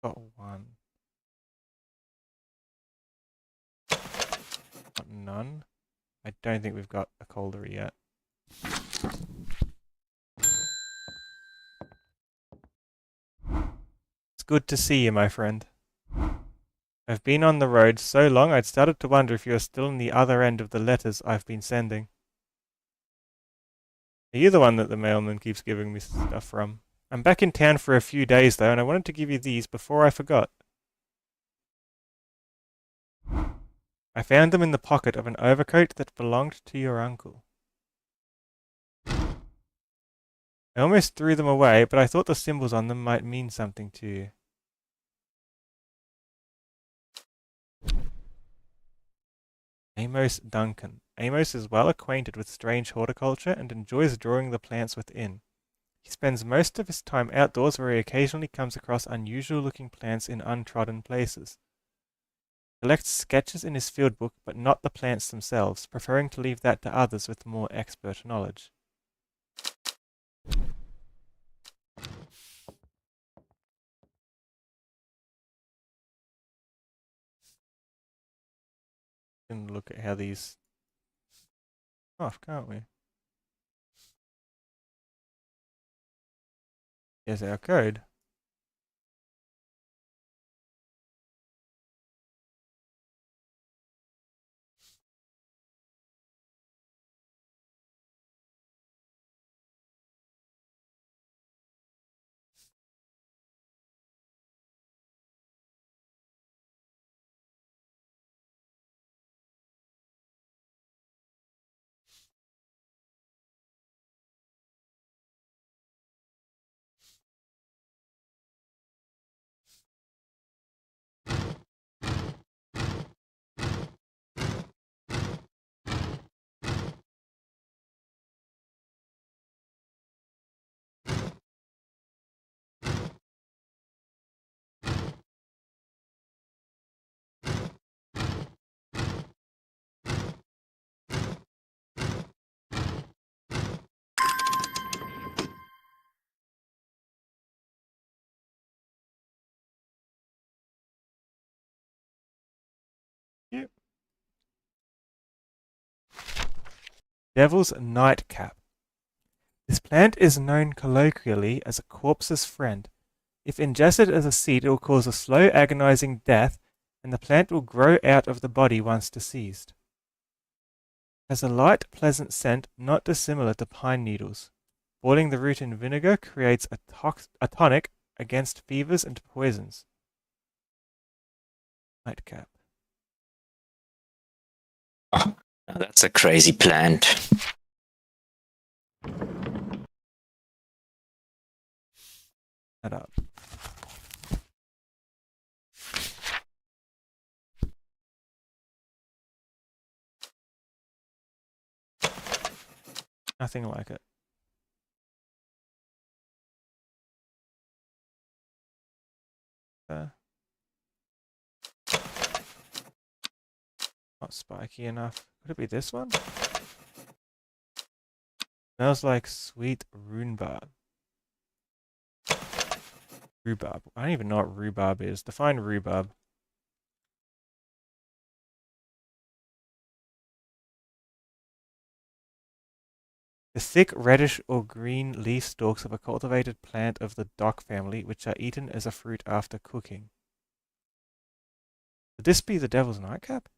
A: Got one. Got none. I don't think we've got a coldery yet. It's good to see you, my friend. I've been on the road so long I'd started to wonder if you are still on the other end of the letters I've been sending. Are you the one that the mailman keeps giving me stuff from? I'm back in town for a few days though, and I wanted to give you these before I forgot. I found them in the pocket of an overcoat that belonged to your uncle. I almost threw them away, but I thought the symbols on them might mean something to you. Amos Duncan. Amos is well acquainted with strange horticulture and enjoys drawing the plants within. He spends most of his time outdoors where he occasionally comes across unusual looking plants in untrodden places. He collects sketches in his field book, but not the plants themselves, preferring to leave that to others with more expert knowledge. We can look at how these off, can't we? Here's our code. Yep. Devil's Nightcap. This plant is known colloquially as a corpse's friend. If ingested as a seed, it will cause a slow, agonizing death, and the plant will grow out of the body once deceased. It has a light, pleasant scent not dissimilar to pine needles. Boiling the root in vinegar creates a tonic against fevers and poisons. Nightcap.
B: Oh, that's a crazy plant.
A: That up. Nothing like it. Not spiky enough. Could it be this one? Smells like sweet rhubarb. Rhubarb. I don't even know what rhubarb is. Define rhubarb. The thick reddish or green leaf stalks of a cultivated plant of the dock family, which are eaten as a fruit after cooking. Would this be the devil's nightcap?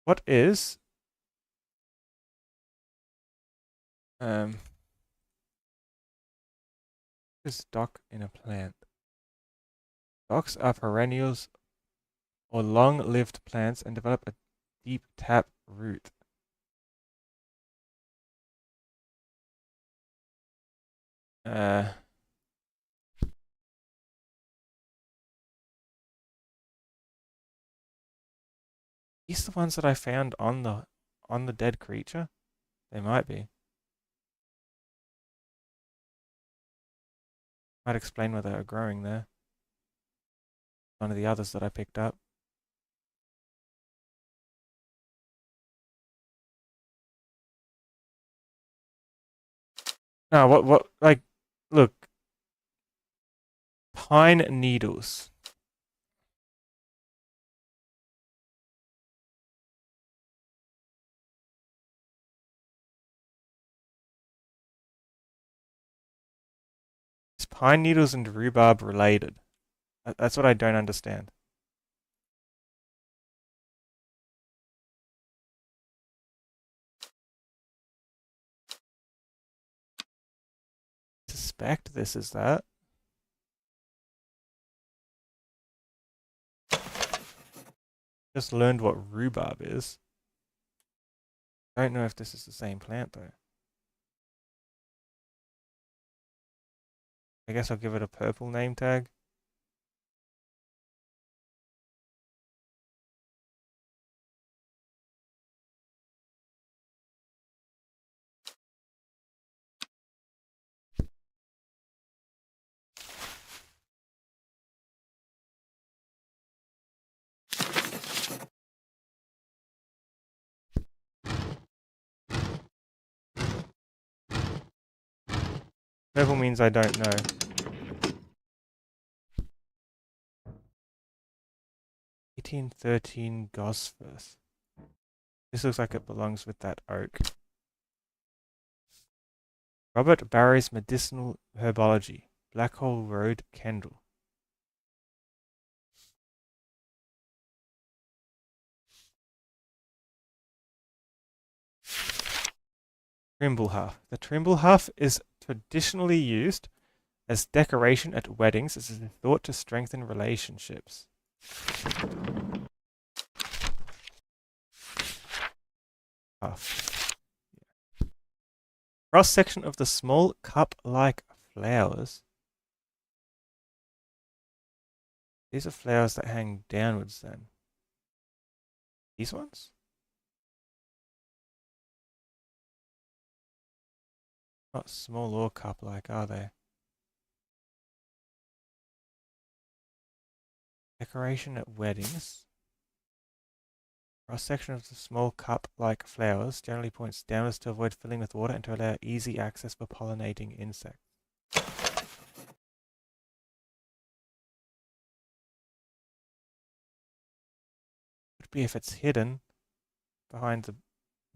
A: What is is dock in a plant? Docks are perennials or long-lived plants and develop a deep tap root. These the ones that I found on the dead creature? They might be. Might explain why they are growing there. One of the others that I picked up. No, like, look. Pine needles. Is pine needles and rhubarb related? That's what I don't understand. I suspect this is that. Just learned what rhubarb is. Don't know if this is the same plant though. I guess I'll give it a purple name tag. Purple means I don't know. 1813 Gosforth. This looks like it belongs with that oak. Robert Barry's Medicinal Herbology. Blackhole Road, Kendall. Trimblehuff. The trimblehuff is traditionally used as decoration at weddings as it is thought to strengthen relationships. Huff. Cross section of the small cup-like flowers. These are flowers that hang downwards then. These ones? Not small or cup-like, are they? Decoration at weddings. Cross section of the small cup-like flowers generally points downwards to avoid filling with water and to allow easy access for pollinating insects. Could be if it's hidden behind the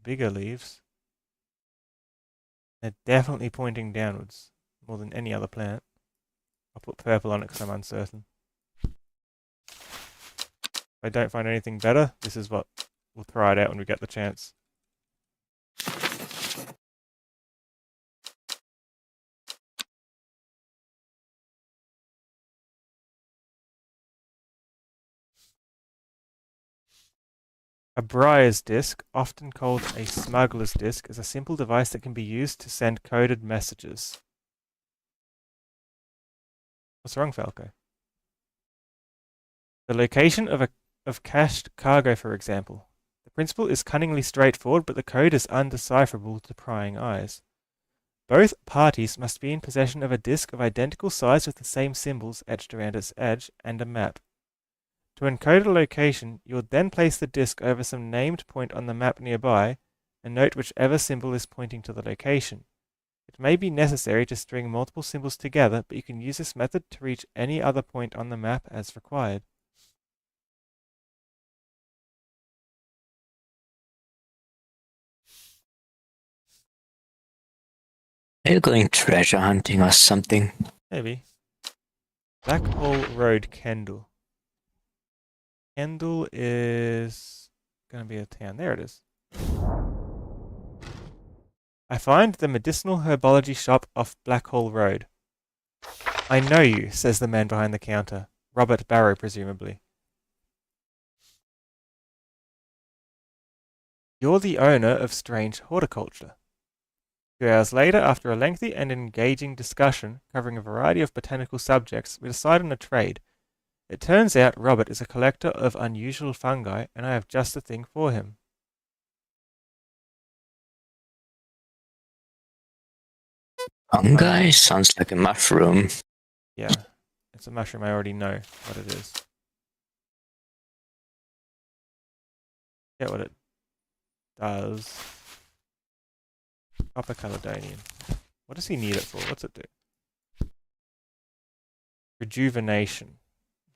A: bigger leaves. They're definitely pointing downwards more than any other plant. I'll put purple on it because I'm uncertain. If I don't find anything better, this is what we'll try it out when we get the chance. A Briar's disc, often called a smuggler's disc, is a simple device that can be used to send coded messages. What's wrong, Falco? The location of cached cargo, for example. The principle is cunningly straightforward, but the code is undecipherable to prying eyes. Both parties must be in possession of a disc of identical size with the same symbols etched around its edge and a map. To encode a location, you will then place the disc over some named point on the map nearby and note whichever symbol is pointing to the location. It may be necessary to string multiple symbols together, but you can use this method to reach any other point on the map as required.
B: Are you going treasure hunting or something?
A: Maybe. Blackhole Road, Kendall. Kendall is going to be a town. There it is. I find the medicinal herbology shop off Blackhole Road. I know you, says the man behind the counter. Robert Barrow, presumably. You're the owner of Strange Horticulture. 2 hours later, after a lengthy and engaging discussion covering a variety of botanical subjects, we decide on a trade. It turns out Robert is a collector of unusual fungi, and I have just the thing for him.
B: Fungi sounds like a mushroom.
A: Yeah, it's a mushroom. I already know what it is. Get what it does. Copper Caledonian. What does he need it for? What's it do? Rejuvenation.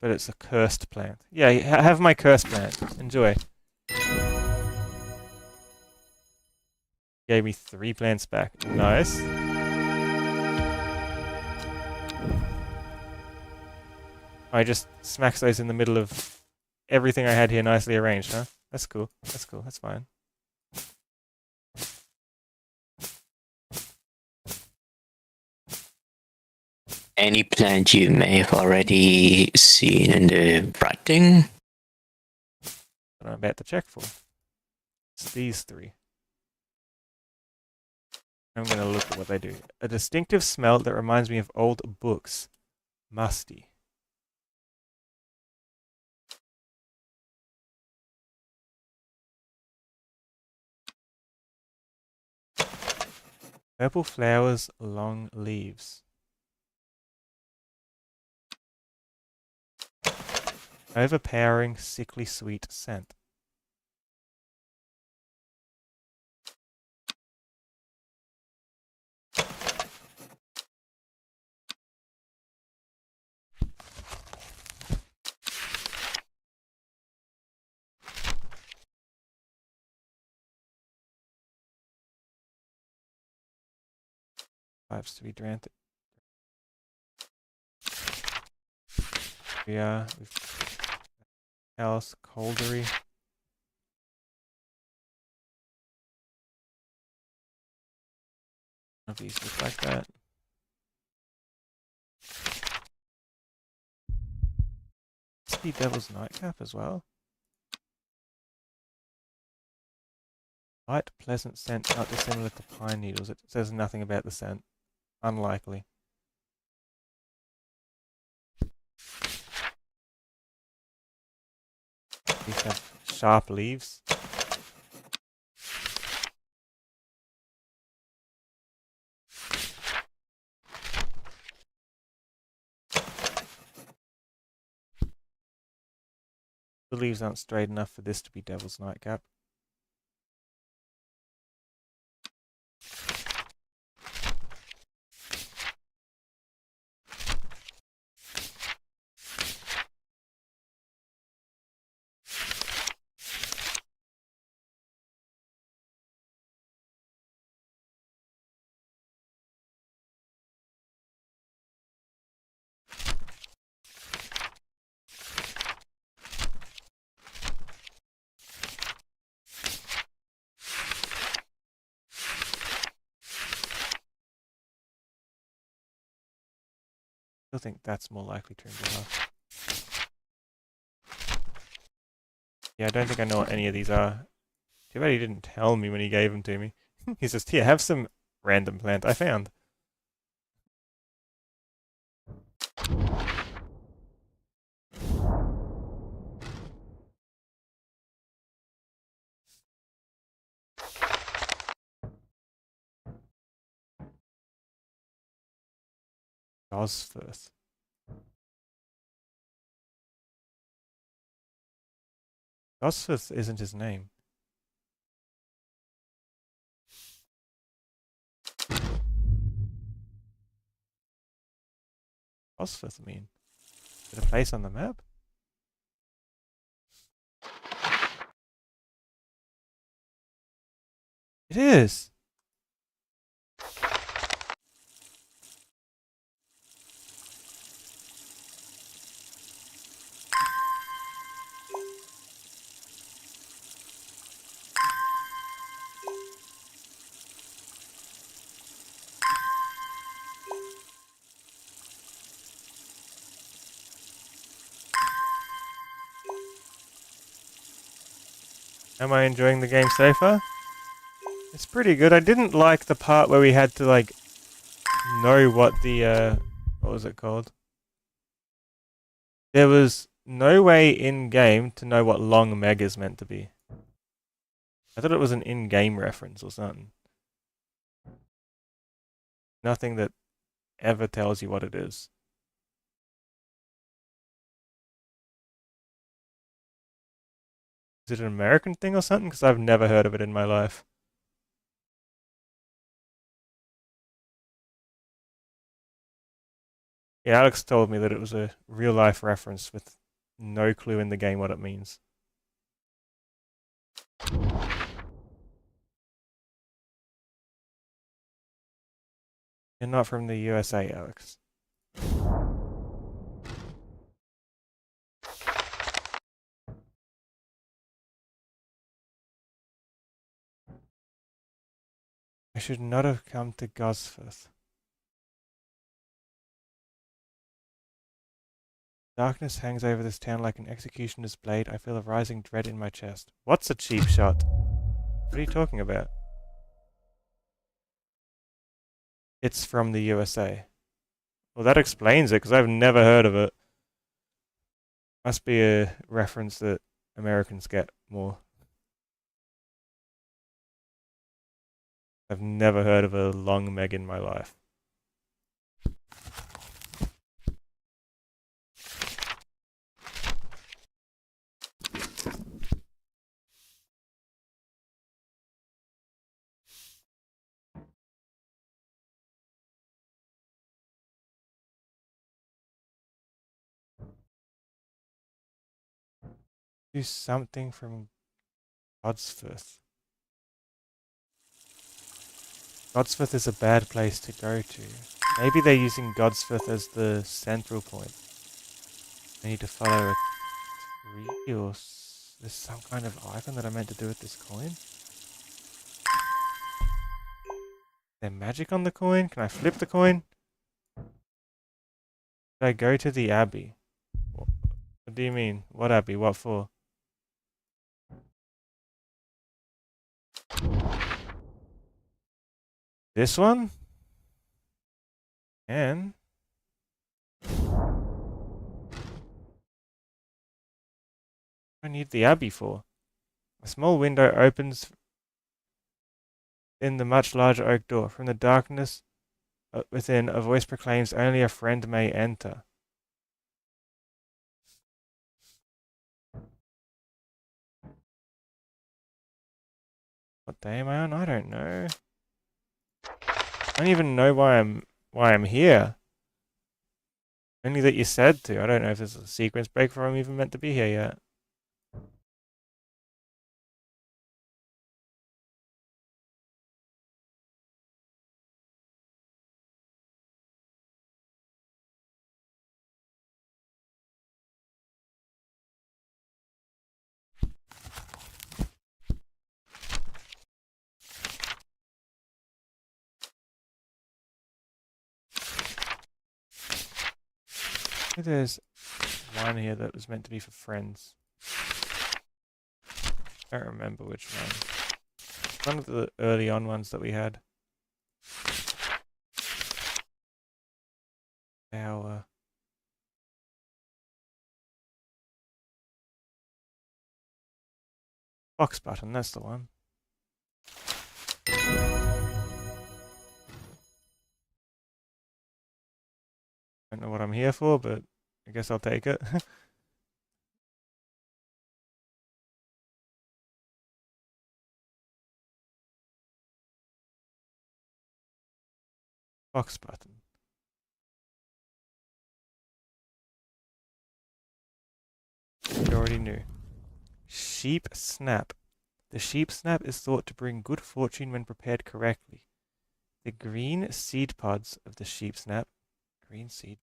A: But it's a cursed plant. Yeah, have my cursed plant. Enjoy. Gave me 3 plants back. Nice. I just smacks those in the middle of everything I had here nicely arranged, huh? That's cool. That's cool. That's fine.
B: Any plant you may have already seen in the writing?
A: What I'm about to check for. It's these 3. I'm going to look at what they do. A distinctive smell that reminds me of old books. Musty. Purple flowers, long leaves. Overpowering, sickly sweet scent. Vibes to be granted. Yeah, Alice Coldery. None of these look like that. Sea Devil's Nightcap as well. Light, pleasant scent, not dissimilar to pine needles. It says nothing about the scent. Unlikely. These have sharp leaves. The leaves aren't straight enough for this to be Devil's Nightcap. I still think that's more likely to have. Yeah, I don't think I know what any of these are. Too bad he didn't tell me when he gave them to me. He's just, here, have some random plant I found. Gosforth. Gosforth isn't his name. Gosforth mean? Is it a place on the map? It is! Am I enjoying the game so far? It's pretty good. I didn't like the part where we had to, like, know what the, what was it called? There was no way in-game to know what long meg is meant to be. I thought it was an in-game reference or something. Nothing that ever tells you what it is. Is it an American thing or something? Because I've never heard of it in my life. Yeah, Alex told me that it was a real life reference with no clue in the game what it means. You're not from the USA, Alex. I should not have come to Gosforth. Darkness hangs over this town like an executioner's blade. I feel a rising dread in my chest. What's a cheap shot? What are you talking about? It's from the USA. Well, that explains it, because I've never heard of it. Must be a reference that Americans get more. I've never heard of a long meg in my life. Do something from Godsforth. Godsforth is a bad place to go to. Maybe they're using Godsforth as the central point. I need to follow a tree or there's some kind of icon that I meant to do with this coin. Is there magic on the coin? Can I flip the coin? Should I go to the Abbey? What do you mean? What Abbey? What for? This one? And what do I need the Abbey for? A small window opens in the much larger oak door. From the darkness within, a voice proclaims, "Only a friend may enter." What day am I on? I don't know. I don't even know why I'm here. Only that you said to. I don't know if there's a sequence break or I'm even meant to be here yet. There's one here that was meant to be for friends. I don't remember which one. One of the early on ones that we had. Our box button, that's the one. Don't know what I'm here for, but I guess I'll take it. Box button. You already knew. Sheep snap. The sheep snap is thought to bring good fortune when prepared correctly. The green seed pods of the sheep snap, green seed,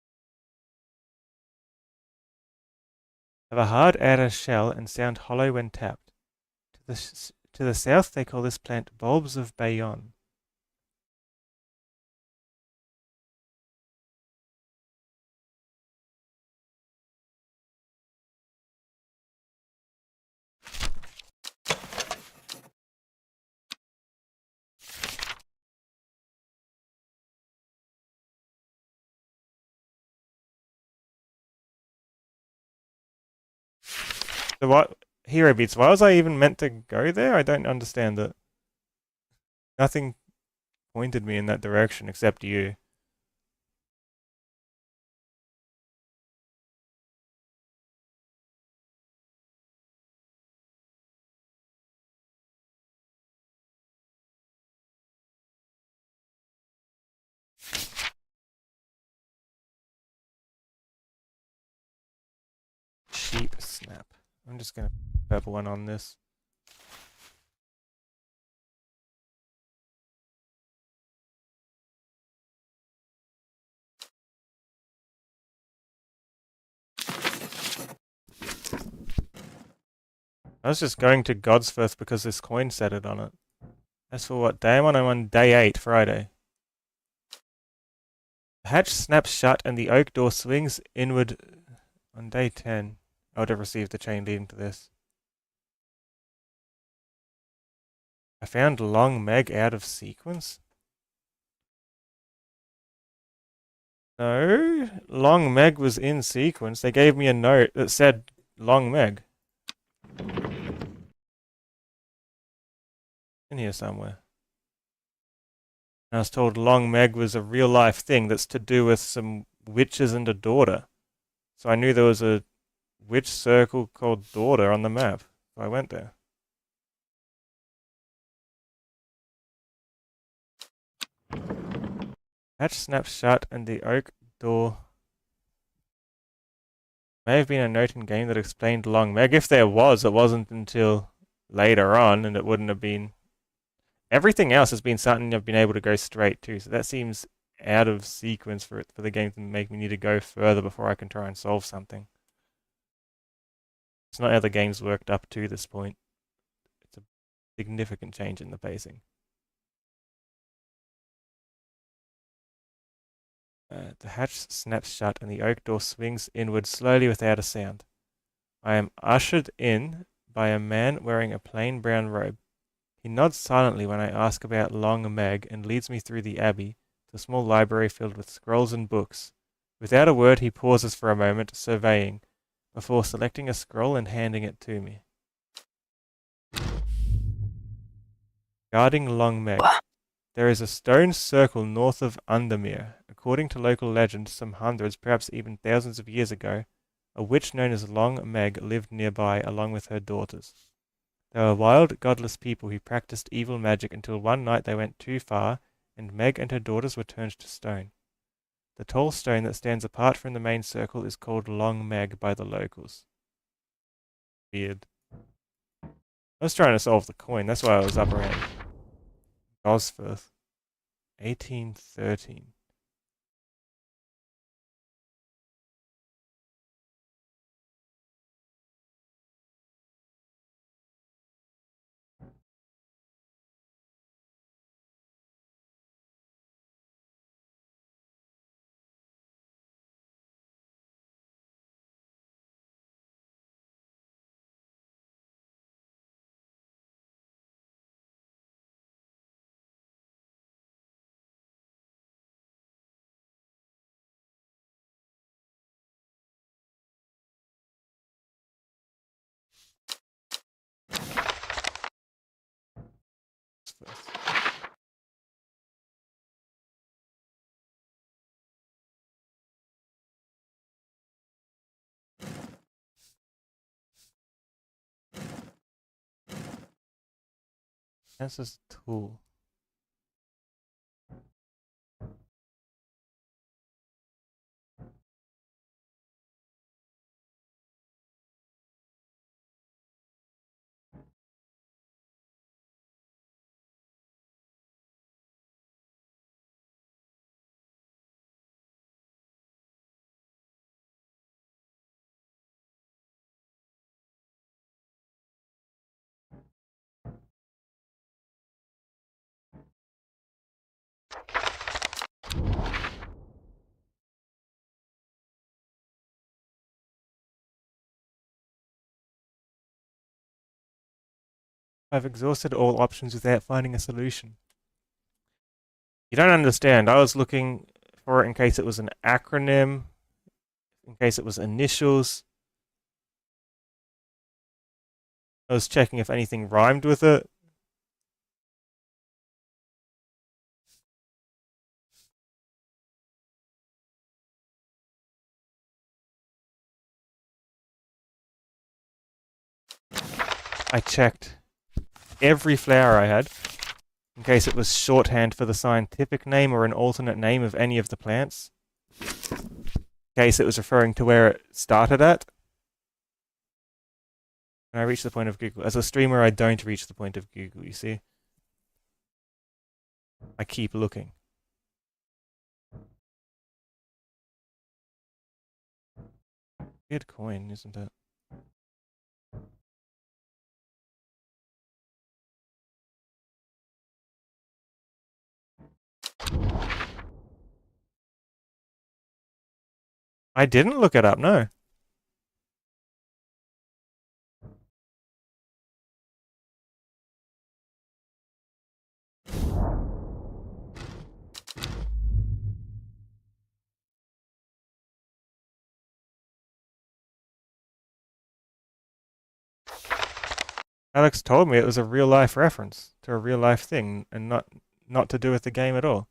A: have a hard outer shell and sound hollow when tapped. To the south, they call this plant bulbs of Bayonne. So what? Hero Beats, why was I even meant to go there? I don't understand it. Nothing pointed me in that direction except you. Deep snap. I'm just gonna purple one on this. I was just going to God's first because this coin said it on it. As for what day I'm on day 8, Friday. The hatch snaps shut and the oak door swings inward on day 10. I would have received the chain leading to this. I found Long Meg out of sequence? No, Long Meg was in sequence. They gave me a note that said Long Meg. In here somewhere. I was told Long Meg was a real life thing that's to do with some witches and a daughter. So I knew there was a witch circle called Daughter on the map. So I went there. Hatch snaps shut and the oak door. May have been a note in game that explained Long Meg. If there was, it wasn't until later on, and it wouldn't have been. Everything else has been something I've been able to go straight to, so that seems out of sequence for the game to make me need to go further before I can try and solve something. It's not how the game's worked up to this point. It's a significant change in the pacing. The hatch snaps shut and the oak door swings inward slowly without a sound. I am ushered in by a man wearing a plain brown robe. He nods silently when I ask about Long Meg and leads me through the abbey to a small library filled with scrolls and books. Without a word, he pauses for a moment, surveying, before selecting a scroll and handing it to me. Guarding Long Meg. There is a stone circle north of Undermere. According to local legend, some hundreds, perhaps even thousands of years ago, a witch known as Long Meg lived nearby along with her daughters. They were wild, godless people who practiced evil magic until one night they went too far, and Meg and her daughters were turned to stone. The tall stone that stands apart from the main circle is called Long Meg by the locals. Weird. I was trying to solve the coin, that's why I was up around Gosforth. 1813. That's a tool. I've exhausted all options without finding a solution. You don't understand. I was looking for it in case it was an acronym, in case it was initials. I was checking if anything rhymed with it. I checked every flower I had, in case it was shorthand for the scientific name or an alternate name of any of the plants. In case it was referring to where it started at. When I reach the point of Google. As a streamer, I don't reach the point of Google, you see? I keep looking. Weird coin, isn't it? I didn't look it up, no. Alex told me it was a real life reference to a real life thing and not to do with the game at all.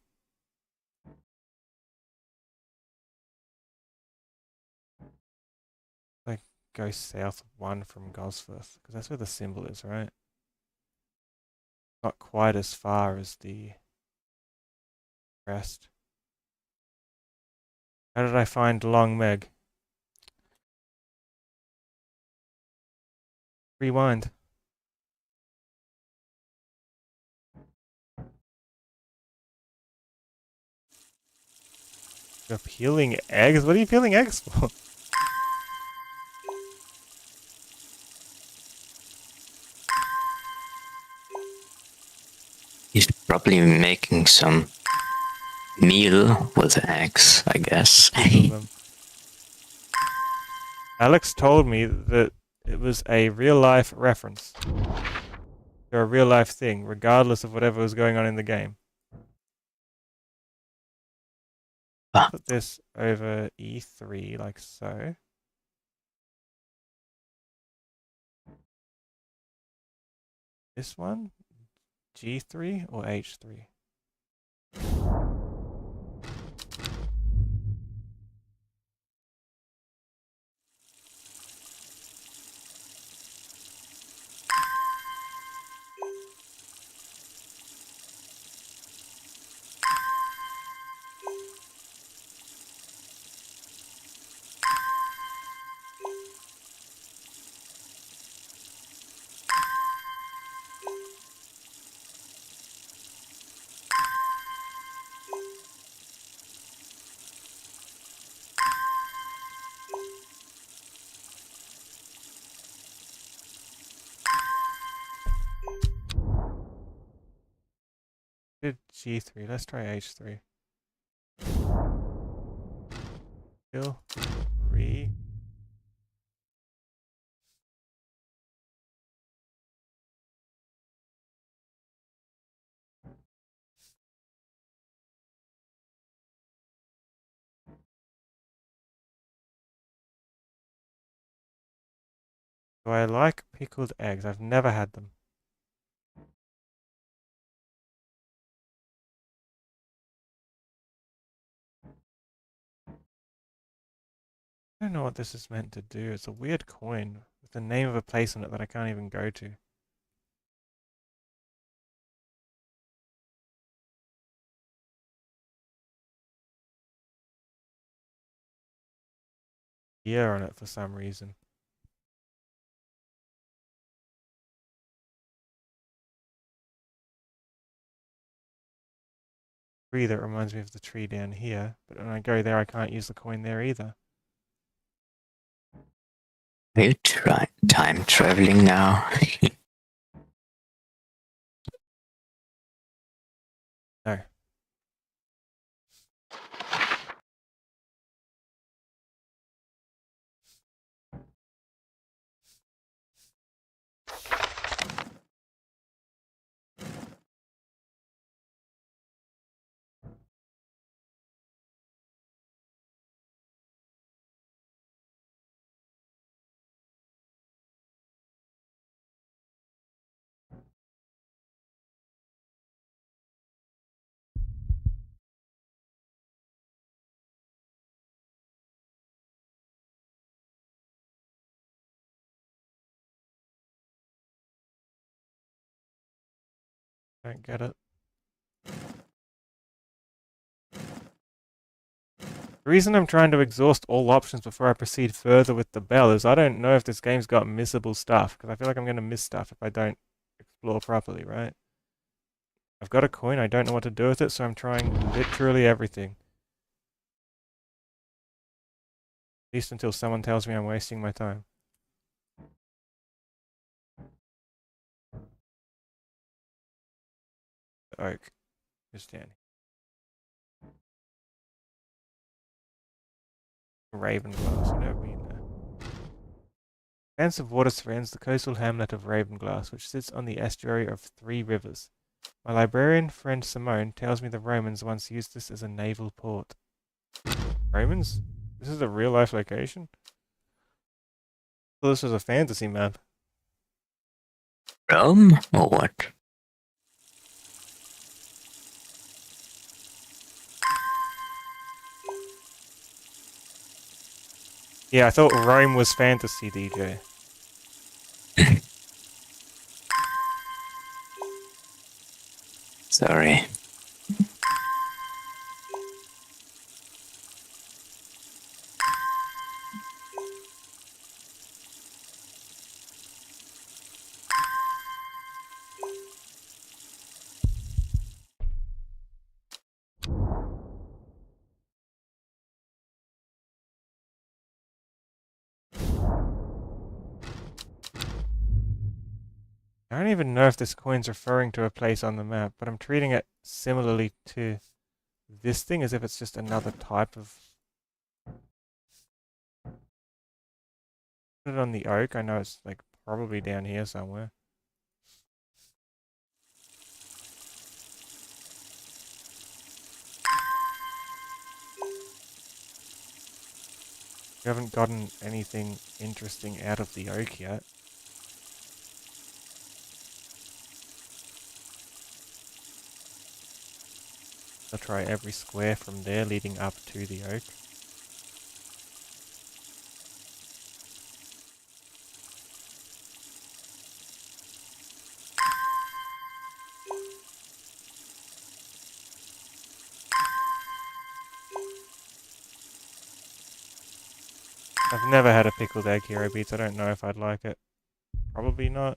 A: Like go south one from Gosforth, because that's where the symbol is, right? Not quite as far as the rest. How did I find Long Meg? Rewind. You're peeling eggs? What are you peeling eggs for?
B: He's probably making some meal with eggs, I guess.
A: Alex told me that it was a real life reference to a real life thing, regardless of whatever was going on in the game. Put this over E3 like so. This one, G3 or H3? Did G3, let's try H3. Still 3. Do I like pickled eggs? I've never had them. I don't know what this is meant to do. It's a weird coin with the name of a place on it that I can't even go to. Year on it for some reason. Tree that reminds me of the tree down here, but when I go there I can't use the coin there either.
B: Are you time traveling now?
A: No. Don't get it. The reason I'm trying to exhaust all options before I proceed further with the bell is I don't know if this game's got missable stuff, because I feel like I'm going to miss stuff if I don't explore properly, right? I've got a coin, I don't know what to do with it, so I'm trying literally everything. At least until someone tells me I'm wasting my time. The oak. Just down here. Ravenglass, whatever we know. Expansive water surrounds the coastal hamlet of Ravenglass, which sits on the estuary of 3 rivers. My librarian friend Simone tells me the Romans once used this as a naval port. Romans? This is a real life location? Well, this was a fantasy map.
B: Rome or what?
A: Yeah, I thought Rome was fantasy, DJ.
B: Sorry.
A: I don't even know if this coin's referring to a place on the map, but I'm treating it similarly to this thing as if it's just another type of... Put it on the oak, I know it's like probably down here somewhere. We haven't gotten anything interesting out of the oak yet. I'll try every square from there leading up to the oak. I've never had a pickled egg hero beats, I don't know if I'd like it. Probably not.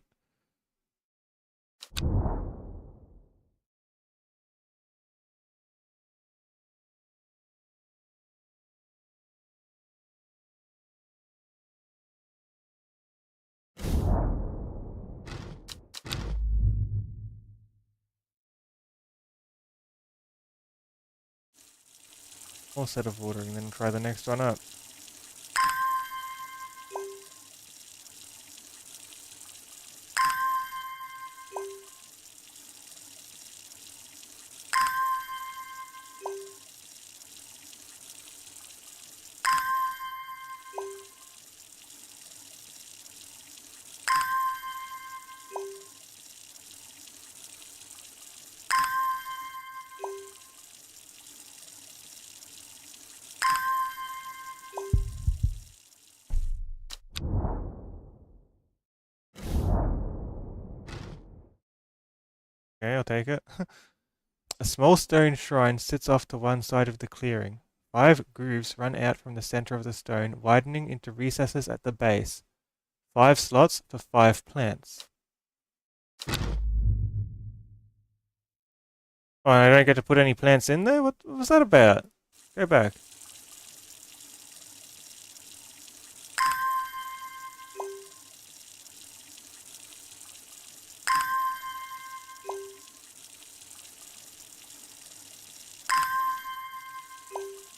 A: More set of watering, then try the next one up. Okay, I'll take it. A small stone shrine sits off to one side of the clearing. 5 grooves run out from the center of the stone, widening into recesses at the base. 5 slots for 5 plants. Oh, I don't get to put any plants in there? What was that about? Go back.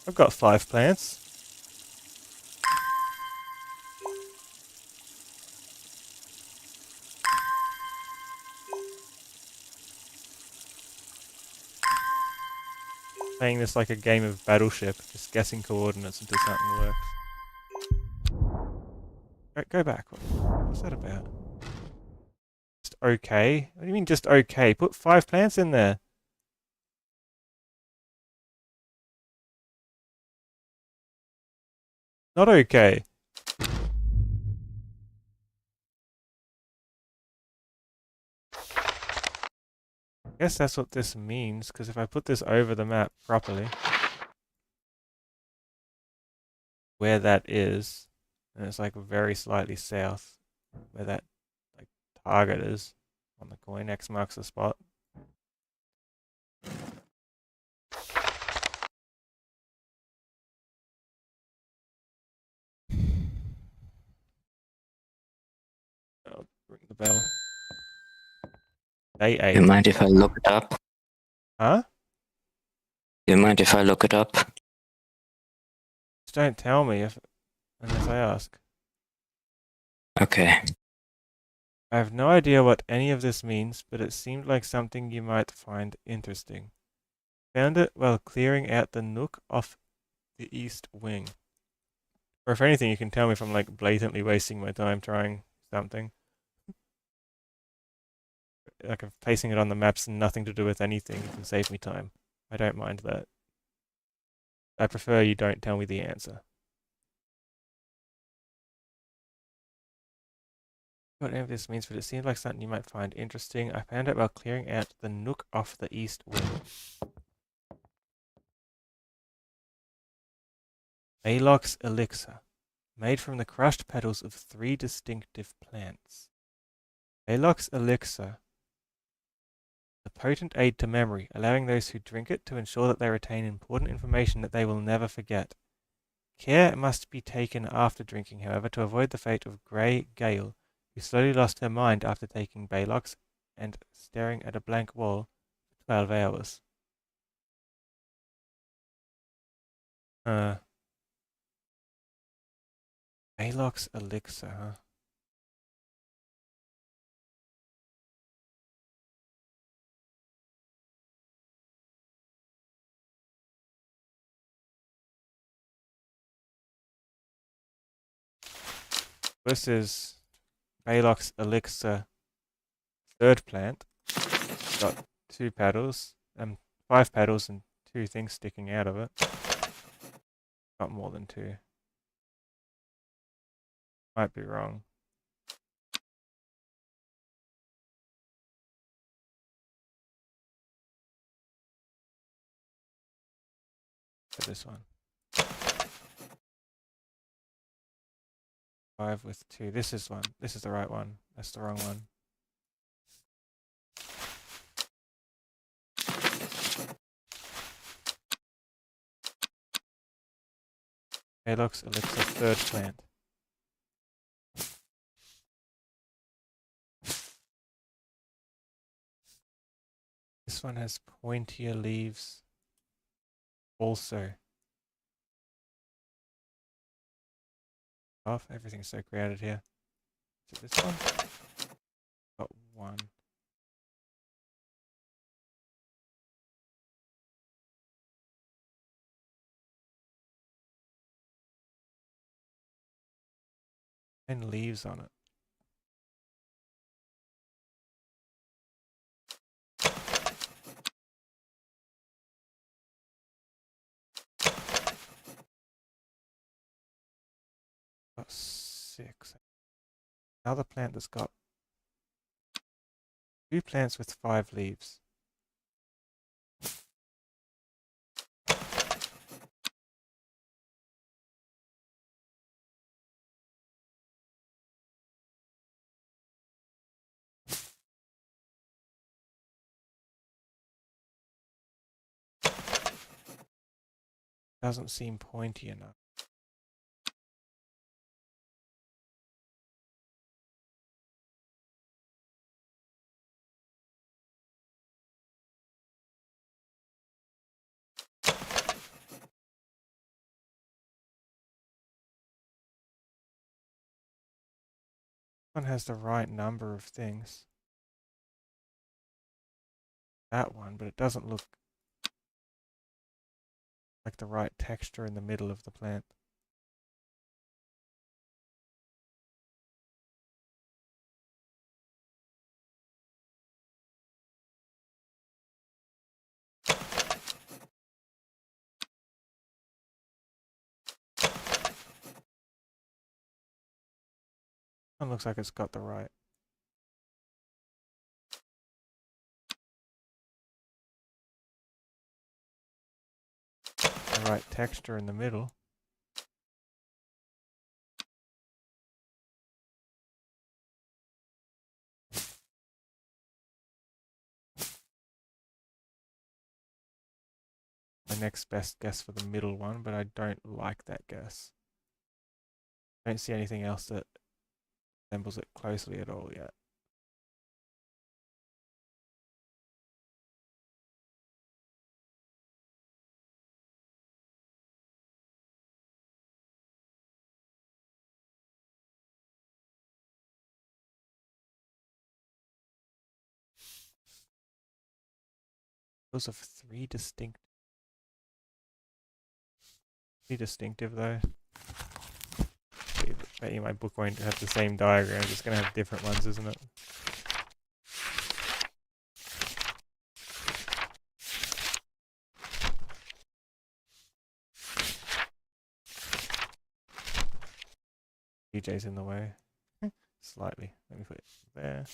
A: I've got 5 plants. Playing this like a game of Battleship, just guessing coordinates until something works. Go back. What's that about? Just okay? What do you mean just okay? Put 5 plants in there. Not okay. I guess that's what this means, because if I put this over the map properly... where that is, and it's like very slightly south where that like target is on the coin. X marks the spot. I'll ring the bell. Day
B: You
A: 8.
B: mind if I look it up?
A: Huh?
B: You mind if I look it up?
A: Just don't tell me if unless I ask.
B: Okay.
A: I have no idea what any of this means, but it seemed like something you might find interesting. Found it while clearing out the nook off the east wing. Or if anything, you can tell me if I'm like blatantly wasting my time trying something. Like if placing it on the maps and nothing to do with anything can save me time. I don't mind that. I prefer you don't tell me the answer. What any of this means, but it seemed like something you might find interesting. I found it while clearing out the nook off the east wing. Alox elixir, made from the crushed petals of 3 distinctive plants. Alox elixir, a potent aid to memory, allowing those who drink it to ensure that they retain important information that they will never forget. Care must be taken after drinking, however, to avoid the fate of Grey Gale, who slowly lost her mind after taking Balox and staring at a blank wall for 12 hours. Balox elixir, huh? This is Balox elixir, third plant. Got 2 petals, 5 petals and 2 things sticking out of it. Not more than 2. Might be wrong. For this one. 5 with 2. This is one. This is the right one. That's the wrong one. Alox elixir, third plant. This one has pointier leaves also. Off. Everything's so crowded here. Is it this one? Got 1. And leaves on it. Got 6. Another plant that's got 2 plants with 5 leaves. Doesn't seem pointy enough. One has the right number of things. That one, but it doesn't look like the right texture in the middle of the plant. One looks like it's got the right texture in the middle. my next best guess for the middle one, but I don't like that guess. I don't see anything else that resembles it closely at all yet. Those are three distinctive though. I bet you my book won't have the same diagrams. It's going to have different ones, isn't it? DJ's in the way. Slightly. Let me put it there.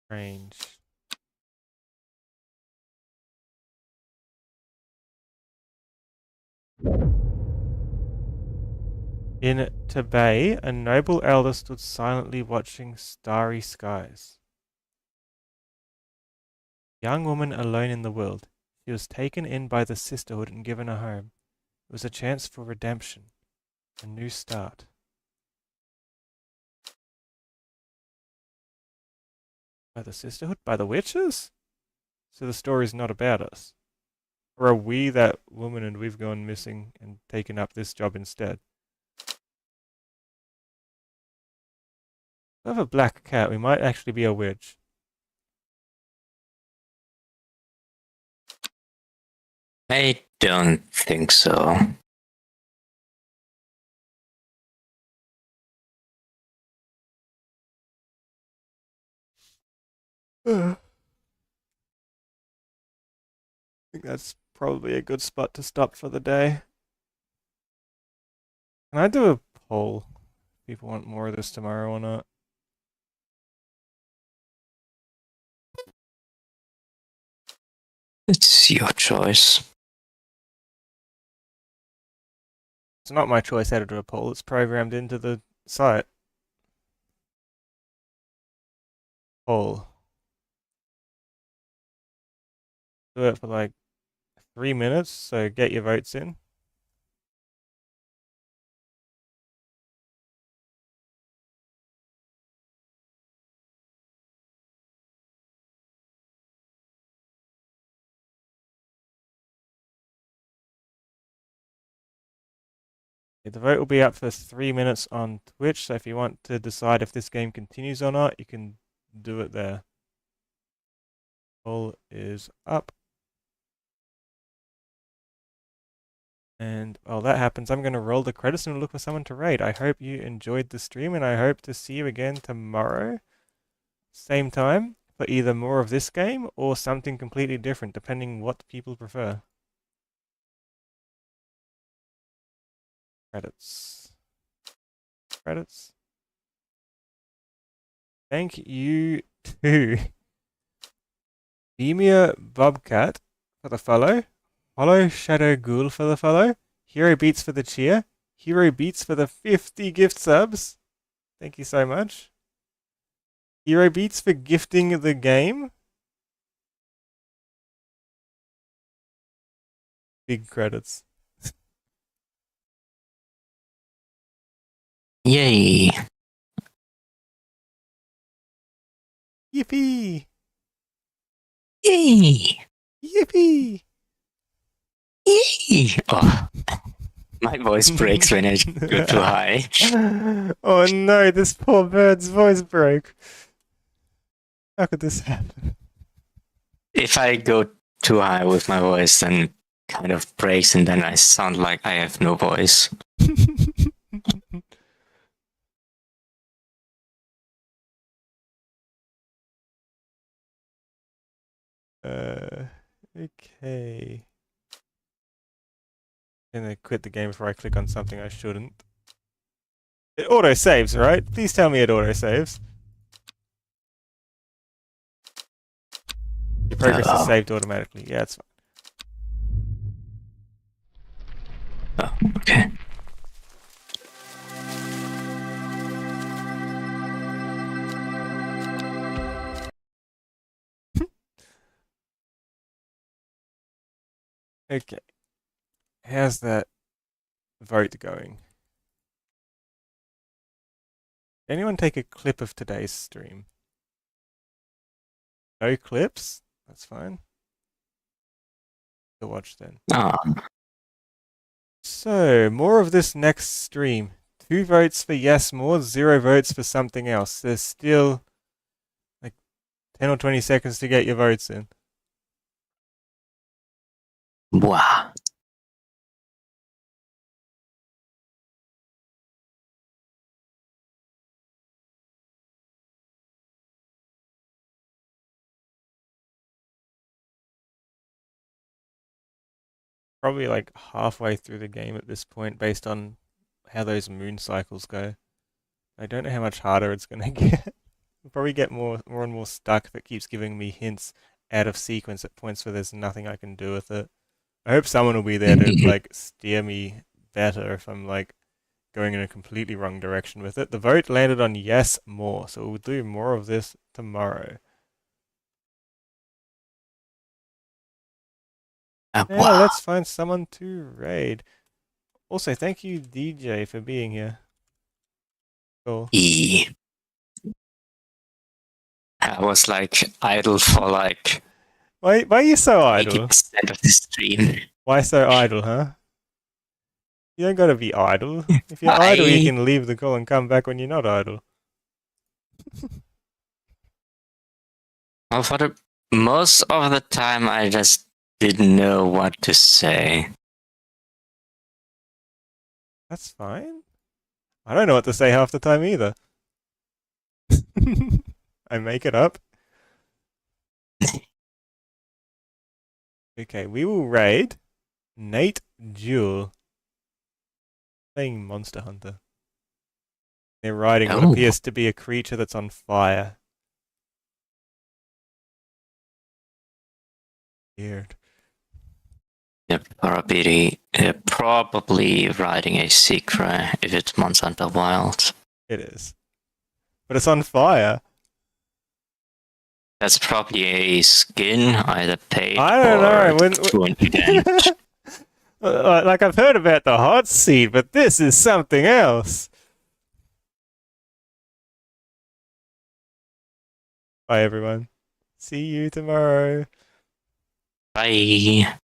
A: Range. In Tibet, a noble elder stood silently watching starry skies. Young woman alone in the world. She was taken in by the sisterhood and given a home. It was a chance for redemption, a new start. By the sisterhood? By the witches? So the story's not about us. Or are we that woman and we've gone missing and taken up this job instead? We have a black cat. We might actually be a witch.
B: I don't think so.
A: I think that's probably a good spot to stop for the day. Can I do a poll? People want more of this tomorrow or not?
B: It's your choice.
A: It's not my choice how to do a poll. It's programmed into the site. Poll. Do it for like 3 minutes, so get your votes in. The vote will be up for 3 minutes on Twitch, so if you want to decide if this game continues or not, you can do it there. Poll is up. And while that happens, I'm going to roll the credits and look for someone to raid. I hope you enjoyed the stream, and I hope to see you again tomorrow. Same time, for either more of this game or something completely different, depending what people prefer. Credits. Credits. Thank you to Demia Bobcat for the follow. Hollow Shadow Ghoul for the follow. Hero Beats for the cheer. Hero Beats for the 50 gift subs. Thank you so much. Hero Beats for gifting the game. Big credits.
B: Yay.
A: Yippee!
B: Yay.
A: Yippee!
B: Yay. Oh, my voice breaks when I go too high.
A: Oh no, this poor bird's voice broke. How could this happen?
B: If I go too high with my voice, then it kind of breaks and then I sound like I have no voice. Okay. I'm gonna quit the game before I click on something I shouldn't.
A: It auto saves, right? Please tell me it auto saves. Your progress is
B: Oh,
A: saved automatically. Yeah, it's fine.
B: oh, okay.
A: Okay. How's that vote going? Anyone take a clip of today's stream? No clips? That's fine. To watch then.
B: Oh,
A: So, more of this next stream. 2 votes for yes more, 0 votes for something else. There's still like 10 or 20 seconds to get your votes in.
B: wow.
A: Probably like halfway through the game at this point based on how those moon cycles go. I don't know how much harder it's going to get. I'll probably get more and more stuck if it keeps giving me hints out of sequence at points where there's nothing I can do with it. I hope someone will be there to like steer me better if I'm like going in a completely wrong direction with it. The vote landed on yes more, so we'll do more of this tomorrow. Now
B: Wow.
A: let's find someone to raid. Also, thank you DJ for being here. Cool.
B: E. I was like idle for like
A: Why are you so idle?
B: 80% of the stream.
A: Why so idle, huh? You don't gotta be idle. If you're idle, you
B: I
A: can leave the call and come back when you're not idle.
B: well, for the most of the time, I just didn't know what to say.
A: That's fine. I don't know what to say half the time either. I make it up. Okay, we will raid Nate Jewel playing Monster Hunter. They're riding what
B: Oh,
A: appears to be a creature that's on fire. Weird.
B: probably writing a secret if it's Monsanto Wild.
A: It is. But it's on fire.
B: That's probably a skin, either paid
A: I don't know.
B: or coincident.
A: Like I've heard about the hot seat, but this is something else. Bye everyone. See you tomorrow.
B: Bye.